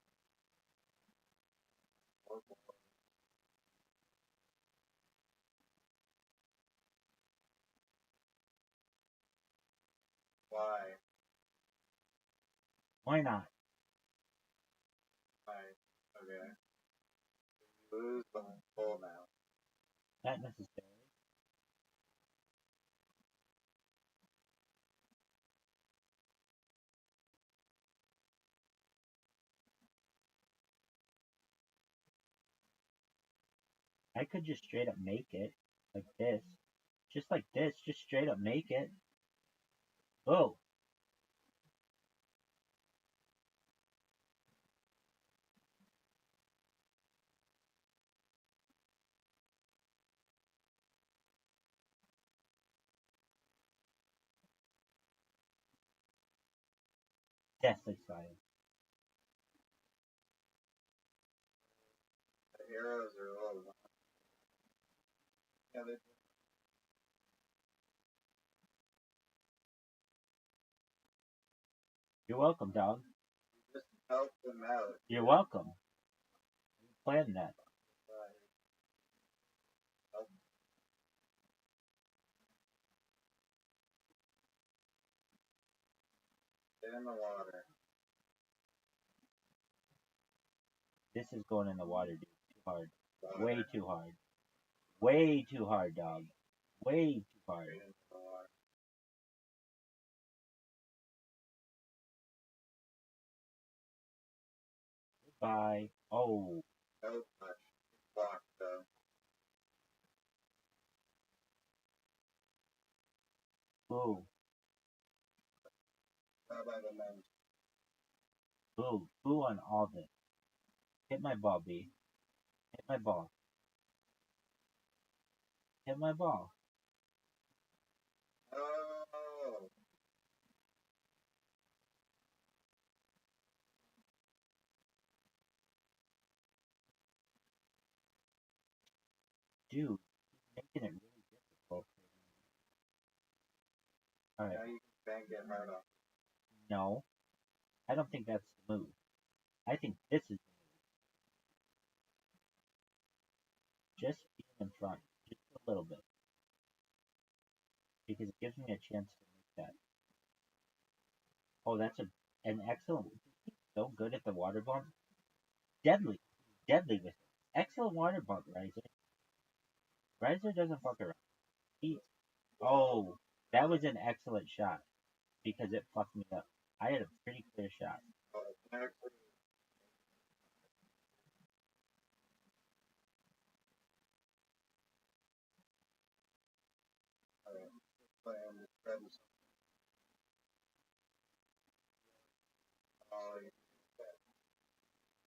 G: Why?
F: Why not?
G: Why? Okay. You lose the full now.
F: Not necessarily. I could just straight up make it. Like this. Just like this. Just straight up make it. Oh. Deathly silence.
G: The arrows are low. Yeah, they
F: You're welcome, dog.
G: just help them out.
F: You're welcome. Plan that.
G: Get in the water.
F: This is going in the water, dude. Too hard. Way too hard. Way too hard, dog. Way too hard. Bye. Oh.
G: No touch. Block though.
F: Boo.
G: How about the men?
F: Boo. Boo on all this. Hit my ball, B. Hit my ball. Hit my ball.
G: Oh.
F: Dude, making it really difficult. Alright.
G: Now you can bank it hard off.
F: No. I don't think that's the move. I think this is the move. Just be in front. Just a little bit. because it gives me a chance to make that. Oh, that's an excellent. He's so good at the water bump. Deadly. Deadly with it. Excellent water bump, Riser. Riser doesn't fuck around. Oh, that was an excellent shot because it fucked me up. I had a pretty clear shot.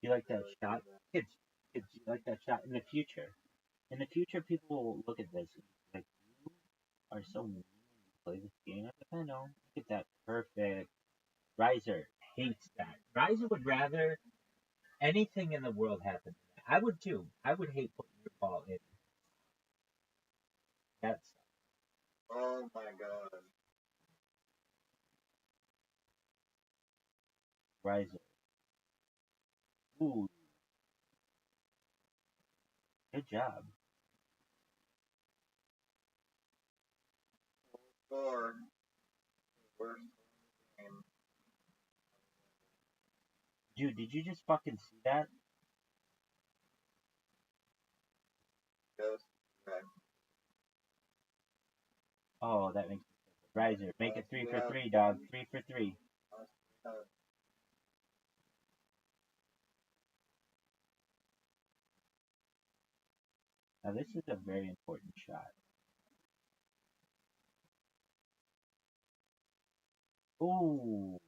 F: You like that shot? Kids, you like that shot? In the future, people will look at this and be like, you are so mean when you play this game. I know. Look at that perfect. Riser hates that. Riser would rather anything in the world happen. I would too. I would hate putting your ball in. That's.
L: Oh my god.
F: Riser. Ooh. Good job.
L: Four. Worst game.
F: Dude, did you just fucking see that?
L: Goes back.
F: Oh, that makes sense. Riser, make it 3 for 3, dog. 3 for 3. Now this is a very important shot. Ooh,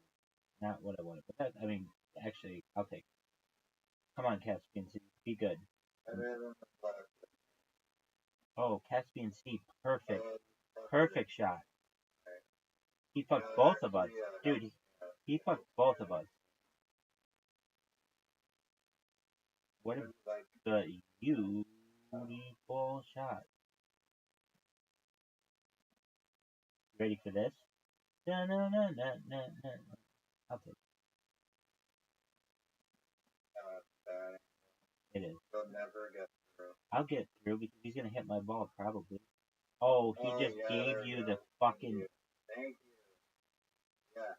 F: not what I wanted. But that, I mean, actually, I'll take it. Come on, Caspian C, be good. Oh, Caspian C, perfect. Perfect shot. He fucked both of us. Dude, he fucked both of us. What a beautiful shot. Ready for this? No, no, no, no, no, no. I'll take it. It is.
L: He'll never get through.
F: I'll get through because he's gonna hit my ball probably. Oh, he just gave you the fucking.
L: Thank you. Yeah.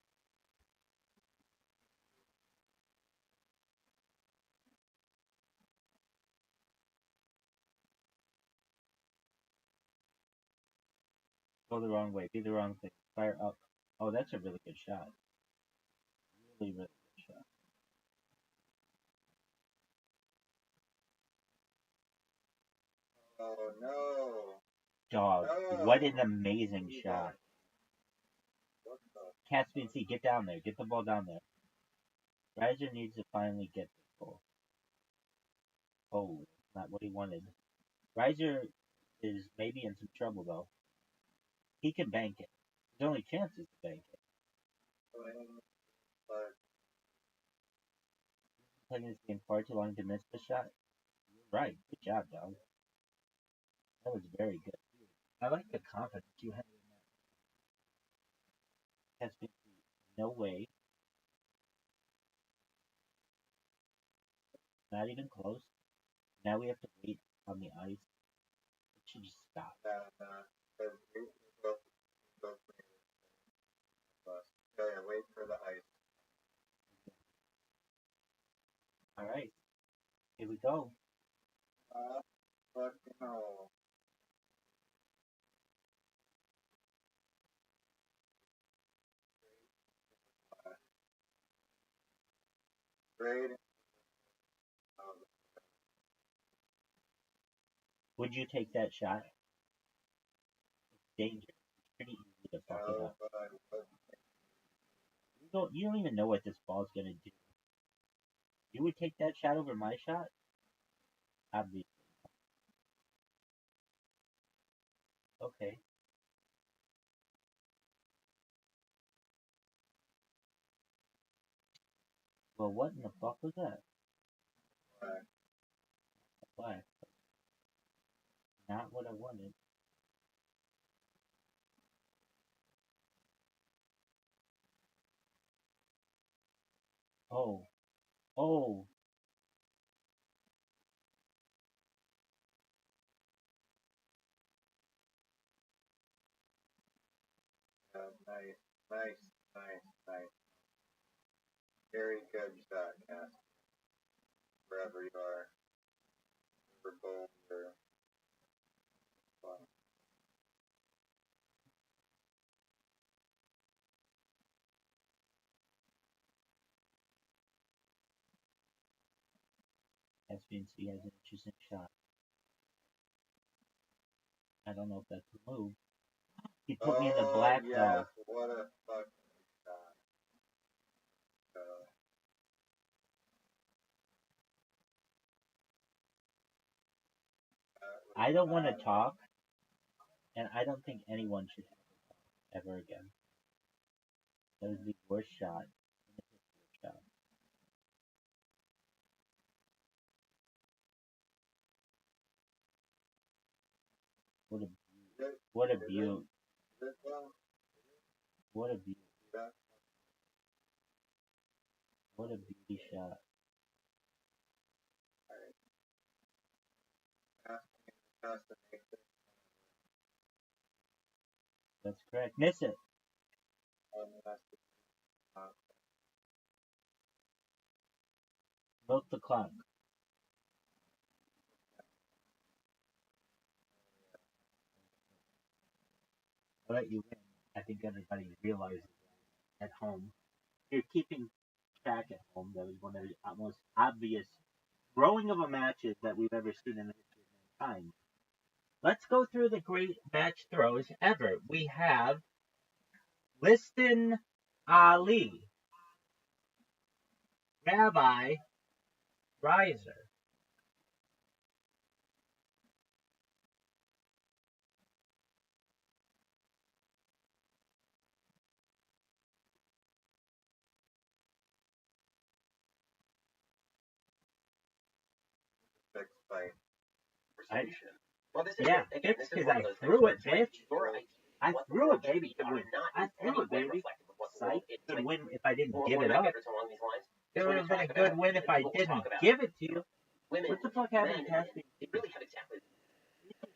F: Go the wrong way. Be the wrong thing. Fire up. Oh, that's a really good shot. Really, really good shot.
L: Oh no.
F: Dog,
L: No.
F: what an amazing shot. Caspian C, get down there. Get the ball down there. Riser needs to finally get this ball. Oh, not what he wanted. Riser is maybe in some trouble though. He can bank it. His only chance is to bank it. Playing this game far too long to miss the shot. You're right. Good job, dog. That was very good. I like the confidence you had in that. Caspian C, no way. Not even close. Now we have to wait on the ice. It should just stop.
L: Yeah, wait for the ice.
F: Alright. Here we go.
L: Fucking hell. Great.
F: Would you take that shot? It's dangerous. It's pretty easy to fuck it up. You don't even know what this ball's gonna do. You would take that shot over my shot? Obviously. Okay. Well, what in the fuck was that? Why? Not what I wanted. Oh. Oh.
L: Nice, nice, nice. Very good shot, Cass. Wherever you are. For gold or fun.
F: SBNC has an interesting shot. I don't know if that's a move. He put me in the black though.
L: What a fucking shot.
F: I don't want to talk, and I don't think anyone should have ever again. That was the worst shot. What a beaut. What a beaut. What a beaut. What a beauty shot. That's correct. Miss it. Milk the clock. I'll let you win. I think everybody realizes that at home. You're keeping track at home. That was one of the most obvious throwing of a matches that we've ever seen in the history of mankind. Let's go through the great match throws ever. We have Liston Ali, Rabbi Riser,
I: Well, this is
F: yeah,
I: again,
F: it's
I: this is
F: because
I: one
F: I
I: of those
F: through it,
I: things
F: bitch.
I: where your
F: I
I: what
F: threw it,
I: you
F: baby.
I: are not
F: I threw it, baby.
I: reflective of what the
F: Psych.
I: world is.
F: Could
I: Like,
F: win if I didn't
I: one
F: give
I: of
F: it
I: my
F: up.
I: favorites along these lines
F: It
I: is
F: would
I: when
F: have
I: you
F: been a
I: talk
F: good
I: about,
F: win if I
I: people will
F: didn't
I: talk about,
F: give it to you.
I: Women,
F: What the fuck happened,
I: men,
F: Cassie?
I: they really have exactly.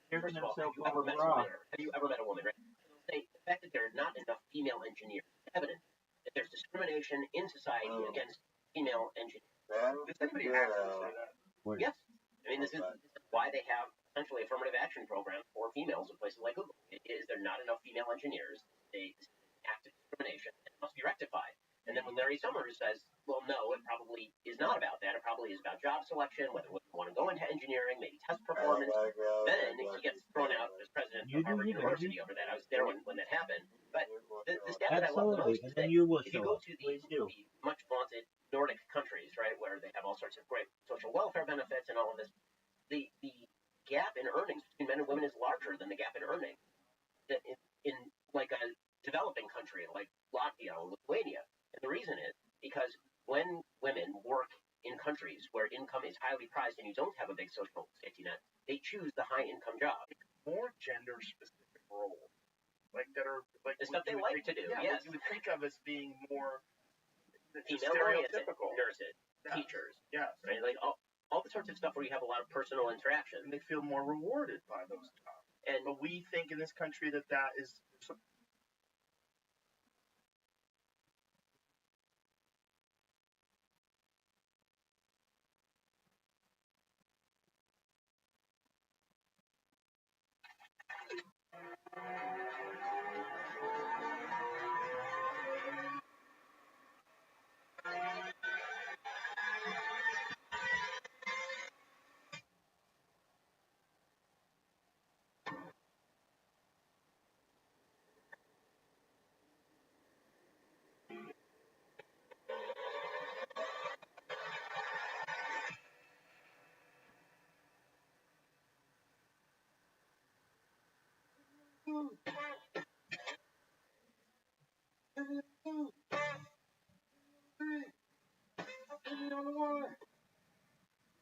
F: First
I: of all, have you ever met a woman? Have you ever met a woman? Right? They'll say the fact that there are not enough female engineers is evidence that there's discrimination in society against female engineers.
K: Does anybody actually say that?
I: Yes. I mean, this is why they have essentially affirmative action programs for females in places like Google. Is there not enough female engineers? This is active discrimination. It must be rectified. And then when Larry Summers says, well, no, it probably is not about that. It probably is about job selection, whether women want to go into engineering, maybe test performance. Then he gets thrown out as president of Harvard University over that. I was there when that happened. But the stat that I love the most is that if you go to the much vaunted Nordic countries, right, where they have all sorts of great social welfare benefits and all of this, the gap in earnings between men and women is larger than the gap in earnings in like a developing country like Latvia or Lithuania. And the reason is because when women work in countries where income is highly prized and you don't have a big social safety net, they choose the high income job.
K: More gender specific roles. Like that are like
I: the stuff they like to do.
K: Yeah,
I: yes.
K: you would think of as being more
I: female-oriented,
K: stereotypical.
I: nurses, teachers,
K: yes,
I: right? Like all the sorts of stuff where you have a lot of personal interaction.
K: And they feel more rewarded by those jobs. But we think in this country that is.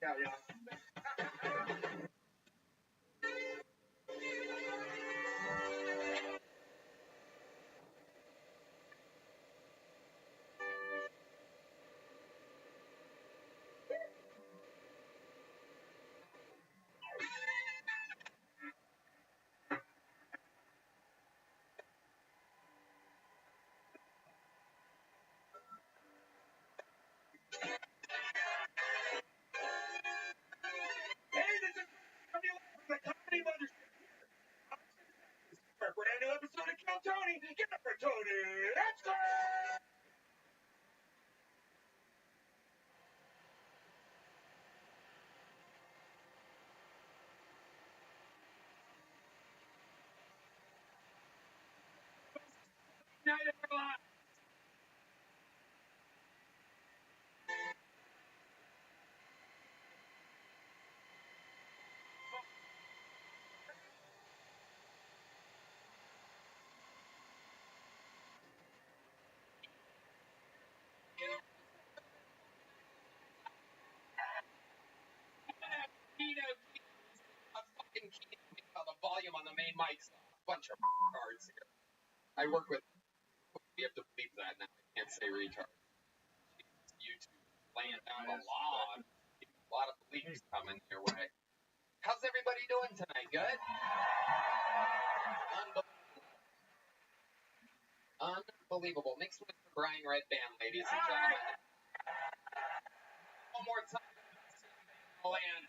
K: Yeah, yeah.
A: neutralized. The volume on the main mic's off. Bunch of cards here. I work with. We have to bleep that now. I can't say retard. YouTube laying down the law. A lot of bleeps coming your way. How's everybody doing tonight? Good? Unbelievable. Mixed with the Brian Red Band, ladies and gentlemen. One more time. Land.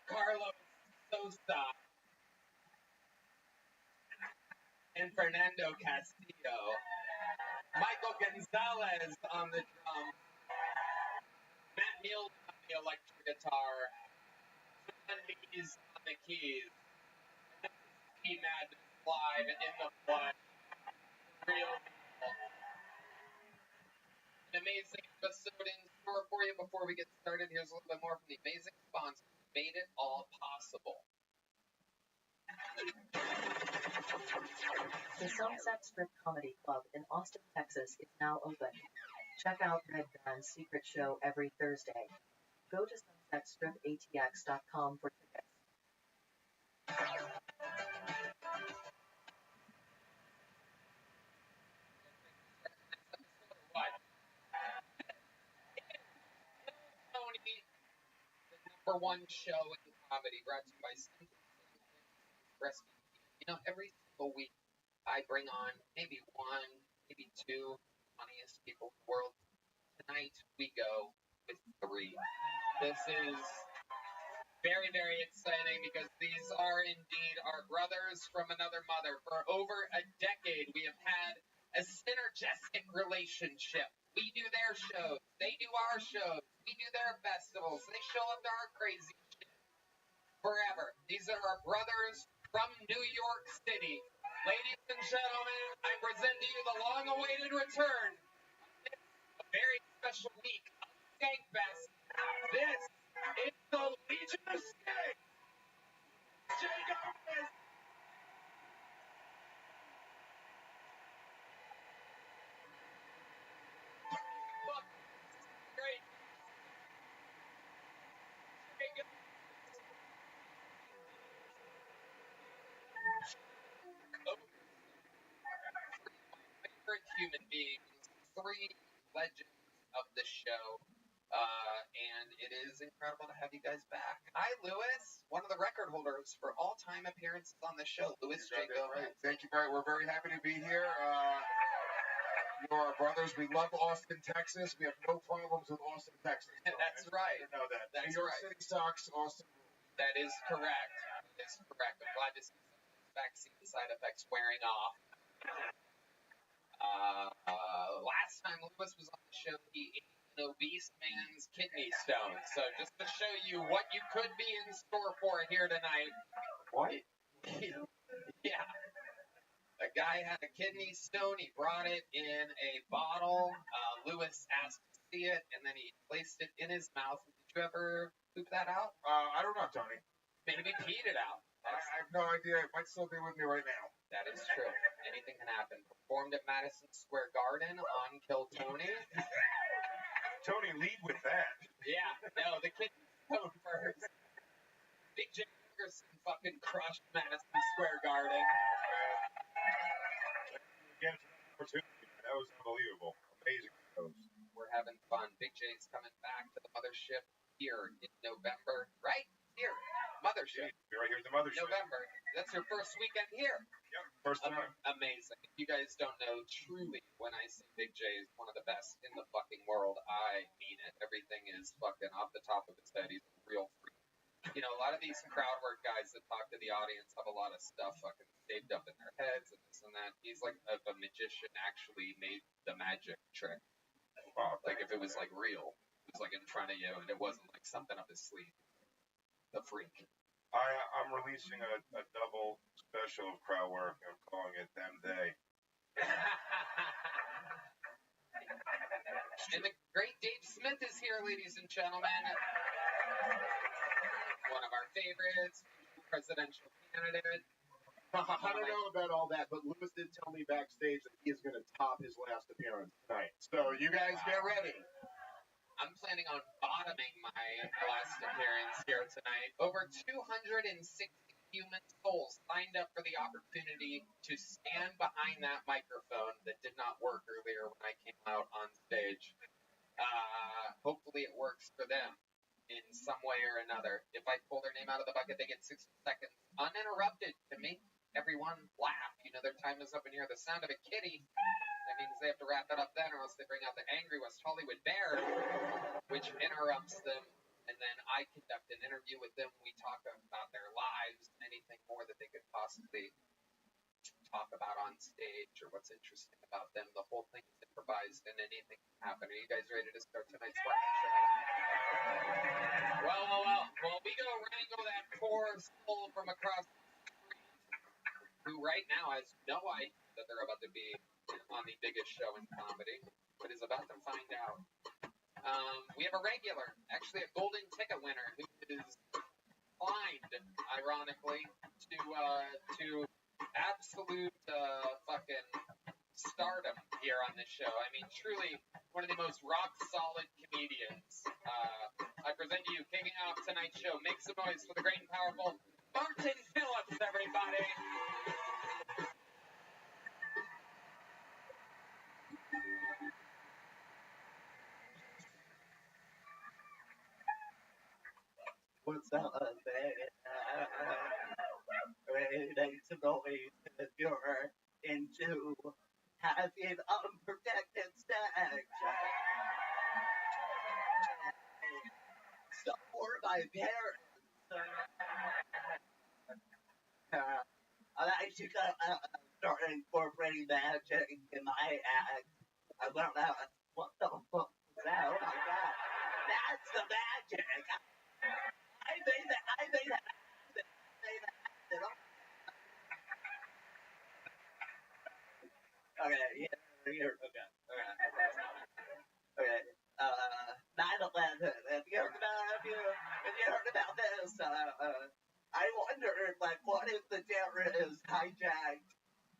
A: Carlos Sosa and Fernando Castillo. Michael Gonzalez on the drum. Matt Mills on the electric guitar. John Lees on the keys. Key Madness live in the blood. Real people. An amazing episode in store for you. Before we get started, here's a little bit more from the amazing sponsors who made it all possible.
M: The Sunset Strip Comedy Club in Austin, Texas is now open. Check out Red Band's secret show every Thursday. Go to sunsetstripatx.com for tickets.
A: Number one show in comedy, brought to you by Recipe. You know, every single week I bring on maybe one, maybe two funniest people in the world. Tonight we go with 3. This is very, very exciting because these are indeed our brothers from another mother. For over a decade, we have had a synergistic relationship. We do their shows. They do our shows. We do their festivals. They show up to our crazy shit. Forever. These are our brothers from New York City. Ladies and gentlemen, I present to you the long-awaited return of a very special week of Skankfest. This is the Legion of Skank. Jay Gomez. Great. Favorite human beings, 3 legends of the show, and it is incredible to have you guys back. Hi, Louis, one of the record holders for all-time appearances on the show. Louis J. Gomez.
B: Thank you, Brian. We're very happy to be here. You're our brothers. We love Austin, Texas. We have no problems with Austin, Texas.
A: That's right.
B: You know that.
A: That's
B: New York
A: right.
B: City sucks. Austin.
A: That is correct. That is correct. I'm glad to see some of those vaccine side effects wearing off. Last time Lewis was on the show, he ate an obese man's kidney stone. So just to show you what you could be in store for here tonight.
B: What?
A: Yeah. A guy had a kidney stone. He brought it in a bottle. Lewis asked to see it, and then he placed it in his mouth. Did you ever poop that out?
B: I don't know, Tony.
A: Maybe peed it out.
B: I have no idea. It might still be with me right now.
A: That is true. Anything can happen. Performed at Madison Square Garden on Kill Tony.
B: Tony, lead with that.
A: Yeah, no, the kidney stone first. Big J. Ferguson fucking crushed Madison Square Garden.
B: Again, opportunity. That was unbelievable. Amazing shows.
A: We're having fun. Big J's coming back to the mothership here in November, right? Here. Mothership.
B: You're right here at the mothership.
A: November. That's your first weekend here.
B: Yep, first time.
A: Amazing. If you guys don't know, truly, when I say Big J is one of the best in the fucking world, I mean it. Everything is fucking off the top of his head. He's a real freak. You know, a lot of these crowd work guys that talk to the audience have a lot of stuff fucking saved up in their heads and this and that. He's like a magician actually made the magic trick.
B: Wow,
A: like if it was like real. It was like in front of you and it wasn't like something up his sleeve. The freak.
B: I'm releasing a double special of crowd work. I'm calling it Them They.
N: And the great Dave Smith is here, ladies and gentlemen. One of our favorites, presidential candidate.
O: I don't know about all that, but Lewis did tell me backstage that he is going to top his last appearance tonight. So you guys get ready.
N: I'm planning on bottoming my last appearance here tonight. Over 260 human souls signed up for the opportunity to stand behind that microphone that did not work earlier when I came out on stage. Hopefully it works for them in some way or another. If I pull their name out of the bucket, they get 60 seconds uninterrupted to make everyone laugh. You know, their time is up in here. The sound of a kitty. That means they have to wrap it up then, or else they bring out the angry West Hollywood bear, which interrupts them. And then I conduct an interview with them. We talk about their lives, anything more that they could possibly talk about on stage or what's interesting about them. The whole thing is improvised and anything can happen. Are you guys ready to start tonight's show? Well, we go wrangle that poor soul from across the street who right now has no idea that they're about to be on the biggest show in comedy, but is about to find out. We have a regular, actually a golden ticket winner, who is climbed, ironically, to absolute fucking stardom here on this show. I mean, truly one of the most rock-solid comedians. I present to you, kicking off tonight's show, make some noise for the great and powerful Martin Phillips, everybody!
F: What's up, man? Ready to noise if you're into having unprotected sex. Support my parents. I'm actually gonna start incorporating magic in my act. I don't know what the fuck is that? Oh my god. That's the magic. I made that. Okay, here. Okay. 9/11. Have you heard about this? I wondered, like, what if the terrorists hijacked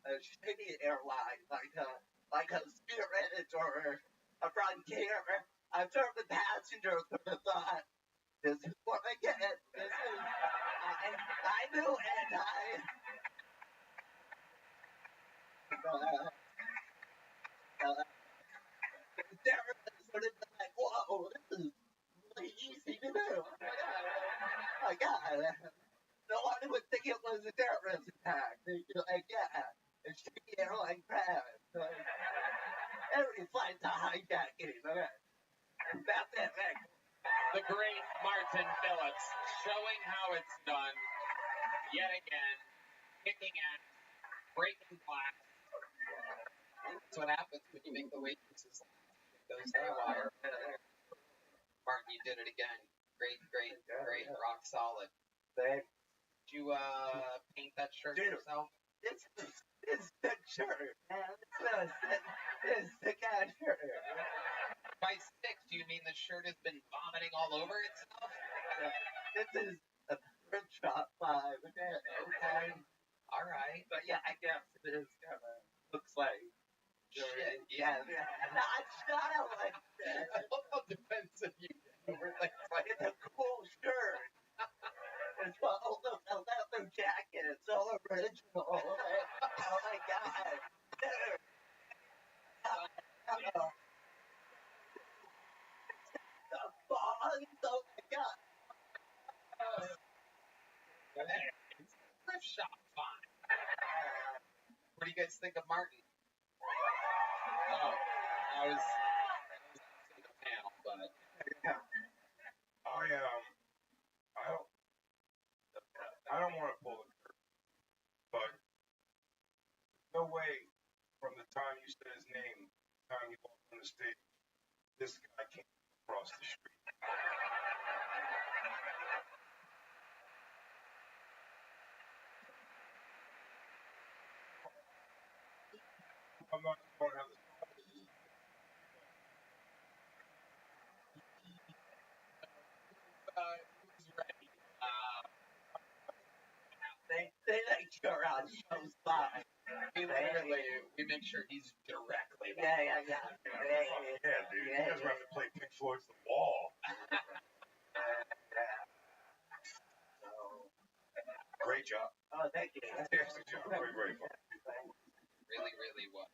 F: a shitty airline, like a Spirit or a Frontier? I'm sure the passengers would have thought, this is what I get. This is, I knew it. The terrorists would have been like, whoa, this is really easy to do. Oh my god. No one would think it was a terrorist attack. They'd be like, yeah, a shitty airline crash. Every flight's a hijacking. Okay. That's it, man.
N: The great Martin Phillips, showing how it's done, yet again, kicking ass, breaking glass. That's what happens when you make the waitresses goes haywire. Martin, you did it again. Great, rock solid.
F: Thanks.
N: Did you paint that shirt yourself?
F: It's the shirt, man. It's the cat shirt.
N: By 6, do you mean the shirt has been vomiting all over itself?
F: This is a thrift shop vibe. Okay.
N: All right.
F: But yeah, I guess it is kind of looks like
N: shit.
F: Yeah. Not like that.
N: I love how defensive you were.
F: It's a cool shirt. It's all a leather jacket. It's so original. Oh my god. The bonds. Oh my god.
N: Thrift shop fine. What do you guys think of Martin? Oh, I was in the panel, but
B: I don't want to pull the curtain, but no way from the time you said his name, the time he walked on the stage, this guy came across the street. I'm not going to have this.
N: He was ready.
C: They like you're on shows by.
N: We make sure he's directly.
C: Yeah.
B: Yeah, dude. You guys have to play Pink Floyd's The Wall. Great job.
C: Oh, thank you.
B: Fantastic job. Very grateful.
N: Really was.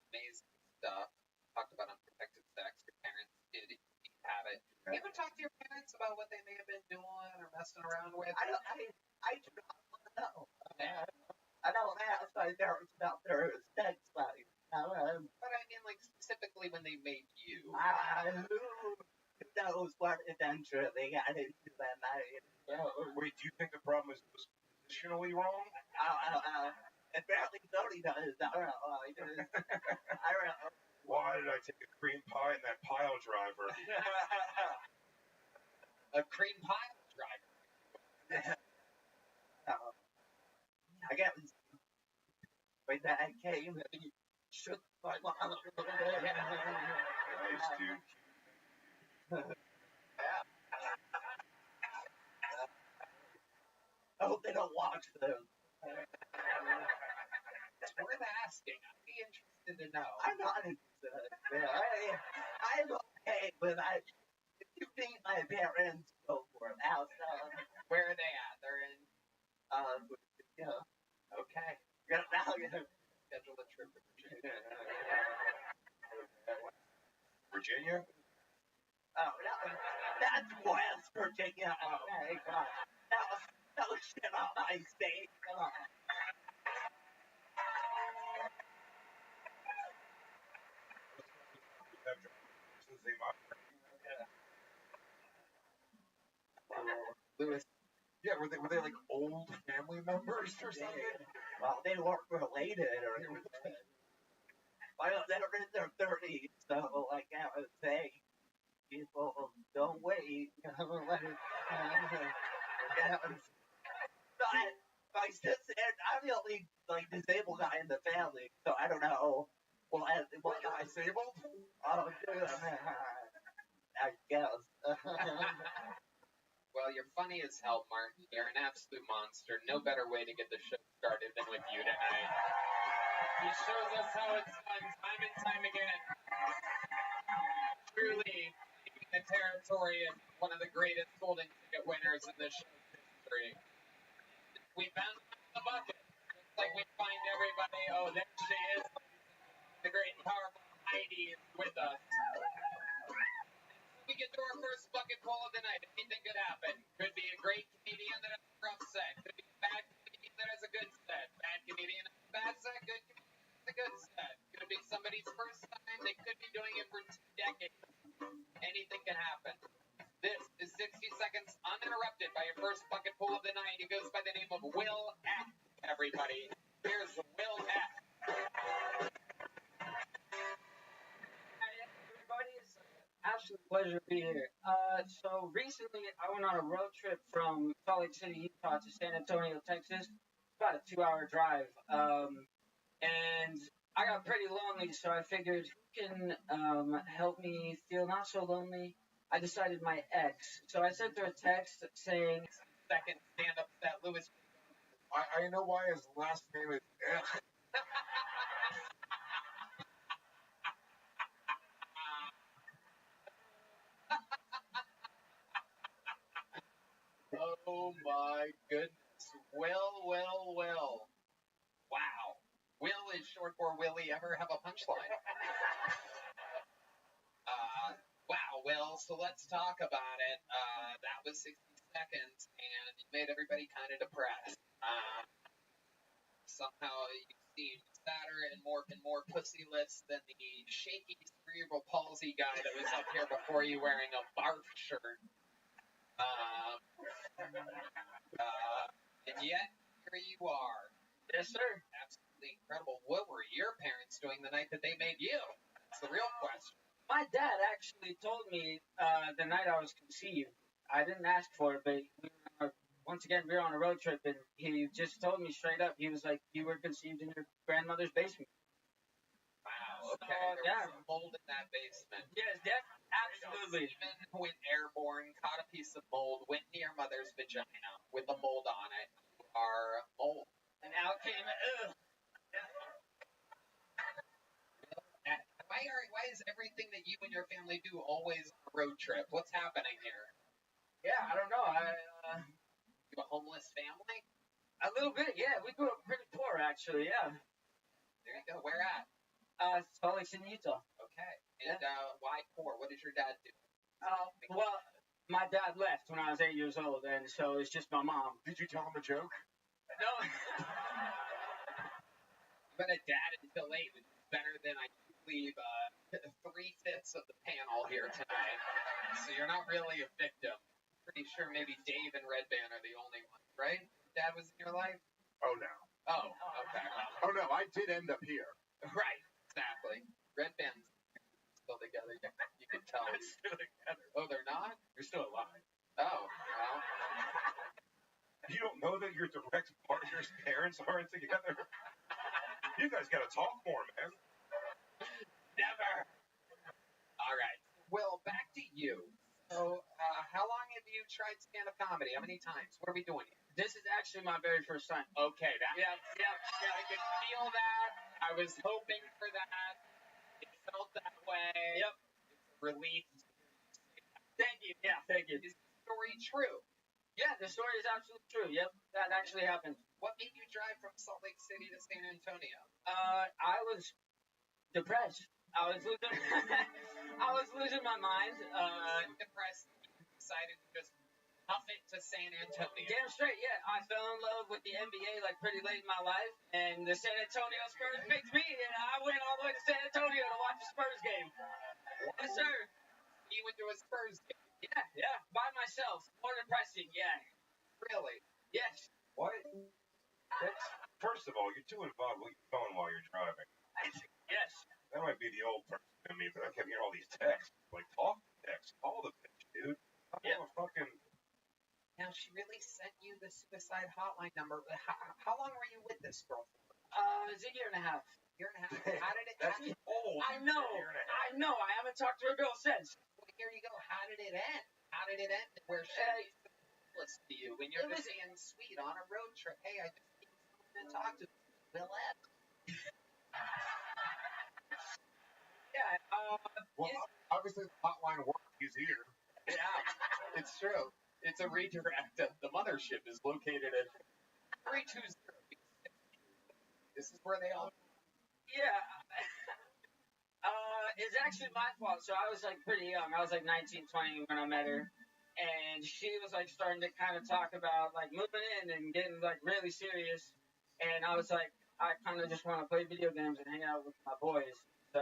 N: Amazing stuff. Talked about unprotected sex. Your parents did have it. You ever talk to your parents about what they may have been doing or messing around with?
C: I do not want to know. I don't ask my parents about their sex life.
N: But I mean, like, specifically when they made you.
C: Who knows what eventually they got into that night.
B: Wait, do you think the problem is positionally wrong?
C: Apparently Tony does. I don't know.
B: Why did I take a cream pie in that pile driver?
N: A cream pile driver.
C: I got when that came and he shook my mom.
B: Nice, dude.
C: I hope they don't watch them.
N: It's worth asking. I'd be interested to know.
C: I'm not interested. I'm okay with that. If you need my parents, go for it.
N: Where are they at? They're in. Okay. Schedule a trip to Virginia.
B: Virginia?
C: Oh, that's West Virginia. Okay, God. No shit on my state. Come on.
N: Lewis.
B: Yeah, were they like old family members or something?
C: Well, they weren't related or anything. Well, they were in their 30s, so like I would say, people don't wait. My sister, I'm the only like disabled guy in the family, so I don't know. Well, what guy
B: disabled?
C: Oh, dude, I guess.
N: Well, you're funny as hell, Martin. You're an absolute monster. No better way to get the show started than with you tonight. He shows us how it's done time and time again. Truly taking the territory as one of the greatest golden ticket winners in the show's history. We found the bucket. Just like we find everybody. Oh, there she is. The great and powerful Heidi is with us. We get to our first bucket pull of the night. Anything could happen. Could be a great comedian that has a rough set. Could be a bad comedian that has a good set. Bad comedian has a bad set. Good comedian has a good set. Could be somebody's first time. They could be doing it for 2 decades. Anything can happen. This is 60 Seconds Uninterrupted by your first bucket pull of the night. He goes by the name of Will F. Everybody. Here's Will F.
P: Absolute pleasure to be here. So recently I went on a road trip from Salt Lake City, Utah to San Antonio, Texas. About a 2-hour drive. And I got pretty lonely, so I figured who can help me feel not so lonely. I decided my ex. So I sent her a text saying,
N: second stand-up set, Lewis.
B: I know why his last name is
N: Oh my goodness. Will. Wow. Will is short for will he ever have a punchline? Wow, Will, so let's talk about it. That was 60 seconds, and you made everybody kind of depressed. Somehow you seem sadder and more pussyless than the shaky cerebral palsy guy that was up here before you wearing a barf shirt. And yet, here you are.
P: Yes, sir.
N: Absolutely incredible. What were your parents doing the night that they made you? That's the real question.
P: My dad actually told me the night I was conceived. I didn't ask for it, but once again, we were on a road trip, and he just told me straight up. He was like, you were conceived in your grandmother's basement.
N: Okay,
P: So,
N: there was some mold in that basement.
P: Yes, absolutely.
N: Even went airborne, caught a piece of mold, went near mother's vagina with the mold on it. Our mold.
P: And out came,
N: Why is everything that you and your family do always on a road trip? What's happening here?
P: Yeah, I don't know.
N: You a homeless family?
P: A little bit, yeah. We grew up pretty poor, actually, yeah.
N: There you go. Where at?
P: Salt Lake City, Utah.
N: Okay. And why poor? What did your dad do?
P: Well, my dad left when I was 8 years old, and so it's just my mom.
O: Did you tell him a joke?
P: No.
N: But a dad until 8 was better than I leave 3/5 of the panel here tonight. So you're not really a victim. Pretty sure maybe Dave and Red Band are the only ones, right? Dad was in your life?
O: Oh, no.
N: Oh, okay.
O: Oh, no, I did end up here.
N: Right, exactly. Red Band's still together. You can tell.
O: They're still together.
N: Oh, they're not?
O: They're still alive.
N: Oh, well.
B: You don't know that your direct partner's parents aren't together? You guys gotta talk more, man.
N: Never. All right. Well, back to you. So, how long have you tried stand-up comedy? How many times? What are we doing here?
P: This is actually my very first time.
N: Okay, that.
P: Yep.
N: I could feel that. I was hoping for that. It felt that way.
P: Yep.
N: It's a relief.
P: Thank you. Yeah, thank you.
N: Is the story true?
P: Yeah, the story is absolutely true. Yep, that actually happened.
N: What made you drive from Salt Lake City to San Antonio?
P: I was depressed. I was losing I was losing my mind.
N: Depressed. Decided to just huff it to San Antonio.
P: Damn straight, yeah. I fell in love with the NBA like pretty late in my life, and the San Antonio Spurs picked me, and I went all the way to San Antonio to watch the Spurs game. Yes, sir.
N: You went to a Spurs game?
P: Yeah, by myself. More depressing, yeah.
N: Really?
P: Yes.
B: What? First of all, you're too involved with your phone while you're driving.
P: Yes.
B: That might be the old person in me, but I kept hearing all these texts. Like, talk texts. Call the bitch, dude. I'm a fucking...
N: Now, she really sent you the suicide hotline number. How long were you with this girl for?
P: It's a year and a half.
N: Year and a half. How did it happen?
P: I know. I haven't talked to a girl since.
N: Well, here you go. How did it end? How did it end? Where she's useless to you when you're just being sweet on a road trip. Hey, I just need someone to talk to. Will F.
O: Well, obviously the hotline works. He's here.
N: Yeah, it's true. It's a redirect. The mothership is located at 320. This is where they all...
P: Yeah. It's actually my fault. So I was like pretty young. I was like 19, 20 when I met her. And she was like starting to kind of talk about like moving in and getting like really serious. And I was like, I kind of just want to play video games and hang out with my boys. So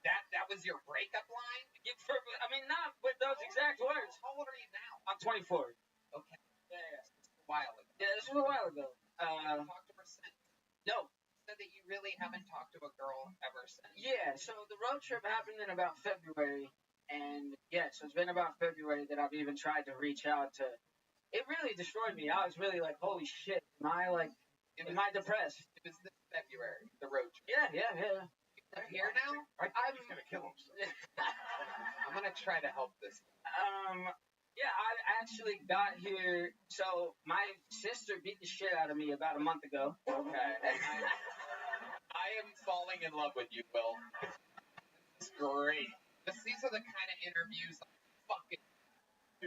N: that was your breakup line?
P: I mean, not with those exact words.
N: How old are you now?
P: I'm 24.
N: Okay.
P: Yeah.
N: This was a while ago.
P: Yeah, this was a while ago.
N: Talked to her since?
P: No.
N: Said that you really haven't talked to a girl ever since.
P: Yeah, so the road trip happened in about February, and yeah, so it's been about February that I've even tried to reach out to. It really destroyed me. I was really like, holy shit, am I depressed?
N: It was this February, the road trip.
P: Yeah.
N: They're here now?
B: I think he's gonna kill himself.
N: I'm gonna try to help this.
P: Yeah, I actually got here. So my sister beat the shit out of me about a month ago.
N: Okay. I am falling in love with you, Will. This is great. These are the kind of interviews I fucking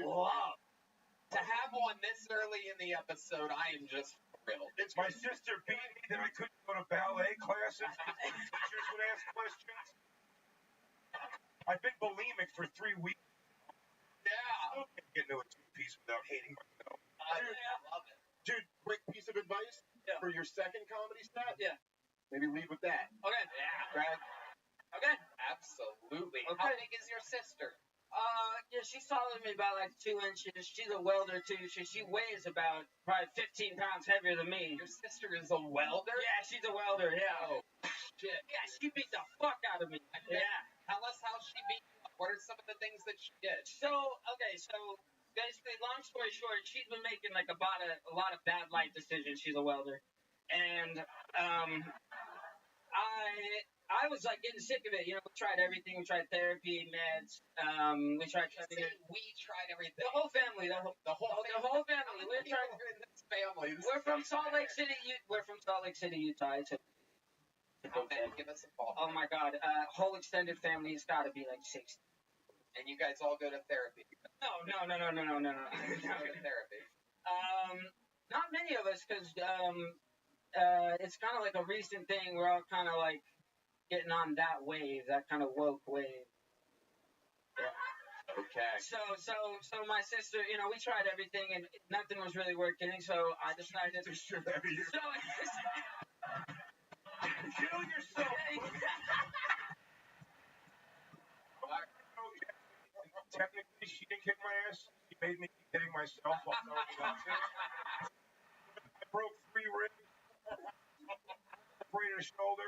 N: love. To have one this early in the episode, I am just thrilled.
B: It's my sister beat me that I couldn't go to ballet classes because the teachers would ask questions. I've been bulimic for 3 weeks.
N: Yeah.
B: I can't get into a two-piece without hating myself.
N: I love it.
O: Dude, quick piece of advice for your second comedy set.
P: Yeah.
O: Maybe lead with that.
P: Okay.
N: Yeah. Right.
P: Okay.
N: Absolutely.
P: Okay.
N: How big is your sister?
P: Yeah, she's taller than me by like 2 inches. She's a welder too, so she weighs about probably 15 pounds heavier than me.
N: Your sister is a welder?
P: Yeah, she's a welder, yeah.
N: Oh, shit.
P: Yeah, she beat the fuck out of me. Yeah.
N: Tell us how she beat you. What are some of the things that she did?
P: So basically, long story short, she's been making like a lot of bad life decisions. She's a welder. And I I was like getting sick of it. You know, we tried everything. We tried therapy, meds. We tried everything.
N: We tried everything.
P: The whole family. The whole family. We're trying.
N: In this family.
P: We're from Salt Lake City. We're from Salt Lake City, Utah. It's
N: how many? Give us a ball.
P: Oh my God. Whole extended family has got to be like 60.
N: And you guys all go to therapy?
P: No.
N: You go to therapy.
P: Not many of us, because it's kind of like a recent thing. We're all kind of like getting on that wave, that kind of woke wave. Yeah.
N: Okay.
P: So my sister, you know, we tried everything and nothing was really working. So I decided to
B: Kill yourself. Technically, she didn't kick my ass. She made me keep hitting myself while telling me not to. I broke 3 ribs. Separated a shoulder.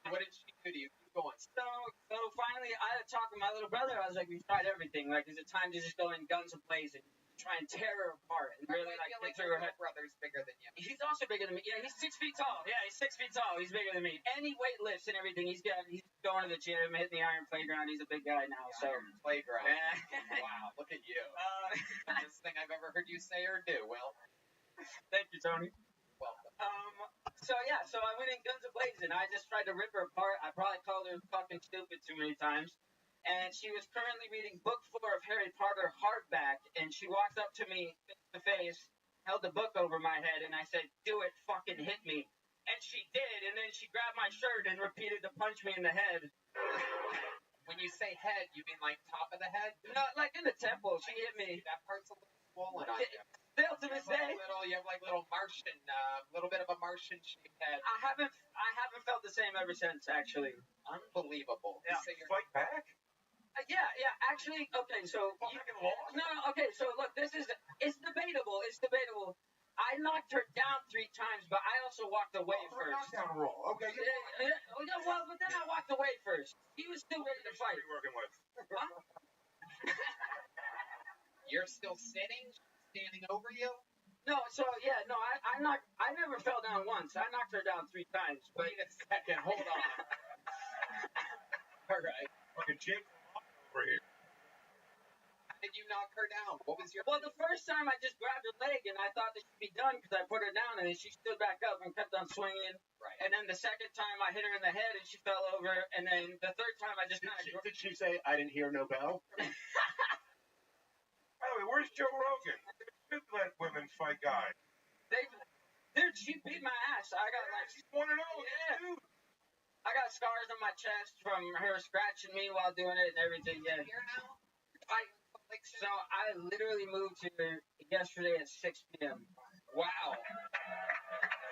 N: What did she do to you? Keep going.
P: So finally, I had to talk to my little brother. I was like, we tried everything. Like, is it time to just go in guns blazing, try and tear her apart, and really like get through her head?
N: Brother's bigger than you.
P: He's also bigger than me. Yeah, he's 6 feet tall. Yeah, he's 6 feet tall. He's bigger than me. And he weight lifts and everything. He's going to the gym, hitting the iron playground. He's a big guy now. So
N: playground.
P: Yeah.
N: Wow, look at you. Best thing I've ever heard you say or do. Well,
P: thank you, Tony.
N: Welcome.
P: So I went in guns blazing. I just tried to rip her apart. I probably called her fucking stupid too many times. And she was currently reading book 4 of Harry Potter hardback, and she walked up to me face to face, held the book over my head, and I said, "Do it, fucking hit me." And she did, and then she grabbed my shirt and repeated to punch me in the head.
N: When you say head, you mean like top of the head?
P: No, like in the temple. She hit me.
N: That part's a little swollen on you.
P: Still to this day.
N: You have like little Martian, little bit of a Martian shaped head.
P: I haven't felt the same ever since, actually.
N: Unbelievable.
P: Yeah.
N: You say you're
B: fight back?
P: Yeah, actually, okay, so... No, okay, so look, it's debatable. I knocked her down 3 times, but I also walked away first.
B: Knockdown roll, okay.
P: Well, but then I walked away first. He was still ready to fight.
B: Working with.
N: You're still sitting, standing over you?
P: No, I never fell down once. I knocked her down 3 times. But
N: wait a second, hold on. All right.
B: Fucking Jake over here.
N: How did you knock her down? What was your...
P: Well, the first time I just grabbed her leg and I thought that she'd be done because I put her down and then she stood back up and kept on swinging.
N: Right.
P: And then the second time I hit her in the head and she fell over. And then the third time I just kind of...
O: Did she say, "I didn't hear no bell"?
B: By the way, where's Joe Rogan? They should let women fight guys.
P: Dude, she beat my ass. I got
B: she's 1-0.
P: Yeah.
B: Dude.
P: I got scars on my chest from her scratching me while doing it and everything. Yeah.
N: Here now?
P: So I literally moved here yesterday at 6 p.m.
N: Wow.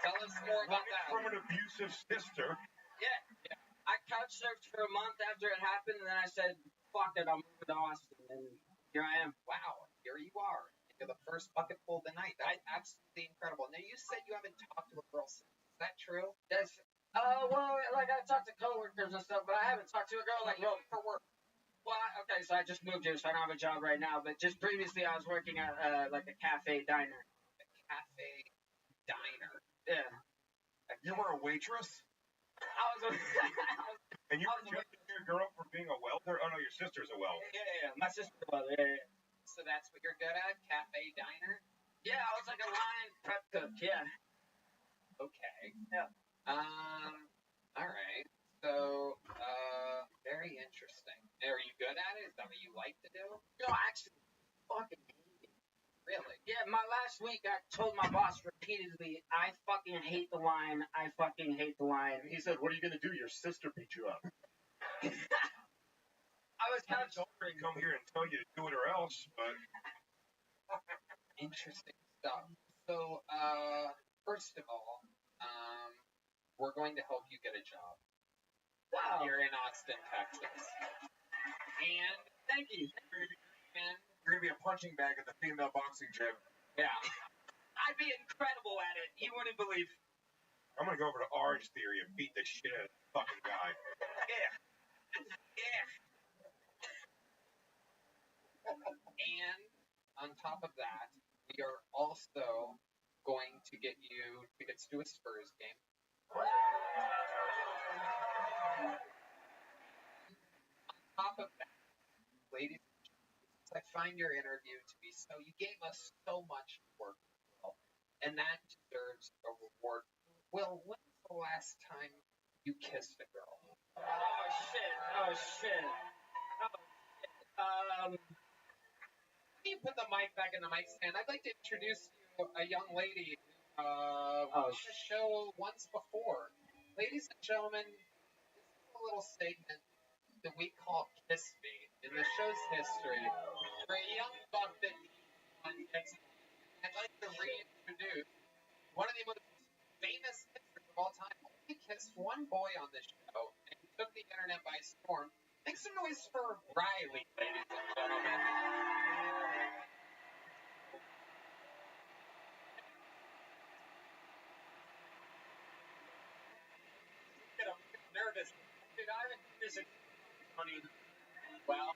N: Tell us more about that.
B: From an abusive sister.
P: Yeah. I couch surfed for a month after it happened, and then I said, "Fuck it, I'm moving to Austin," and here I am.
N: Wow. Here you are. You're the first bucket full of the night. That's absolutely incredible. Now, you said you haven't talked to a girl since. Is that true?
P: Yes. Well, like I talked to coworkers and stuff, but I haven't talked to a girl like
N: for work.
P: Well, okay, so I just moved here, so I don't have a job right now. But just previously, I was working at like a cafe diner.
N: A cafe diner.
P: Yeah.
B: You were a waitress?
P: I was.
B: And you were judging your girl for being a welder? Oh no, your sister's a welder.
P: Yeah. My sister's a welder. Yeah.
N: So that's what you're good at? Cafe diner?
P: Yeah, I was like a line prep cook. Yeah.
N: Okay.
P: Yeah.
N: All right. So, very interesting. Are you good at it? Is that what you like to do?
P: No, I actually fucking hate it.
N: Really?
P: Yeah, my last week I told my boss repeatedly, I fucking hate the line. I fucking hate the line.
O: He said, "What are you gonna do? Your sister beat you up."
P: I was kind of
B: sorry to come here and tell you to do it or else, but
N: interesting stuff. So, first of all, we're going to help you get a job.
P: Wow.
N: Here in Austin, Texas. And
P: thank you.
N: And
B: you're gonna be a punching bag at the female boxing gym.
N: Yeah.
P: I'd be incredible at it. You wouldn't believe.
B: I'm gonna go over to Orange Theory and beat the shit out of the fucking guy.
P: Yeah.
N: And on top of that, we are also going to get you tickets to a Spurs game. of that, ladies, I find your interview to be so. You gave us so much work, Will, and that deserves a reward. Will, when's the last time you kissed a girl?
P: Oh shit! Oh shit!
N: Let me put the mic back in the mic stand. I'd like to introduce you a young lady who was on the show once before. Ladies and gentlemen, this is a little segment that we call Kiss Me in the show's history. For a young buck that gets, I'd like to reintroduce one of the most famous kissers of all time. Only kissed one boy on this show, and he took the internet by storm. Make some noise for Riley, ladies and gentlemen. I'm nervous.
P: Dude, I haven't done this in money.
N: Well,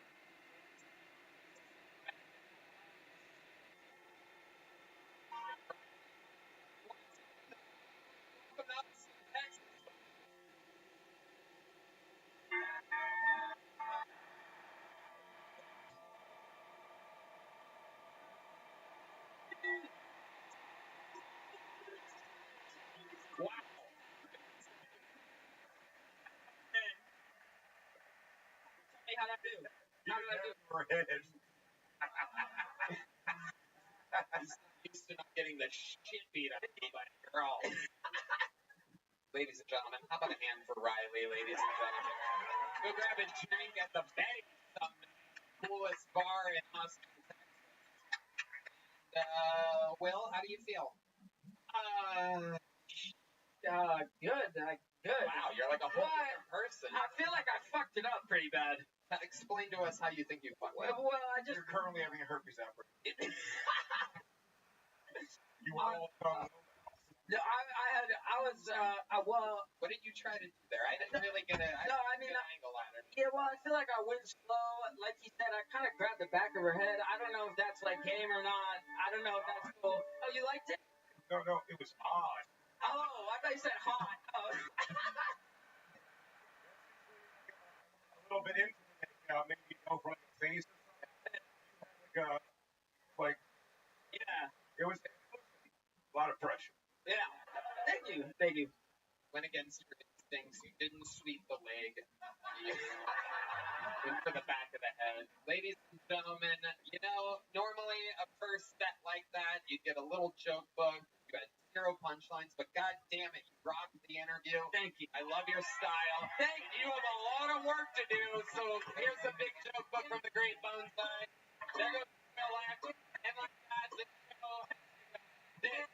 P: Hey, how'd I do? How did I do?
N: Used to not getting the shit beat out of me by a girl. Ladies and gentlemen, how about a hand for Riley, ladies and gentlemen? Go grab a drink at the Betty, the coolest bar in Austin, Texas. Will, how do you feel?
P: Good. Good.
N: Wow, you're like a whole different person.
P: I feel like I fucked it up pretty bad.
N: Explain to us how you think you fucked it up.
P: Well, I just.
K: You're currently having a herpes outbreak. You all come.
N: What did you try to do there? I didn't really get an angle at it.
P: Yeah, well, I feel like I went slow. Like you said, I kind of grabbed the back of her head. I don't know if that's like game or not. I don't know if that's cool. Oh, you liked it?
K: No, it was odd.
P: Oh, I thought you said hot. Oh.
K: A little bit into it, maybe go for like a face or something. Like,
P: yeah.
K: It was a lot of pressure.
P: Yeah. Thank you.
N: Went against your instincts. You didn't sweep the leg. You went for the back of the head. Ladies and gentlemen, normally a first set like that, you get a little joke book. You had 0 punchlines, but god damn it, you rocked the interview.
P: Thank you.
N: I love your style.
P: Thank
N: you. You have a lot of work to do, so here's a big joke book from the Great Bone Side. There goes Bill Acton. And like that, this show has this.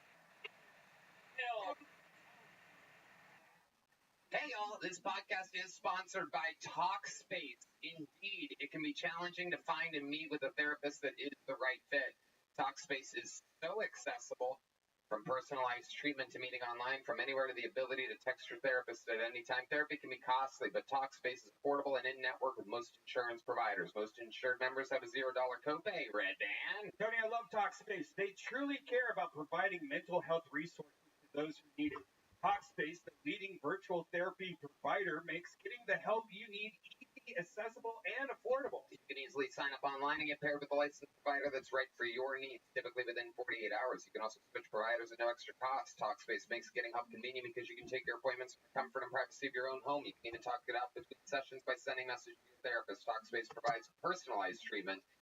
N: Hey y'all, this podcast is sponsored by Talkspace. Indeed, it can be challenging to find and meet with a therapist that is the right fit. Talkspace is so accessible, from personalized treatment to meeting online, from anywhere to the ability to text your therapist at any time. Therapy can be costly, but Talkspace is affordable and in-network with most insurance providers. Most insured members have a $0 copay. Red Band.
Q: Tony, I love Talkspace. They truly care about providing mental health resources to those who need it. Talkspace, the leading virtual therapy provider, makes getting the help you need easy, accessible, and affordable.
N: You can easily sign up online and get paired with a licensed provider that's right for your needs, typically within 48 hours. You can also switch providers at no extra cost. Talkspace makes getting help convenient because you can take your appointments from the comfort and privacy of your own home. You can even talk it out between sessions by sending messages to your therapist. Talkspace provides personalized treatment